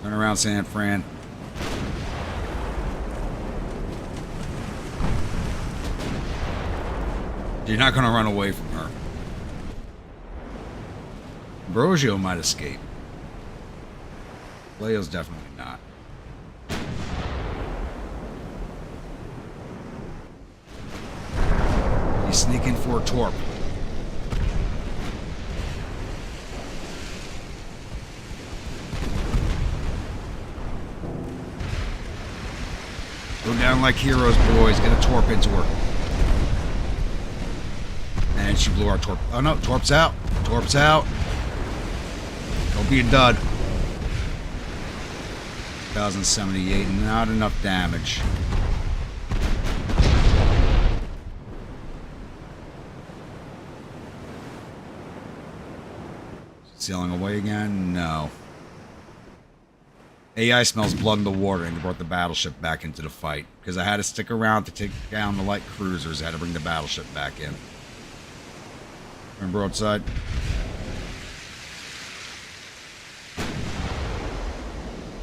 Turn around, San Fran. You're not going to run away from her. Ambrosio might escape. Leo's definitely not. He's sneaking for a torp. Go down like heroes, boys. Get a torp into her. And she blew our torp. Oh no, torp's out. Torp's out. Don't be a dud. 1078, not enough damage. Sailing away again? No. AI smells blood in the water and brought the battleship back into the fight. Because I had to stick around to take down the light cruisers. I had to bring the battleship back in. Turn broadside.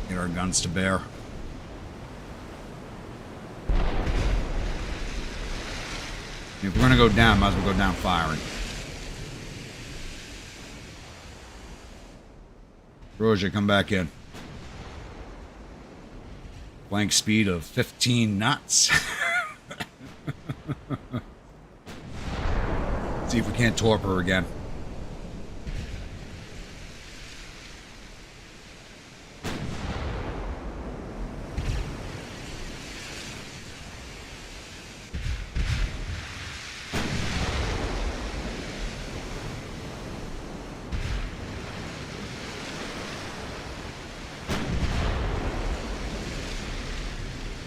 Get our guns to bear. If we're going to go down, might as well go down firing. Roger, come back in. Flank speed of 15 knots. See if we can't torp her again.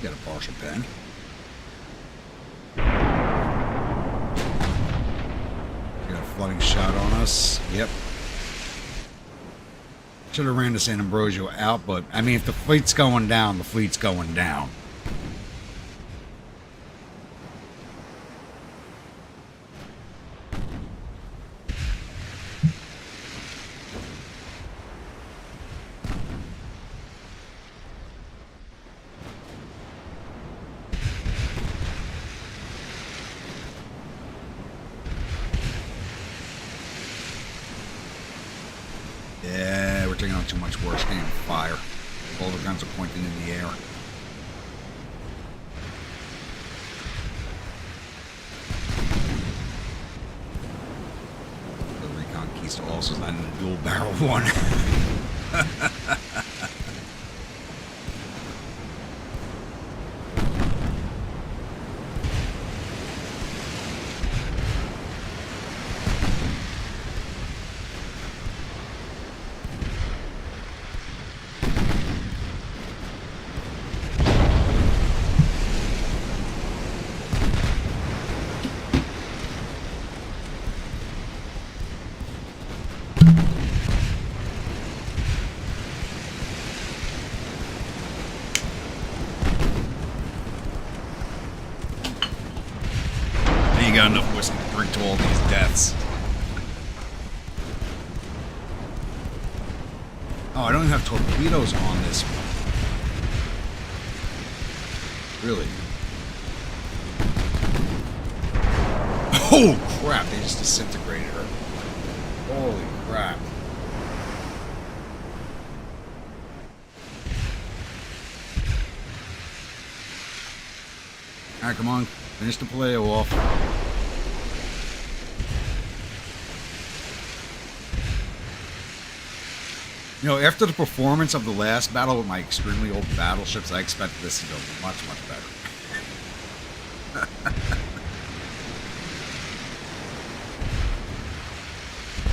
Get a partial pen. Got a flooding shot on us. Yep. Should have ran the San Ambrosio out, but I mean, if the fleet's going down, the fleet's going down. Yeah, we're taking on too much work. Staying fire. All the guns are pointing in the air. The Reconquista also is not in the dual barrel one. Got enough whiskey to drink to all these deaths. Oh, I don't even have torpedoes on this one. Really? Oh crap, they just disintegrated her. Holy crap. Alright, come on. Finish the play off. You know, after the performance of the last battle with my extremely old battleships, I expected this to go much, much better.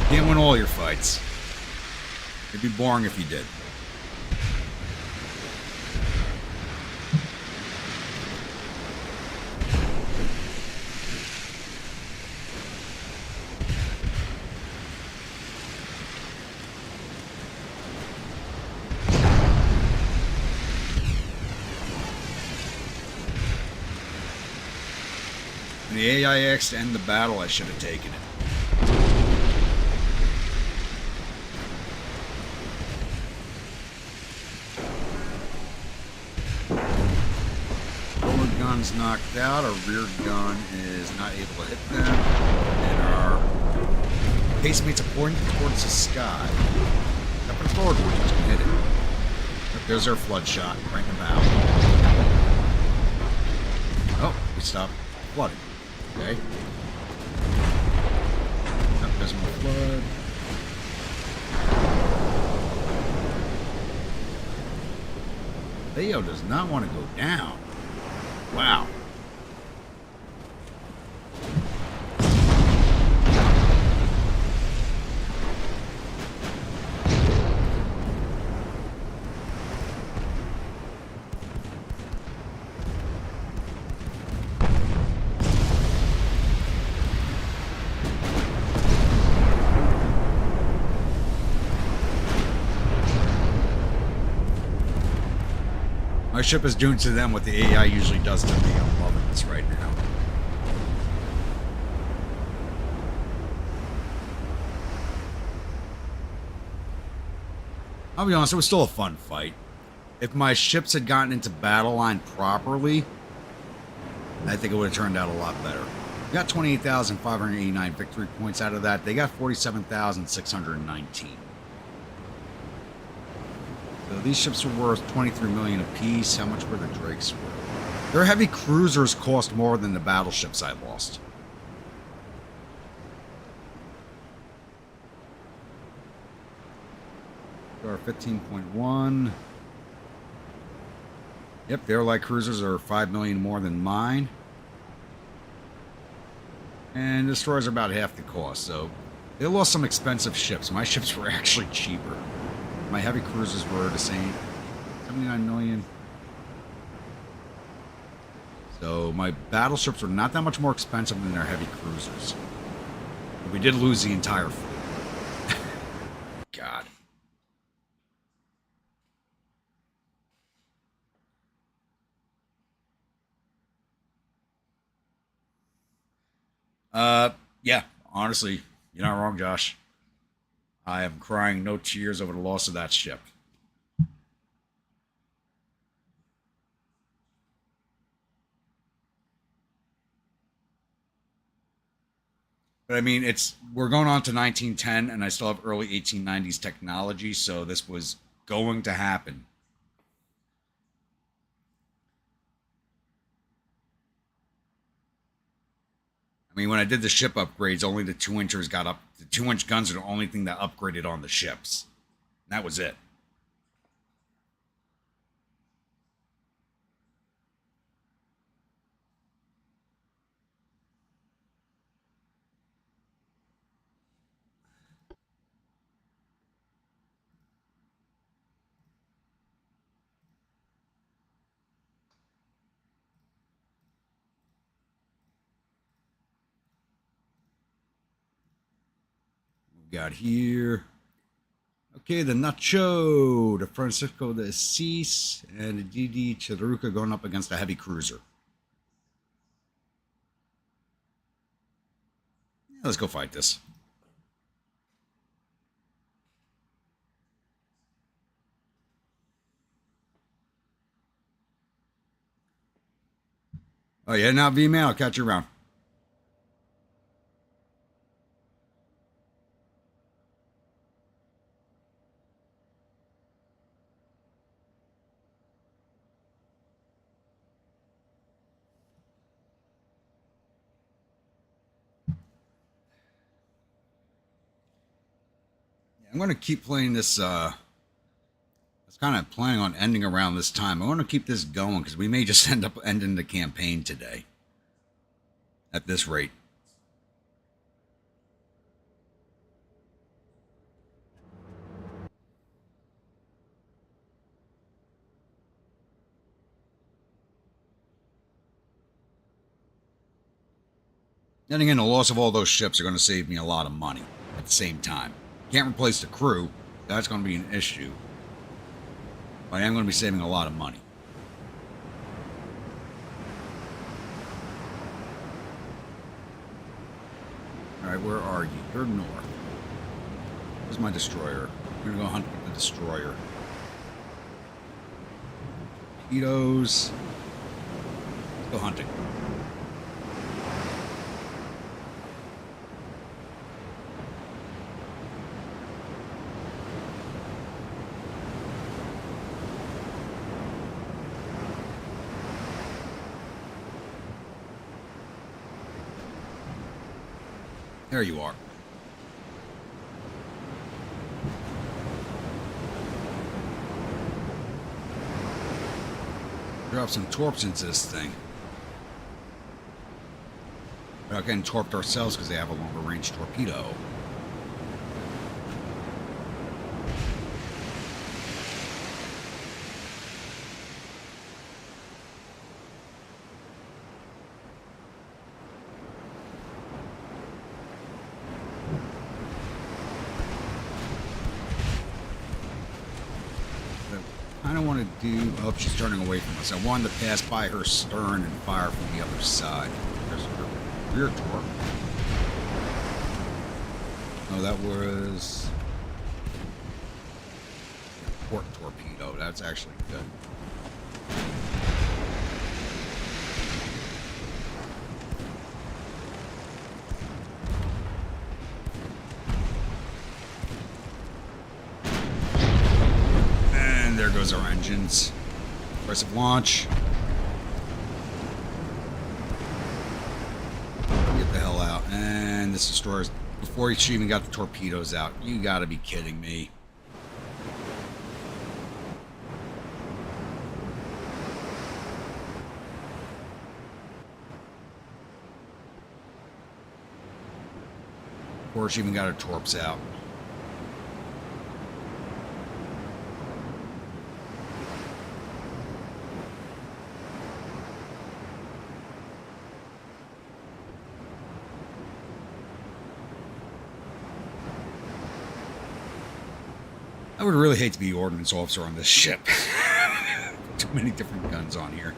Can't win all your fights. It'd be boring if you did. The AIX to end the battle, I should have taken it. Forward gun's knocked out, our rear gun is not able to hit them, and our pacemates are pointing towards the sky. Up and forward, we're just gonna hit it. Look, there's our flood shot, right in the bow. Oh, we stopped flooding. Okay. Nope, there's more flood. Theo does not want to go down. Wow. My ship is doing to them what the AI usually does to me. I'm loving this right now. I'll be honest, it was still a fun fight. If my ships had gotten into battle line properly, I think it would have turned out a lot better. We got 28,589 victory points out of that. They got 47,619. So these ships are worth 23 million apiece. How much were the Drakes worth? Their heavy cruisers cost more than the battleships I lost. Our 15.1. Yep, their light cruisers are 5 million more than mine. And destroyers are about half the cost, so they lost some expensive ships. My ships were actually cheaper. My heavy cruisers were the same, 79 million. So my battleships were not that much more expensive than their heavy cruisers. But we did lose the entire fleet. God. Yeah, honestly, you're not wrong, Josh. I am crying no tears over the loss of that ship. But I mean, we're going on to 1910, and I still have early 1890s technology, so this was going to happen. I mean, when I did the ship upgrades, only the 2 inchers got up. The 2 inch guns are the only thing that upgraded on the ships. And that was it. We've got here. Okay, the Nacho, the Francisco de Assis, and the DD Chiruca going up against a heavy cruiser. Yeah, let's go fight this. Oh, yeah, now V-Man, I'll catch you around. Yeah, I'm going to keep playing this. I was kind of planning on ending around this time. I want to keep this going because we may just end up ending the campaign today at this rate. Then again, the loss of all those ships are going to save me a lot of money at the same time. Can't replace the crew. That's going to be an issue. But I am going to be saving a lot of money. Alright, where are you? You're north. Where's my destroyer? I'm going to go hunt with the destroyer. Torpedoes. Let's go hunting. There you are. Drop some torps into this thing. We're not getting torped ourselves because they have a longer range torpedo. I don't want to do... Oh, she's turning away from us. I wanted to pass by her stern and fire from the other side. There's her rear torp. Oh, that was... port torpedo. That's actually good. There goes our engines. Aggressive launch. Get the hell out. And this destroyer's... Before she even got the torpedoes out. You gotta be kidding me. Before she even got her torps out. I would really hate to be ordnance officer on this ship. Too many different guns on here.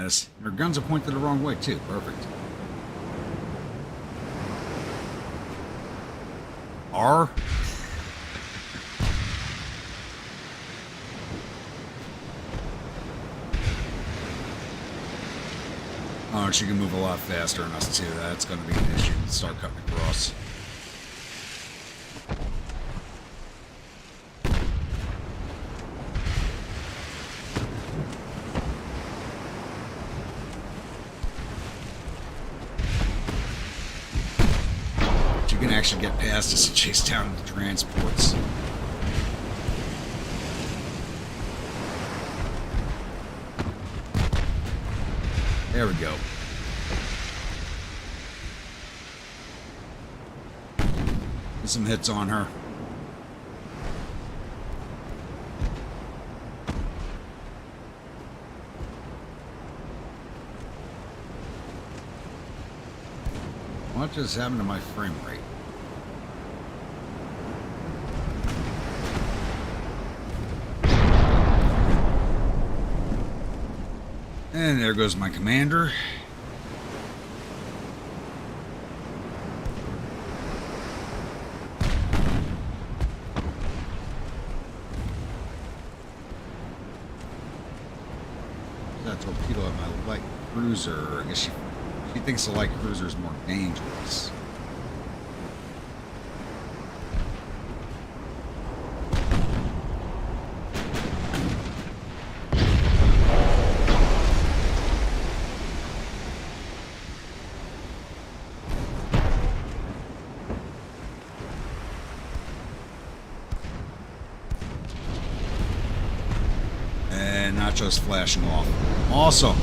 us. Our guns are pointed the wrong way, too. Perfect. R? Oh, she can move a lot faster than us, too. That's going to be an issue. Start cutting across. You can actually get past us and chase down the transports. There we go. Get some hits on her. What just happened to my frame rate? And there goes my commander. That torpedo at my light cruiser. I guess she thinks the light cruiser is more dangerous. And Nacho's flashing off. Awesome.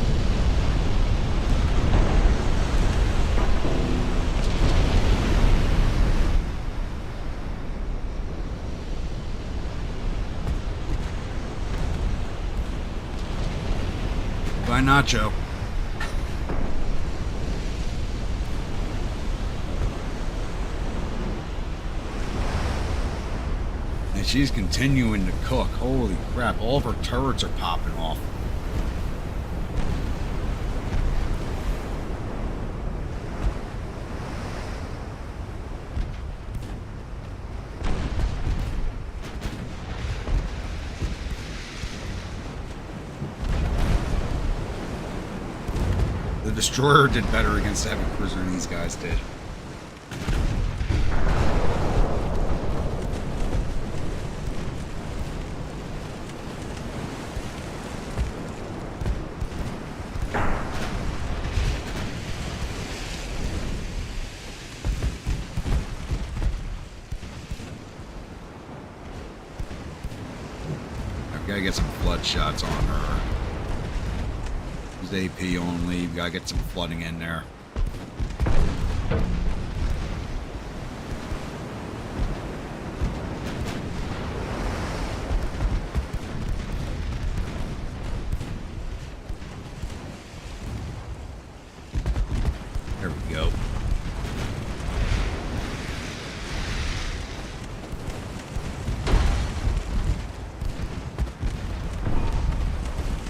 Bye, Nacho. And she's continuing to cook. Holy crap, all of her turrets are popping off. The destroyer did better against the heavy cruiser than these guys did. I've got to get some flood shots on her. Use AP only. You've got to get some flooding in there. There we go.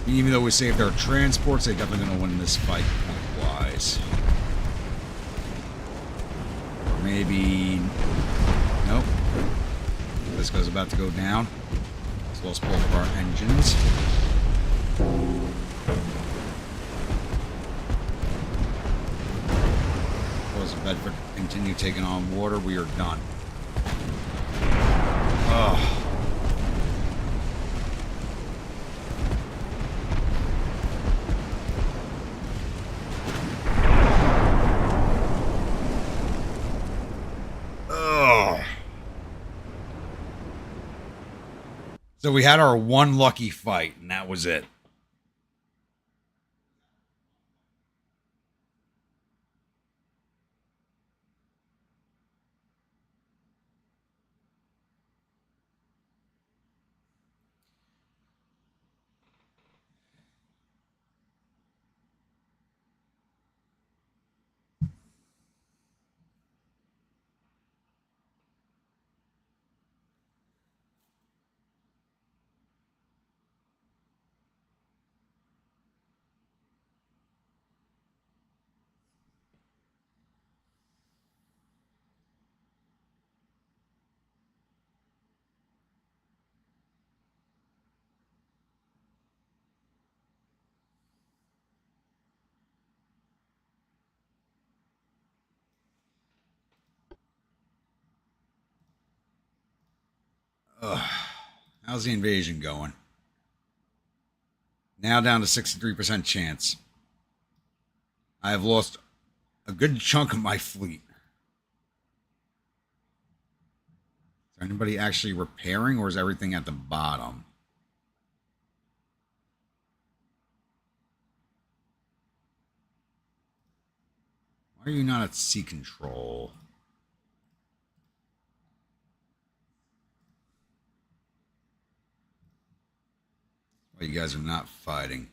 Even though we saved our transports, they're definitely going to win this fight point-wise. Or maybe... Nope. This guy's about to go down. Let's lost both of our engines. Cause Bedford continue taking on water. We are done. Ugh. So we had our one lucky fight, and that was it. Ugh. How's the invasion going? Now down to 63% chance. I have lost a good chunk of my fleet. Is there anybody actually repairing, or is everything at the bottom? Why are you not at sea control? Why you guys are not fighting?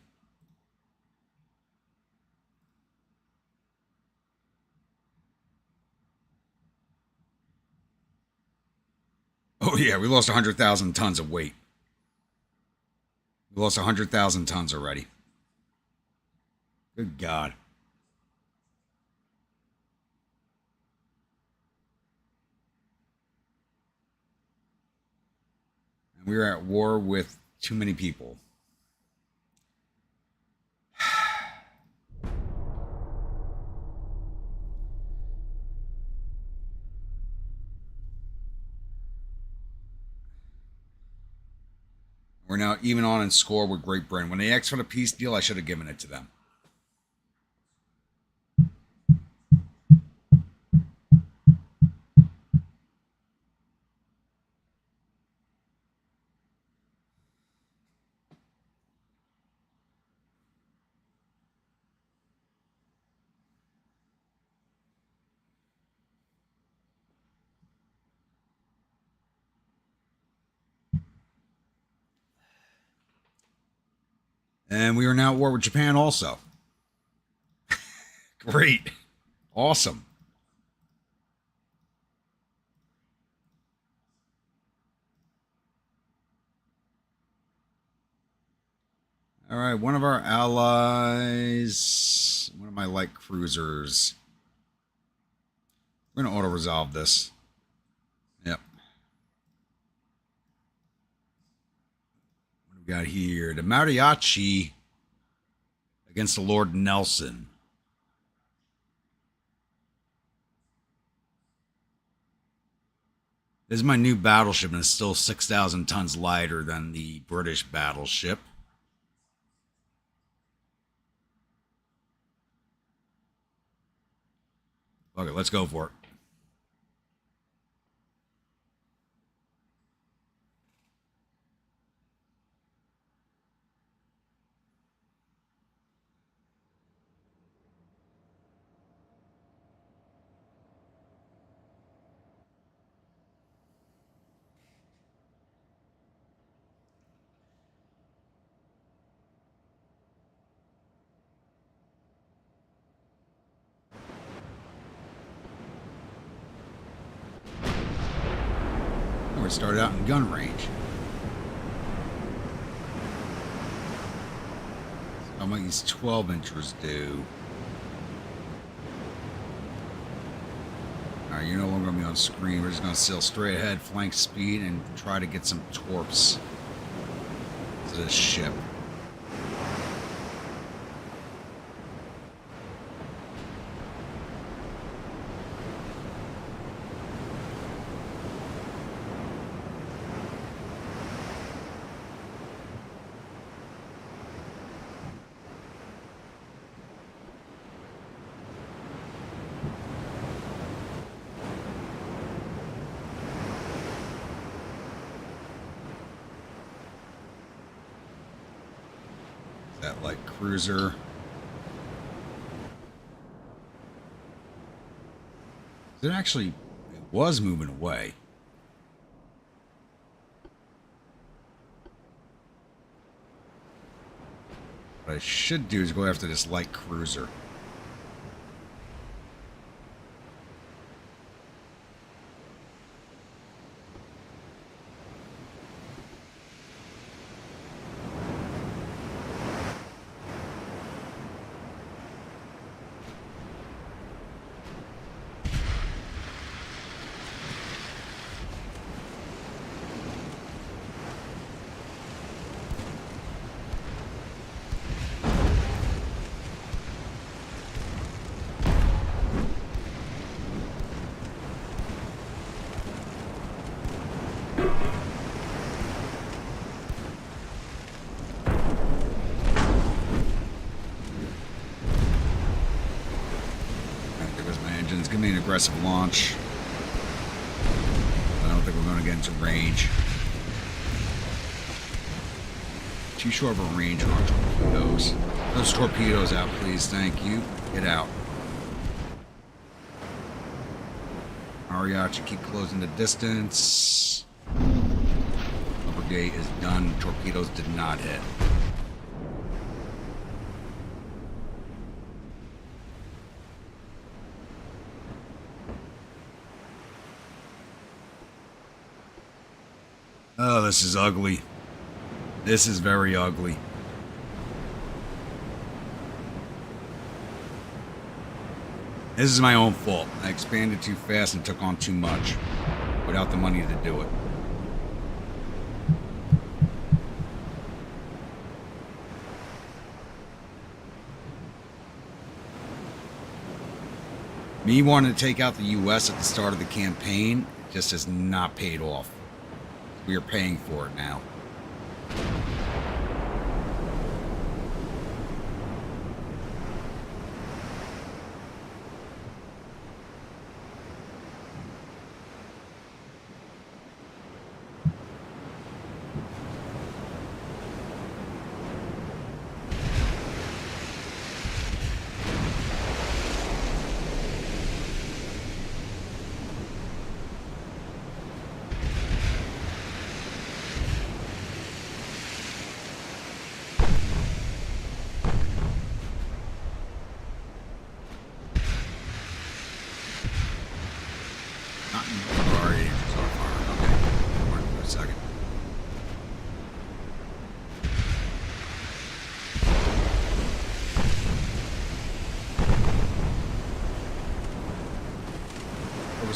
Oh yeah, we lost 100,000 tons of weight. We lost 100,000 tons already. Good God. And we are at war with too many people. We're now even on in score with Great Britain. When they asked for the peace deal, I should have given it to them. And we are now at war with Japan also. Great. Awesome. All right, one of our allies, one of my light cruisers. We're going to auto-resolve this. Yep. What do we got here? The Mariachi against the Lord Nelson. This is my new battleship, and it's still 6,000 tons lighter than the British battleship. Okay, let's go for it. We started out in gun range. So how much these 12-inchers do? Alright, you're no longer going to be on screen. We're just going to sail straight ahead, flank speed, and try to get some torps to this ship. That light cruiser. It actually was moving away. What I should do is go after this light cruiser. It's going to be an aggressive launch. I don't think we're going to get into range. Too short of a range on our torpedoes. Those torpedoes out, please. Thank you. Get out. Ariachi, keep closing the distance. Upper gate is done. Torpedoes did not hit. Oh, this is ugly. This is very ugly. This is my own fault. I expanded too fast and took on too much without the money to do it. Me wanting to take out the U.S. at the start of the campaign just has not paid off. We are paying for it now.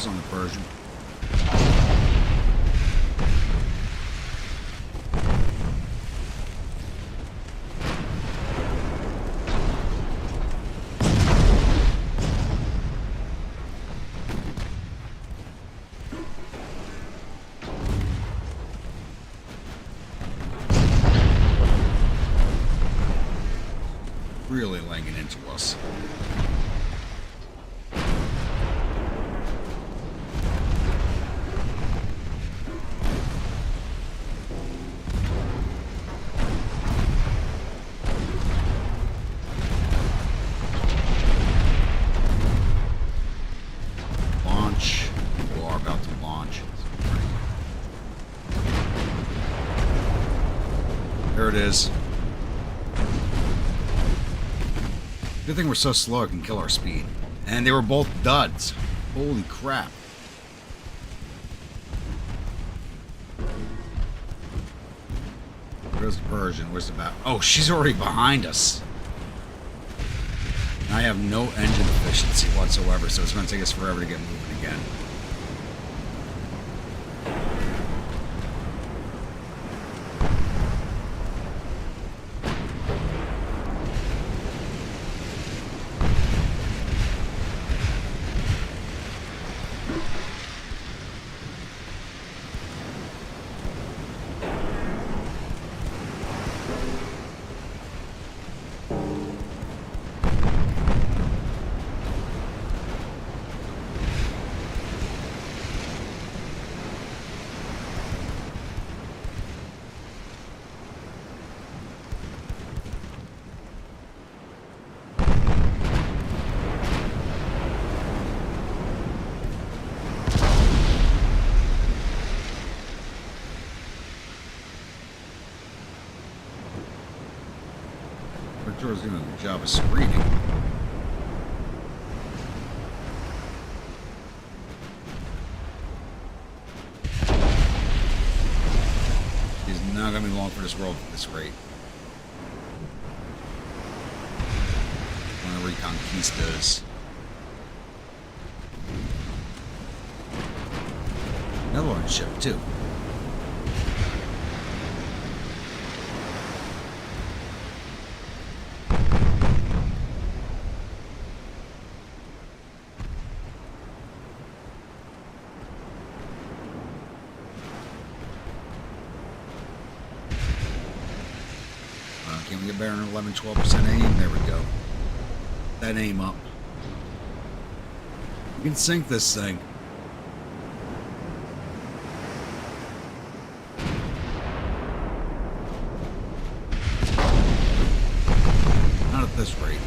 On the Persian. Really laying it into us. There it is. Good thing we're so slow it can kill our speed. And they were both duds. Holy crap. Where's the Persian? Where's the bat? Oh, she's already behind us. And I have no engine efficiency whatsoever, so it's going to take us forever to get moving again. Is doing a good job of screening. He's not going to be long for this world at this rate. One of the Reconquistas. Another one ship too. Can we get better than 11-12% aim? There we go. That aim up. can sink this thing. Not at this rate.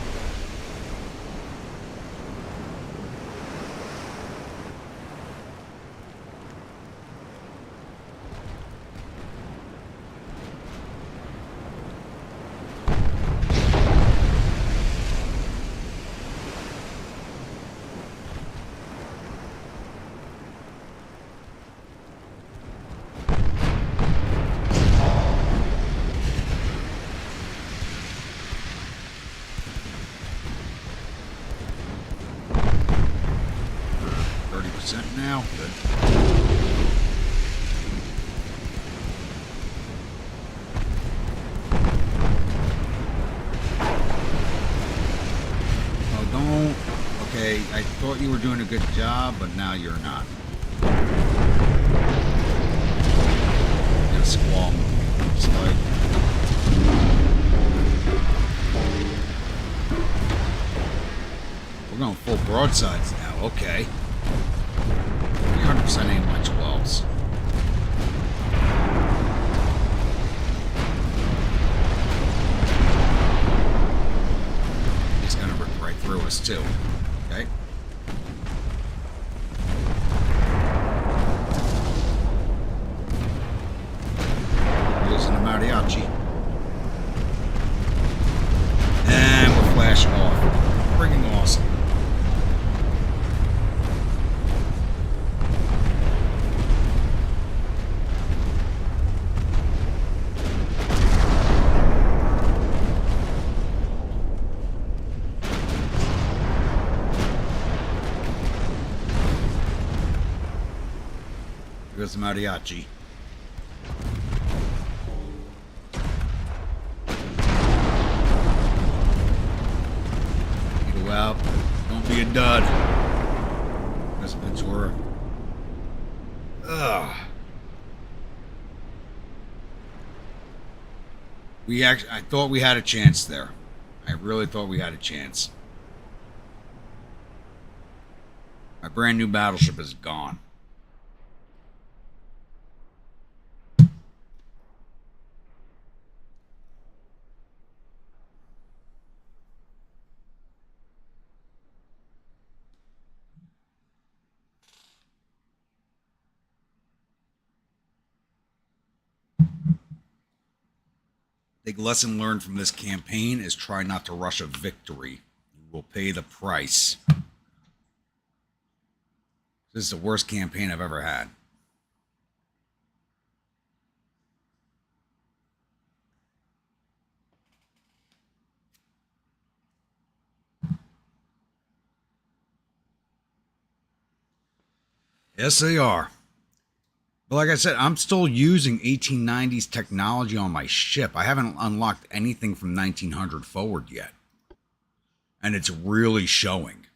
Now, good. Oh, don't. Okay, I thought you were doing a good job, but now you're not. Get a squall. Just like. We're going full broadsides now. Okay. 100% aim my 12s. He's gonna rip right through us too. Okay. Losing the mariachi. And we're flashing off. Freaking awesome. Here's the mariachi. Go out. Don't be a dud. That's Ventura. Ugh. I thought we had a chance there. I really thought we had a chance. My brand new battleship is gone. Big lesson learned from this campaign is try not to rush a victory. You will pay the price. This is the worst campaign I've ever had. Yes, they are. But like I said, I'm still using 1890s technology on my ship. I haven't unlocked anything from 1900 forward yet. And it's really showing.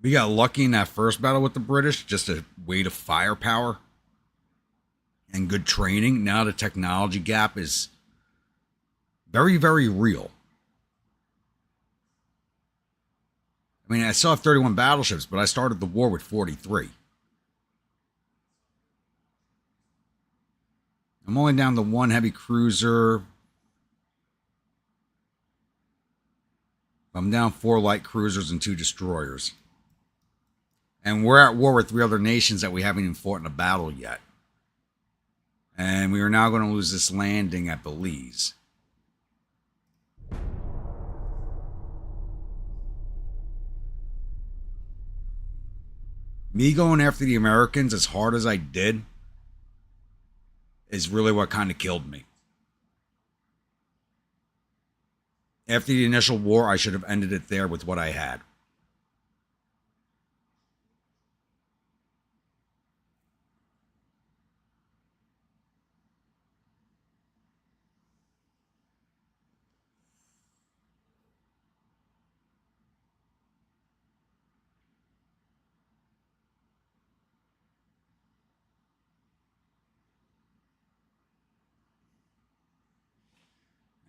We got lucky in that first battle with the British, just a weight of firepower and good training. Now the technology gap is very, very real. I mean, I still have 31 battleships, but I started the war with 43. I'm only down to one heavy cruiser. I'm down 4 light cruisers and 2 destroyers. And we're at war with 3 other nations that we haven't even fought in a battle yet. And we are now going to lose this landing at Belize. Me going after the Americans as hard as I did is really what kind of killed me. After the initial war, I should have ended it there with what I had.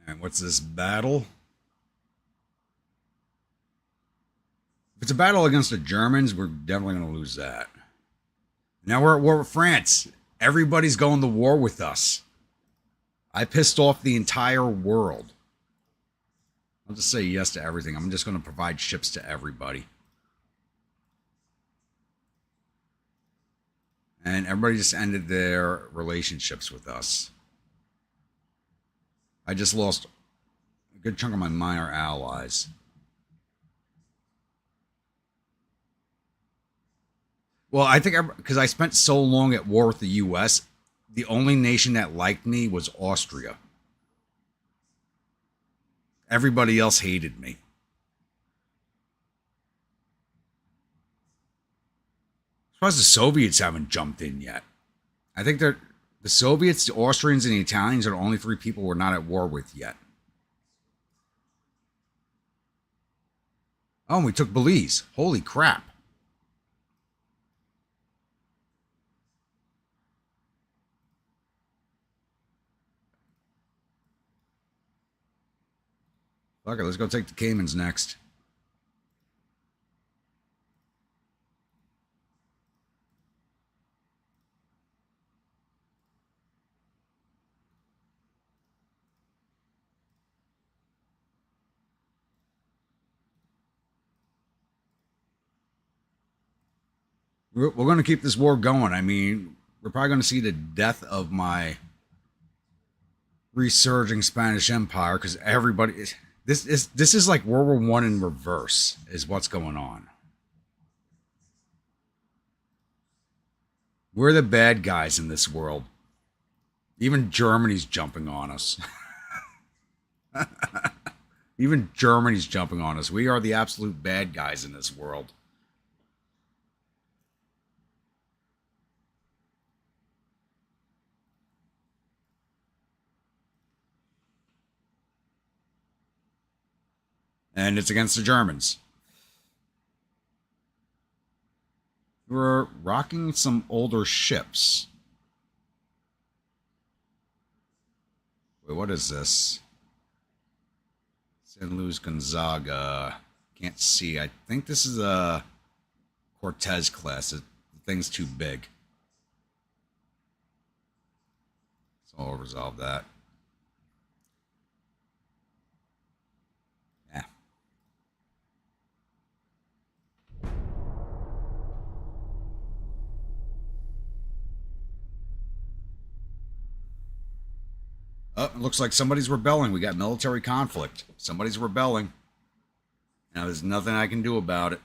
And what's this battle? it's a battle against the Germans, we're definitely going to lose that. Now we're at war with France. Everybody's going to war with us. I pissed off the entire world. I'll just say yes to everything. I'm just going to provide ships to everybody. And everybody just ended their relationships with us. I just lost a good chunk of my minor allies. Well, I think because I spent so long at war with the U.S., the only nation that liked me was Austria. Everybody else hated me. As far as the Soviets haven't jumped in yet. I think they're the Soviets, the Austrians, and the Italians are the only three people we're not at war with yet. Oh, and we took Belize. Holy crap. Okay, let's go take the Caymans next. We're going to keep this war going. I mean, we're probably going to see the death of my resurging Spanish Empire because everybody is... This is like World War One in reverse, is what's going on. We're the bad guys in this world. Even Germany's jumping on us. Even Germany's jumping on us. We are the absolute bad guys in this world. And it's against the Germans. We're rocking some older ships. Wait, what is this? San Luis Gonzaga. Can't see. I think this is a Cortez class. The thing's too big. So I'll resolve that. Oh, it looks like somebody's rebelling. We got military conflict. Somebody's rebelling. Now, there's nothing I can do about it.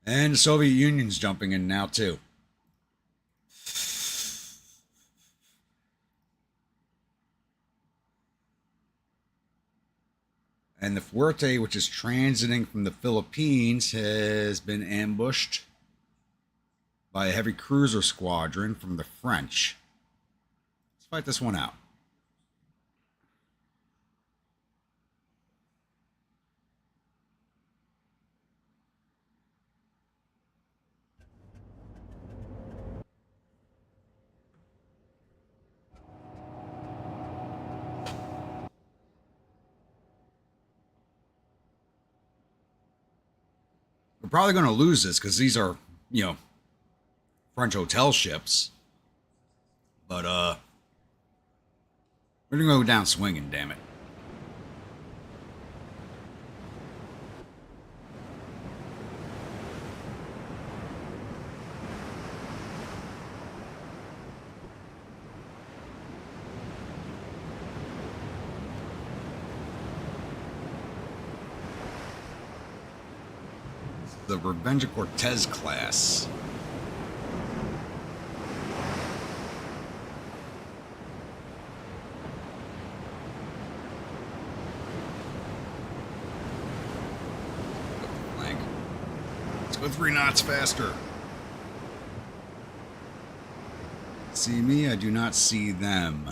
And the Soviet Union's jumping in now, too. And the Fuerte, which is transiting from the Philippines, has been ambushed by a heavy cruiser squadron from the French. Let's fight this one out. We're probably going to lose this because these are, French hotel ships. But, we're going to go down swinging, damn it. The Revenge of Cortez class. Flank. Let's go 3 knots faster. See me? I do not see them.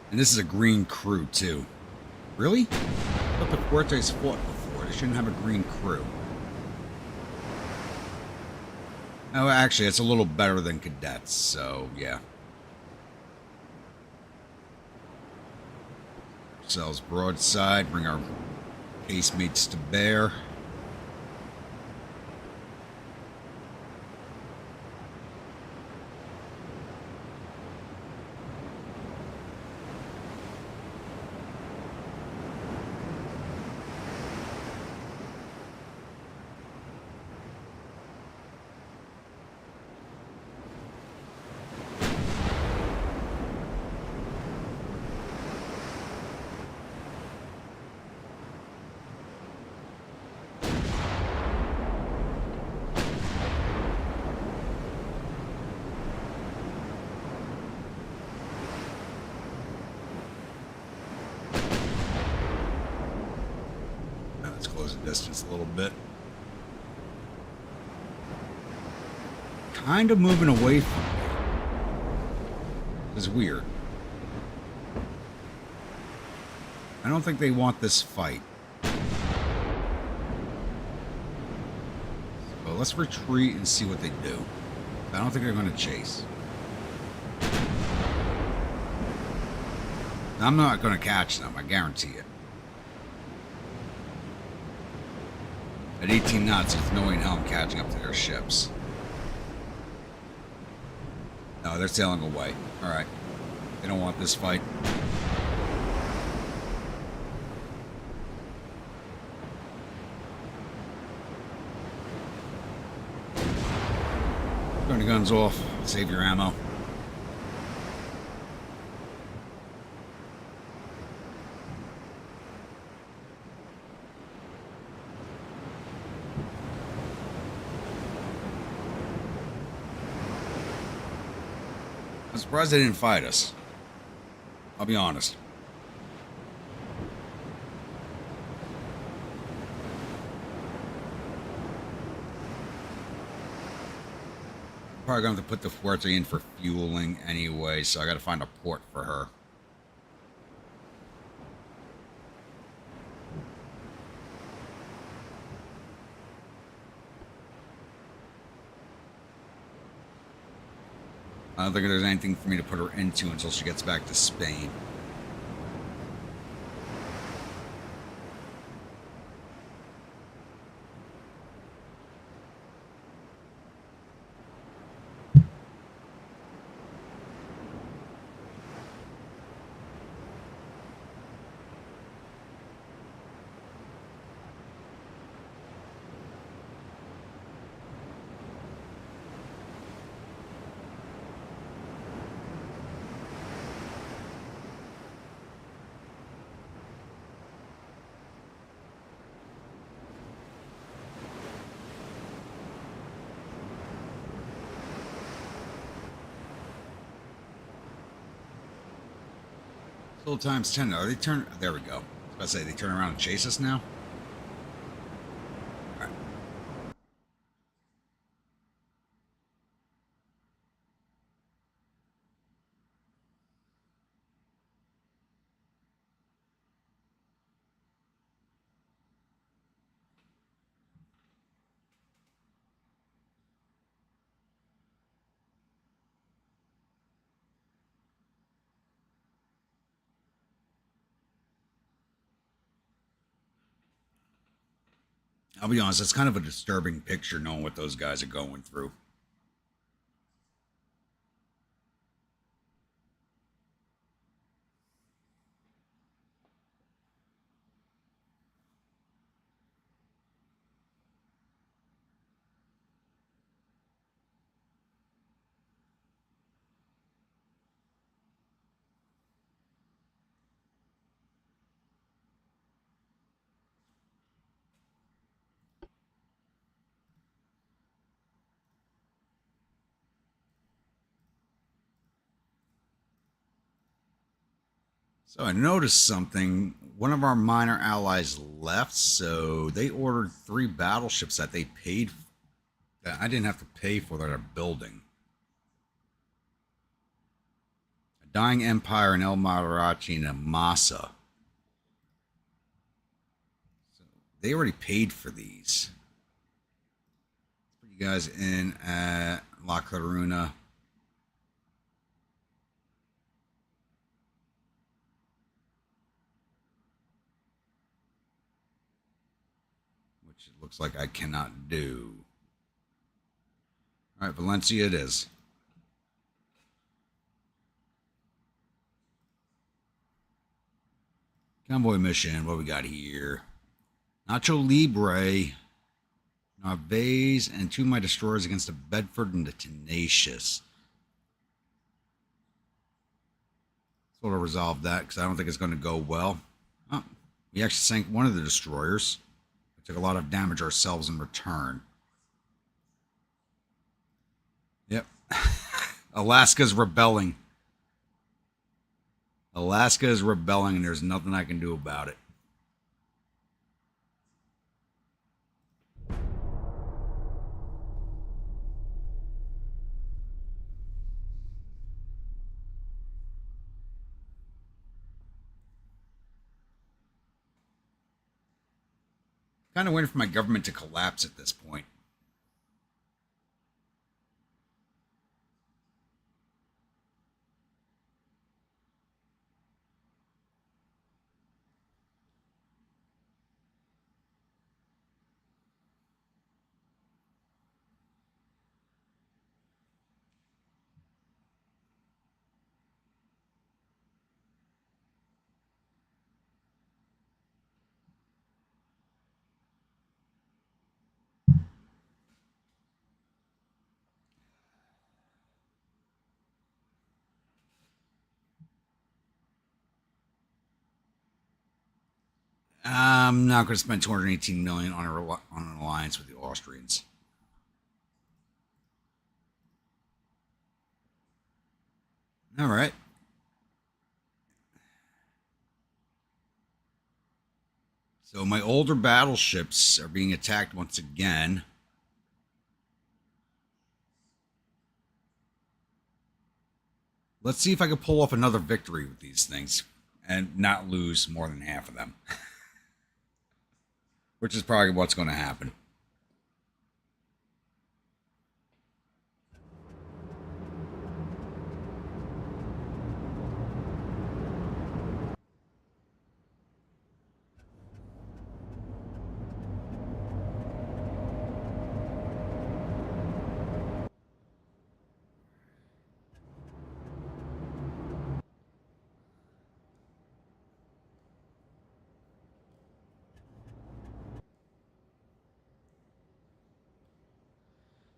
And this is a green crew, too. Really? I thought the Fuertes fought before. They shouldn't have a green crew. Oh, actually, it's a little better than cadets, so yeah. Ourselves broadside, bring our casemates to bear. Let's close the distance a little bit. Kind of moving away from me. It's weird. I don't think they want this fight. So let's retreat and see what they do. I don't think they're going to chase. I'm not going to catch them, I guarantee it. At 18 knots, there's no way in hell I'm catching up to their ships. No, they're sailing away. Alright. They don't want this fight. Turn the guns off. Save your ammo. I'm surprised they didn't fight us. I'll be honest. Probably going to have to put the Fuerte in for fueling anyway, so I got to find a port for her. I don't think there's anything for me to put her into until she gets back to Spain. Still times 10. Are they turn? There we go. I was about to say, they turn around and chase us now? Alright. I'll be honest, it's kind of a disturbing picture knowing what those guys are going through. So I noticed something. One of our minor allies left, so they ordered 3 battleships that they paid, that I didn't have to pay for, that are building. I A dying empire in El Mariachi and Amasa. So they already paid for these. Let's put you guys in at La Coruna. Which it looks like I cannot do. All right, Valencia it is. Convoy mission, what we got here? Nacho Libre, Narvaez, and 2 of my destroyers against the Bedford and the Tenacious. Sort of resolve that because I don't think it's going to go well. Oh, we actually sank one of the destroyers. We took a lot of damage ourselves in return. Yep. Alaska's rebelling. Alaska is rebelling, and there's nothing I can do about it. Kind of waiting for my government to collapse at this point. I'm not going to spend 218 million on an alliance with the Austrians. All right. So my older battleships are being attacked once again. Let's see if I can pull off another victory with these things and not lose more than half of them. Which is probably what's going to happen.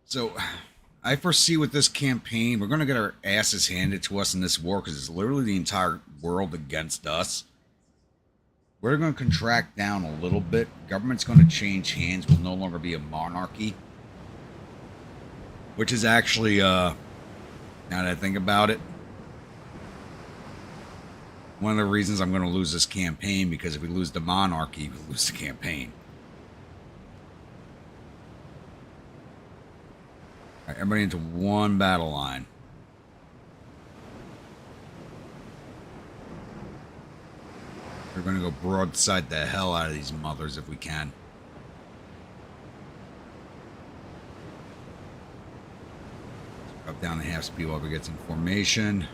So, I foresee with this campaign, we're going to get our asses handed to us in this war because it's literally the entire world against us. We're going to contract down a little bit. Government's going to change hands. We'll no longer be a monarchy. Which is actually, now that I think about it, one of the reasons I'm going to lose this campaign, because if we lose the monarchy, we lose the campaign. All right, everybody into one battle line. We're going to go broadside the hell out of these mothers if we can. Drop down to half speed while we get some formation.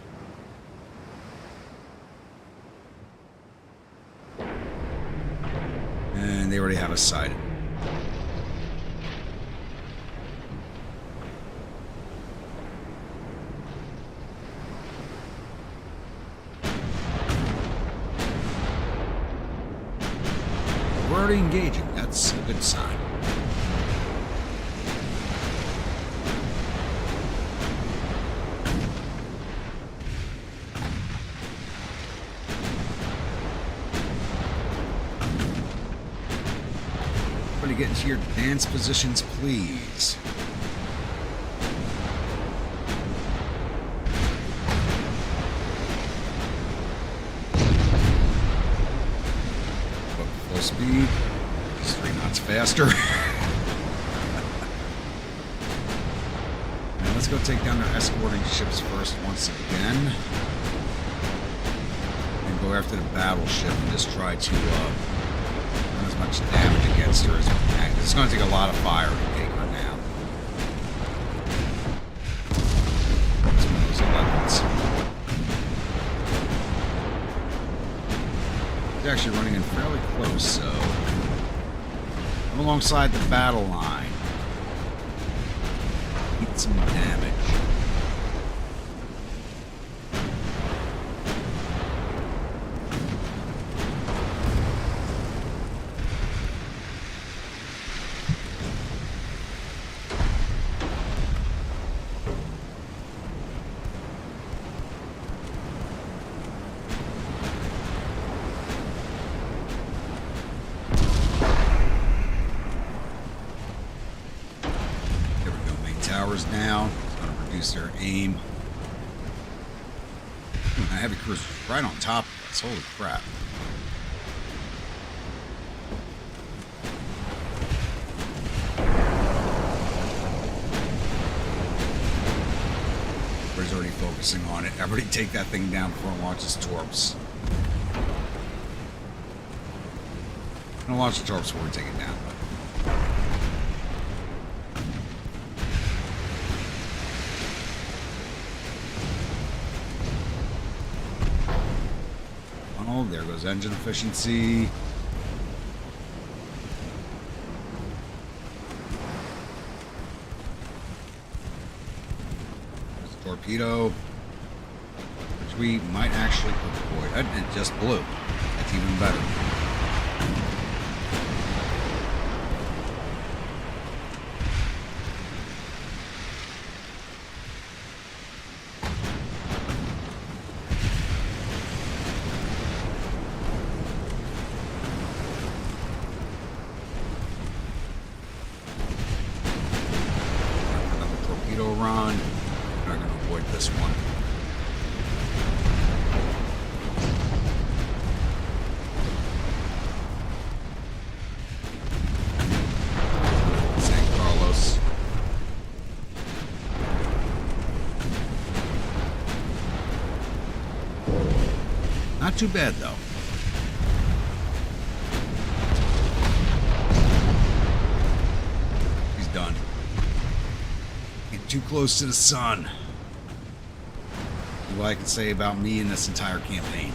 And they already have us sighted. We're already engaging. That's a good sign. Everybody get into your dance positions, please. Full speed. Just 3 knots faster. Now let's go take down their escorting ships first once again. go after the battleship and just try to run as much damage against her as we can. It's going to take a lot of fire to take her down. It's one of those 11s. He's actually running in fairly close, so I'm alongside the battle line. Eat some damage. Down. It's going to reduce their aim. A heavy cruiser right on top of us. Holy crap. Everybody's already focusing on it. Everybody take that thing down before it launches torps. I'm going to launch the torps before we take it down. There goes engine efficiency. There's a torpedo, which we might actually avoid. It just blew. That's even better. Run. We're not going to avoid this one. San Carlos. Not too bad though. He's done. Too close to the sun. What I can say about me in this entire campaign.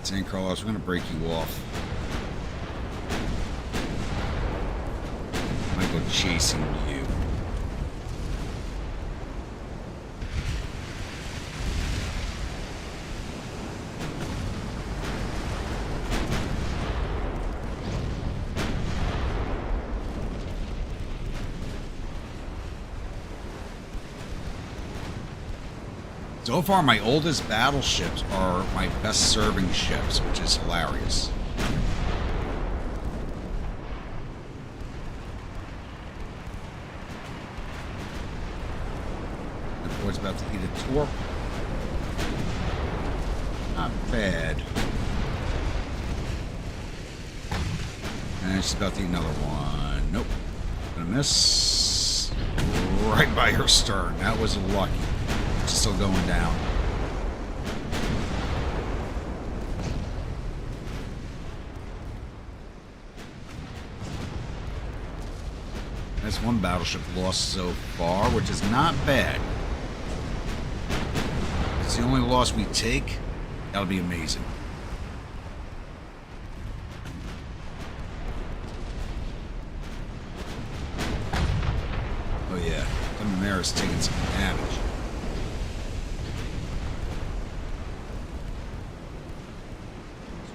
San Carlos, we're going to break you off. I might go chasing you. So far, my oldest battleships are my best serving ships, which is hilarious. The board's about to eat a torp. Not bad. And she's about to eat another one. Nope. Gonna miss. Right by her stern. That was lucky. Still going down. That's one battleship lost so far, which is not bad. If it's the only loss we take, that'll be amazing. Oh yeah, the Mare's taking some damage.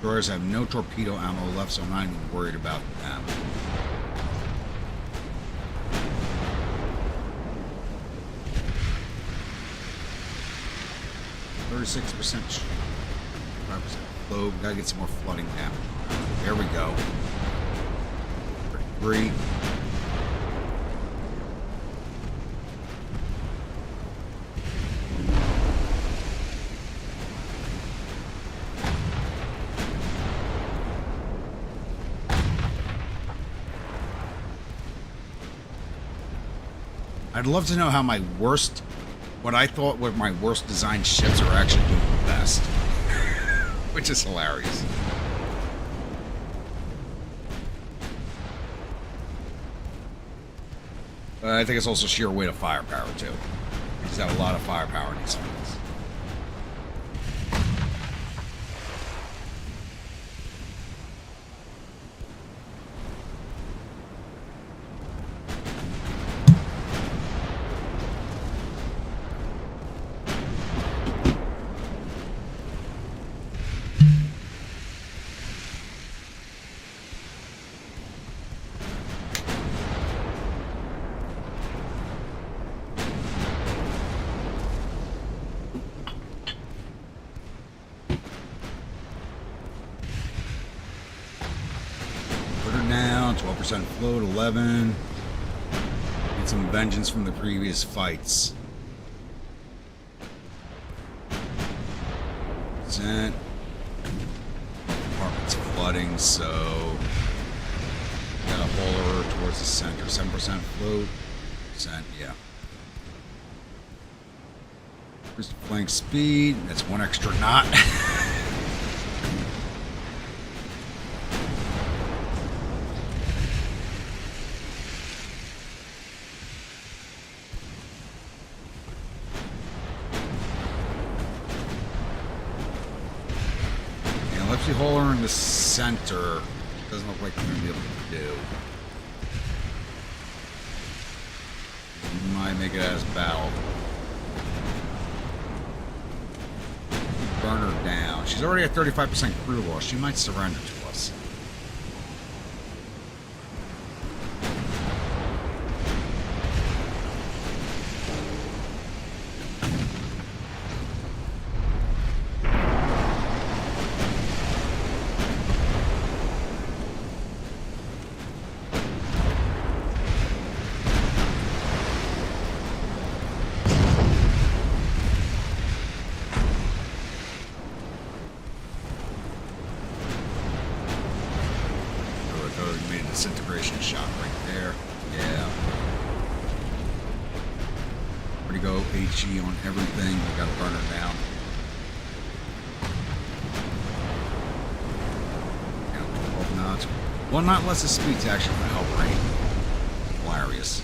Destroyers have no torpedo ammo left, so I'm not even worried about them. %, 5% flow. Gotta get some more flooding damage. There we go. 33. I'd love to know how my worst, what I thought were my worst designed ships are actually doing the best. Which is hilarious. I think it's also sheer weight of firepower, too. We just have a lot of firepower in these fields. Down, 12% float, 11. Need some vengeance from the previous fights. Percent. Apartment's flooding, so gotta pull her towards the center. 7% float, percent, yeah. Here's the flank speed. That's one extra knot. Lefty hauler in the center doesn't look like we're going to be able to do. We might make it as battle. Burn her down. She's already at 35% crew loss. She might surrender to us. Disintegration shot right there. Yeah. Ready to go HE on everything. We gotta burn her down. Yeah, 12 knots. 1 knot less of speed to actually help rate. Hilarious.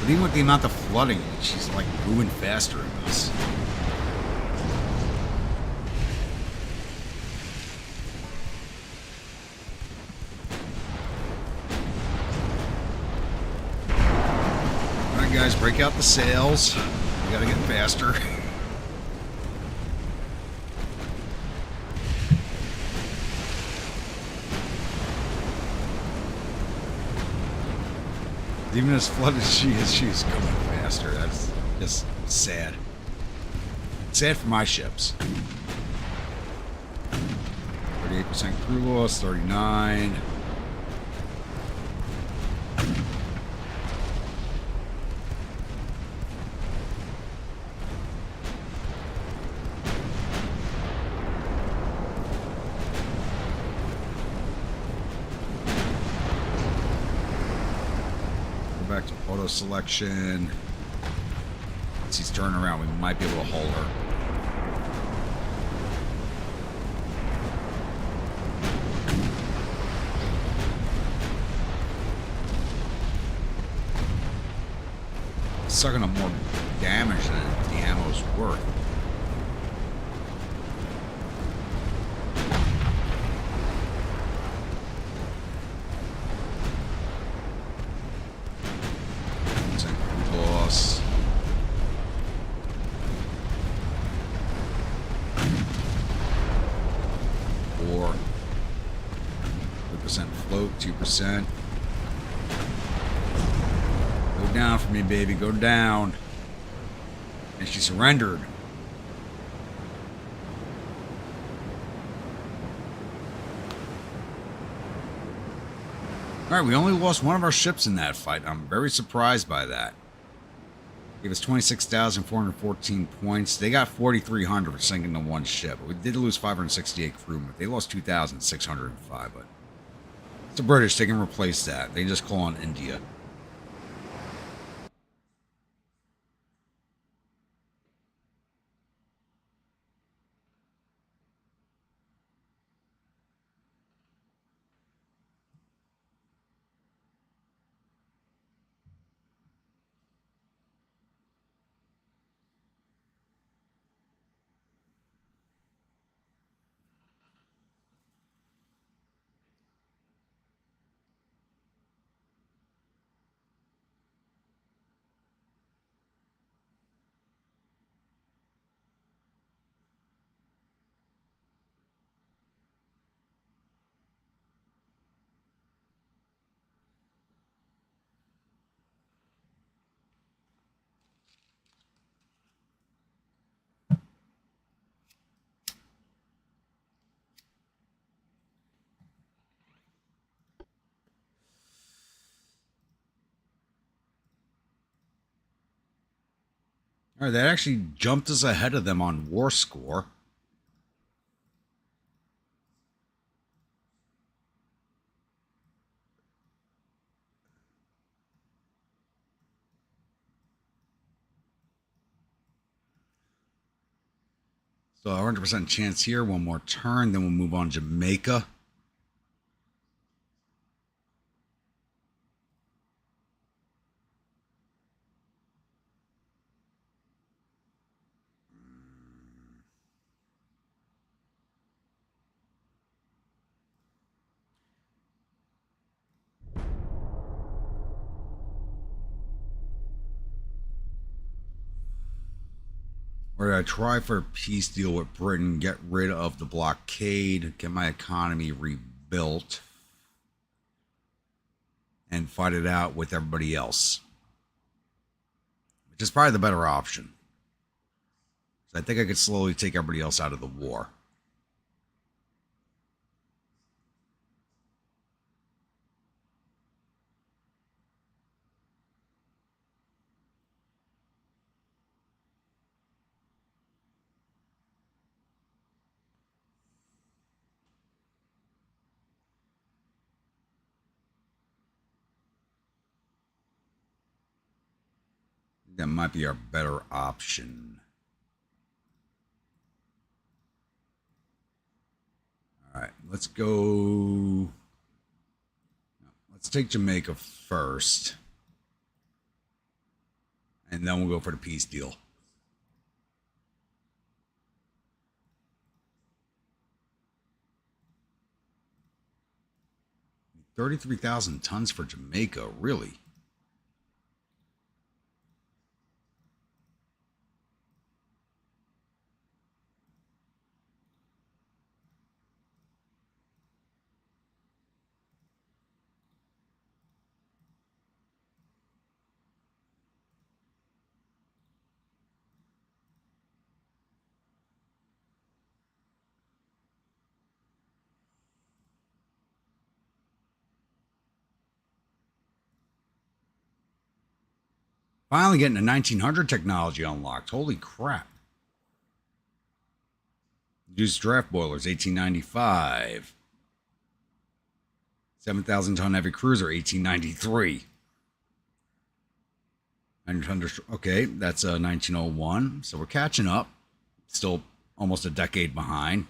But even with the amount of flooding, she's like moving faster than us. Guys, break out the sails. We gotta get faster. Even as flooded as she is, she's going faster. That's just sad. Sad for my ships. 38% crew loss, 39. Back to auto selection. Once he's turning around, we might be able to hold her. Sucking up more damage than the ammo's worth. Loss. 4. 2% float, 2%. Go down for me, baby. Go down. And she surrendered. Alright, we only lost one of our ships in that fight. I'm very surprised by that. Gave us 26,414 points. They got 4,300 for sinking the one ship. We did lose 568 crewmen. They lost 2,605, but it's the British. They can replace that. They just call on India. All right, that actually jumped us ahead of them on war score. So 100% chance here. One more turn, then we'll move on Jamaica. We're going to try for a peace deal with Britain, get rid of the blockade, get my economy rebuilt, and fight it out with everybody else. Which is probably the better option. So I think I could slowly take everybody else out of the war. That might be our better option. All right, let's go. Let's take Jamaica first. And then we'll go for the peace deal. 33,000 tons for Jamaica, really? Finally getting the 1900 technology unlocked. Holy crap. Reduced draft boilers, 1895. 7,000 ton heavy cruiser, 1893. 900, okay, that's 1901. So we're catching up. Still almost a decade behind.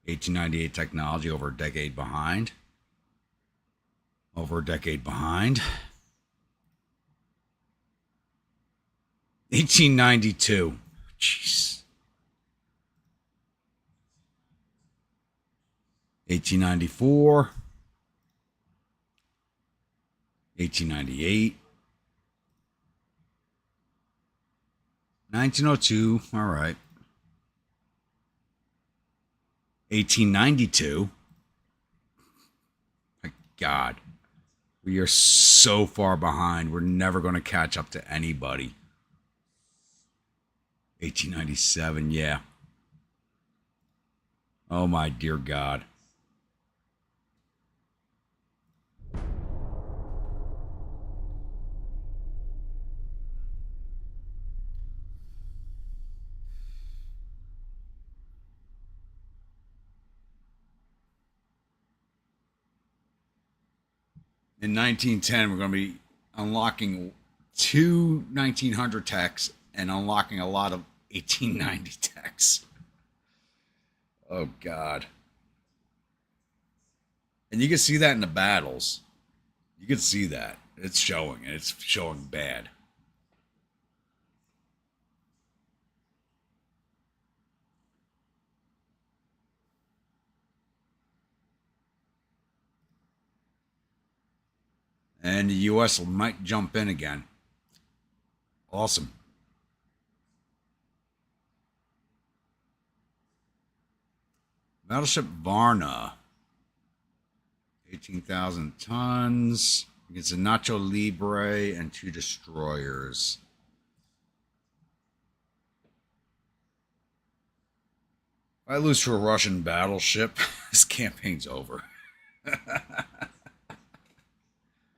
1898 technology, over a decade behind. Over a decade behind. 1892. Jeez. 1894. 1898. 1902. All right. 1892. My God. We are so far behind. We're never going to catch up to anybody. 1897, yeah. Oh, my dear God. In 1910, we're going to be unlocking two 1900 techs and unlocking a lot of 1890 techs. Oh, God. And you can see that in the battles. You can see that. It's showing, and it's showing bad. And the U.S. might jump in again. Awesome. Battleship Varna. 18,000 tons. Against a Nacho Libre and two destroyers. If I lose to a Russian battleship, this campaign's over.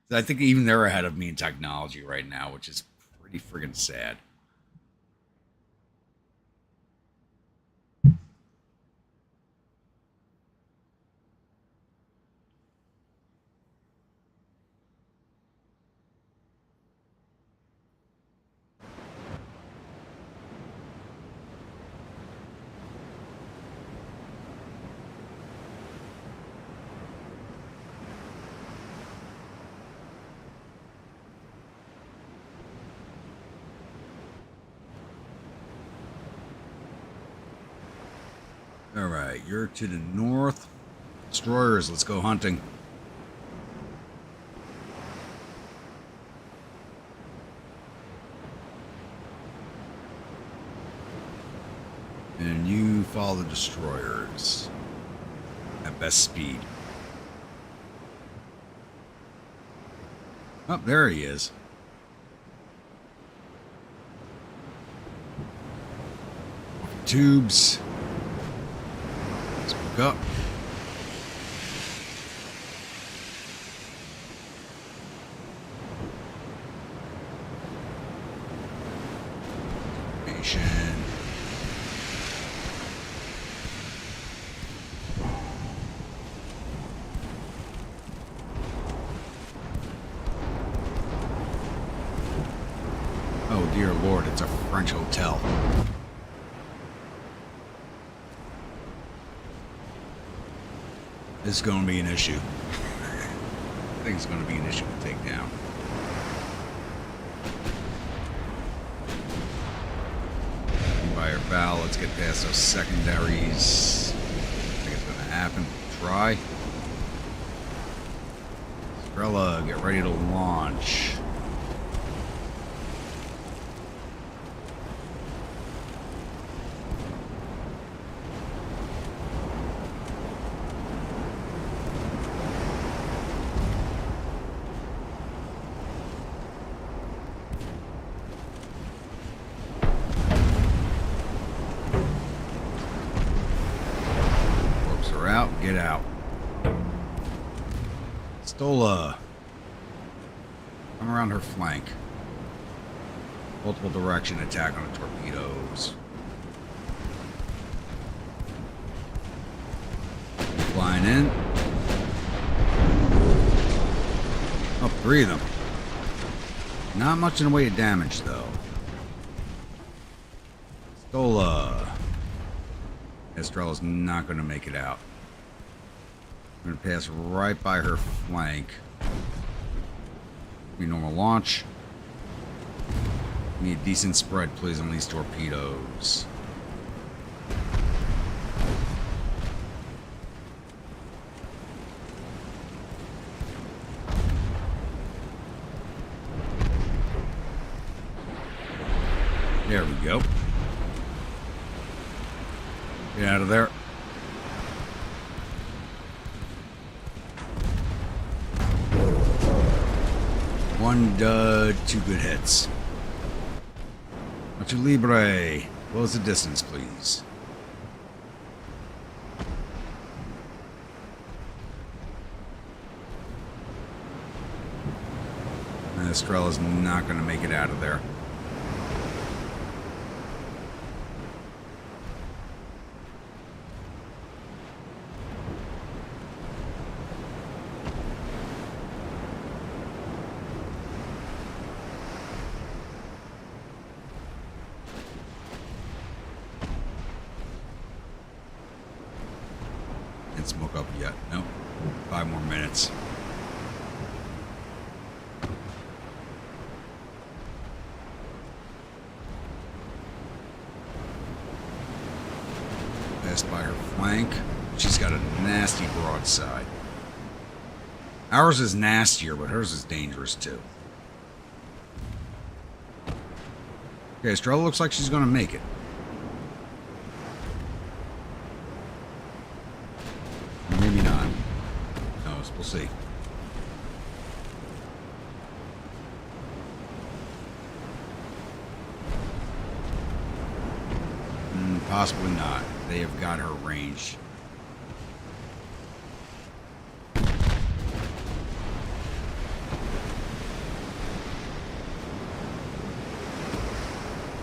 I think even they're ahead of me in technology right now, which is pretty friggin' sad. Alright, you're to the north. Destroyers, let's go hunting. And you follow the destroyers at best speed. Oh, there he is. Tubes. Let's pick up. Nation. Oh dear Lord, it's a French hotel. This is going to be an issue. I think it's going to be an issue to take down. Fire foul. Let's get past those secondaries. I think it's going to happen. Try. Estrella, get ready to launch. Get out. Stola. Come around her flank. Multiple direction attack on the torpedoes. Flying in. Oh, three of them. Not much in the way of damage, though. Stola. Estrella's not going to make it out. I'm going to pass right by her flank. Be normal launch. Need a decent spread, please, on these torpedoes. There we go. Get out of there. One dud, two good hits. Nacho Libre. Close the distance, please. Estrella's not going to make it out of there. Didn't smoke up yet. Nope. 5 more minutes. Passed by her flank. She's got a nasty broadside. Ours is nastier, but hers is dangerous too. Okay, Estrella looks like she's going to make it. Maybe not. No, we'll see. Possibly not. They have got her ranged.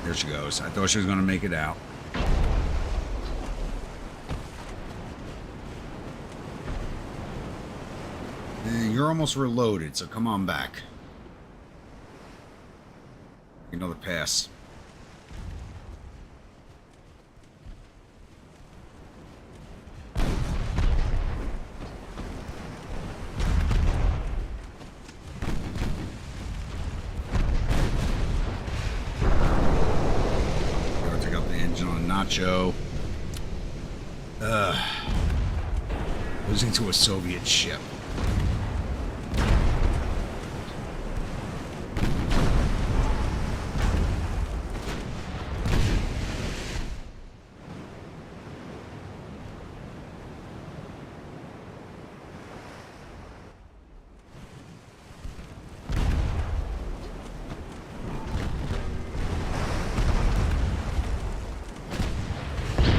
There she goes. I thought she was going to make it out. And you're almost reloaded, so come on back. Another pass. Nacho. Losing to a Soviet ship.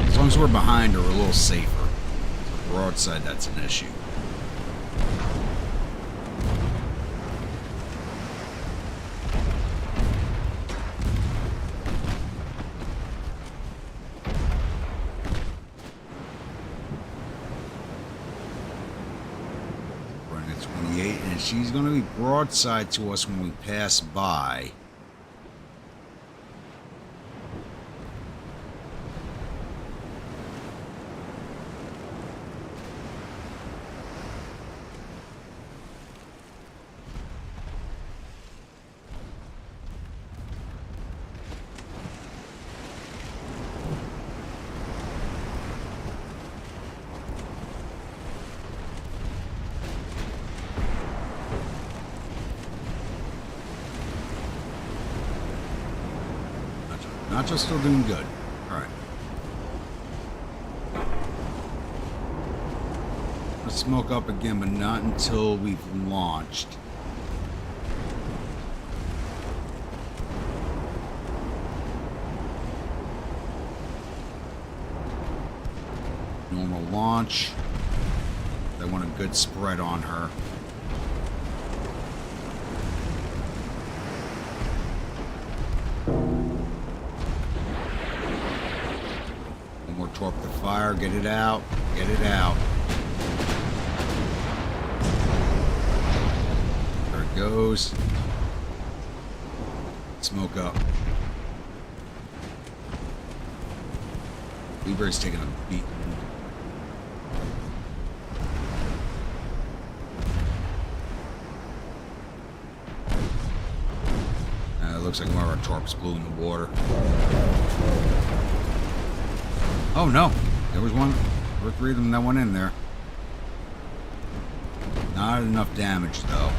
As long as we're behind her, we're a little safer. So broadside, that's an issue. Running at 28, and she's going to be broadside to us when we pass by. Nacho's still doing good. Alright. Let's smoke up again, but not until we've launched. Normal launch. They want a good spread on her. Torp the fire, get it out, get it out. There it goes. Smoke up. Blueberry's taking a beat. It looks like one of our torps blew in the water. Oh no, there was one or 3 of them that went in there. Not enough damage though.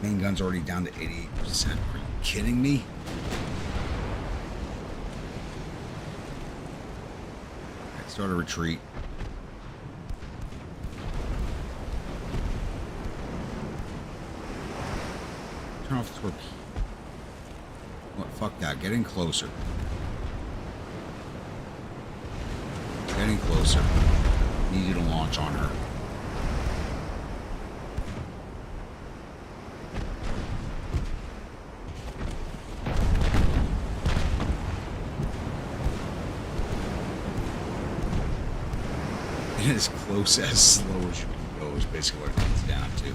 Main gun's already down to 88%. Are you kidding me? Start a retreat. Turn off the torpedo. What? Fuck that. Get in closer. Getting closer. Need you to launch on her. As close as slow as you can go is basically what it comes down to.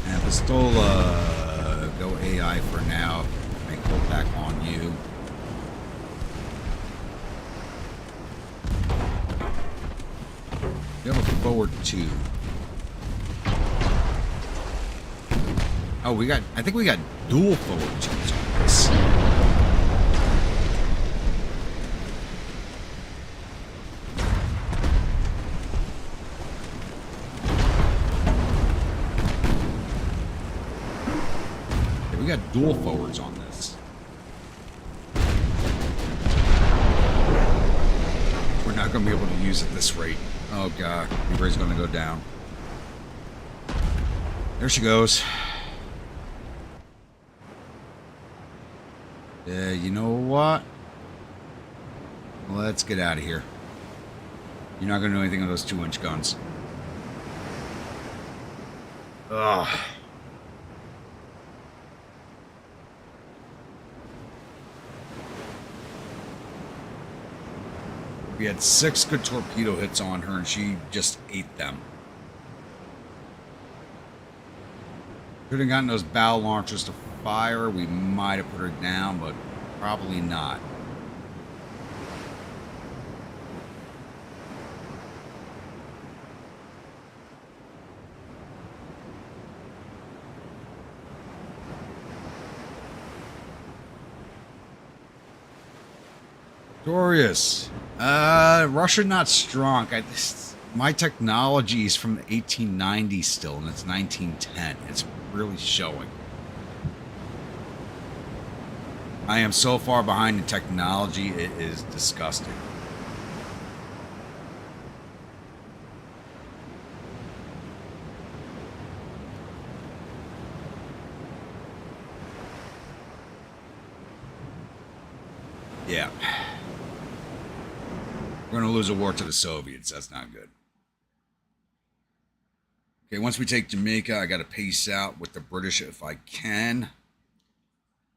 And Pistola, go AI for now. Make go back on you. You have a forward 2. Oh, I think we got dual forward 2s on this. Yeah, we got dual forwards on this. We're not going to be able to use it at this rate. Oh, God. Everybody's going to go down. There she goes. Yeah, you know what? Let's get out of here. You're not going to do anything with those 2-inch guns. Ugh. We had 6 good torpedo hits on her, and she just ate them. Could have gotten those bow launchers to fire. We might have put her down, but probably not. Glorious. Russia not strong. My technology is from the 1890s still, and it's 1910. It's really showing. I am so far behind in technology, it is disgusting. Yeah. We're going to lose a war to the Soviets. That's not good. Okay, once we take Jamaica, I got to pace out with the British if I can.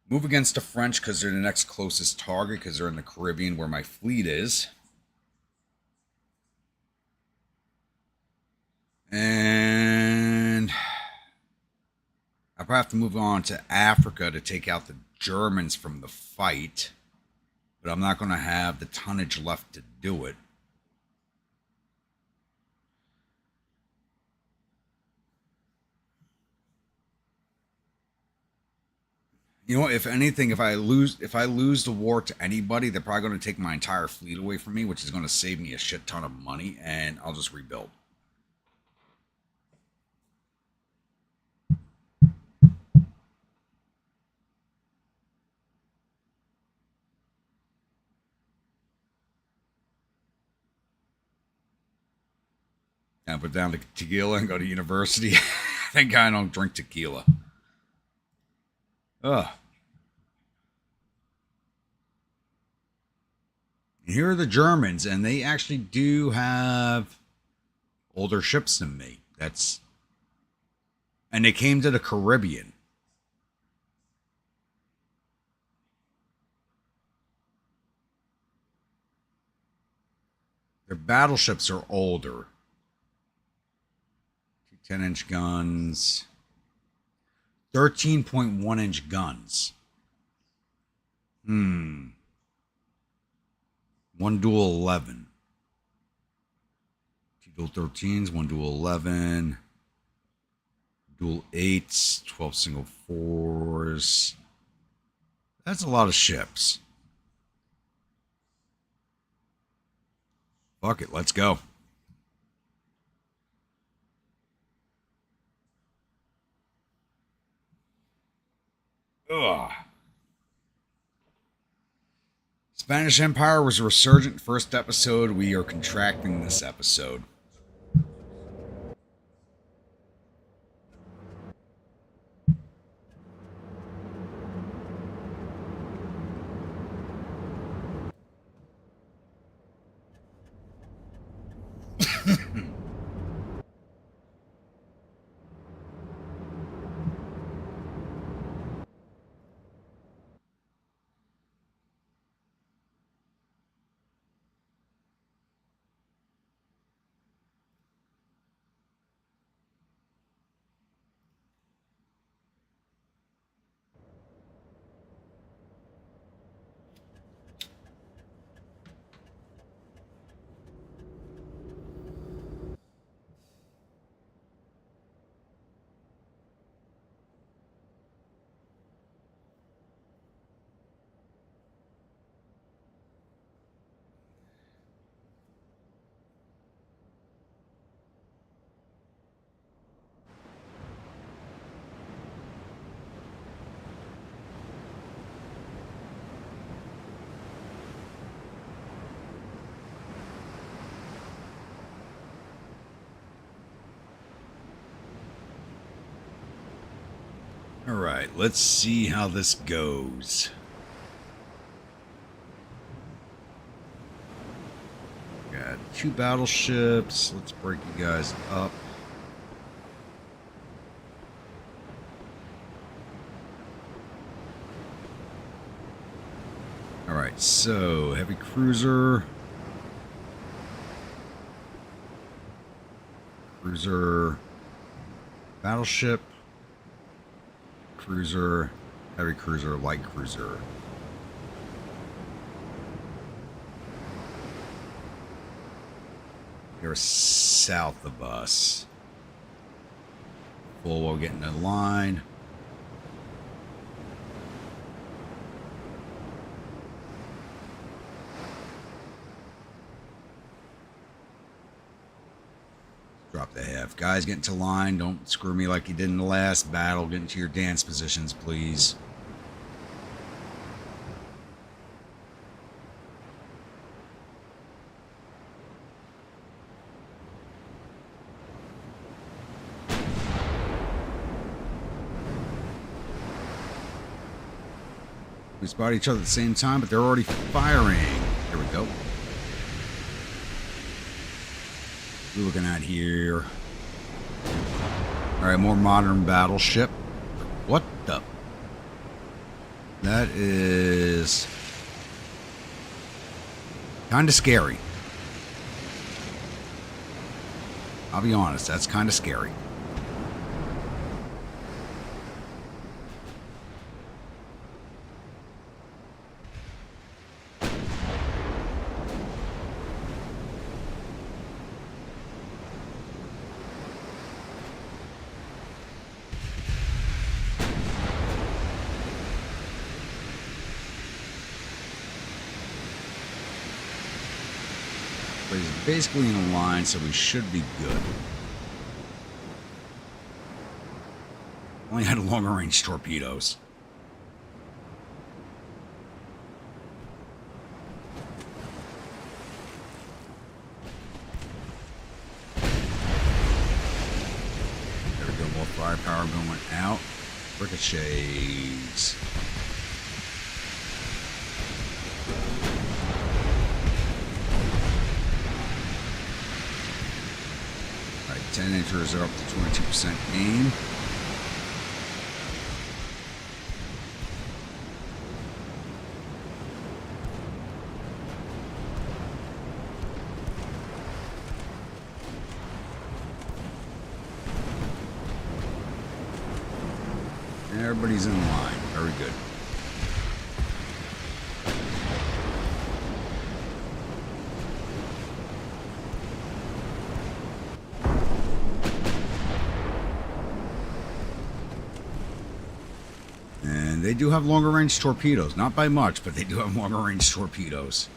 Move against the French because they're the next closest target because they're in the Caribbean where my fleet is. And I'll probably have to move on to Africa to take out the Germans from the fight. But I'm not going to have the tonnage left to do it. You know what? If anything, if I lose the war to anybody, they're probably going to take my entire fleet away from me, which is going to save me a shit ton of money, and I'll just rebuild. And put down the tequila and go to university. Thank God I don't drink tequila. Ugh. Here are the Germans, and they actually do have older ships than me. And they came to the Caribbean. Their battleships are older. 10-inch guns. 13.1-inch guns. One dual 11. 2 dual 13s, 1 dual 11. Dual 8s, 12 single 4s. That's a lot of ships. Fuck it, let's go. Ugh. Spanish Empire was a resurgent first episode. We are contracting this episode. Alright, let's see how this goes. Got 2 battleships. Let's break you guys up. Alright, so heavy cruiser. Cruiser. Battleship. Cruiser. Heavy cruiser. Light cruiser. They're south of us. Full while getting in line. Drop the half. Guys, get into line. Don't screw me like you did in the last battle. Get into your dance positions, please. We spot each other at the same time, but they're already firing. Here we go. What are we looking at here? Alright, more modern battleship. What the? That is kind of scary. I'll be honest, that's kind of scary. But he's basically in a line, so we should be good. Only had longer range torpedoes. There we go, more firepower going out. Ricochets. Alright, 10 inchers are up to 22% aim. Everybody's in line. Very good. And they do have longer range torpedoes. Not by much, but they do have longer range torpedoes.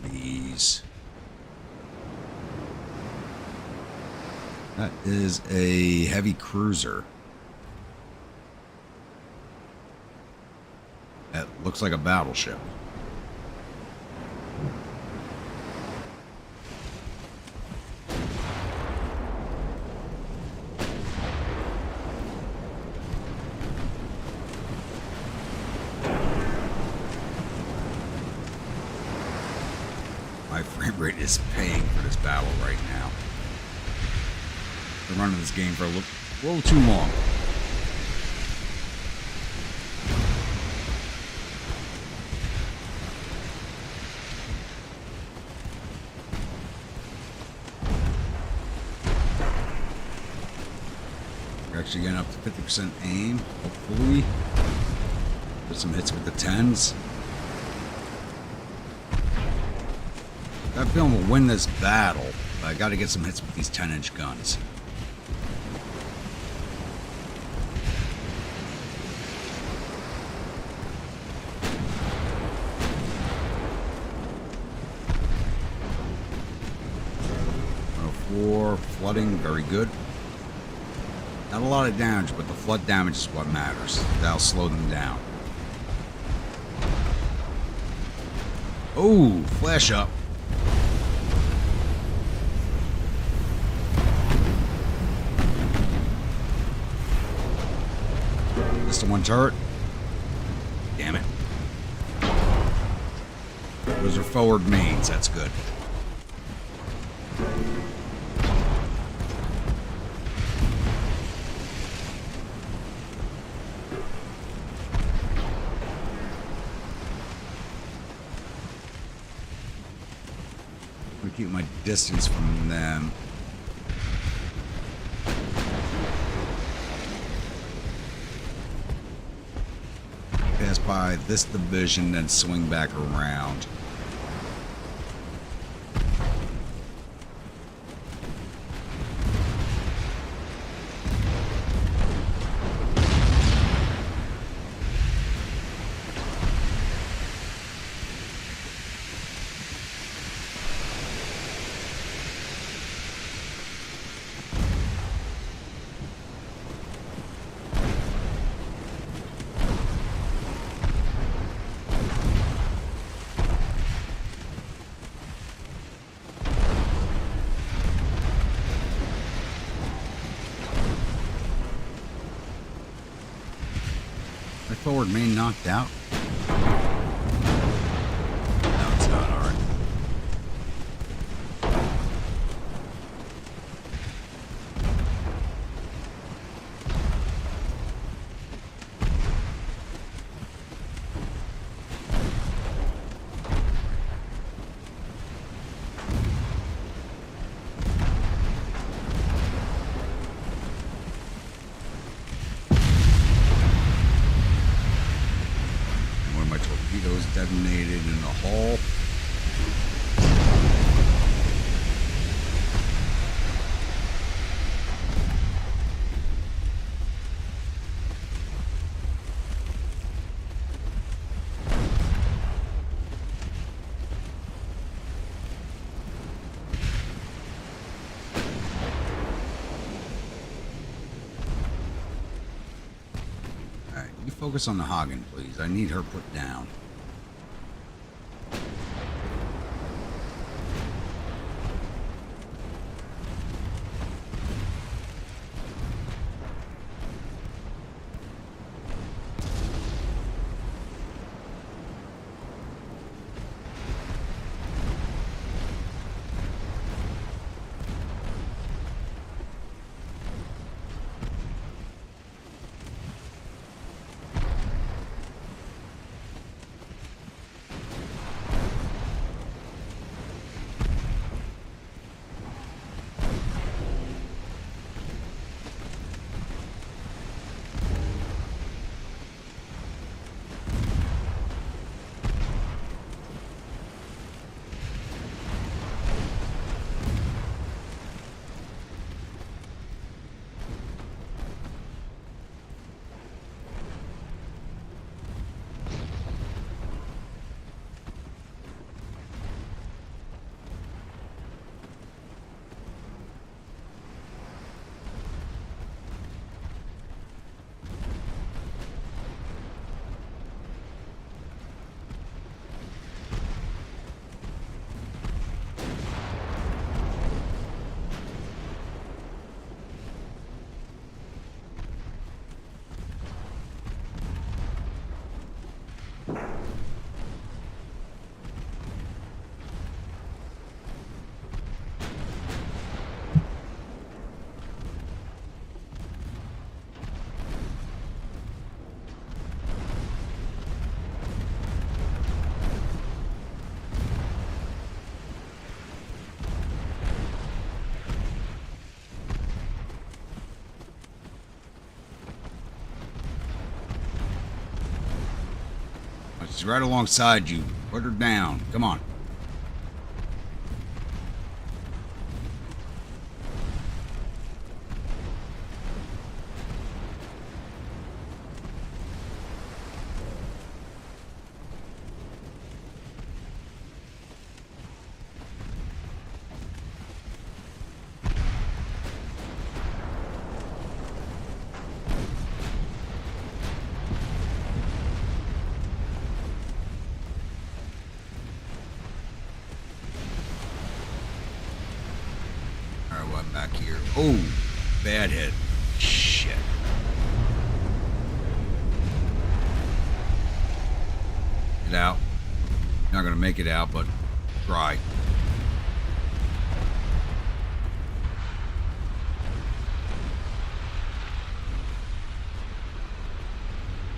These. That is a heavy cruiser. That looks like a battleship. My frame rate is paying for this battle right now. Been running this game for a little too long. We're actually getting up to 50% aim, hopefully. Get some hits with the 10s. That film will win this battle, but I got to get some hits with these 10-inch guns. Flooding, very good. Not a lot of damage, but the flood damage is what matters. That'll slow them down. Oh, flash up. Just the one turret. Damn it. Those are forward mains. That's good. I'm gonna keep my distance from them. Pass by this division, then swing back around. My forward main knocked out. No, it's not. All right. Torpedoes detonated in the hull. Alright, you focus on the Hagen, please. I need her put down. She's right alongside you. Put her down. Come on. Alright, what back here? Oh, bad hit. Shit. Get out. Not gonna make it out, but try.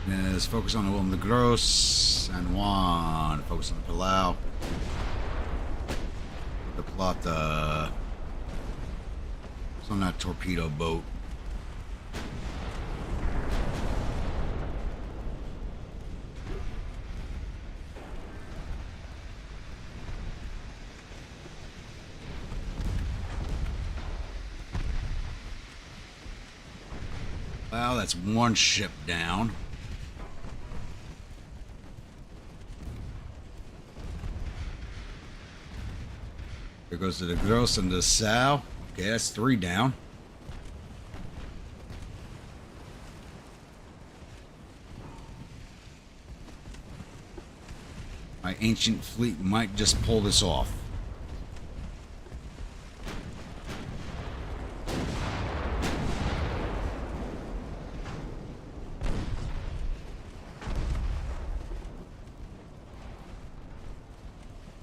Let's focus on the Willem de Gross and one. Focus on the Palau. The Plata. It's on that torpedo boat. Wow, that's one ship down. There goes to the Gross and the Sal. Okay, that's 3 down. My ancient fleet might just pull this off.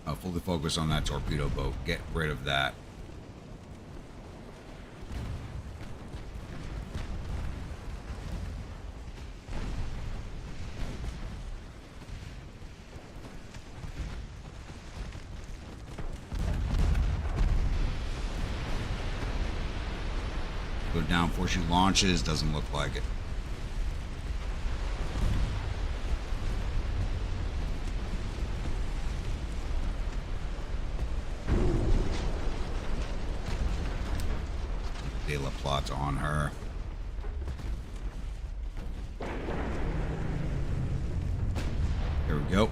I'll fully focus on that torpedo boat. Get rid of that. Go down before she launches. Doesn't look like it. De La Plata on her. There we go.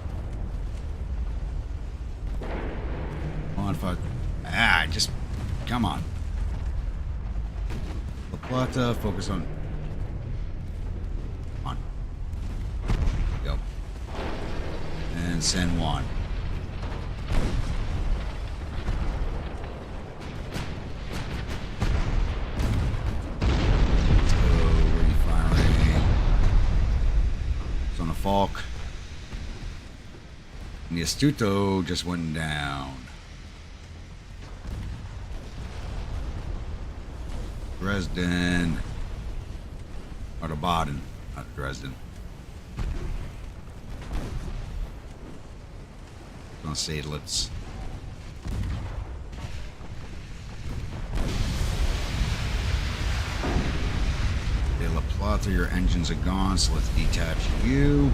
Come on, fuck. Ah, just come on. La Plata, focus on. Come on. There we go. And San Juan. Falk. And the Astuto just went down. Dresden. Or the Baden, not Dresden. On Sadlitz. De La Plata, your engines are gone, so let's detach you.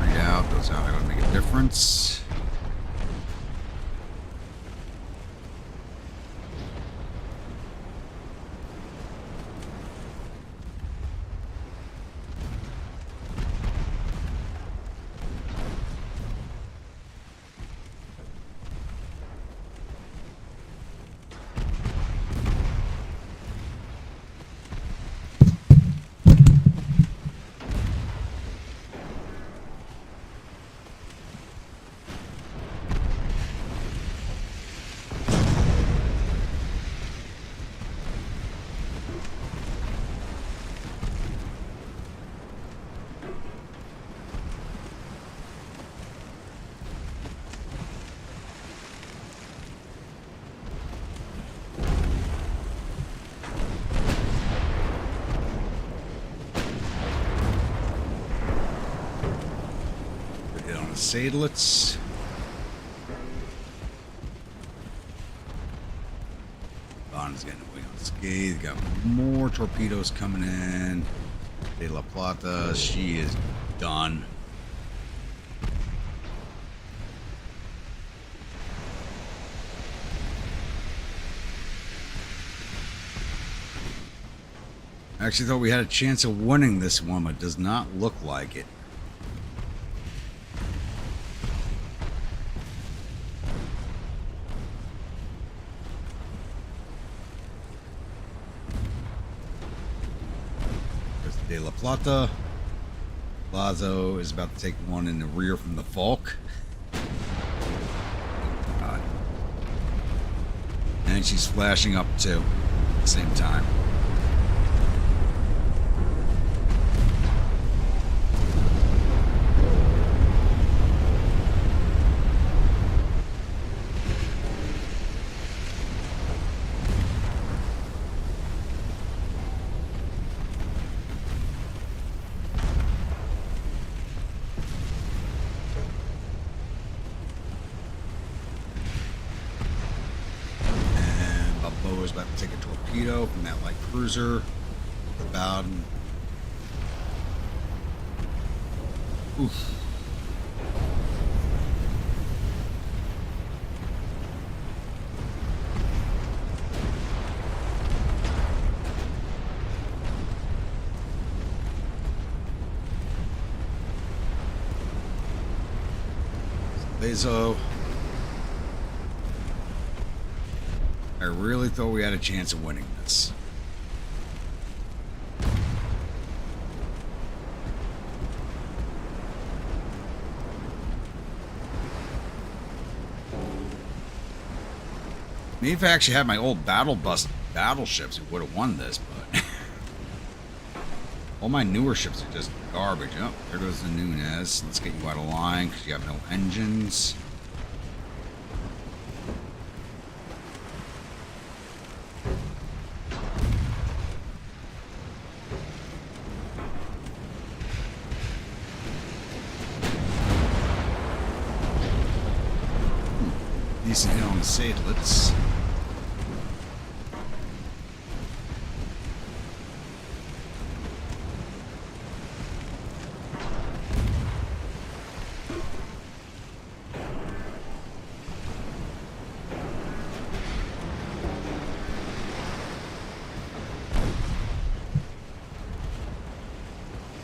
Read out, those out are going to make a difference. Sadlitz. Bond's getting away unscathed. Got more torpedoes coming in. De La Plata, she is done. I actually thought we had a chance of winning this one, but it does not look like it. De La Plata. Lazo is about to take one in the rear from the Falk. God. And she's flashing up too at the same time. Was about to take a torpedo from that light cruiser. About oof. Lazo. I really thought we had a chance of winning this. Maybe if I actually had my old battleships, we would have won this, but all my newer ships are just garbage. Oh, there goes the Nunez. Let's get you out of line because you have no engines. Decent hit on the Sadelets.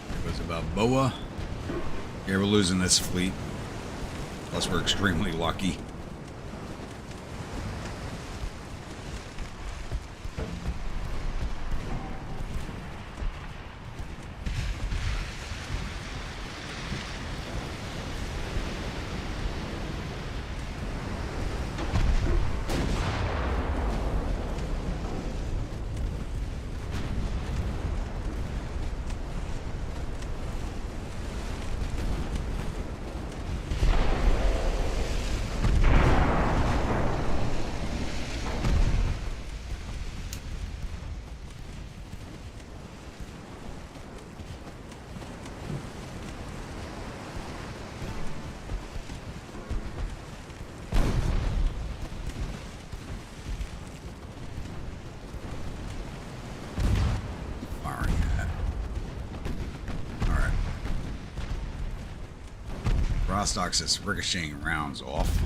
There goes about Boa. Yeah, we're losing this fleet. Plus, we're extremely lucky. Rostock's is ricocheting rounds off.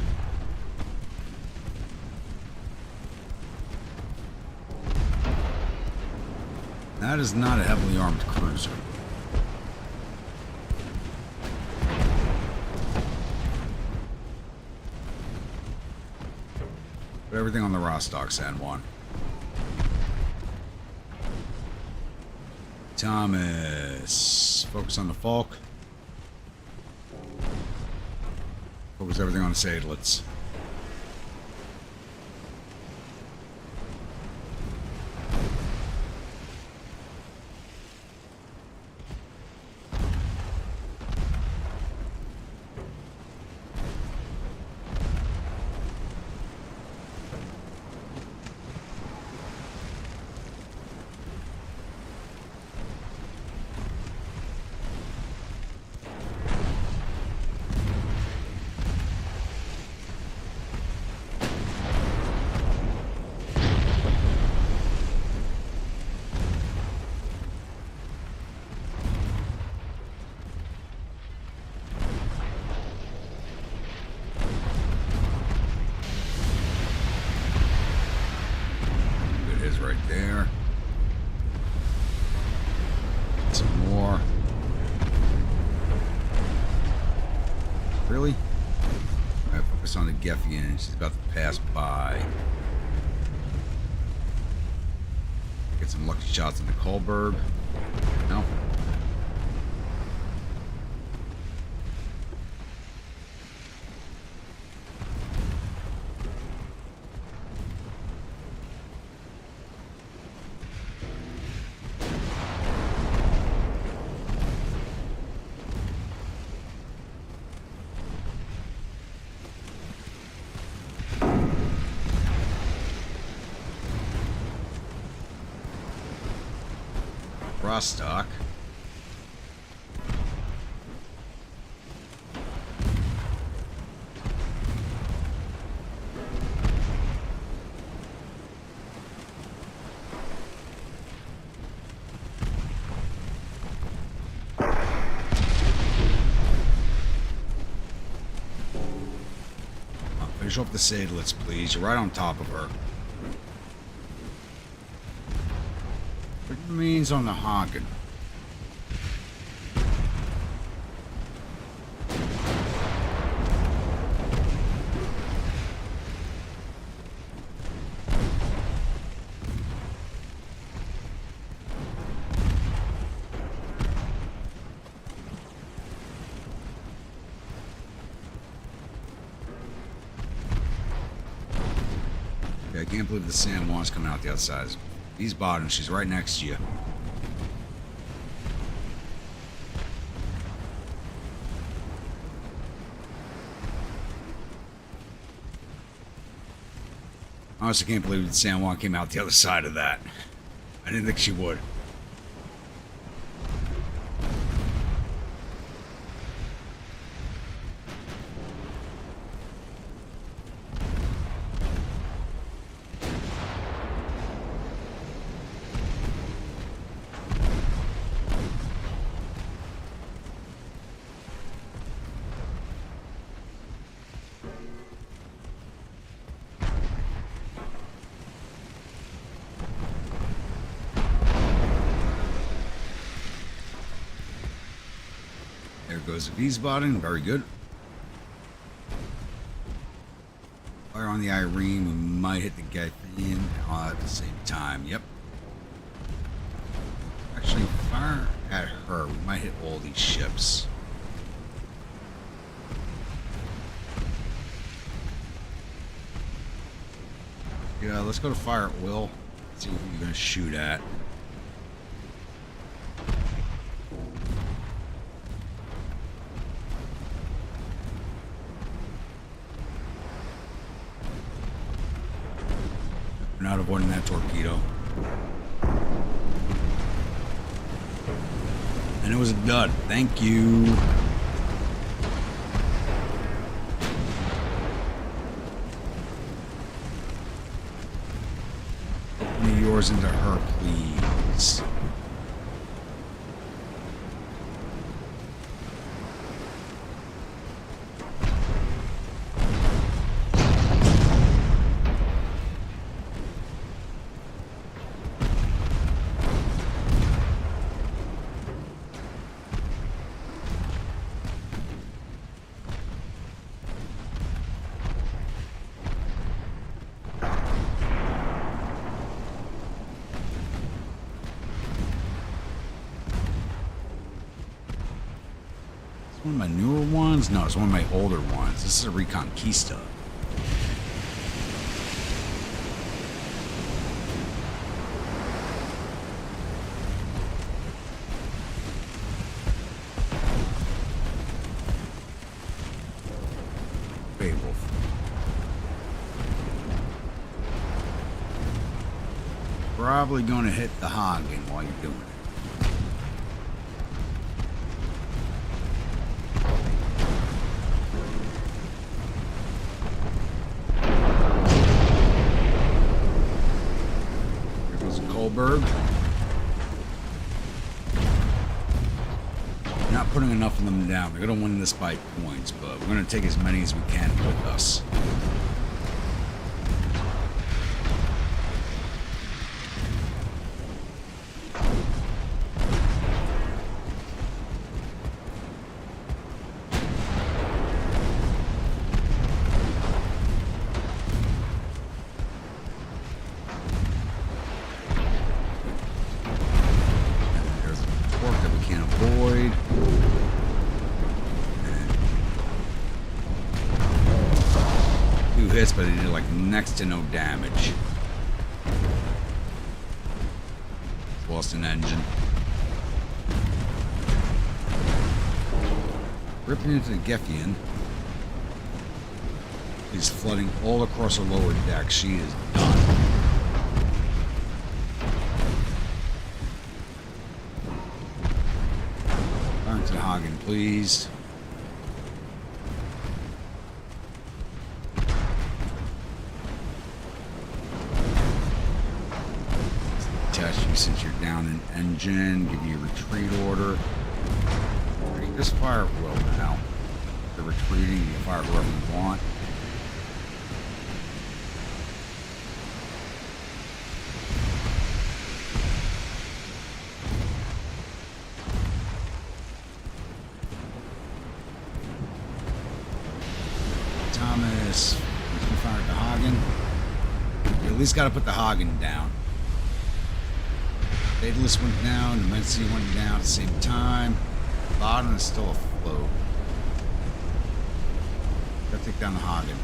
That is not a heavily armed cruiser. Put everything on the Rostock's N1. Thomas, focus on the Falk. Focus everything on the Sadelets. Right there. Some more. Really? Alright, focus on the Geffian. She's about to pass by. Get some lucky shots on the Kolberg. No. cross stock. Finish off the sadelets, please. You're right on top of her. What remains on the Hagen? I can't believe the San Juan's coming out the outside. He's bottom. She's right next to you. I honestly can't believe the San Juan came out the other side of that. I didn't think she would. There goes the V-spotting. Very good. Fire on the Irene. We might hit the Gethin at the same time. Yep. Actually, fire at her. We might hit all these ships. Yeah, let's go to fire at will. See what you're going to shoot at. We're not avoiding that torpedo. And it was a dud. Thank you. Open yours into her, please. One of my newer ones? No, it's one of my older ones. This is a Reconquista. Beowulf. Probably going to hit the Hagen while you're doing it. Berg. Not putting enough of them down. We're going to win this by points, but we're going to take as many as we can with us. But it did like next to no damage. Lost an engine. Ripping into the Gethin. He's flooding all across her lower deck. She is done. Hagen, please. Test you since you're down an engine. Give you a retreat order. Just fire at will now. They're retreating. You can fire whoever you want. Thomas, you can fire at the Hagen. You at least got to put the Hagen down. Daedalus went down, Immensity went down at the same time. Bottom is still afloat. Gotta take down the Hagen.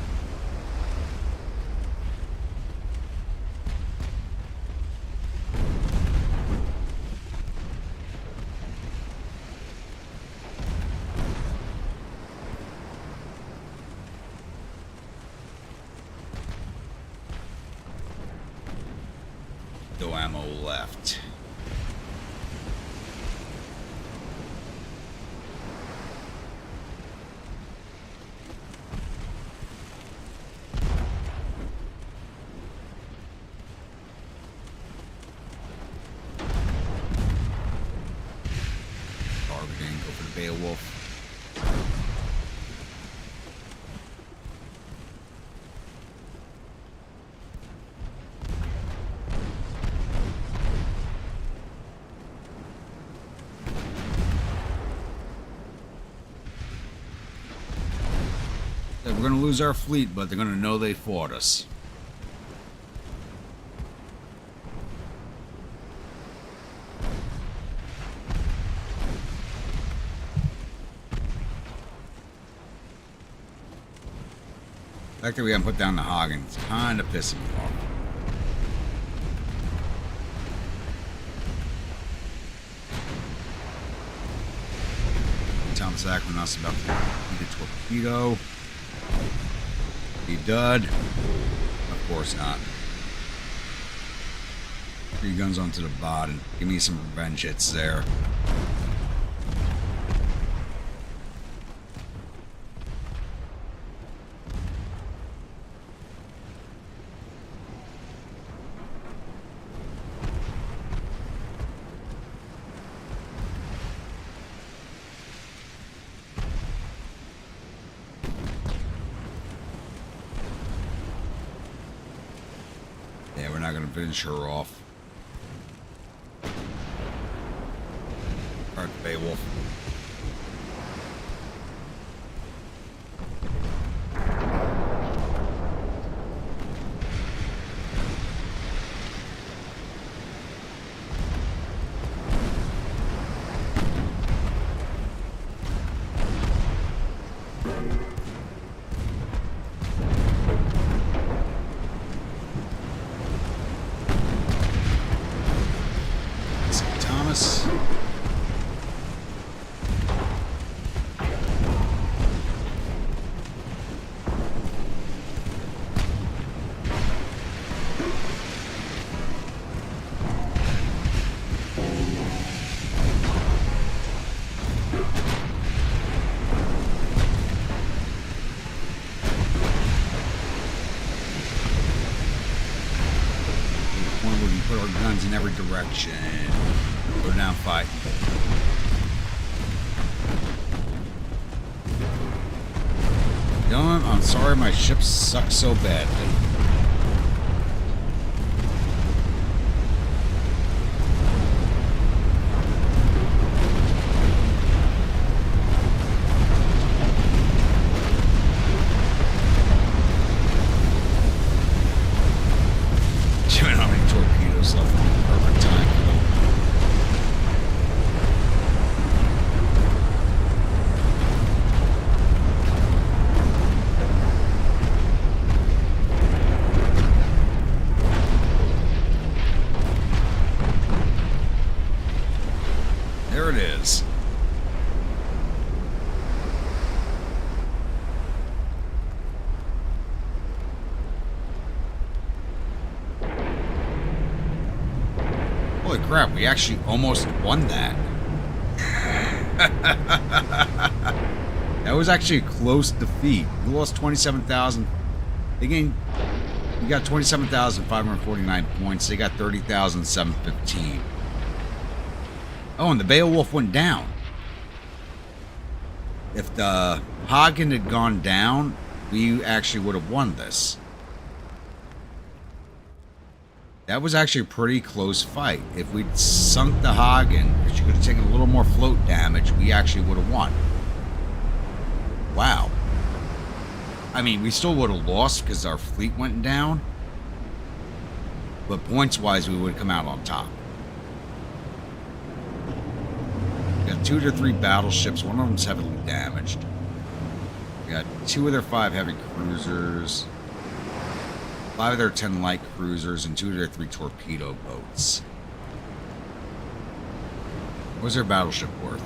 No ammo left. Targeting, go for the Beowulf. We're going to lose our fleet, but they're going to know they fought us. The fact that we haven't put down the Hagen is kind of pissing me off. Thomas Aquinas about to eat a torpedo. Be dud? Of course not. 3 guns onto the bottom. Give me some revenge hits there. Yeah, we're not going to finish her off. Alright, Beowulf. Thomas. One where we put our guns in every direction. Go down, fight. Dylan, I'm sorry my ship sucks so badly. Do you know how many torpedoes left on the perfect time for them? There it is. Holy crap, we actually almost won that. That was actually a close defeat. You lost 27,000. They gained. You got 27,549 points. They got 30,715. Oh, and the Beowulf went down. If the Hagen had gone down, we actually would have won this. That was actually a pretty close fight. If we'd sunk the Hagen, if she could have taken a little more float damage, we actually would have won. Wow. I mean, we still would have lost because our fleet went down. But points-wise, we would have come out on top. We got 2 to 3 battleships. One of them's heavily damaged. We got 2 of their 5 heavy cruisers. 5 of their 10 light cruisers and 2 of their 3 torpedo boats. What was their battleship worth?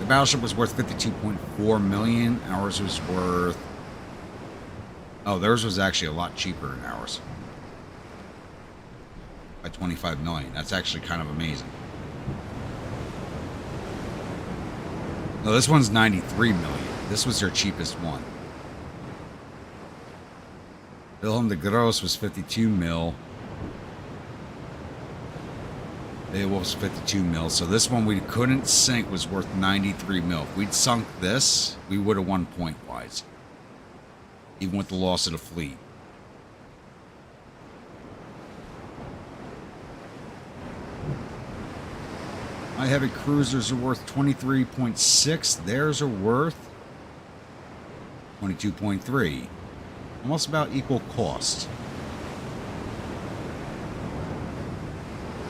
The battleship was worth 52.4 million. Ours was worth... Oh, theirs was actually a lot cheaper than ours. By 25 million. That's actually kind of amazing. No, this one's 93 million. This was their cheapest one. Wilhelm de Gross was 52 mil. Beowulf was 52 mil. So this one we couldn't sink was worth 93 mil. If we'd sunk this, we would have won point-wise. Even with the loss of the fleet. My heavy cruisers are worth 23.6. Theirs are worth 22.3. Almost about equal cost.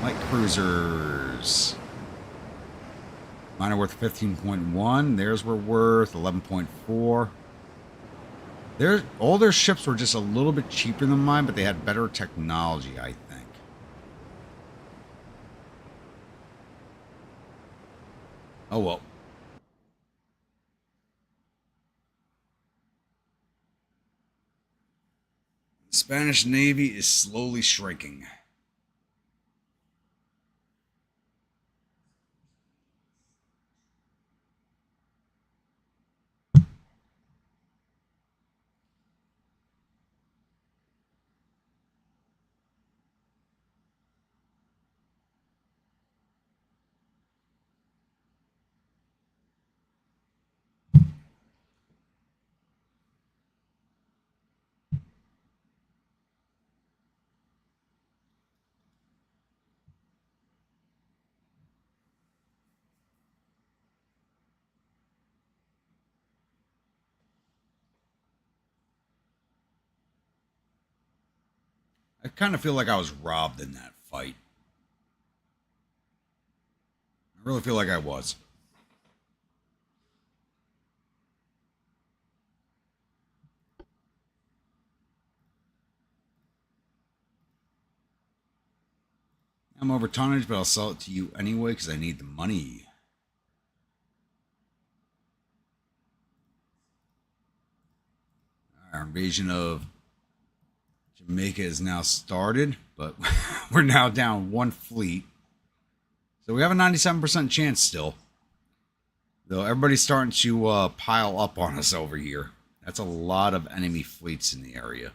Light cruisers. Mine are worth 15.1. Theirs were worth 11.4. All their ships were just a little bit cheaper than mine, but they had better technology, I think. Oh well. The Spanish Navy is slowly shrinking. I kind of feel like I was robbed in that fight. I really feel like I was. I'm over tonnage, but I'll sell it to you anyway because I need the money. Our invasion of Jamaica is now started, but we're now down 1 fleet. So we have a 97% chance still. Though everybody's starting to pile up on us over here. That's a lot of enemy fleets in the area.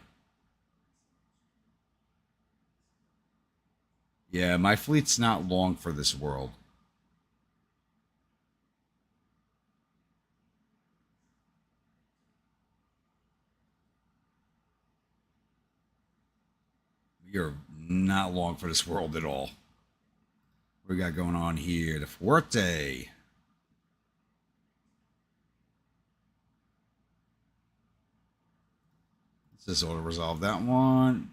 Yeah, my fleet's not long for this world. We are not long for this world at all. What we got going on here? The Fuerte. This ought to resolve that one.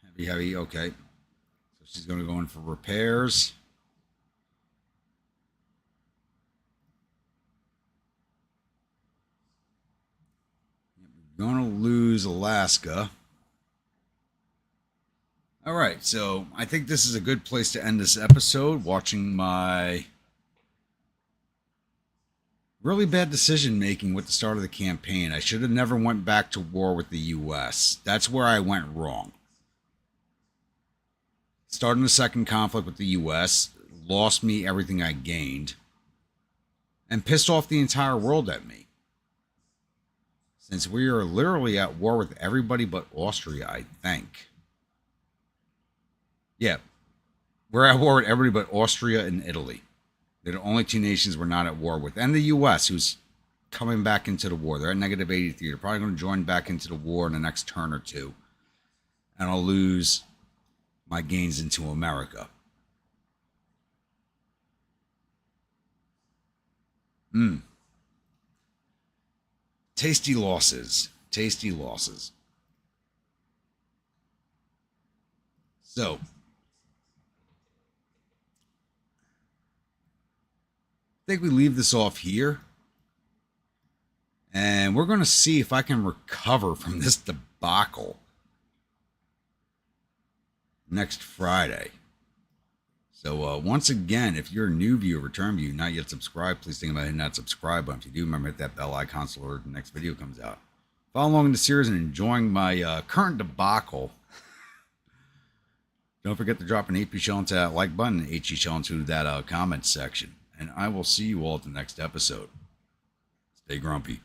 Heavy, heavy. Okay. So she's going to go in for repairs. We're going to lose Alaska. All right. So I think this is a good place to end this episode. Watching my really bad decision making with the start of the campaign. I should have never went back to war with the U.S. That's where I went wrong. Starting the second conflict with the U.S. lost me everything I gained. and pissed off the entire world at me. Since we are literally at war with everybody but Austria, I think. Yeah, we're at war with everybody but Austria and Italy. They're the only two nations we're not at war with. And the U.S., who's coming back into the war. They're at negative 83. They're probably going to join back into the war in the next turn or two. And I'll lose my gains into America. Tasty losses. Tasty losses. So, I think we leave this off here. And we're going to see if I can recover from this debacle next Friday. So once again, if you're a new viewer, return viewer, not yet subscribed, please think about hitting that subscribe button. If you do, remember hit that bell icon so the next video comes out. Follow along in the series and enjoying my current debacle. Don't forget to drop an AP shell into that like button and HE shell into that comment section. And I will see you all at the next episode. Stay grumpy.